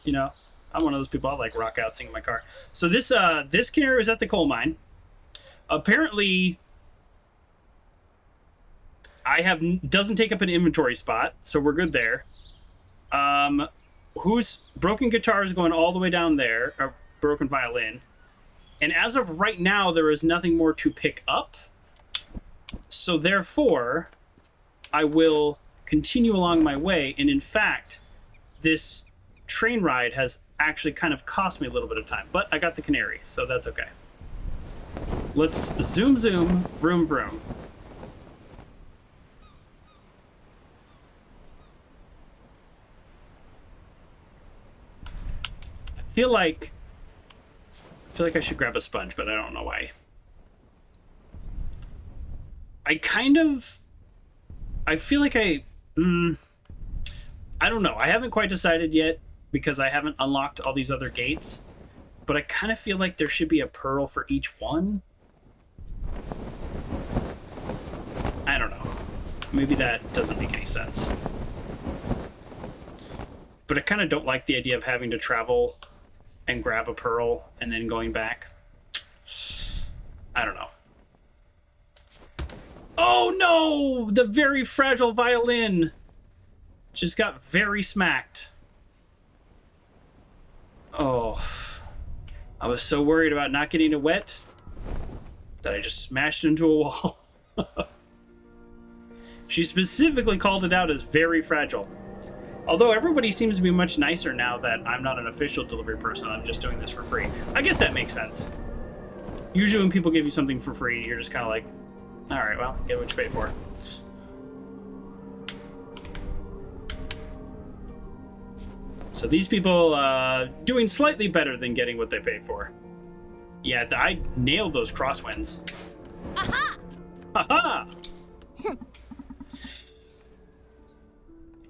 I'm one of those people. I like rock out, sing in my car. So this canary was at the coal mine. Apparently, doesn't take up an inventory spot, so we're good there. Whose broken guitar is going all the way down there, or broken violin. And as of right now, there is nothing more to pick up. So therefore, I will continue along my way. And in fact, this train ride has actually kind of cost me a little bit of time. But I got the canary, so that's okay. Let's zoom, vroom, vroom. I feel like I should grab a sponge, but I don't know why. I feel like I I don't know. I haven't quite decided yet because I haven't unlocked all these other gates. But I kind of feel like there should be a pearl for each one. I don't know. Maybe that doesn't make any sense. But I kind of don't like the idea of having to travel and grab a pearl and then going back. I don't know. Oh no! The very fragile violin just got very smacked. Oh. I was so worried about not getting it wet that I just smashed into a wall. She specifically called it out as very fragile. Although everybody seems to be much nicer now that I'm not an official delivery person, I'm just doing this for free. I guess that makes sense. Usually when people give you something for free, you're just kind of like, alright, well, get what you pay for. So these people doing slightly better than getting what they paid for. Yeah, I nailed those crosswinds. Aha! Aha!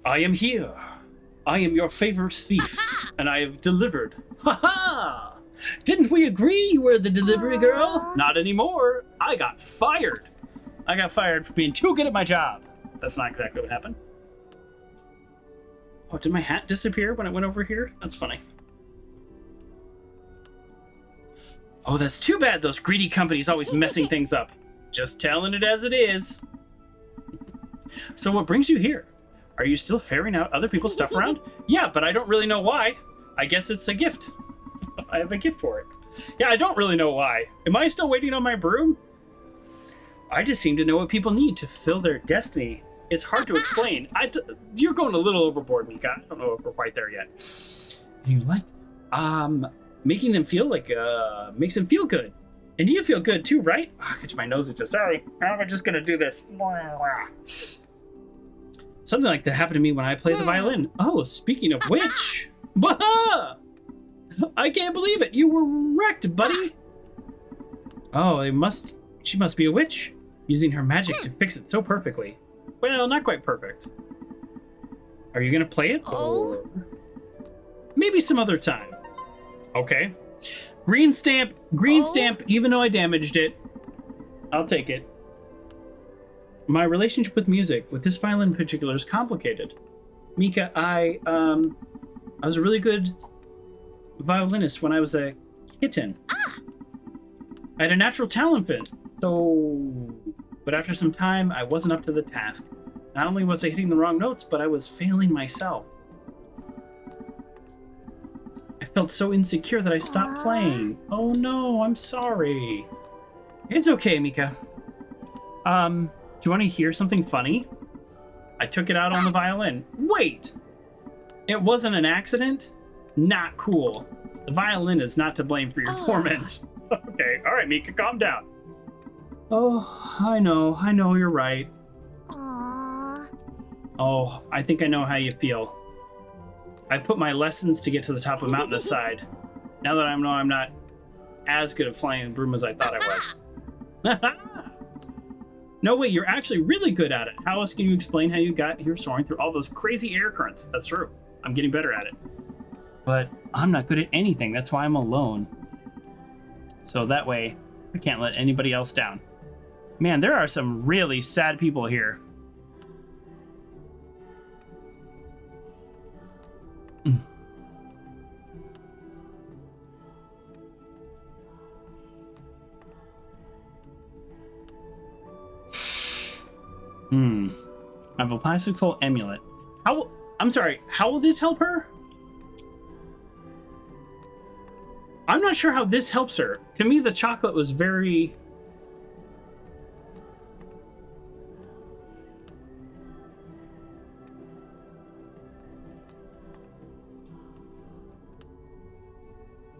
I am here. I am your favorite thief, and I have delivered. Ha-ha! Didn't we agree you were the delivery girl? Not anymore. I got fired. I got fired for being too good at my job. That's not exactly what happened. Oh, did my hat disappear when it went over here? That's funny. Oh, that's too bad. Those greedy companies always messing things up. Just telling it as it is. So what brings you here? Are you still ferrying out other people's stuff around? Yeah, but I don't really know why. I guess it's a gift. I have a gift for it. Yeah, I don't really know why. Am I still waiting on my broom? I just seem to know what people need to fulfill their destiny. It's hard to explain. You're going a little overboard, Mika. I don't know if we're quite there yet. You like making them feel like makes them feel good. And you feel good too, right? Oh, itch my nose itches. Sorry. How am I just gonna do this? Something like that happened to me when I played the violin. Oh, speaking of which. Bah! I can't believe it. You were wrecked, buddy. Oh, she must be a witch, using her magic to fix it so perfectly. Well, not quite perfect. Are you gonna play it? Or maybe some other time. Okay. Green stamp, even though I damaged it. I'll take it. My relationship with music, with this violin in particular, is complicated. Mika, I was a really good violinist when I was a kitten. I had a natural talent for it, but after some time, I wasn't up to the task. Not only was I hitting the wrong notes, but I was failing myself. I felt so insecure that I stopped playing. Oh no, I'm sorry. It's okay, Mika. Do you want to hear something funny? I took it out on the violin. Wait! It wasn't an accident? Not cool. The violin is not to blame for your torment. Okay, alright, Mika, calm down. Oh, I know, you're right. Aww. Oh, I think I know how you feel. I put my lessons to get to the top of the mountain aside. Now that I know I'm not as good at flying the broom as I thought I was. No, wait, you're actually really good at it. How else can you explain how you got here soaring through all those crazy air currents? That's true. I'm getting better at it. But I'm not good at anything. That's why I'm alone. So that way, I can't let anybody else down. Man, there are some really sad people here. I have a plastic soul amulet. I'm sorry, how will this help her? I'm not sure how this helps her. To me, the chocolate was very...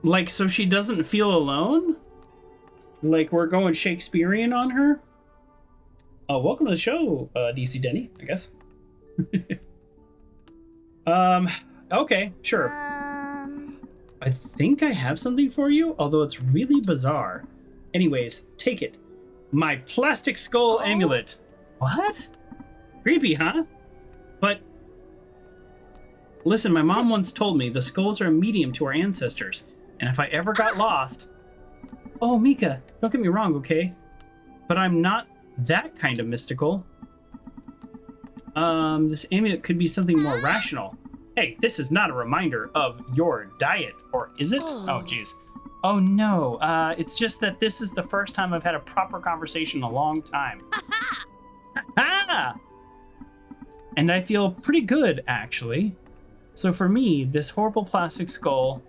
Like, so she doesn't feel alone? Like, we're going Shakespearean on her? Oh, welcome to the show, DC Denny, I guess. Okay, sure. I think I have something for you, although it's really bizarre. Anyways, take it. My plastic skull amulet. What? Creepy, huh? But Listen, my mom once told me the skulls are a medium to our ancestors, and if I ever got lost... Oh, Mika, don't get me wrong, okay? But I'm not that kind of mystical. This amulet could be something more rational. Hey, this is not a reminder of your diet, or is it? Oh, jeez. Oh, no. It's just that this is the first time I've had a proper conversation in a long time. Ha! And I feel pretty good, actually. So for me, this horrible plastic skull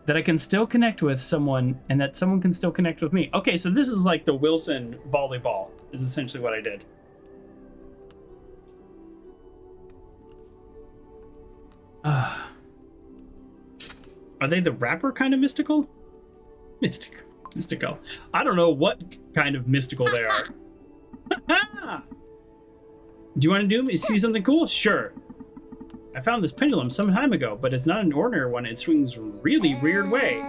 that I can still connect with someone and that someone can still connect with me. Okay, so this is like the Wilson volleyball is essentially what I did. Are they the rapper kind of mystical? Mystical. I don't know what kind of mystical they are. Do you want to see something cool? Sure. I found this pendulum some time ago, but it's not an ordinary one. It swings really weird way.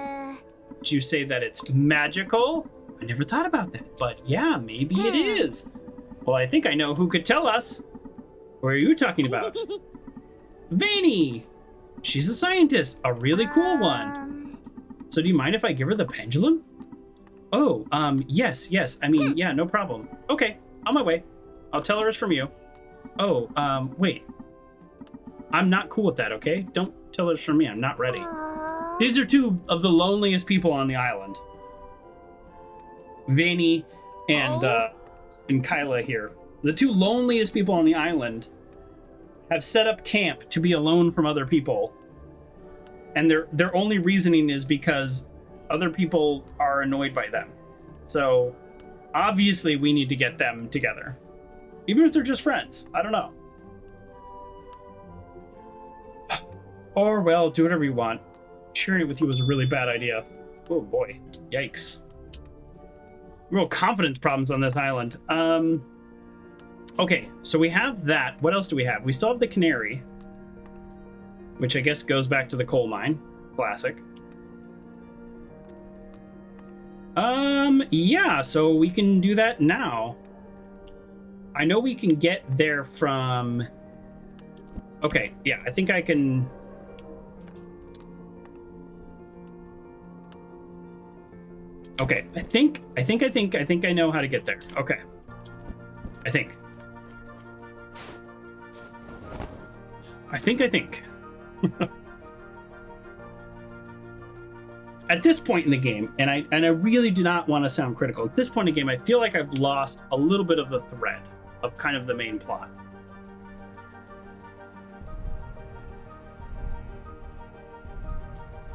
Would you say that it's magical? I never thought about that, but yeah, maybe it is. Well, I think I know who could tell us. What are you talking about? Vanny! She's a scientist, a really cool one. So do you mind if I give her the pendulum? Oh, yes. I mean, yeah, no problem. Okay, on my way. I'll tell her it's from you. Oh, wait. I'm not cool with that, okay? Don't tell her it's from me. I'm not ready. These are two of the loneliest people on the island. Vanny and Kyla here. The two loneliest people on the island have set up camp to be alone from other people. And their only reasoning is because other people are annoyed by them. So, obviously, we need to get them together. Even if they're just friends. I don't know. Or, well, do whatever you want. Sharing it with you was a really bad idea. Oh, boy. Yikes. Real confidence problems on this island. Okay, so we have that. What else do we have? We still have the canary, which I guess goes back to the coal mine. Classic. Yeah, so we can do that now. I know we can get there from... Okay, yeah, I think I can... Okay, I think I know how to get there. Okay. I think. At this point in the game, and I really do not want to sound critical, at this point in the game, I feel like I've lost a little bit of the thread of kind of the main plot.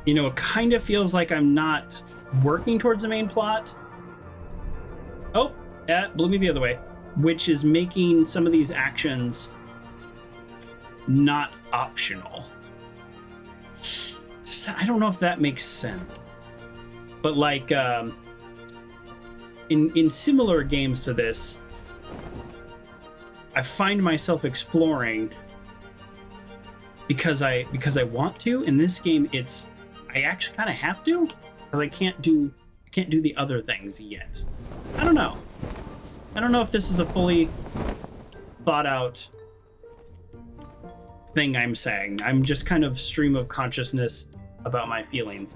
You know, it kind of feels like I'm not working towards the main plot. Oh, that blew me the other way. Which is making some of these actions not optional. I don't know if that makes sense. But like, in similar games to this, I find myself exploring because I want to. In this game, I actually kind of have to, because I can't do the other things yet. I don't know if this is a fully thought out thing I'm saying. I'm just kind of stream of consciousness about my feelings.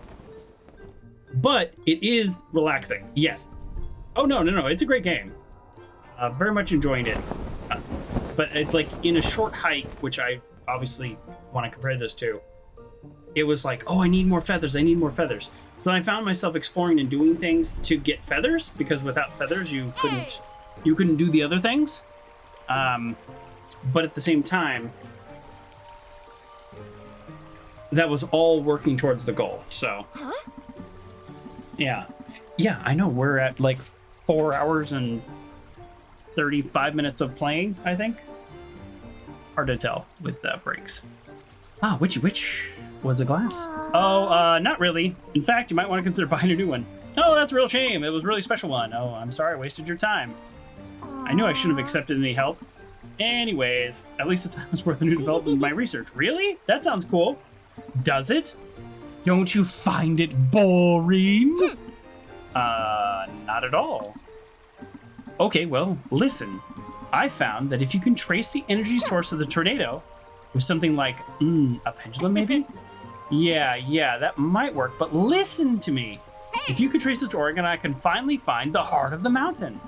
But it is relaxing, yes. Oh, no, it's a great game. Very much enjoying it. But it's like in a short hike, which I obviously want to compare this to, it was like, oh, I need more feathers. So then I found myself exploring and doing things to get feathers, because without feathers, you couldn't do the other things. But at the same time, that was all working towards the goal. So, yeah, I know we're at like 4 hours and 35 minutes of playing, I think. Hard to tell with breaks. Ah, which was a glass? Oh, not really. In fact, you might want to consider buying a new one. Oh, that's a real shame. It was a really special one. Oh, I'm sorry I wasted your time. I knew I shouldn't have accepted any help. Anyways, at least the time was worth a new development in my research. Really? That sounds cool. Does it? Don't you find it boring? Not at all. Okay, well, listen. I found that if you can trace the energy source of the tornado with something like, a pendulum maybe? Yeah, that might work, but listen to me. If you could trace it to Oregon, I can finally find the heart of the mountain.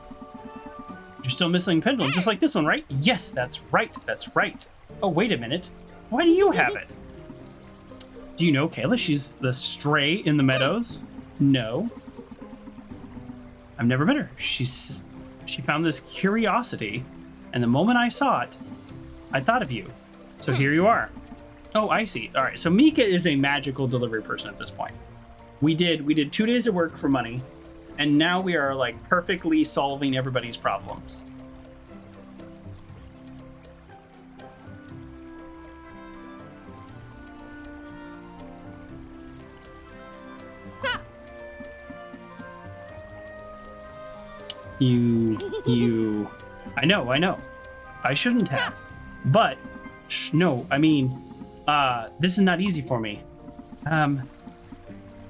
You're still missing pendulum, just like this one, right? Yes, that's right. Oh, wait a minute. Why do you have it? Do you know Kayla? She's the stray in the meadows? No. I've never met her. She found this curiosity, and the moment I saw it, I thought of you. So here you are. Oh, I see. All right, so Mika is a magical delivery person at this point. We did 2 days of work for money, and now we are like perfectly solving everybody's problems. You. I know. I shouldn't have. But, no, I mean, this is not easy for me. I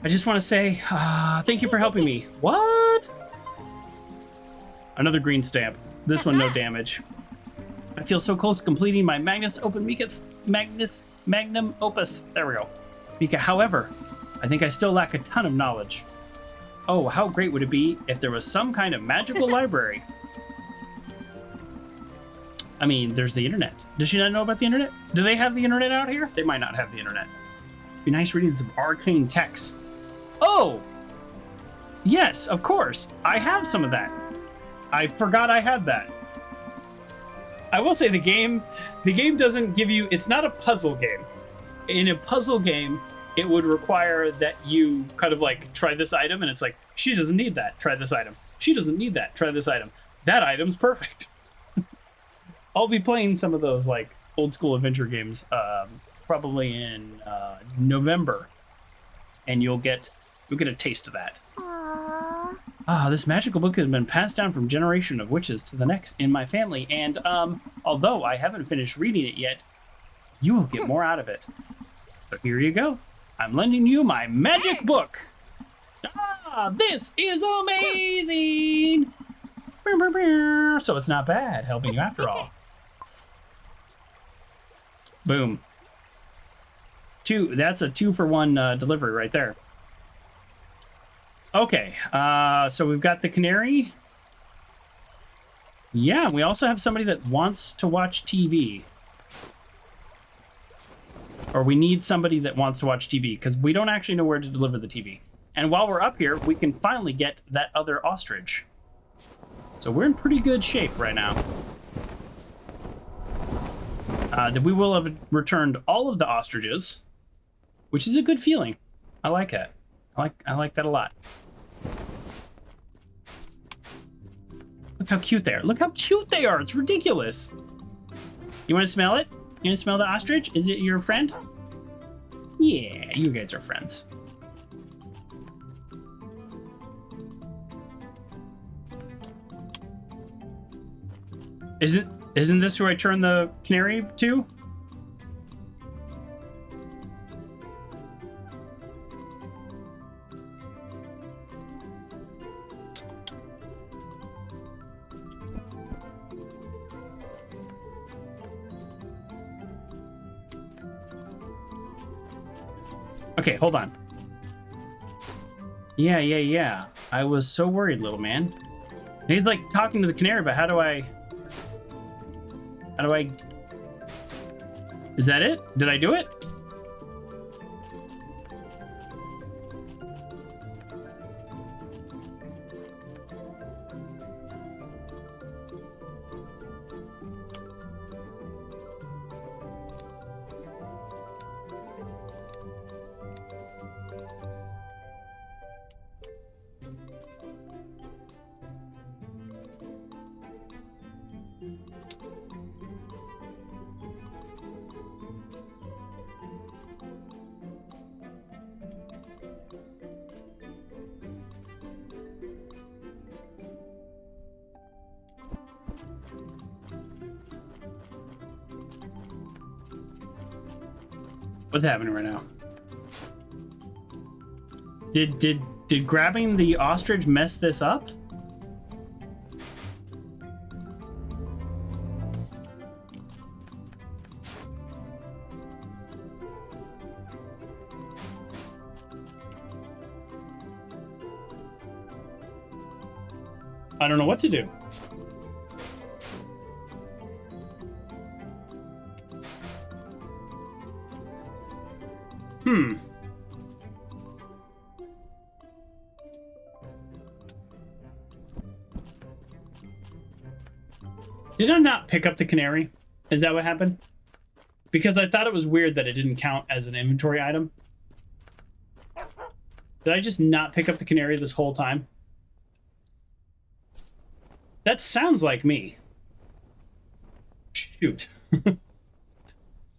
just want to say, thank you for helping me. What? Another green stamp. This one, no damage. I feel so close to completing my magnum opus. There we go. Mika, however, I think I still lack a ton of knowledge. Oh, how great would it be if there was some kind of magical library? I mean, there's the internet. Does she not know about the internet? Do they have the internet out here? They might not have the internet. Be nice reading some arcane texts. Oh! Yes, of course. I have some of that. I forgot I had that. I will say the game doesn't give you, it's not a puzzle game. In a puzzle game, it would require that you kind of like try this item, and it's like, she doesn't need that, try this item. She doesn't need that, try this item. That item's perfect. I'll be playing some of those like old school adventure games probably in November, and you'll get a taste of that. Aww. This magical book has been passed down from generation of witches to the next in my family, and although I haven't finished reading it yet, you will get more out of it. So here you go. I'm lending you my magic book. This is amazing. So it's not bad helping you after all. Boom. That's a 2-for-1 delivery right there. Okay, so we've got the canary. Yeah, we also have somebody that wants to watch TV. Or we need somebody that wants to watch TV, because we don't actually know where to deliver the TV. And while we're up here, we can finally get that other ostrich. So we're in pretty good shape right now. We will have returned all of the ostriches, which is a good feeling. I like that. I like that a lot. Look how cute they are. Look how cute they are. It's ridiculous. You want to smell it? You want to smell the ostrich? Is it your friend? Yeah, you guys are friends. Isn't this who I turned the canary to? Okay, hold on. Yeah. I was so worried, little man. And he's like talking to the canary, but how do I... Is that it? Did I do it? What's happening right now? Did grabbing the ostrich mess this up? I don't know what to do. Did I not pick up the canary? Is that what happened? Because I thought it was weird that it didn't count as an inventory item. Did I just not pick up the canary this whole time? That sounds like me. Shoot.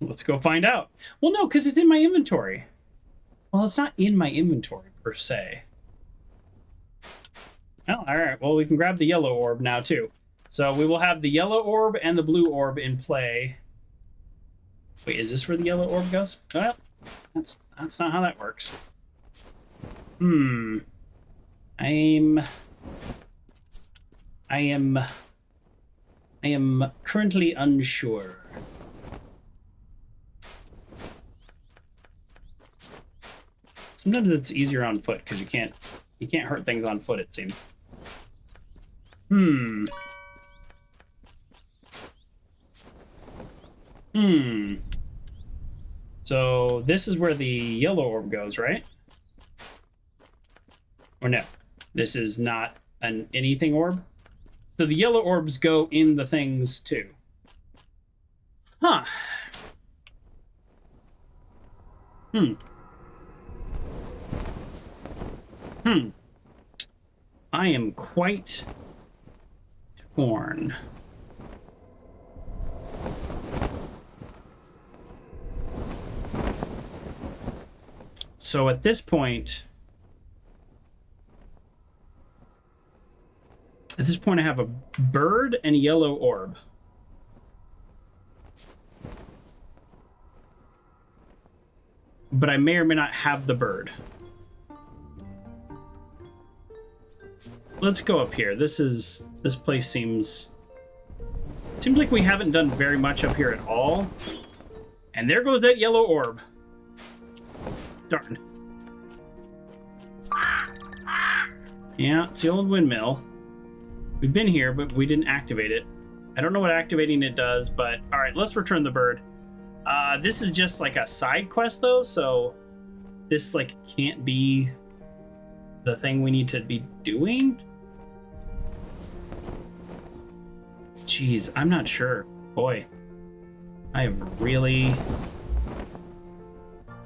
Let's go find out. Well, no, because it's in my inventory. Well, it's not in my inventory, per se. Oh, all right. Well, we can grab the yellow orb now, too. So we will have the yellow orb and the blue orb in play. Wait, is this where the yellow orb goes? Well, that's not how that works. I am currently unsure. Sometimes it's easier on foot because you can't hurt things on foot, it seems. So this is where the yellow orb goes, right? Or no, this is not an anything orb. So the yellow orbs go in the things too. Huh. I am quite torn. So at this point, I have a bird and a yellow orb. But I may or may not have the bird. Let's go up here. This place seems like we haven't done very much up here at all. And there goes that yellow orb. Darn. Yeah, it's the old windmill. We've been here, but we didn't activate it. I don't know what activating it does, but all right, let's return the bird. This is just like a side quest though, so this like can't be the thing we need to be doing. Jeez, I'm not sure. Boy, I have really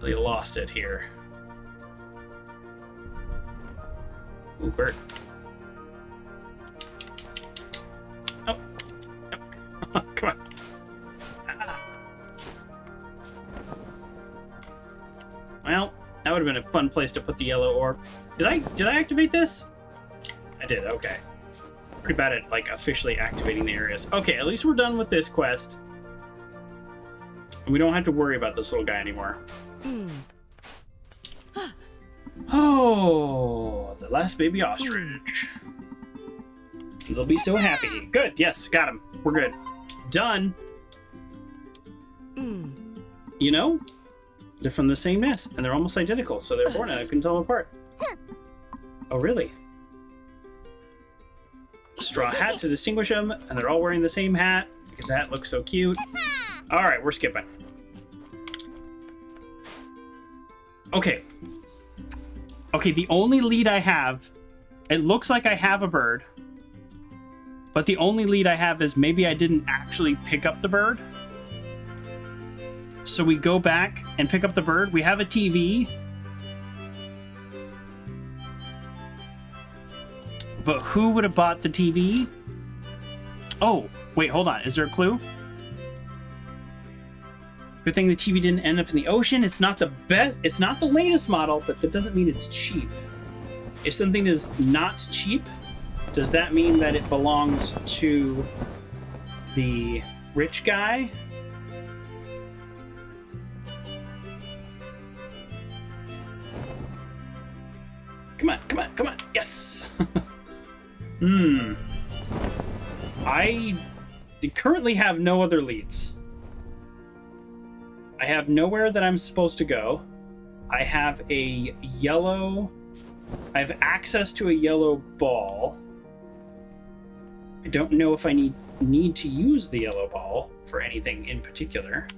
lost it here. Ooh, bird. Oh, oh. Come on. Ah. Well, that would have been a fun place to put the yellow orb. Did I activate this? I did, okay. Pretty bad at like officially activating the areas. Okay, at least we're done with this quest. And we don't have to worry about this little guy anymore. Oh, the last baby ostrich. They'll be so happy. Good, yes, got him. We're good. Done. You know, they're from the same nest, and they're almost identical, so therefore I couldn't tell them apart. Oh, really? Straw hat to distinguish them, and they're all wearing the same hat because the hat looks so cute. All right, we're skipping. Okay, the only lead I have, it looks like I have a bird, but the only lead I have is maybe I didn't actually pick up the bird. So we go back and pick up the bird. We have a TV. But who would have bought the TV? Oh, wait, hold on. Is there a clue? Good thing the TV didn't end up in the ocean. It's not the best. It's not the latest model, but that doesn't mean it's cheap. If something is not cheap, does that mean that it belongs to the rich guy? Come on, come on, come on. Yes. I currently have no other leads. I have nowhere that I'm supposed to go. I have I have access to a yellow ball. I don't know if I need to use the yellow ball for anything in particular.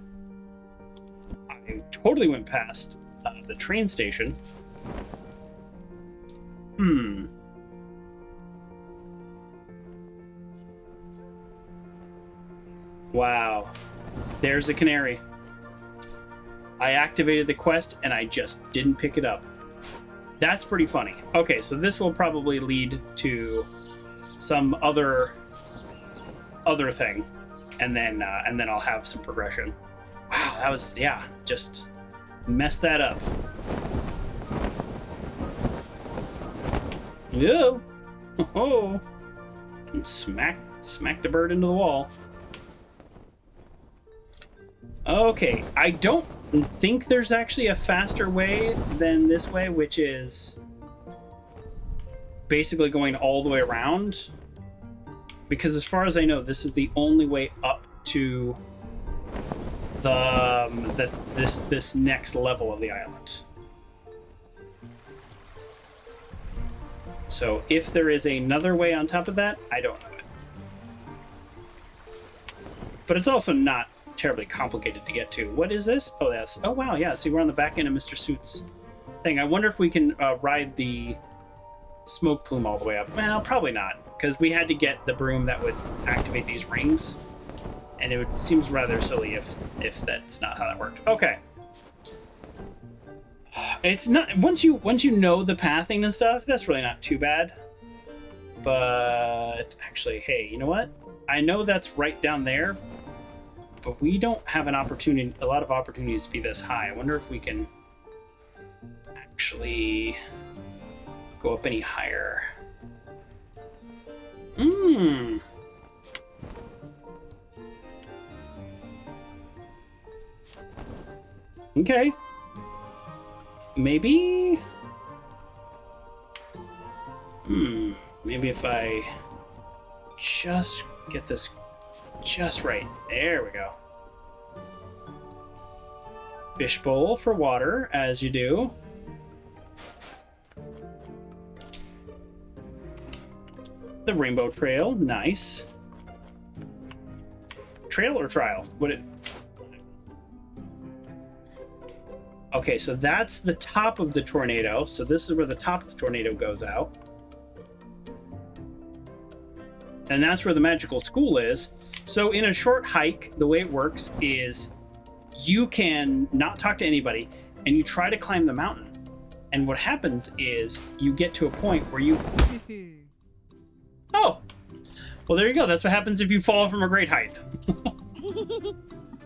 I totally went past the train station. Wow. There's a canary. I activated the quest and I just didn't pick it up. That's pretty funny. Okay, so this will probably lead to some other thing, and then I'll have some progression. Wow, that was, yeah, just messed that up. Yo, oh, and smack the bird into the wall. Okay, I don't think there's actually a faster way than this way, which is basically going all the way around, because as far as I know, this is the only way up to this next level of the island. So if there is another way on top of that, I don't know it. But it's also not terribly complicated to get to. What is this? Oh wow, yeah, see, we're on the back end of Mr. Suit's thing. I wonder if we can ride the smoke plume all the way up. Well, probably not, because we had to get the broom that would activate these rings, and it seems rather silly if that's not how that worked. Okay. It's not, once you know the pathing and stuff, that's really not too bad. But actually, hey, you know what? I know that's right down there, but we don't have a lot of opportunities to be this high. I wonder if we can actually go up any higher. Okay. Maybe maybe if I just get this just right. There we go. Fishbowl for water, as you do. The rainbow trail, nice. Trail or trial? Okay, so that's the top of the tornado. So this is where the top of the tornado goes out. And that's where the magical school is. So in a short hike, the way it works is you can not talk to anybody and you try to climb the mountain. And what happens is you get to a point where you... Oh! Well, there you go. That's what happens if you fall from a great height.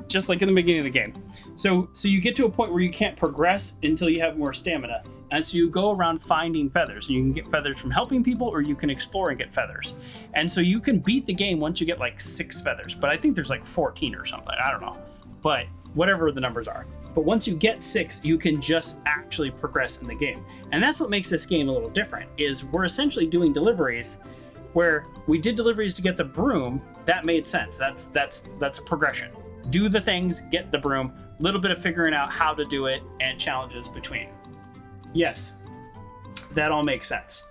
Just like in the beginning of the game. So you get to a point where you can't progress until you have more stamina. And so you go around finding feathers. And you can get feathers from helping people, or you can explore and get feathers. And so you can beat the game once you get like 6 feathers. But I think there's like 14 or something. I don't know. But whatever the numbers are. But once you get 6, you can just actually progress in the game. And that's what makes this game a little different, is we're essentially doing deliveries where we did deliveries to get the broom. That made sense. That's progression. Do the things, get the broom, a little bit of figuring out how to do it, and challenges between. Yes, that all makes sense.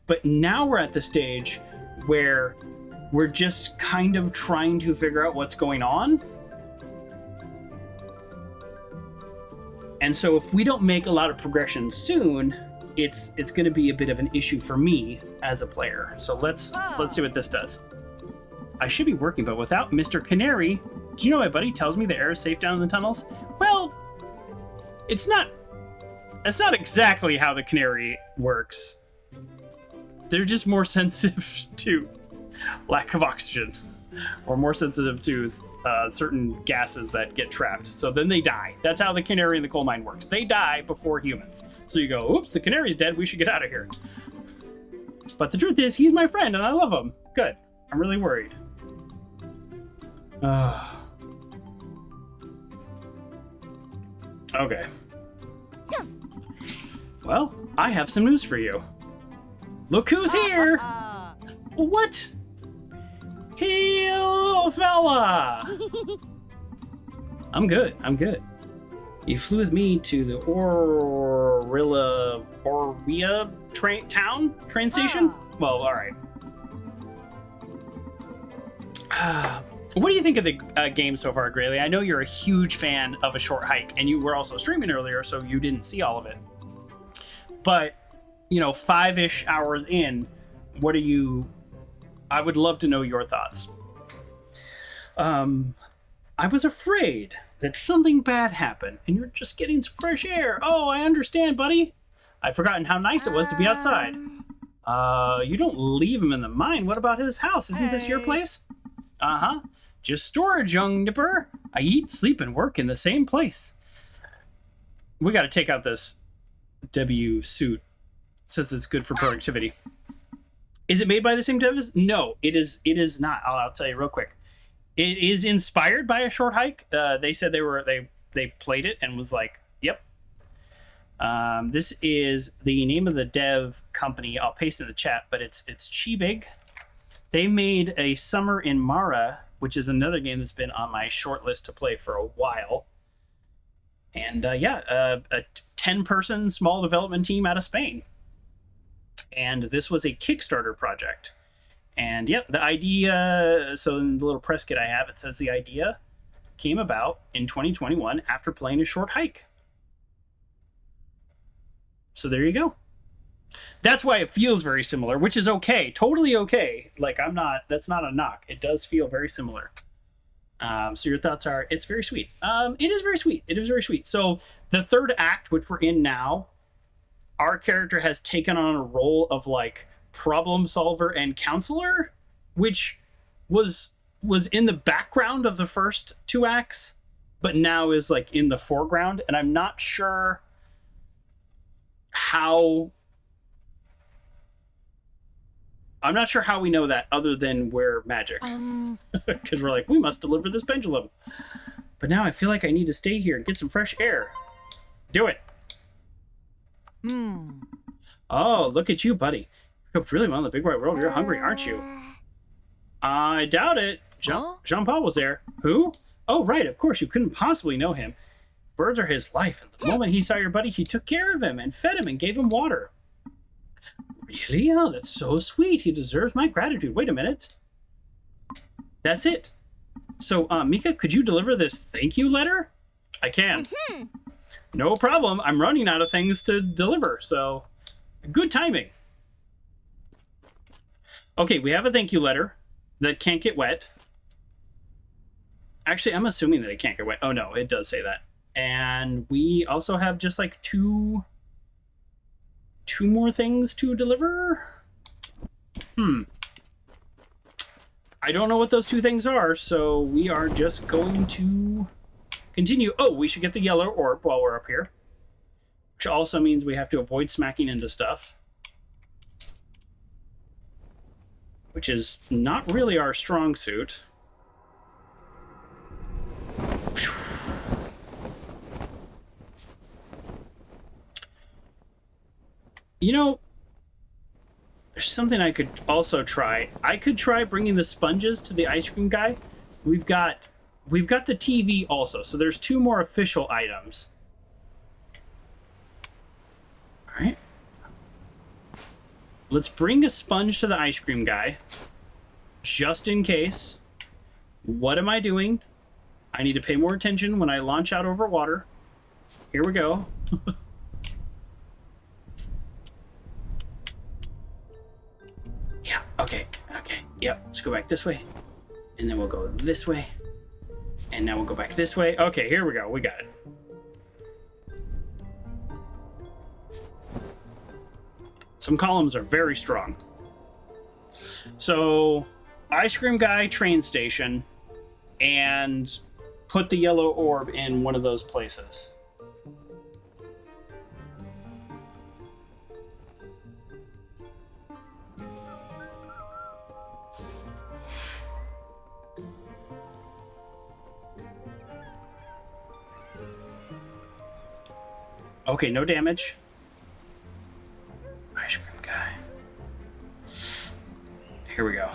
But now we're at the stage where we're just kind of trying to figure out what's going on. And so if we don't make a lot of progression soon, it's going to be a bit of an issue for me as a player. So let's see what this does. I should be working, but without Mr. Canary, do you know my buddy tells me the air is safe down in the tunnels? Well, it's not exactly how the canary works. They're just more sensitive to lack of oxygen, or more sensitive to certain gases that get trapped. So then they die. That's how the canary in the coal mine works. They die before humans. So you go, oops, the canary's dead. We should get out of here. But the truth is, he's my friend and I love him. Good. I'm really worried. Okay. Well, I have some news for you. Look who's here! What? Hey, little fella! I'm good. You flew with me to the Oria train station? Well, alright. What do you think of the game so far, Grayley? I know you're a huge fan of A Short Hike, and you were also streaming earlier, so you didn't see all of it. But, 5-ish hours in, what are you... I would love to know your thoughts. I was afraid that something bad happened, and you're just getting some fresh air. Oh, I understand, buddy. I'd forgotten how nice it was to be outside. You don't leave him in the mine. What about his house? Isn't this your place? Uh-huh. Just storage, young nipper. I eat, sleep, and work in the same place. We got to take out this W suit. It says it's good for productivity. Is it made by the same devs? No, it is not. I'll tell you real quick. It is inspired by A Short Hike. They said they played it and was like, yep. This is the name of the dev company. I'll paste it in the chat, but it's Chibig. They made a Summer in Mara, which is another game that's been on my short list to play for a while. And a 10-person small development team out of Spain. And this was a Kickstarter project. And yep, the idea, so in the little press kit I have, it says the idea came about in 2021 after playing A Short Hike. So there you go. That's why it feels very similar, which is okay. Totally okay. Like, that's not a knock. It does feel very similar. So your thoughts are, it's very sweet. It is very sweet. It is very sweet. So the third act, which we're in now, our character has taken on a role of, like, problem solver and counselor, which was in the background of the first two acts, but now is, like, in the foreground. And I'm not sure how we know that other than we're magic. Because we're like, we must deliver this pendulum. But now I feel like I need to stay here and get some fresh air. Do it. Oh, look at you, buddy. You cooked really well in the big white world. You're hungry, aren't you? I doubt it. Jean-Paul was there. Who? Oh, right, of course. You couldn't possibly know him. Birds are his life. And the moment he saw your buddy, he took care of him and fed him and gave him water. Really? Oh, that's so sweet. He deserves my gratitude. Wait a minute. That's it. So, Mika, could you deliver this thank you letter? I can. No problem. I'm running out of things to deliver, so good timing. Okay, we have a thank you letter that can't get wet. Actually, I'm assuming that it can't get wet. Oh, no, it does say that. And we also have just like two more things to deliver. I don't know what those two things are, so we are just going to continue. Oh, we should get the yellow orb while we're up here, which also means we have to avoid smacking into stuff, which is not really our strong suit. There's something I could also try. I could try bringing the sponges to the ice cream guy. We've got the TV also, so there's two more official items. All right. Let's bring a sponge to the ice cream guy, just in case. What am I doing? I need to pay more attention when I launch out over water. Here we go. Yeah, okay. Yep, let's go back this way. And then we'll go this way. And now we'll go back this way. Okay, here we go. We got it. Some columns are very strong. So, ice cream guy, train station, and put the yellow orb in one of those places. Okay, no damage. Ice cream guy. Here we go.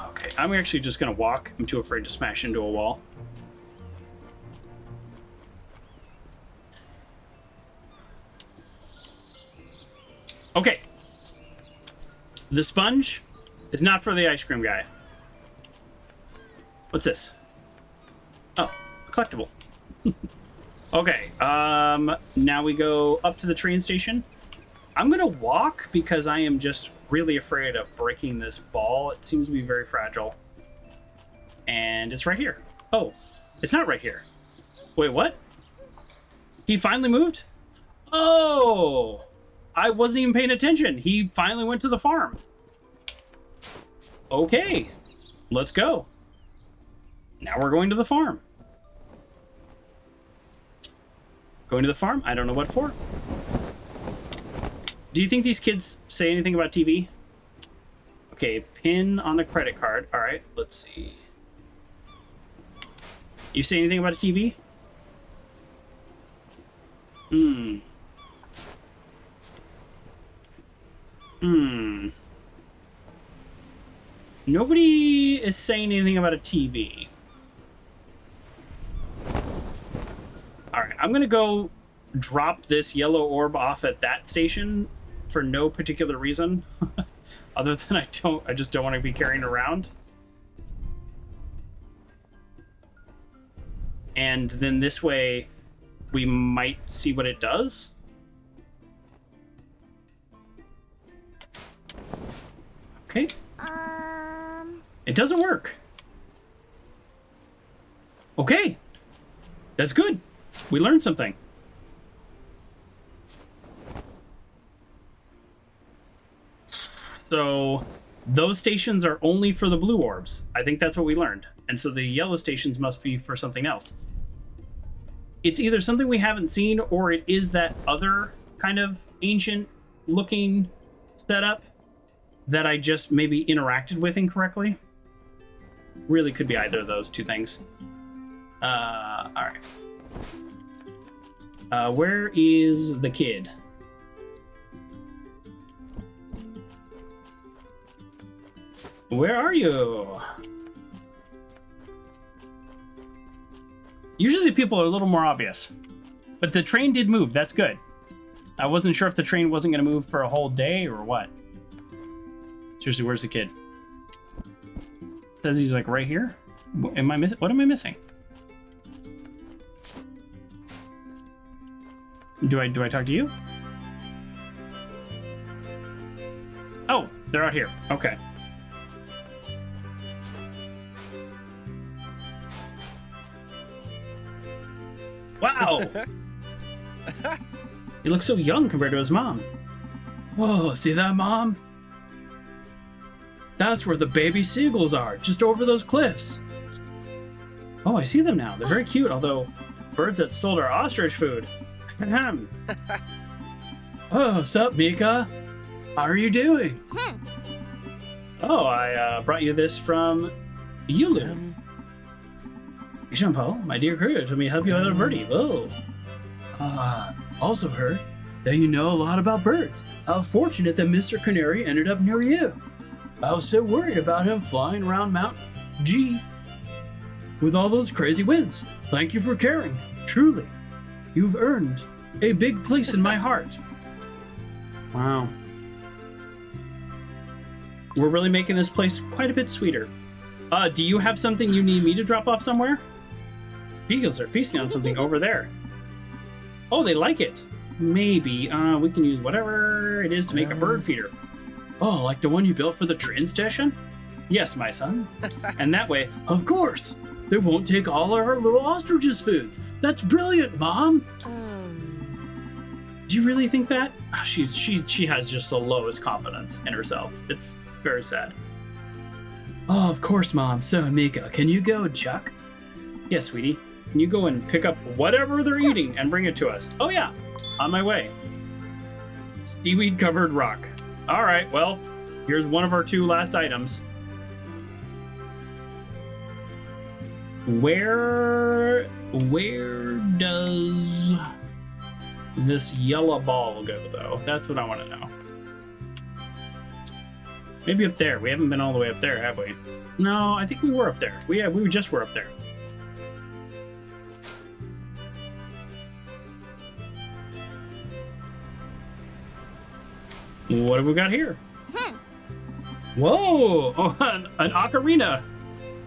Okay, I'm actually just gonna walk. I'm too afraid to smash into a wall. Okay. The sponge is not for the ice cream guy. What's this? Oh, a collectible. Okay, now we go up to the train station. I'm gonna walk because I am just really afraid of breaking this ball. It seems to be very fragile. And it's right here. Oh, it's not right here. Wait, what? He finally moved? Oh, I wasn't even paying attention. He finally went to the farm. Okay, let's go. Now we're going to the farm. Going to the farm? I don't know what for. Do you think these kids say anything about TV? Okay, pin on the credit card. All right, let's see. You say anything about a TV? Nobody is saying anything about a TV. Alright, I'm gonna go drop this yellow orb off at that station for no particular reason. Other than I just don't want to be carrying it around. And then this way we might see what it does. Okay. It doesn't work. Okay. That's good. We learned something. So those stations are only for the blue orbs. I think that's what we learned. And so the yellow stations must be for something else. It's either something we haven't seen or it is that other kind of ancient looking setup that I just maybe interacted with incorrectly. Really could be either of those two things. All right. Where is the kid? Where are you? Usually people are a little more obvious. But the train did move. That's good. I wasn't sure if the train wasn't going to move for a whole day or what. Seriously, where's the kid? Says he's like right here. Am I missing? What am I missing? Do I talk to you? Oh, they're out here. Okay. Wow. He looks so young compared to his mom. Whoa, see that, Mom? That's where the baby seagulls are, just over those cliffs. Oh, I see them now. They're very cute, although birds that stole our ostrich food. Oh, what's up, Mika? How are you doing? Oh, I brought you this from Yulu. Jean-Paul, my dear crew, told me to help you out of birdie. Whoa. Also heard that you know a lot about birds. How fortunate that Mr. Canary ended up near you. I was so worried about him flying around Mount G with all those crazy winds. Thank you for caring. Truly, you've earned a big place in my heart. Wow. We're really making this place quite a bit sweeter. Do you have something you need me to drop off somewhere? Beagles are feasting on something over there. Oh, they like it. Maybe. We can use whatever it is to make a bird feeder. Oh, like the one you built for the train station? Yes, my son. And that way, of course, they won't take all our little ostriches' foods. That's brilliant, Mom. Do you really think that? Oh, she has just the lowest confidence in herself. It's very sad. Oh, of course, Mom. So, Mika, can you go Chuck? Yes, sweetie. Can you go and pick up whatever they're eating and bring it to us? Oh, yeah. On my way. Seaweed-covered rock. All right, well, here's one of our two last items. Where does this yellow ball go, though? That's what I want to know. Maybe up there. We haven't been all the way up there, have we? No, I think we were up there. We just were up there. What have we got here? Whoa! Oh, an ocarina.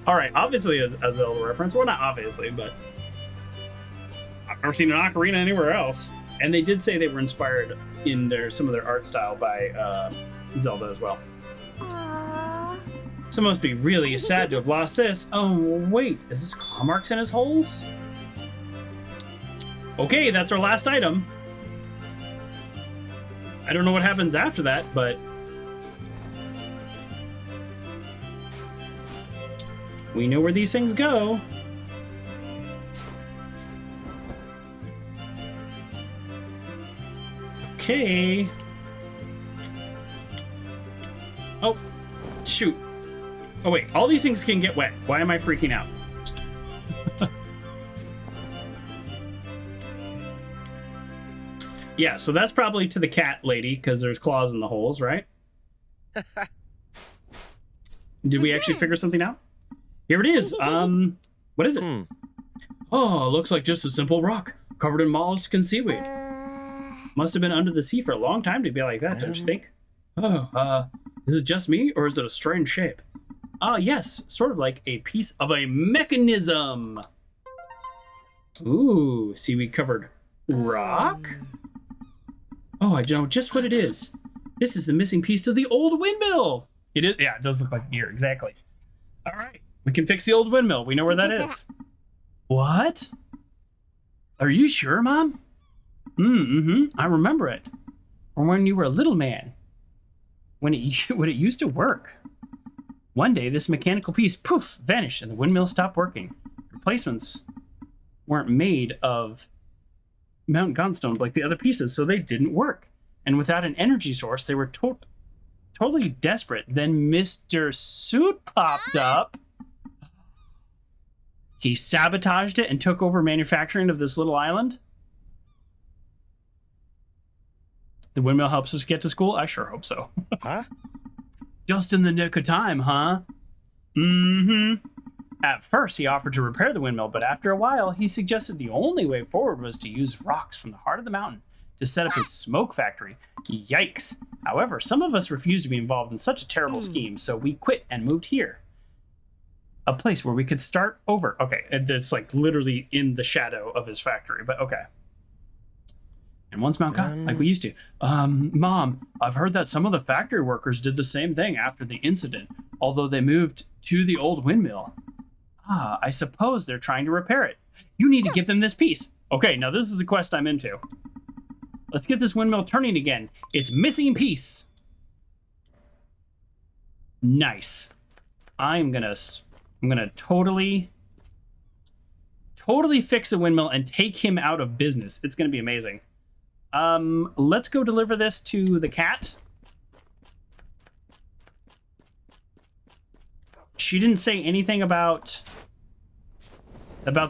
All right, obviously a Zelda reference. Well, not obviously, but I've never seen an ocarina anywhere else. And they did say they were inspired in some of their art style by Zelda as well. Aww. So it must be really sad to have lost this. Oh, wait, is this claw marks in his holes? Okay, that's our last item. I don't know what happens after that, but we know where these things go. Okay. Oh, shoot. Oh, wait. All these things can get wet. Why am I freaking out? Yeah, so that's probably to the cat lady, because there's claws in the holes, right? Did we actually figure something out? Here it is. What is it? Oh, looks like just a simple rock, covered in mollusks and seaweed. Must have been under the sea for a long time to be like that, don't you think? Oh, is it just me, or is it a strange shape? Yes, sort of like a piece of a mechanism. Ooh, seaweed-covered rock? Oh, I know just what it is. This is the missing piece to the old windmill. It is, yeah, it does look like a gear, exactly. All right, we can fix the old windmill. We know where that is. What? Are you sure, Mom? I remember it. From when you were a little man. When it used to work. One day, this mechanical piece, poof, vanished and the windmill stopped working. Replacements weren't made of Mount Gunstone like the other pieces, so they didn't work. And without an energy source, they were totally desperate. Then Mr. Suit popped up. He sabotaged it and took over manufacturing of this little island. The windmill helps us get to school? I sure hope so. Huh? Just in the nick of time, huh? At first, he offered to repair the windmill, but after a while, he suggested the only way forward was to use rocks from the heart of the mountain to set up his smoke factory. Yikes. However, some of us refused to be involved in such a terrible scheme, so we quit and moved here. A place where we could start over. Okay, and it's like literally in the shadow of his factory, but okay. And once Mount got like we used to. Mom, I've heard that some of the factory workers did the same thing after the incident, although they moved to the old windmill. I suppose they're trying to repair it. You need to give them this piece. Okay, now this is a quest I'm into. Let's get this windmill turning again. It's missing piece. Nice. I'm gonna totally fix the windmill and take him out of business. It's gonna be amazing. Let's go deliver this to the cat. She didn't say anything about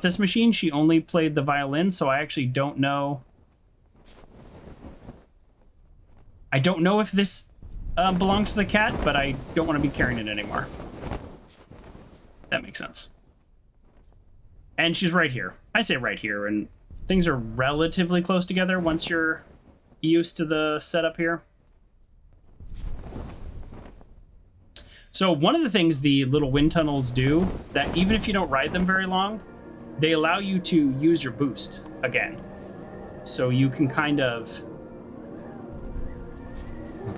this machine. She only played the violin, so I actually don't know. I don't know if this belongs to the cat, but I don't want to be carrying it anymore. That makes sense. And she's right here. I say right here, and things are relatively close together once you're used to the setup here. So one of the things the little wind tunnels do, that even if you don't ride them very long, they allow you to use your boost again. So you can kind of...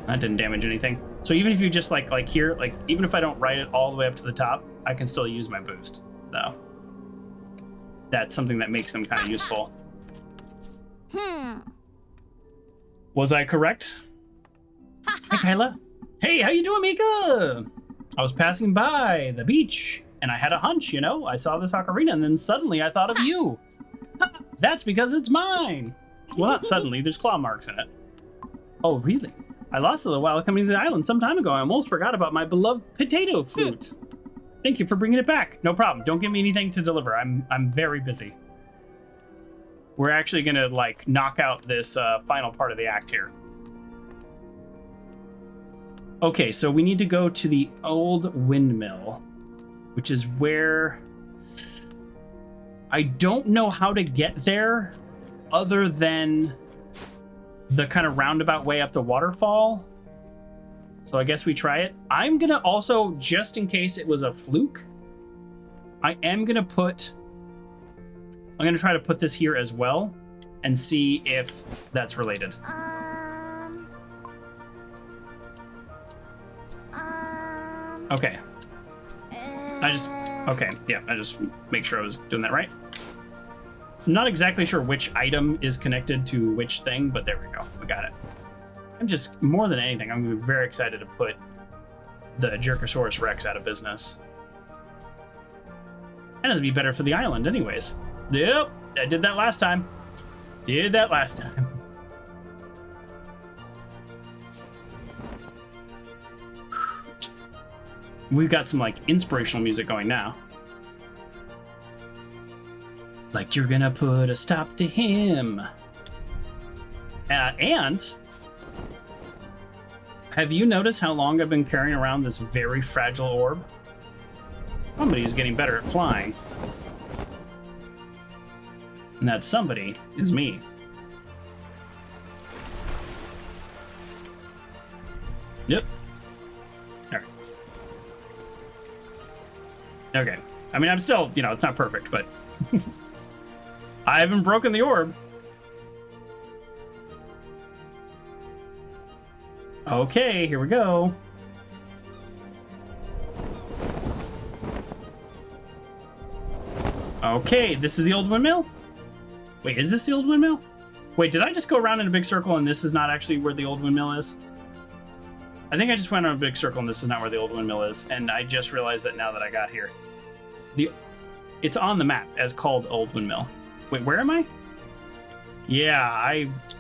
That didn't damage anything. So even if you just like here, like even if I don't ride it all the way up to the top, I can still use my boost. So that's something that makes them kind of useful. Was I correct? Hi, Kyla. Hey, how you doing, Mika? I was passing by the beach, and I had a hunch, you know? I saw this ocarina, and then suddenly I thought of you. That's because it's mine. Well, not suddenly. There's claw marks in it. Oh, really? I lost it a while coming to the island some time ago. I almost forgot about my beloved potato flute. Thank you for bringing it back. No problem. Don't give me anything to deliver. I'm very busy. We're actually going to, like, knock out this final part of the act here. Okay, so we need to go to the old windmill, which is where... I don't know how to get there other than the kind of roundabout way up the waterfall. So I guess we try it. I'm going to also, just in case it was a fluke, I am gonna try to put this here as well and see if that's related. Okay. I just make sure I was doing that right. I'm not exactly sure which item is connected to which thing, but there we go. We got it. I'm just, more than anything, I'm gonna be very excited to put the Jerkosaurus Rex out of business. And it'd be better for the island anyways. Yep, I did that last time. We've got some like inspirational music going now. Like you're gonna put a stop to him. And have you noticed how long I've been carrying around this very fragile orb? Somebody's getting better at flying. And that somebody is me. Yep. All right. Okay. I mean, I'm still, it's not perfect, but I haven't broken the orb. Okay, here we go. Okay, this is the old windmill? Wait, is this the old windmill? Wait, did I just go around in a big circle and this is not actually where the old windmill is? I think I just went on a big circle and this is not where the old windmill is, and I just realized that now that I got here. It's on the map as called Old Windmill. Wait, where am I? Yeah,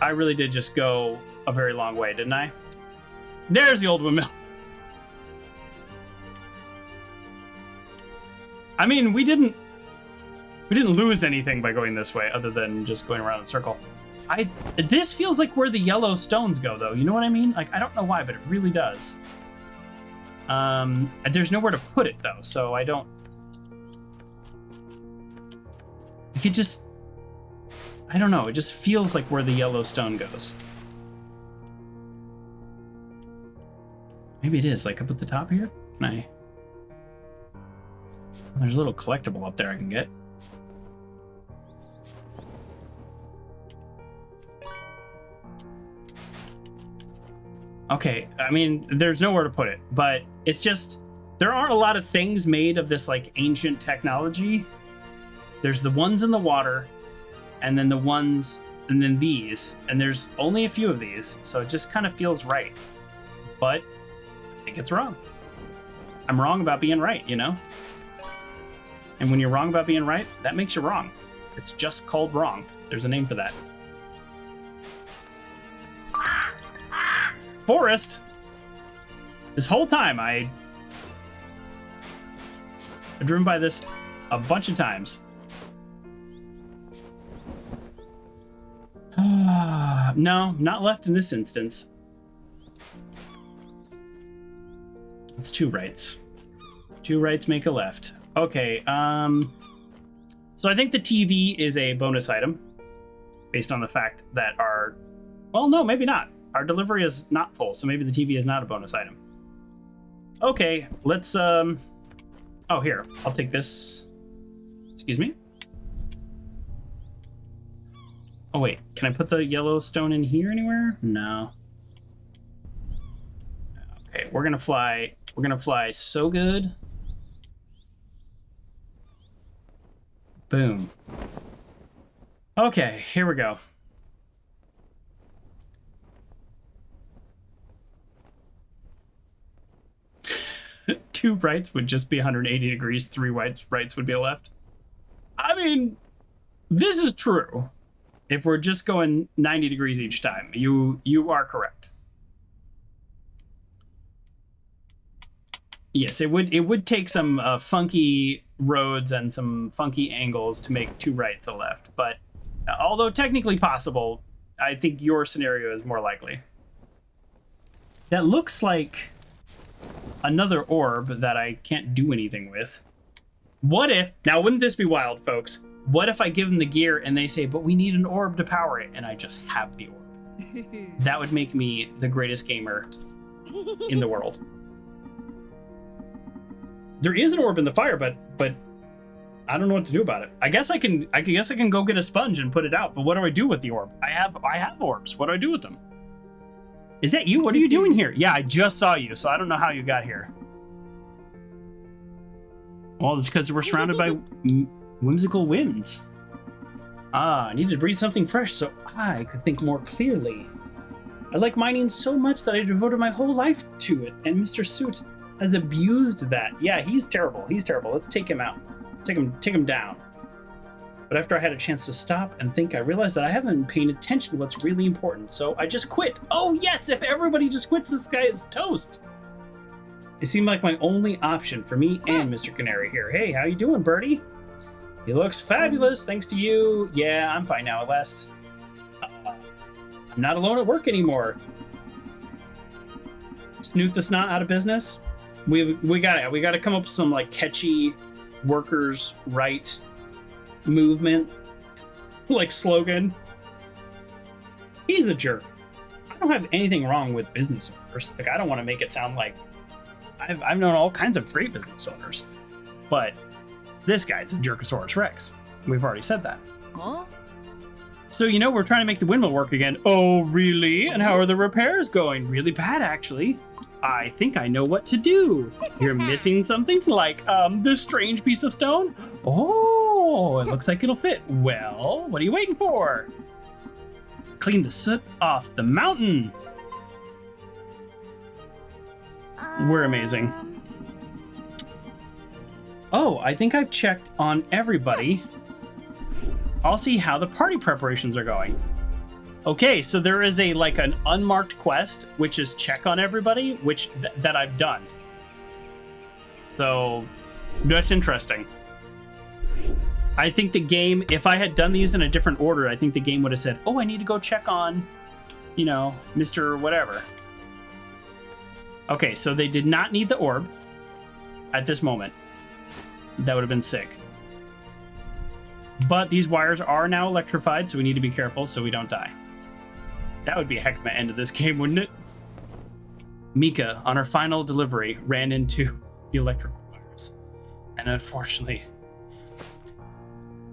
I really did just go a very long way, didn't I? There's the Old Windmill. I mean, we didn't lose anything by going this way other than just going around in a circle. This feels like where the yellow stones go, though. You know what I mean? Like, I don't know why, but it really does. There's nowhere to put it, though, so I don't... I don't know. It just feels like where the yellow stone goes. Maybe it is, like up at the top here? Can I... There's a little collectible up there I can get. Okay, I mean, there's nowhere to put it, but it's just... There aren't a lot of things made of this, like, ancient technology. There's the ones in the water, and then the ones, and then these, and there's only a few of these, so it just kind of feels right. But I think it's wrong. I'm wrong about being right, And when you're wrong about being right, that makes you wrong. It's just called wrong. There's a name for that. Forest. This whole time I've driven by this a bunch of times. No, not left in this instance. It's 2 rights. 2 rights make a left. Okay, so I think the TV is a bonus item based on the fact that well, no, maybe not. Our delivery is not full, so maybe the TV is not a bonus item. Okay, let's, oh, here, I'll take this. Excuse me? Oh, wait, can I put the yellow stone in here anywhere? No. Okay, we're gonna fly so good. Boom. Okay, here we go. Two rights would just be 180 degrees, 3 rights would be a left. I mean, this is true. If we're just going 90 degrees each time, you are correct. Yes, it would take some funky roads and some funky angles to make 2 rights a left, but although technically possible, I think your scenario is more likely. That looks like another orb that I can't do anything with. What if, now wouldn't this be wild, folks? What if I give them the gear and they say, but we need an orb to power it, and I just have the orb? That would make me the greatest gamer in the world. There is an orb in the fire, but I don't know what to do about it. I guess I can go get a sponge and put it out, but what do I do with the orb? I have orbs. What do I do with them? Is that you? What are you doing here? Yeah, I just saw you, so I don't know how you got here. Well, it's because we're surrounded by whimsical winds. I needed to breathe something fresh so I could think more clearly. I like mining so much that I devoted my whole life to it, and Mr. Suit has abused that. Yeah, he's terrible. He's terrible. Let's take him out. Take him down. But after I had a chance to stop and think, I realized that I haven't been paying attention to what's really important, so I just quit. Oh yes, if everybody just quits, this guy is toast. It seemed like my only option for me and Mr. Canary here. Hey, how you doing, Birdie? He looks fabulous, thanks to you. Yeah, I'm fine now at last. I'm not alone at work anymore. Snoot the Snot out of business? We gotta come up with some like catchy workers' right movement like slogan. He's a jerk. I don't have anything wrong with business owners. Like, I don't want to make it sound like I've known all kinds of great business owners, but this guy's a Jerkosaurus Rex. We've already said that. Huh? So, we're trying to make the windmill work again. Oh, really? And how are the repairs going? Really bad, actually. I think I know what to do. You're missing something? Like, this strange piece of stone? Oh, it looks like it'll fit. Well, what are you waiting for? Clean the soot off the mountain. We're amazing. Oh, I think I've checked on everybody. I'll see how the party preparations are going. Okay, so there is an unmarked quest, which is check on everybody, which that I've done. So that's interesting. I think the game, if I had done these in a different order, I think the game would have said, oh, I need to go check on, Mr. Whatever. Okay, so they did not need the orb at this moment. That would have been sick. But these wires are now electrified, so we need to be careful so we don't die. That would be a heck of an end of this game, wouldn't it? Mika, on her final delivery, ran into the electrical wires. And unfortunately,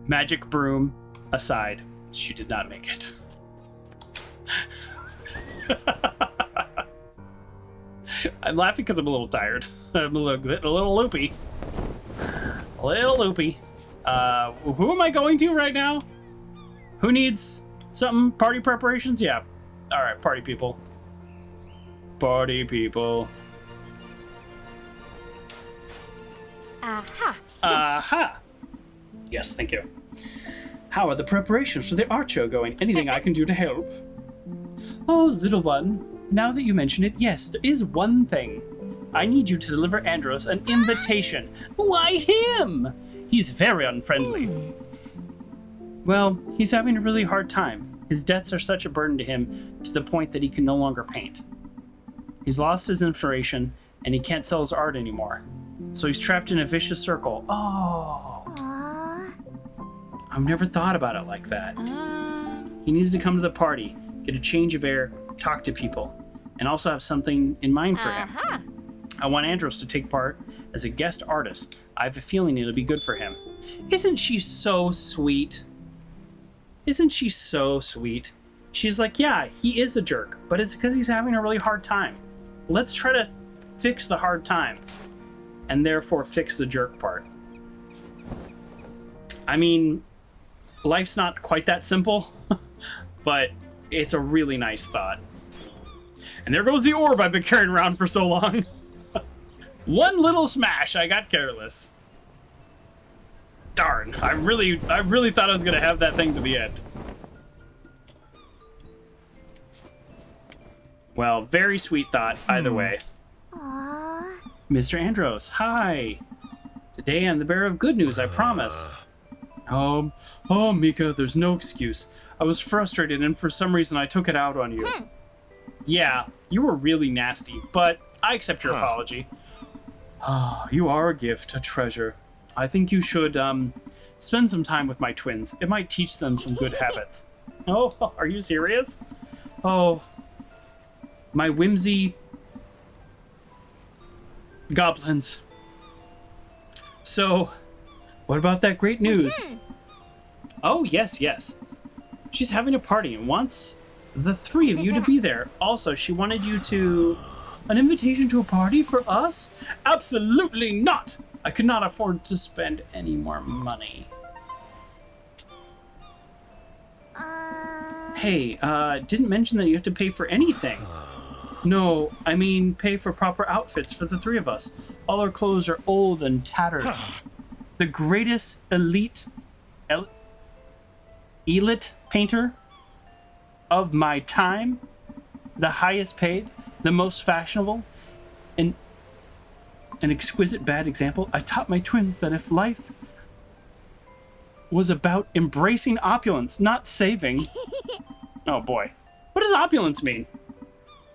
magic broom aside, she did not make it. I'm laughing because I'm a little tired. I'm a little loopy. A little loopy. Who am I going to right now? Who needs something? Party preparations? Yeah. All right, party people. Party people. Aha. Aha. Yes, thank you. How are the preparations for the art show going? Anything I can do to help? Oh, little one. Now that you mention it, yes, there is one thing. I need you to deliver Andros an invitation. Why him? He's very unfriendly. Well, he's having a really hard time. His debts are such a burden to him to the point that he can no longer paint. He's lost his inspiration and he can't sell his art anymore. So he's trapped in a vicious circle. Oh. I've never thought about it like that. He needs to come to the party, get a change of air, talk to people, and also have something in mind for him. I want Andros to take part as a guest artist. I have a feeling it'll be good for him. Isn't she so sweet? Isn't she so sweet? She's like, yeah, he is a jerk, but it's because he's having a really hard time. Let's try to fix the hard time, and therefore fix the jerk part. I mean, life's not quite that simple, but it's a really nice thought. And there goes the orb I've been carrying around for so long. One little smash, I got careless. Darn, I really thought I was gonna have that thing to the end. Well, very sweet thought, either way. Aww. Mr. Andros, hi. Today I'm the bearer of good news, I promise. Oh, Mika, there's no excuse. I was frustrated and for some reason I took it out on you. Yeah, you were really nasty, but I accept your apology. You are a gift, a treasure. I think you should spend some time with my twins. It might teach them some good habits. Oh, are you serious? Oh, my whimsy goblins. So, What about that great news? Oh, yes, yes. She's having a party and wants the three of you to be there. Also, she wanted you to... An invitation to a party for us? Absolutely not! I could not afford to spend any more money. Hey, didn't mention that you have to pay for anything. No, I mean pay for proper outfits for the three of us. All our clothes are old and tattered. The greatest elite painter of my time, the highest paid, the most fashionable, and an exquisite bad example. I taught my twins that if life was about embracing opulence, not saving... Oh boy. What does opulence mean?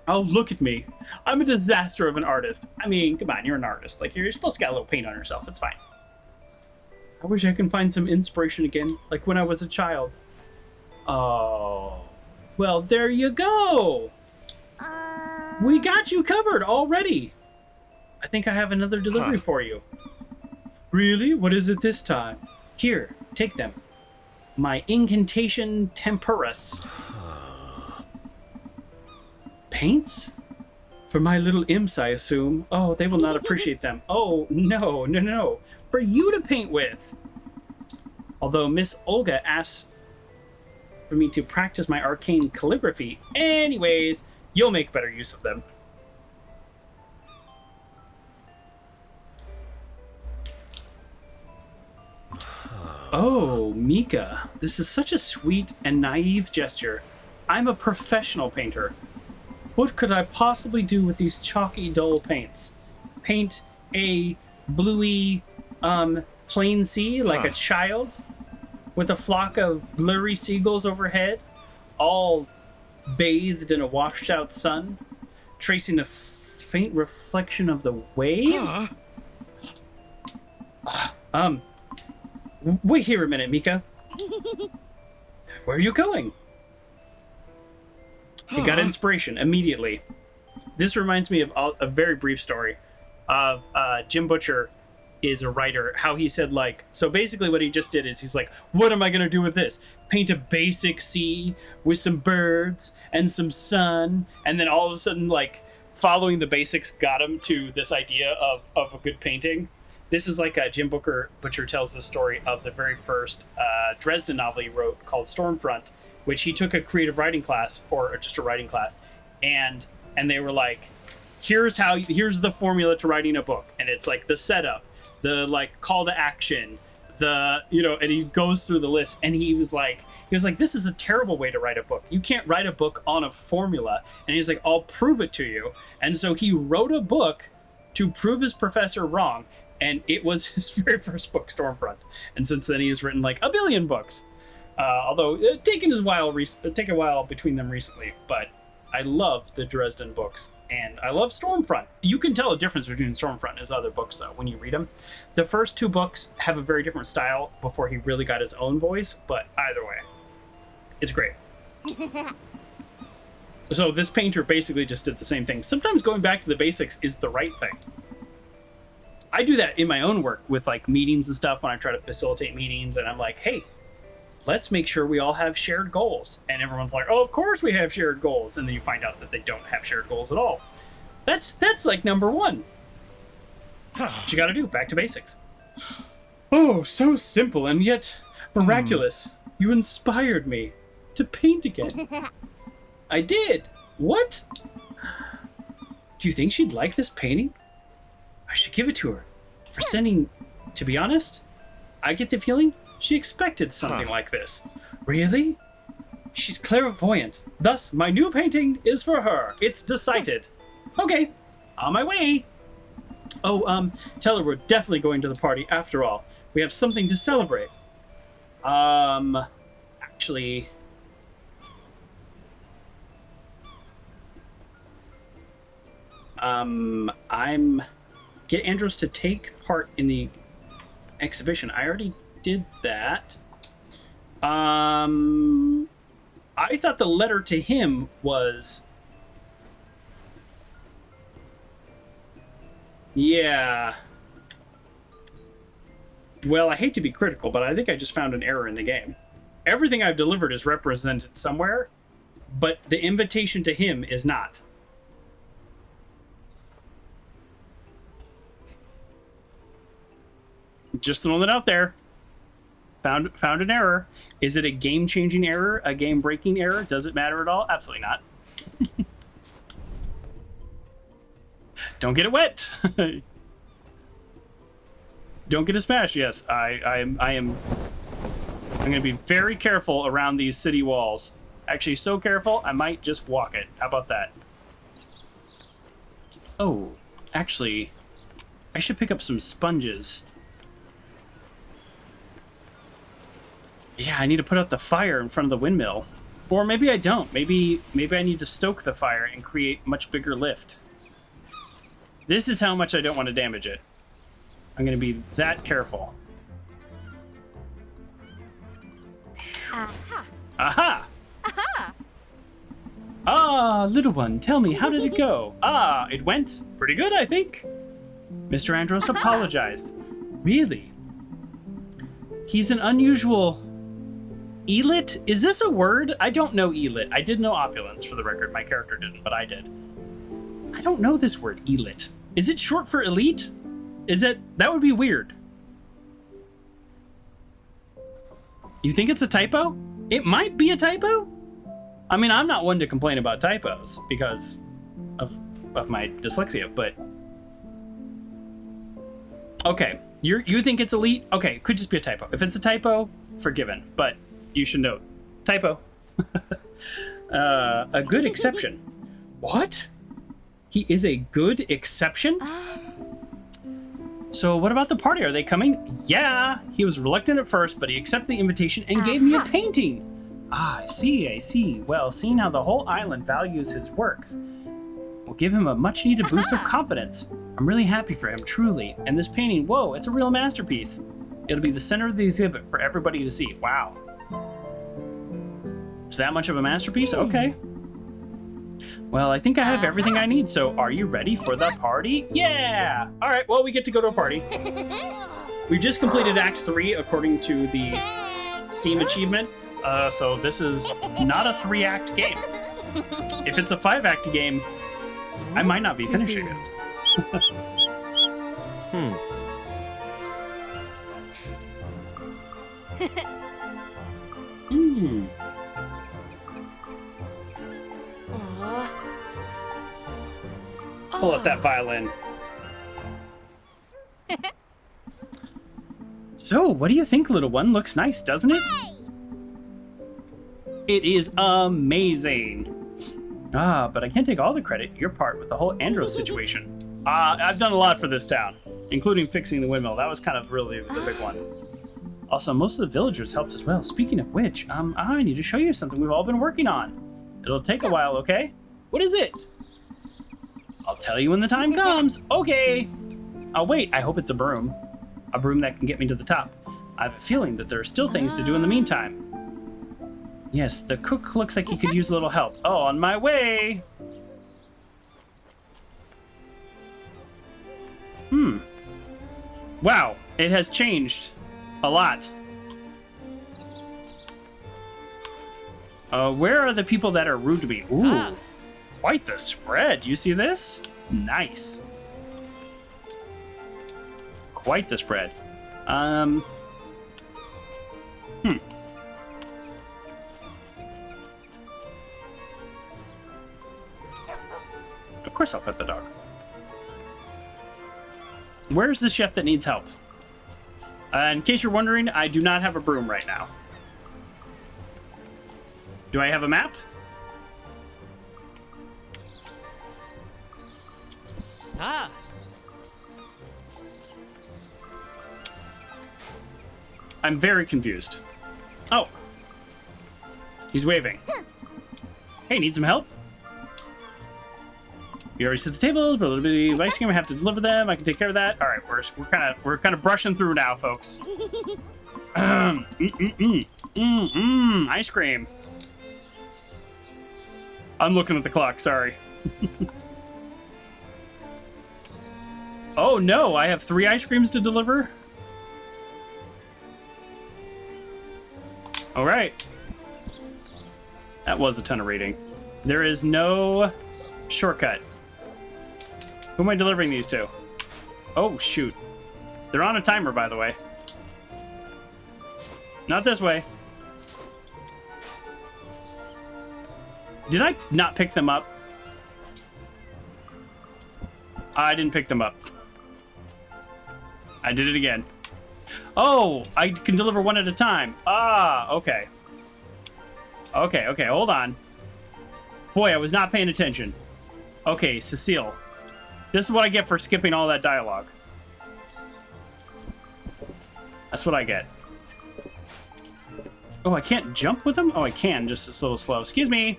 Oh, look at me. I'm a disaster of an artist. I mean, come on, you're an artist. Like, you're supposed to get a little paint on yourself. It's fine. I wish I can find some inspiration again, like when I was a child. Oh. Well, there you go. We got you covered already. I think I have another delivery for you. Really? What is it this time? Here, take them. My incantation temperas. Paints? For my little imps, I assume. Oh, they will not appreciate them. Oh, no, no, no. For you to paint with. Although Miss Olga asked for me to practice my arcane calligraphy. Anyways, you'll make better use of them. Oh, Mika. This is such a sweet and naive gesture. I'm a professional painter. What could I possibly do with these chalky, dull paints? Paint a bluey, plain sea like a child? With a flock of blurry seagulls overhead? All bathed in a washed-out sun? Tracing a faint reflection of the waves? Wait here a minute, Mika. Where are you going? I got inspiration immediately. This reminds me of a very brief story of Jim Butcher is a writer, how he said, like, so basically what he just did is he's like, what am I going to do with this? Paint a basic sea with some birds and some sun, and then all of a sudden, like, following the basics got him to this idea of a good painting. This is like Jim Butcher tells the story of the very first Dresden novel he wrote called Stormfront, which he took a creative writing class, or just a writing class, and they were like, here's the formula to writing a book, and it's like the setup, the like call to action, and he goes through the list, and he was like, this is a terrible way to write a book. You can't write a book on a formula. And he's like, I'll prove it to you. And so he wrote a book to prove his professor wrong. And it was his very first book, Stormfront. And since then, he has written like 1 billion books. Although it taken a while between them recently. But I love the Dresden books. And I love Stormfront. You can tell the difference between Stormfront and his other books, though, when you read them. The first 2 books have a very different style before he really got his own voice. But either way, it's great. So this painter basically just did the same thing. Sometimes going back to the basics is the right thing. I do that in my own work with like meetings and stuff when I try to facilitate meetings, and I'm like, hey, let's make sure we all have shared goals. And everyone's like, oh, of course we have shared goals. And then you find out that they don't have shared goals at all. That's like number 1. What you gotta do, back to basics. Oh, so simple and yet miraculous. You inspired me to paint again. I did. What? Do you think she'd like this painting? I should give it to her. For sending, to be honest, I get the feeling she expected something like this. Really? She's clairvoyant. Thus, my new painting is for her. It's decided. Okay, on my way. Oh, tell her we're definitely going to the party after all. We have something to celebrate. Actually... Get Andros to take part in the exhibition. I already did that. I thought the letter to him was... Yeah. Well, I hate to be critical, but I think I just found an error in the game. Everything I've delivered is represented somewhere, but the invitation to him is not. Just throwing it out there. Found an error. Is it a game-changing error? A game-breaking error? Does it matter at all? Absolutely not. Don't get it wet. Don't get a smash. Yes, I'm going to be very careful around these city walls. Actually, so careful, I might just walk it. How about that? Oh, actually, I should pick up some sponges. Yeah, I need to put out the fire in front of the windmill. Or maybe I don't. Maybe I need to stoke the fire and create much bigger lift. This is how much I don't want to damage it. I'm going to be that careful. Aha. Aha! Aha. Ah, little one, tell me, how did it go? Ah, it went pretty good, I think. Mr. Andros apologized. Really? He's an unusual... Elit? Is this a word? I don't know elit. I did know opulence, for the record. My character didn't, but I did. I don't know this word, elit. Is it short for elite? Is it? That would be weird. You think it's a typo? It might be a typo? I mean, I'm not one to complain about typos because of my dyslexia, but... Okay, you think it's elite? Okay, it could just be a typo. If it's a typo, forgiven, but you should note. Typo. A good exception. What? He is a good exception? So what about the party? Are they coming? Yeah, he was reluctant at first, but he accepted the invitation and gave me a painting. Ah, I see. Well, seeing how the whole island values his works will give him a much-needed boost of confidence. I'm really happy for him, truly. And this painting, whoa, it's a real masterpiece. It'll be the center of the exhibit for everybody to see. Wow. Is that much of a masterpiece? Okay. Well, I think I have everything I need, so are you ready for the party? Yeah! Alright, well, we get to go to a party. We just completed Act 3 according to the Steam achievement, so this is not a 3-act game. If it's a 5-act game, I might not be finishing it. Pull out that violin. So, what do you think, little one? Looks nice, doesn't it? It is amazing. Ah, but I can't take all the credit. Your part with the whole Andros situation. I've done a lot for this town, including fixing the windmill. That was kind of really the big one. Also, most of the villagers helped as well. Speaking of which, I need to show you something we've all been working on. It'll take a while, okay? What is it? I'll tell you when the time comes. Okay. Oh, wait, I hope it's a broom. A broom that can get me to the top. I have a feeling that there are still things to do in the meantime. Yes, the cook looks like he could use a little help. Oh, on my way. Wow, it has changed a lot. Where are the people that are rude to me? Ooh, quite the spread. You see this? Nice. Quite the spread. Of course I'll pet the dog. Where's the chef that needs help? In case you're wondering, I do not have a broom right now. Do I have a map? I'm very confused. Oh. He's waving. Hey, need some help? You already set the table, but a little bit of ice cream. I have to deliver them. I can take care of that. All right, we're kind of brushing through now, folks. Ice cream. I'm looking at the clock. Sorry. Oh no, I have 3 ice creams to deliver. All right. That was a ton of reading. There is no shortcut. Who am I delivering these to? Oh, shoot. They're on a timer, by the way. Not this way. Did I not pick them up? I didn't pick them up. I did it again. Oh, I can deliver one at a time. Ah, okay. Okay, hold on. Boy, I was not paying attention. Okay, Cecile. This is what I get for skipping all that dialogue. That's what I get. Oh, I can't jump with them? Oh, I can, just a little slow. Excuse me,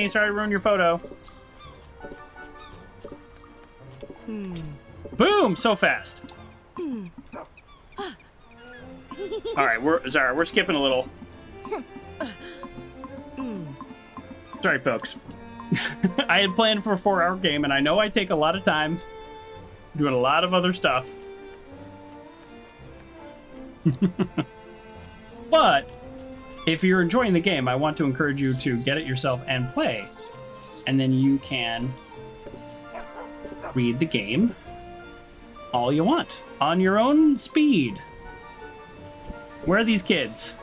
sorry to ruin your photo. Boom, so fast. All right, we're skipping a little. Sorry, folks. I had planned for a 4-hour game, and I know I take a lot of time doing a lot of other stuff. But if you're enjoying the game, I want to encourage you to get it yourself and play. And then you can read the game all you want on your own speed. Where are these kids?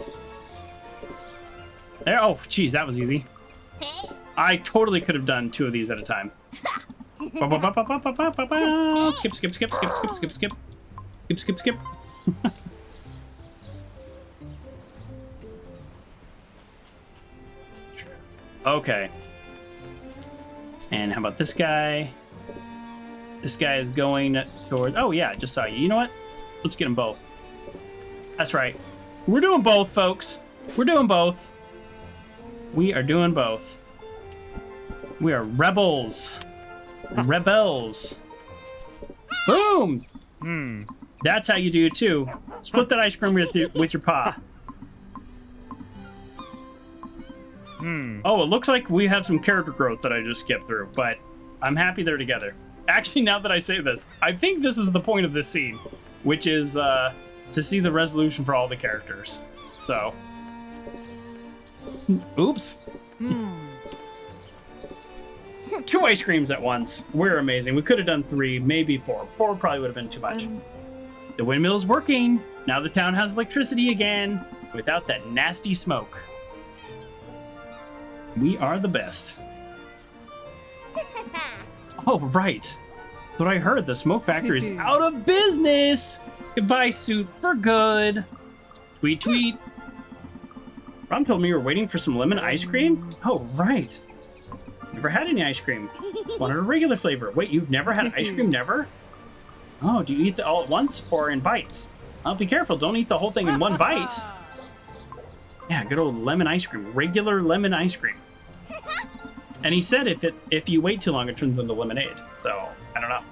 There. Oh, geez, that was easy. I totally could have done 2 of these at a time. Skip, skip, skip, skip, skip, skip, skip. Skip, skip, skip. Okay. And how about this guy? This guy is going towards... Oh, yeah, just saw you. You know what? Let's get them both. That's right. We're doing both, folks. We're doing both. We are doing both. We are rebels. Rebels. Boom! That's how you do it, too. Split that ice cream with your paw. Oh, it looks like we have some character growth that I just skipped through, but I'm happy they're together. Actually, now that I say this, I think this is the point of this scene, which is to see the resolution for all the characters. So, oops. 2 ice creams at once. We're amazing. We could have done 3, maybe 4. 4 probably would have been too much. The windmill is working. Now the town has electricity again without that nasty smoke. We are the best. Oh, right. That's what I heard. The smoke factory is out of business. Goodbye, suit, for good. Tweet, tweet. Ron told me you were waiting for some lemon ice cream? Oh, right. Never had any ice cream. Wanted a regular flavor. Wait, you've never had ice cream? Never? Oh, do you eat it all at once or in bites? Oh, be careful. Don't eat the whole thing in one bite. Yeah, good old lemon ice cream. Regular lemon ice cream. And he said if you wait too long, it turns into lemonade. So, I don't know.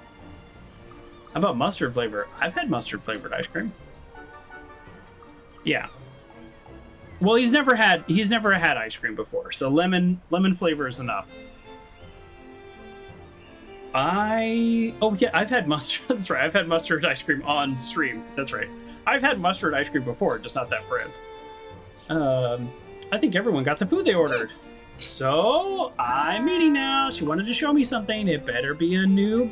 How about mustard flavor? I've had mustard flavored ice cream. Yeah. Well, he's never had ice cream before, so lemon flavor is enough. Oh yeah, I've had mustard. That's right. I've had mustard ice cream on stream. That's right. I've had mustard ice cream before, just not that brand. I think everyone got the food they ordered. So I'm eating now. She wanted to show me something. It better be a new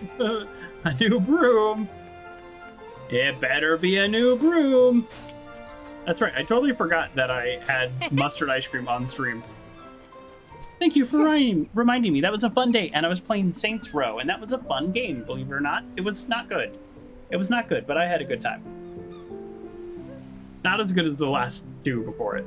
broom. It better be a new broom. That's right. I totally forgot that I had mustard ice cream on stream. Thank you for reminding me. That was a fun day, and I was playing Saints Row, and that was a fun game, believe it or not. It was not good. It was not good, but I had a good time. Not as good as the last 2 before it.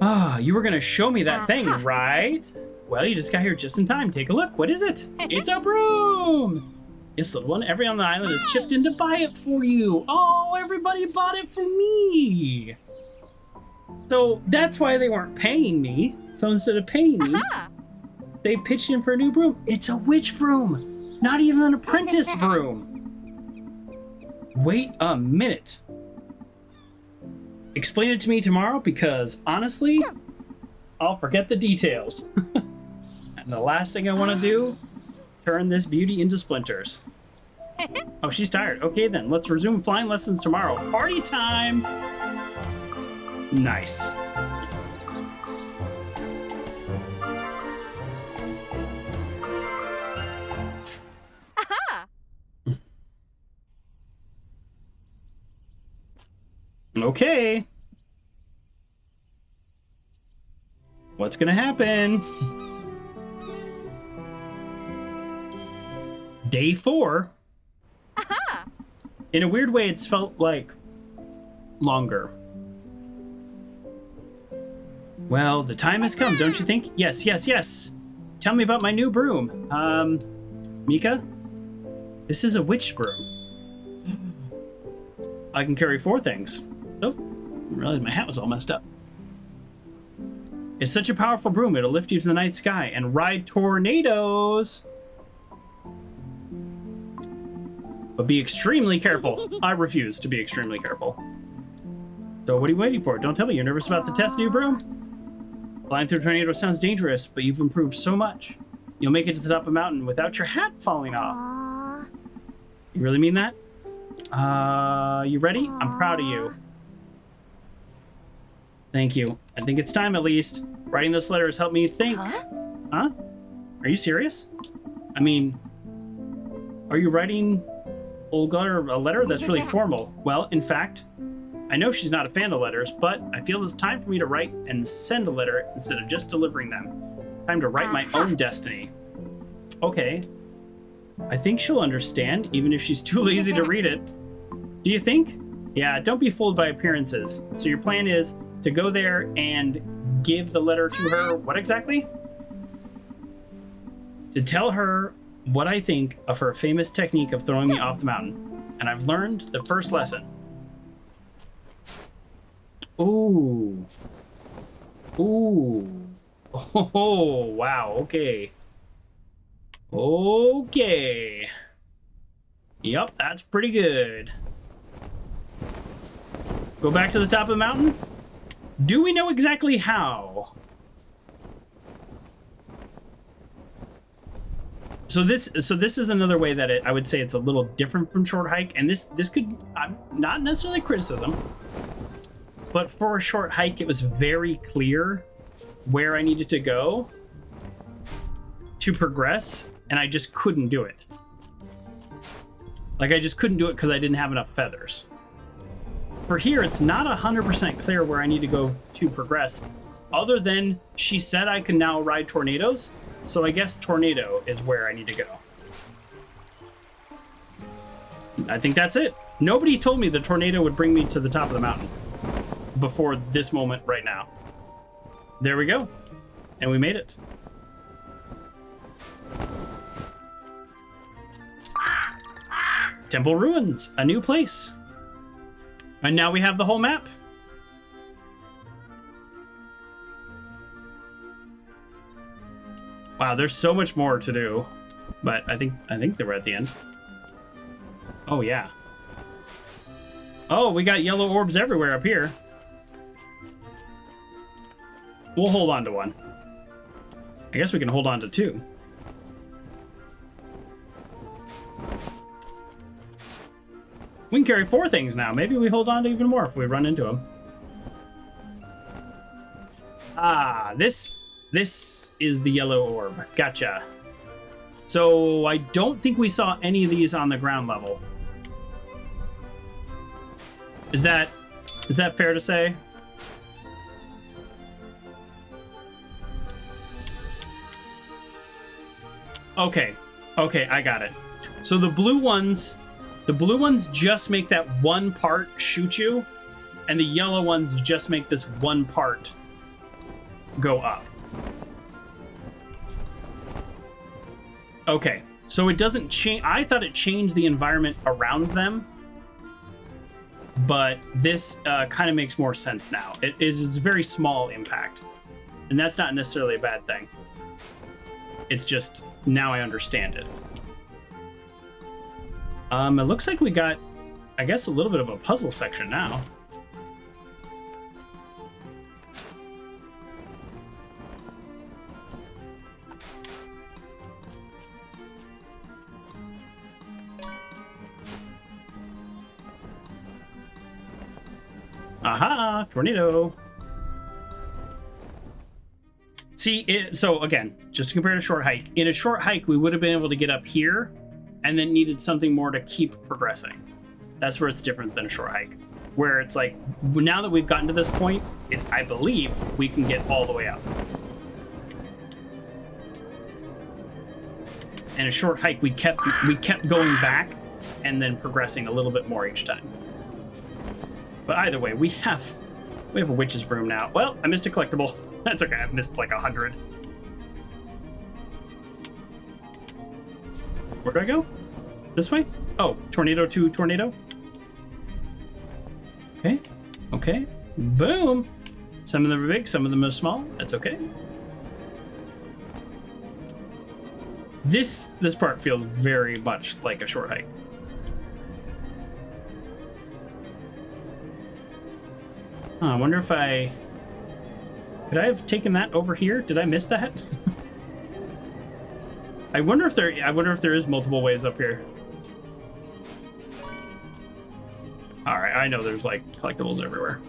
Ah, you were going to show me that thing, right? Well, you just got here just in time. Take a look. What is it? It's a broom! Yes, little one. Everyone on the island has chipped in to buy it for you. Oh, everybody bought it for me. So that's why they weren't paying me. So instead of paying me, they pitched in for a new broom. It's a witch broom, not even an apprentice broom. Wait a minute. Explain it to me tomorrow, because honestly, I'll forget the details. And the last thing I want to do, turn this beauty into splinters. Oh, she's tired. Okay then, let's resume flying lessons tomorrow. Party time! Nice. Aha! Okay. What's gonna happen? Day 4. Aha! In a weird way, it's felt like longer. Well, the time has come, don't you think? Yes, yes, yes. Tell me about my new broom. Mika? This is a witch broom. I can carry 4 things. Oh, I realized my hat was all messed up. It's such a powerful broom, it'll lift you to the night sky and ride tornadoes. But be extremely careful. I refuse to be extremely careful. So what are you waiting for? Don't tell me you're nervous about the test new broom? Flying through a tornado sounds dangerous, but you've improved so much. You'll make it to the top of the mountain without your hat falling off. Aww. You really mean that? You ready? I'm proud of you. Thank you. I think it's time, at least. Writing this letter has helped me think. Huh? Are you serious? I mean, are you writing Olga a letter? That's really formal. Well, in fact, I know she's not a fan of letters, but I feel it's time for me to write and send a letter instead of just delivering them. Time to write my own destiny. Okay. I think she'll understand, even if she's too lazy to read it. Do you think? Yeah, don't be fooled by appearances. So your plan is to go there and give the letter to her, what exactly? To tell her what I think of her famous technique of throwing me off the mountain. And I've learned the first lesson. Ooh. Ooh. Oh, wow, okay. Okay. Yep, that's pretty good. Go back to the top of the mountain? Do we know exactly how? So this is another way that I would say it's a little different from short hike, and this could not necessarily criticism, but for a short hike, it was very clear where I needed to go to progress, and I just couldn't do it. Like, I just couldn't do it because I didn't have enough feathers. For here, it's not 100% clear where I need to go to progress, other than she said I can now ride tornadoes, so I guess tornado is where I need to go. I think that's it. Nobody told me the tornado would bring me to the top of the mountain before this moment right now. There we go. And we made it. Temple Ruins, a new place. And now we have the whole map. Wow, there's so much more to do. But I think they were at the end. Oh yeah. Oh, we got yellow orbs everywhere up here. We'll hold on to one. I guess we can hold on to 2. We can carry 4 things now. Maybe we hold on to even more if we run into them. Ah, this is the yellow orb. Gotcha. So I don't think we saw any of these on the ground level. Is that fair to say? Okay, I got it. So the blue ones just make that one part shoot you, and the yellow ones just make this one part go up. Okay, so it doesn't change. I thought it changed the environment around them, but this kind of makes more sense now. It's a very small impact, and that's not necessarily a bad thing. It's just, now I understand it. It looks like we got, I guess, a little bit of a puzzle section now. Aha, tornado. See, so again, just to compare to short hike, in a short hike, we would have been able to get up here and then needed something more to keep progressing. That's where it's different than a short hike, where it's like, now that we've gotten to this point, I believe we can get all the way up. In a short hike, we kept going back and then progressing a little bit more each time. But either way, we have a witch's broom now. Well, I missed a collectible. That's okay. I missed like 100. Where do I go? This way? Oh, tornado to tornado. Okay. Okay. Boom. Some of them are big, some of them are small. That's okay. This part feels very much like a short hike. I wonder if could I have taken that over here? Did I miss that? I wonder if there is multiple ways up here. All right, I know there's like collectibles everywhere.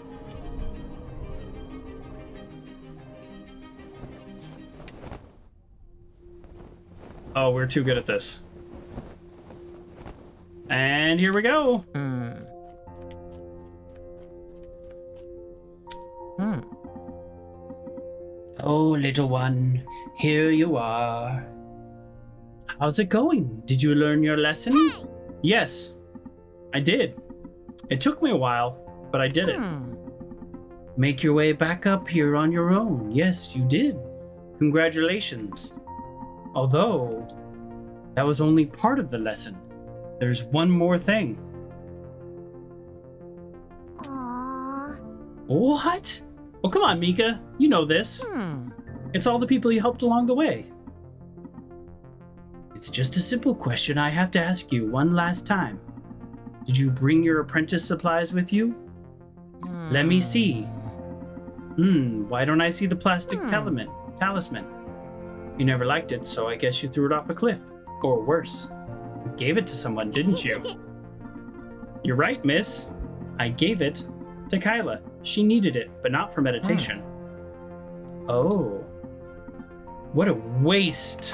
Oh, we're too good at this. And here we go. Oh, little one, here you are. How's it going? Did you learn your lesson? Hey! Yes, I did. It took me a while, but I did it. Make your way back up here on your own. Yes, you did. Congratulations. Although, that was only part of the lesson. There's one more thing. Aww. What? Oh, come on, Mika. You know this. It's all the people you helped along the way. It's just a simple question I have to ask you one last time. Did you bring your apprentice supplies with you? Let me see. Why don't I see the plastic talisman? You never liked it, so I guess you threw it off a cliff. Or worse, you gave it to someone, didn't you? You're right, miss. I gave it to Kyla. She needed it, but not for meditation. Oh. What a waste.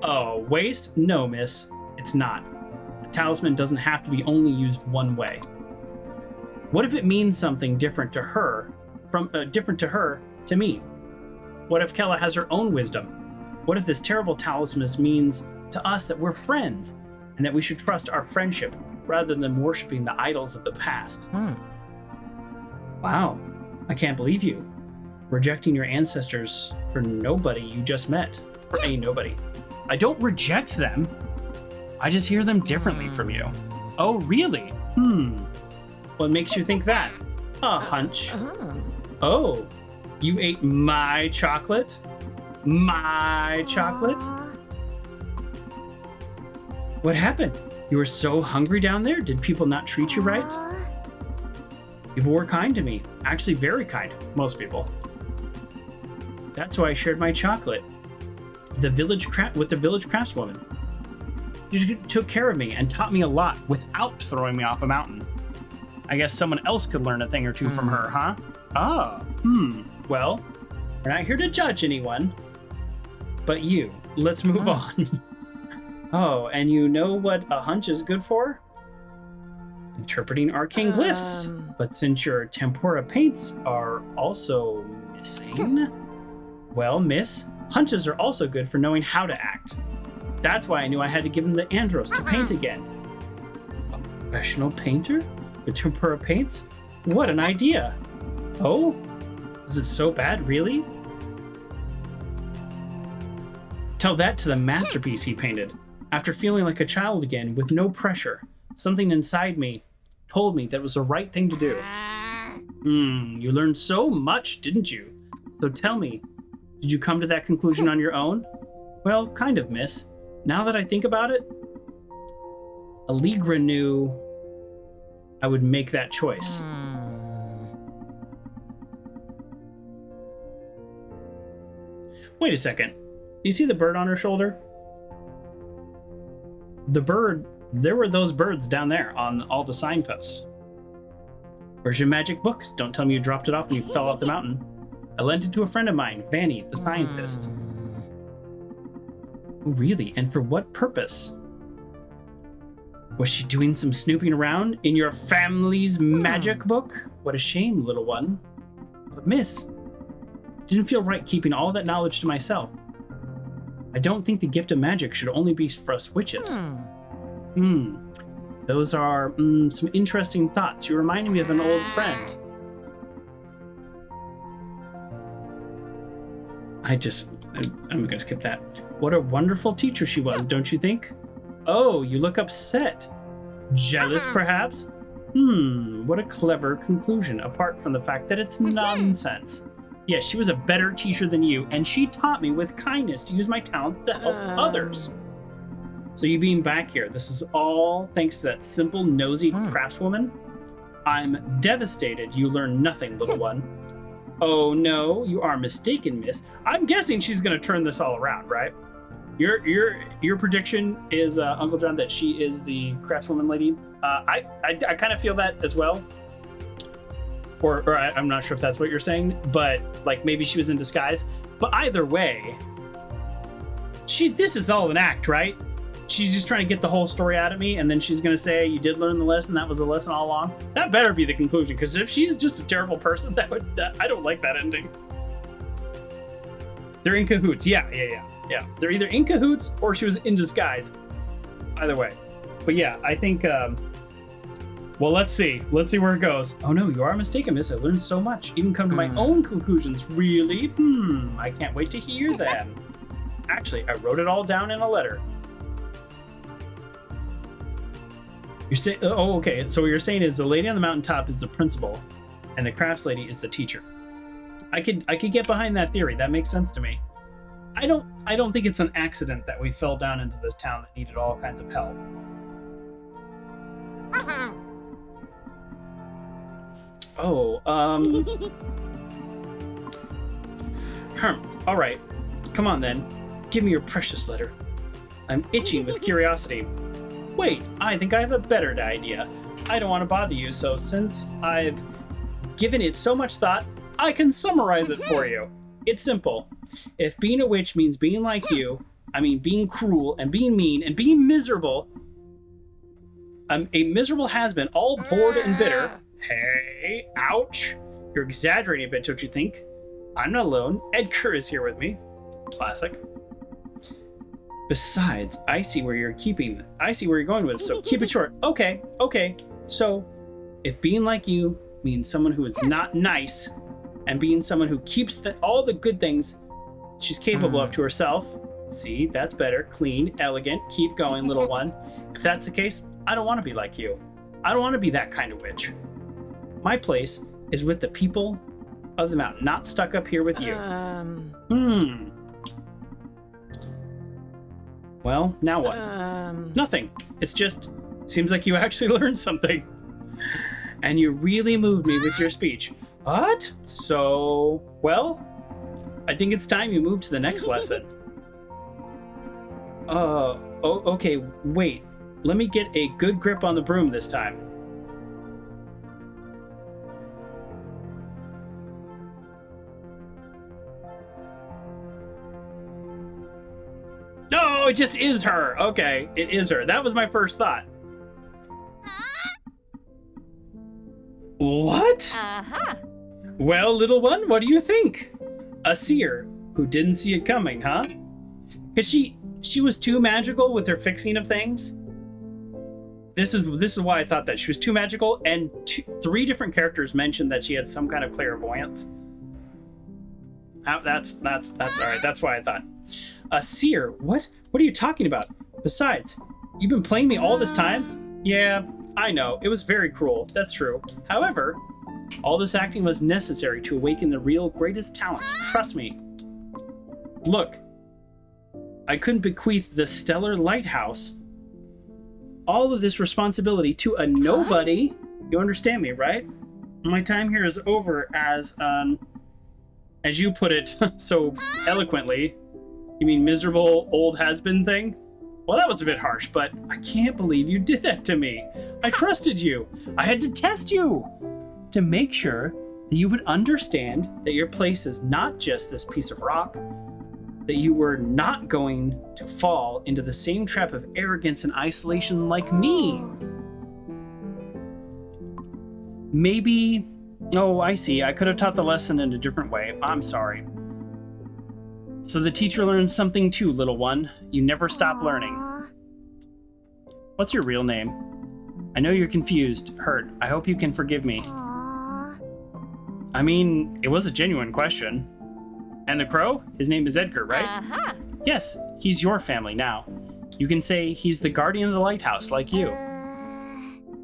Oh, waste? No, miss. It's not. A talisman doesn't have to be only used one way. What if it means something different to her, to me? What if Kella has her own wisdom? What if this terrible talisman means to us that we're friends and that we should trust our friendship rather than worshiping the idols of the past? Wow, I can't believe you. Rejecting your ancestors for nobody you just met. For a nobody. I don't reject them. I just hear them differently from you. Oh, really? What makes you think that? A hunch. Oh, you ate my chocolate? My chocolate? What happened? You were so hungry down there? Did people not treat you right? People were kind to me. Actually, very kind. Most people. That's why I shared my chocolate. With the village craftswoman. You took care of me and taught me a lot without throwing me off a mountain. I guess someone else could learn a thing or two from her, huh? Well, we're not here to judge anyone. But you. Let's move on. Oh, and you know what a hunch is good for? Interpreting arcane glyphs. But since your tempura paints are also missing, well, miss, hunches are also good for knowing how to act. That's why I knew I had to give him the Andros to paint again. A professional painter with tempura paints? What an idea! Oh? Was it so bad, really? Tell that to the masterpiece he painted. After feeling like a child again, with no pressure, something inside me told me that it was the right thing to do. You learned so much, didn't you? So tell me, did you come to that conclusion on your own? Well, kind of, miss. Now that I think about it, Allegra knew I would make that choice. Wait a second. You see the bird on her shoulder? The bird, there were those birds down there on all the signposts. Where's your magic book? Don't tell me you dropped it off when you fell off the mountain. I lent it to a friend of mine, Vanny, the scientist. Oh, really? And for what purpose? Was she doing some snooping around in your family's magic book? What a shame, little one. But miss, didn't feel right keeping all that knowledge to myself. I don't think the gift of magic should only be for us witches. Those are some interesting thoughts. You reminded me of an old friend. I'm gonna skip that. What a wonderful teacher she was, don't you think? Oh, you look upset. Jealous, perhaps? What a clever conclusion, apart from the fact that it's nonsense. Yes, she was a better teacher than you, and she taught me with kindness to use my talent to help others. So you being back here, this is all thanks to that simple, nosy craftswoman? I'm devastated you learned nothing, little one. Oh no, you are mistaken, miss. I'm guessing she's gonna turn this all around, right? Your prediction is, Uncle John, that she is the craftswoman lady. I kind of feel that as well. Or I'm not sure if that's what you're saying, but like maybe she was in disguise. But either way, this is all an act, right? She's just trying to get the whole story out of me, and then she's gonna say, "You did learn the lesson. That was a lesson all along." That better be the conclusion, because if she's just a terrible person, I don't like that ending. They're in cahoots. Yeah. They're either in cahoots or she was in disguise. Either way. But yeah, I think. Well, let's see. Let's see where it goes. Oh no, you are mistaken, miss. I learned so much. Even come to my own conclusions. Really? I can't wait to hear them. Actually, I wrote it all down in a letter. You're saying, oh, okay. So what you're saying is the lady on the mountaintop is the principal, and the crafts lady is the teacher. I could get behind that theory. That makes sense to me. I don't think it's an accident that we fell down into this town that needed all kinds of help. Oh, all right. Come on then. Give me your precious letter. I'm itching with curiosity. Wait, I think I have a better idea. I don't want to bother you, so since I've given it so much thought, I can summarize it for you. It's simple. If being a witch means being like you, I mean being cruel and being mean and being miserable, I'm a miserable has-been, all bored and bitter. Hey, ouch. You're exaggerating a bit, don't you think? I'm not alone. Edgar is here with me. Classic. Besides, I see where you're going with it, so keep it short. Okay. So, if being like you means someone who is not nice, and being someone who keeps all the good things she's capable of to herself, see, that's better, clean, elegant, keep going, little one. If that's the case, I don't want to be like you. I don't want to be that kind of witch. My place is with the people of the mountain, not stuck up here with you. Well, now what? Nothing. It's just, seems like you actually learned something. And you really moved me with your speech. What? So, well, I think it's time you move to the next lesson. Okay, wait. Let me get a good grip on the broom this time. No, it just is her. Okay, it is her. That was my first thought. What? Well, little one, what do you think? A seer who didn't see it coming, huh? Because she was too magical with her fixing of things. This is why I thought that she was too magical, and 3 different characters mentioned that she had some kind of clairvoyance. That's all right. That's why I thought. A seer? What are you talking about? Besides, you've been playing me all this time? Yeah, I know. It was very cruel. That's true. However, all this acting was necessary to awaken the real greatest talent. Trust me. Look, I couldn't bequeath the stellar lighthouse, all of this responsibility, to a nobody. You understand me, right? My time here is over, as you put it so eloquently. You mean miserable old has-been thing? Well, that was a bit harsh, but I can't believe you did that to me. I trusted you. I had to test you to make sure that you would understand that your place is not just this piece of rock, that you were not going to fall into the same trap of arrogance and isolation like me. Maybe, oh, I see, I could have taught the lesson in a different way. I'm sorry. So the teacher learns something too, little one. You never stop learning. Aw. What's your real name? I know you're confused, hurt. I hope you can forgive me. Aw. I mean, it was a genuine question. And the crow? His name is Edgar, right? Uh-huh. Yes, he's your family now. You can say he's the guardian of the lighthouse, like you.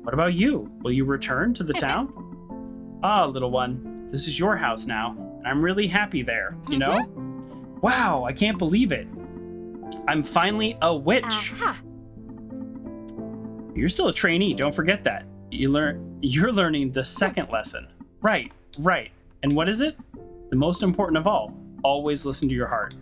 What about you? Will you return to the town? Ah, little one, this is your house now, and I'm really happy there, you know? Wow, I can't believe it. I'm finally a witch. Uh-huh. You're still a trainee, don't forget that. You're learning the second lesson. Right. And what is it? The most important of all, always listen to your heart.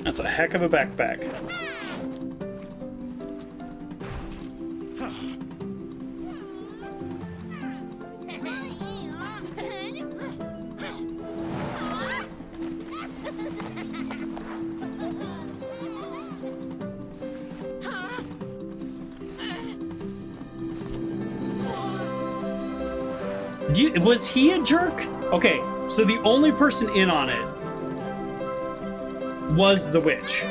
That's a heck of a backpack. Was he a jerk? Okay, so the only person in on it was the witch.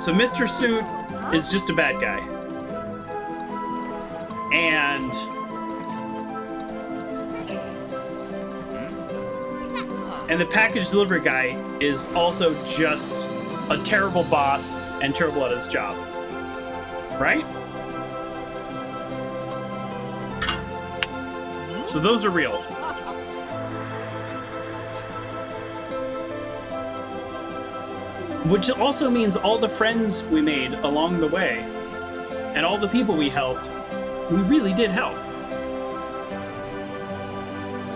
So Mr. Suit is just a bad guy. And the package delivery guy is also just a terrible boss and terrible at his job. Right? So those are real. Which also means all the friends we made along the way and all the people we helped, we really did help.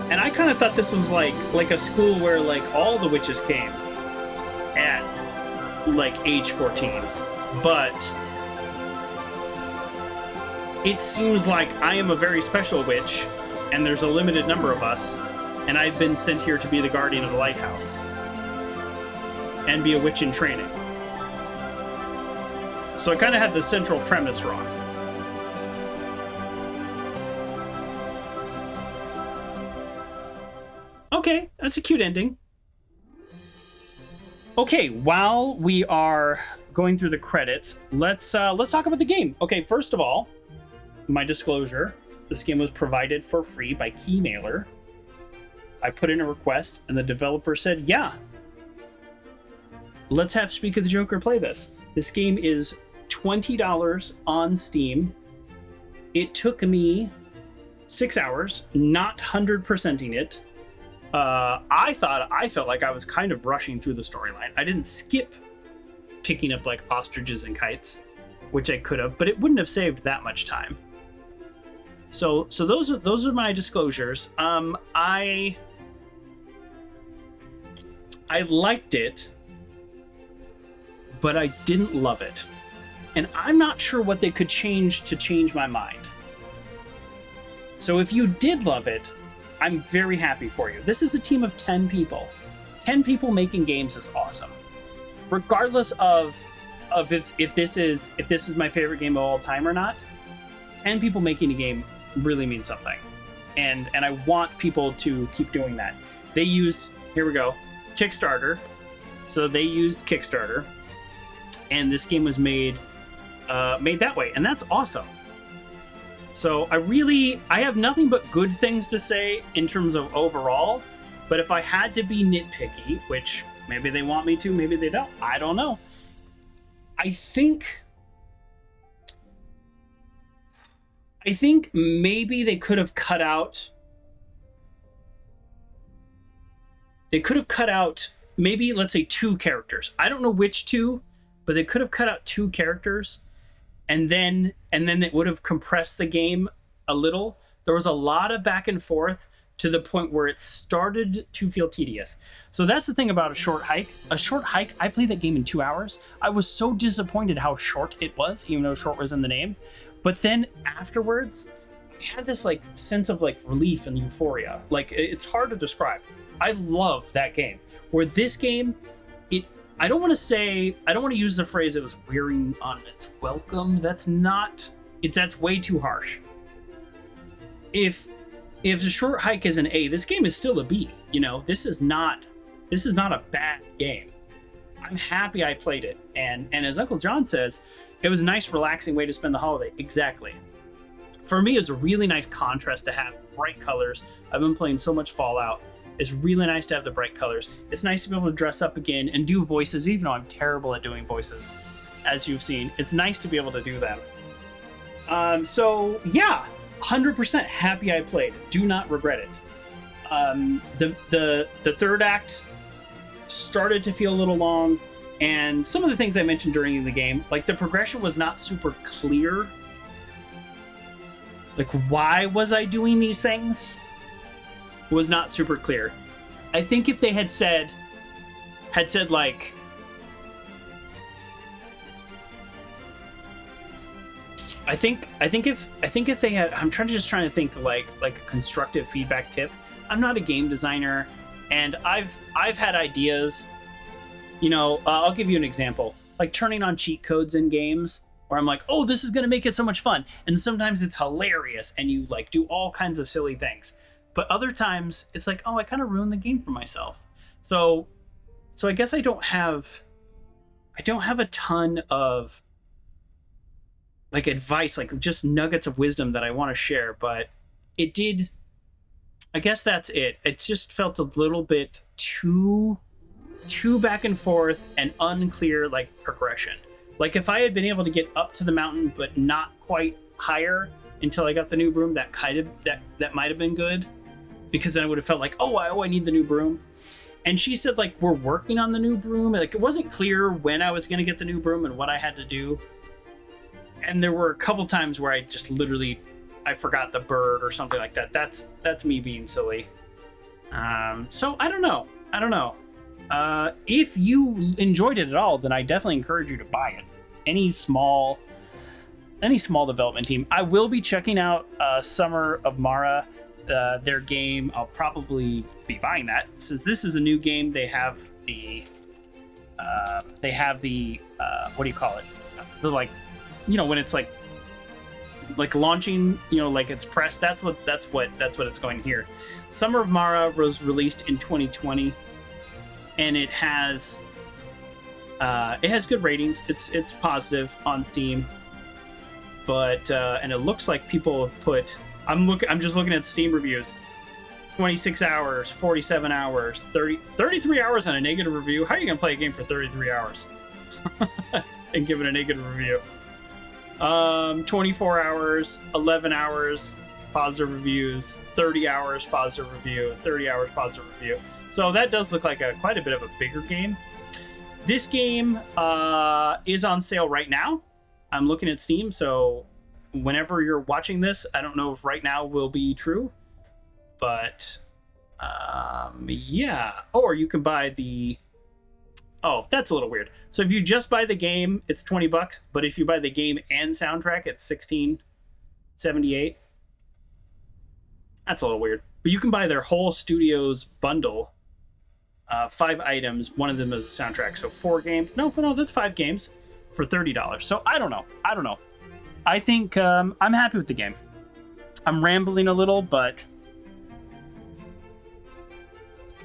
And I kind of thought this was like a school where like all the witches came at like age 14. But it seems like I am a very special witch and there's a limited number of us, and I've been sent here to be the guardian of the lighthouse and be a witch in training. So I kind of had the central premise wrong. Okay, that's a cute ending. Okay, while we are going through the credits, let's talk about the game. Okay, first of all, my disclosure. This game was provided for free by Keymailer. I put in a request, and the developer said, yeah, let's have Speak of the Joker play this. This game is $20 on Steam. It took me 6 hours, not 100%ing it. I felt like I was kind of rushing through the storyline. I didn't skip picking up like ostriches and kites, which I could have, but it wouldn't have saved that much time. So those are my disclosures. I liked it, but I didn't love it. And I'm not sure what they could change to change my mind. So if you did love it, I'm very happy for you. This is a team of 10 people. 10 people making games is awesome. Regardless of if this is my favorite game of all time or not, 10 people making a game really means something. And I want people to keep doing that. They used, here we go, Kickstarter. So they used Kickstarter, and this game was made that way, and that's awesome. So I have nothing but good things to say in terms of overall, but if I had to be nitpicky, which maybe they want me to, maybe they don't, I don't know. I think maybe they could have cut out maybe, let's say, 2 characters. I don't know which 2, but they could have cut out 2 characters, and then it would have compressed the game a little. There was a lot of back and forth. to the point where it started to feel tedious. So that's the thing about a short hike. A short hike, I played that game in 2 hours. I was so disappointed how short it was, even though short was in the name. But then afterwards, I had this like sense of like relief and euphoria. Like it's hard to describe. I love that game. Where this game, I don't want to use the phrase it was wearing on its welcome. That's way too harsh. If the short hike is an A, this game is still a B. You know, this is not a bad game. I'm happy I played it. And as Uncle John says, it was a nice, relaxing way to spend the holiday. Exactly. For me, it's a really nice contrast to have bright colors. I've been playing so much Fallout. It's really nice to have the bright colors. It's nice to be able to dress up again and do voices, even though I'm terrible at doing voices, as you've seen. It's nice to be able to do them. So, yeah, 100% happy I played. Do not regret it. The third act started to feel a little long, and some of the things I mentioned during the game, like the progression was not super clear. Like, why was I doing these things? Was not super clear. I think if they had said like, I think if they had, I'm trying to think like a constructive feedback tip. I'm not a game designer, and I've had ideas. You know, I'll give you an example. Like turning on cheat codes in games, where I'm like, oh, this is gonna make it so much fun, and sometimes it's hilarious, and you like do all kinds of silly things. But other times it's like, oh, I kind of ruined the game for myself. So I guess I don't have a ton of like advice, like just nuggets of wisdom that I want to share, but it did. I guess that's it. It just felt a little bit too back and forth and unclear, like progression. Like if I had been able to get up to the mountain but not quite higher until I got the new broom, that might have been good, because then I would have felt like, I need the new broom. And she said like, we're working on the new broom. Like it wasn't clear when I was going to get the new broom and what I had to do. And there were a couple times where I just literally, I forgot the bird or something like that. That's me being silly. So I don't know. If you enjoyed it at all, then I definitely encourage you to buy it. Any small development team. I will be checking out Summer of Mara, their game. I'll probably be buying that since this is a new game. They have the what do you call it? The like, you know, when it's like launching, you know, like it's pressed. That's what it's going here. Summer of Mara was released in 2020, and it has good ratings. It's positive on Steam. But and it looks like people have put. I'm just looking at Steam reviews. 26 hours, 47 hours, 33 hours on a negative review. How are you gonna play a game for 33 hours and give it a negative review? 24 hours, 11 hours, positive reviews, 30 hours, positive review, 30 hours, positive review. So that does look like quite a bit of a bigger game. This game is on sale right now. I'm looking at Steam, so whenever you're watching this, I don't know if right now will be true, but yeah. Or you can buy the... Oh, that's a little weird. So if you just buy the game, it's $20, but if you buy the game and soundtrack, it's $16.78. That's a little weird. But you can buy their whole studio's bundle, 5 items. One of them is a soundtrack, so 4 games. No, that's 5 games for $30. So I don't know. I think I'm happy with the game. I'm rambling a little, but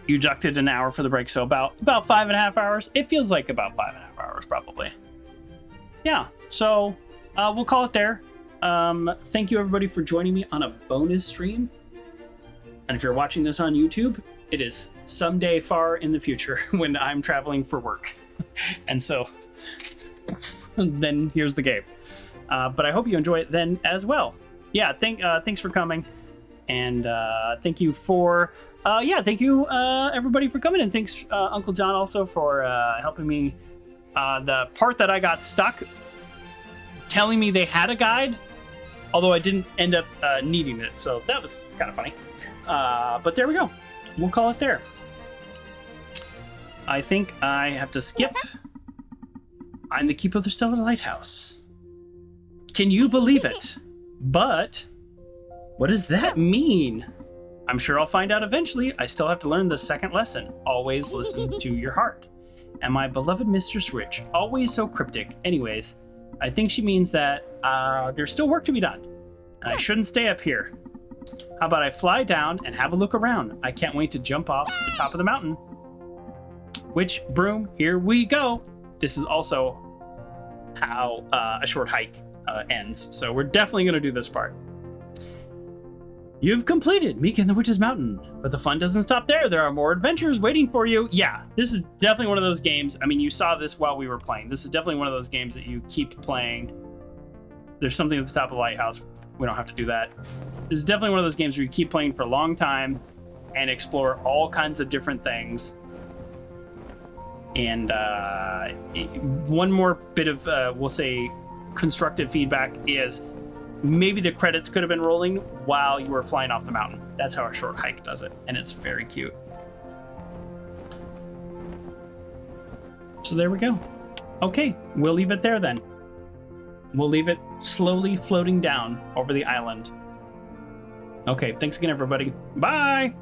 you deducted an hour for the break, so about 5.5 hours. It feels like about 5.5 hours, probably. Yeah, so we'll call it there. Thank you, everybody, for joining me on a bonus stream. And if you're watching this on YouTube, it is someday far in the future when I'm traveling for work. And so then here's the game. But I hope you enjoy it then as well. Yeah, thanks for coming. And thank you for... thank you, everybody, for coming. And thanks, Uncle John, also for helping me. The part that I got stuck, telling me they had a guide, Although I didn't end up needing it, so that was kind of funny. But there we go. We'll call it there. I think I have to skip. I'm the keeper of the Stellar Lighthouse. Can you believe it? But what does that mean? I'm sure I'll find out eventually. I still have to learn the second lesson. Always listen to your heart. And my beloved Mistress Rich, always so cryptic. Anyways, I think she means that there's still work to be done. And I shouldn't stay up here. How about I fly down and have a look around? I can't wait to jump off the top of the mountain. Which, Broom, here we go. This is also how a short hike ends. So we're definitely going to do this part. You've completed Mika and the Witch's Mountain, but the fun doesn't stop there. There are more adventures waiting for you. Yeah, this is definitely one of those games. I mean, you saw this while we were playing. This is definitely one of those games that you keep playing. There's something at the top of the lighthouse. We don't have to do that. This is definitely one of those games where you keep playing for a long time and explore all kinds of different things. And one more bit of, we'll say, constructive feedback is maybe the credits could have been rolling while you were flying off the mountain. That's how a short hike does it, and it's very cute. So there we go. Okay, we'll leave it there then. We'll leave it slowly floating down over the island. Okay, thanks again, everybody. Bye!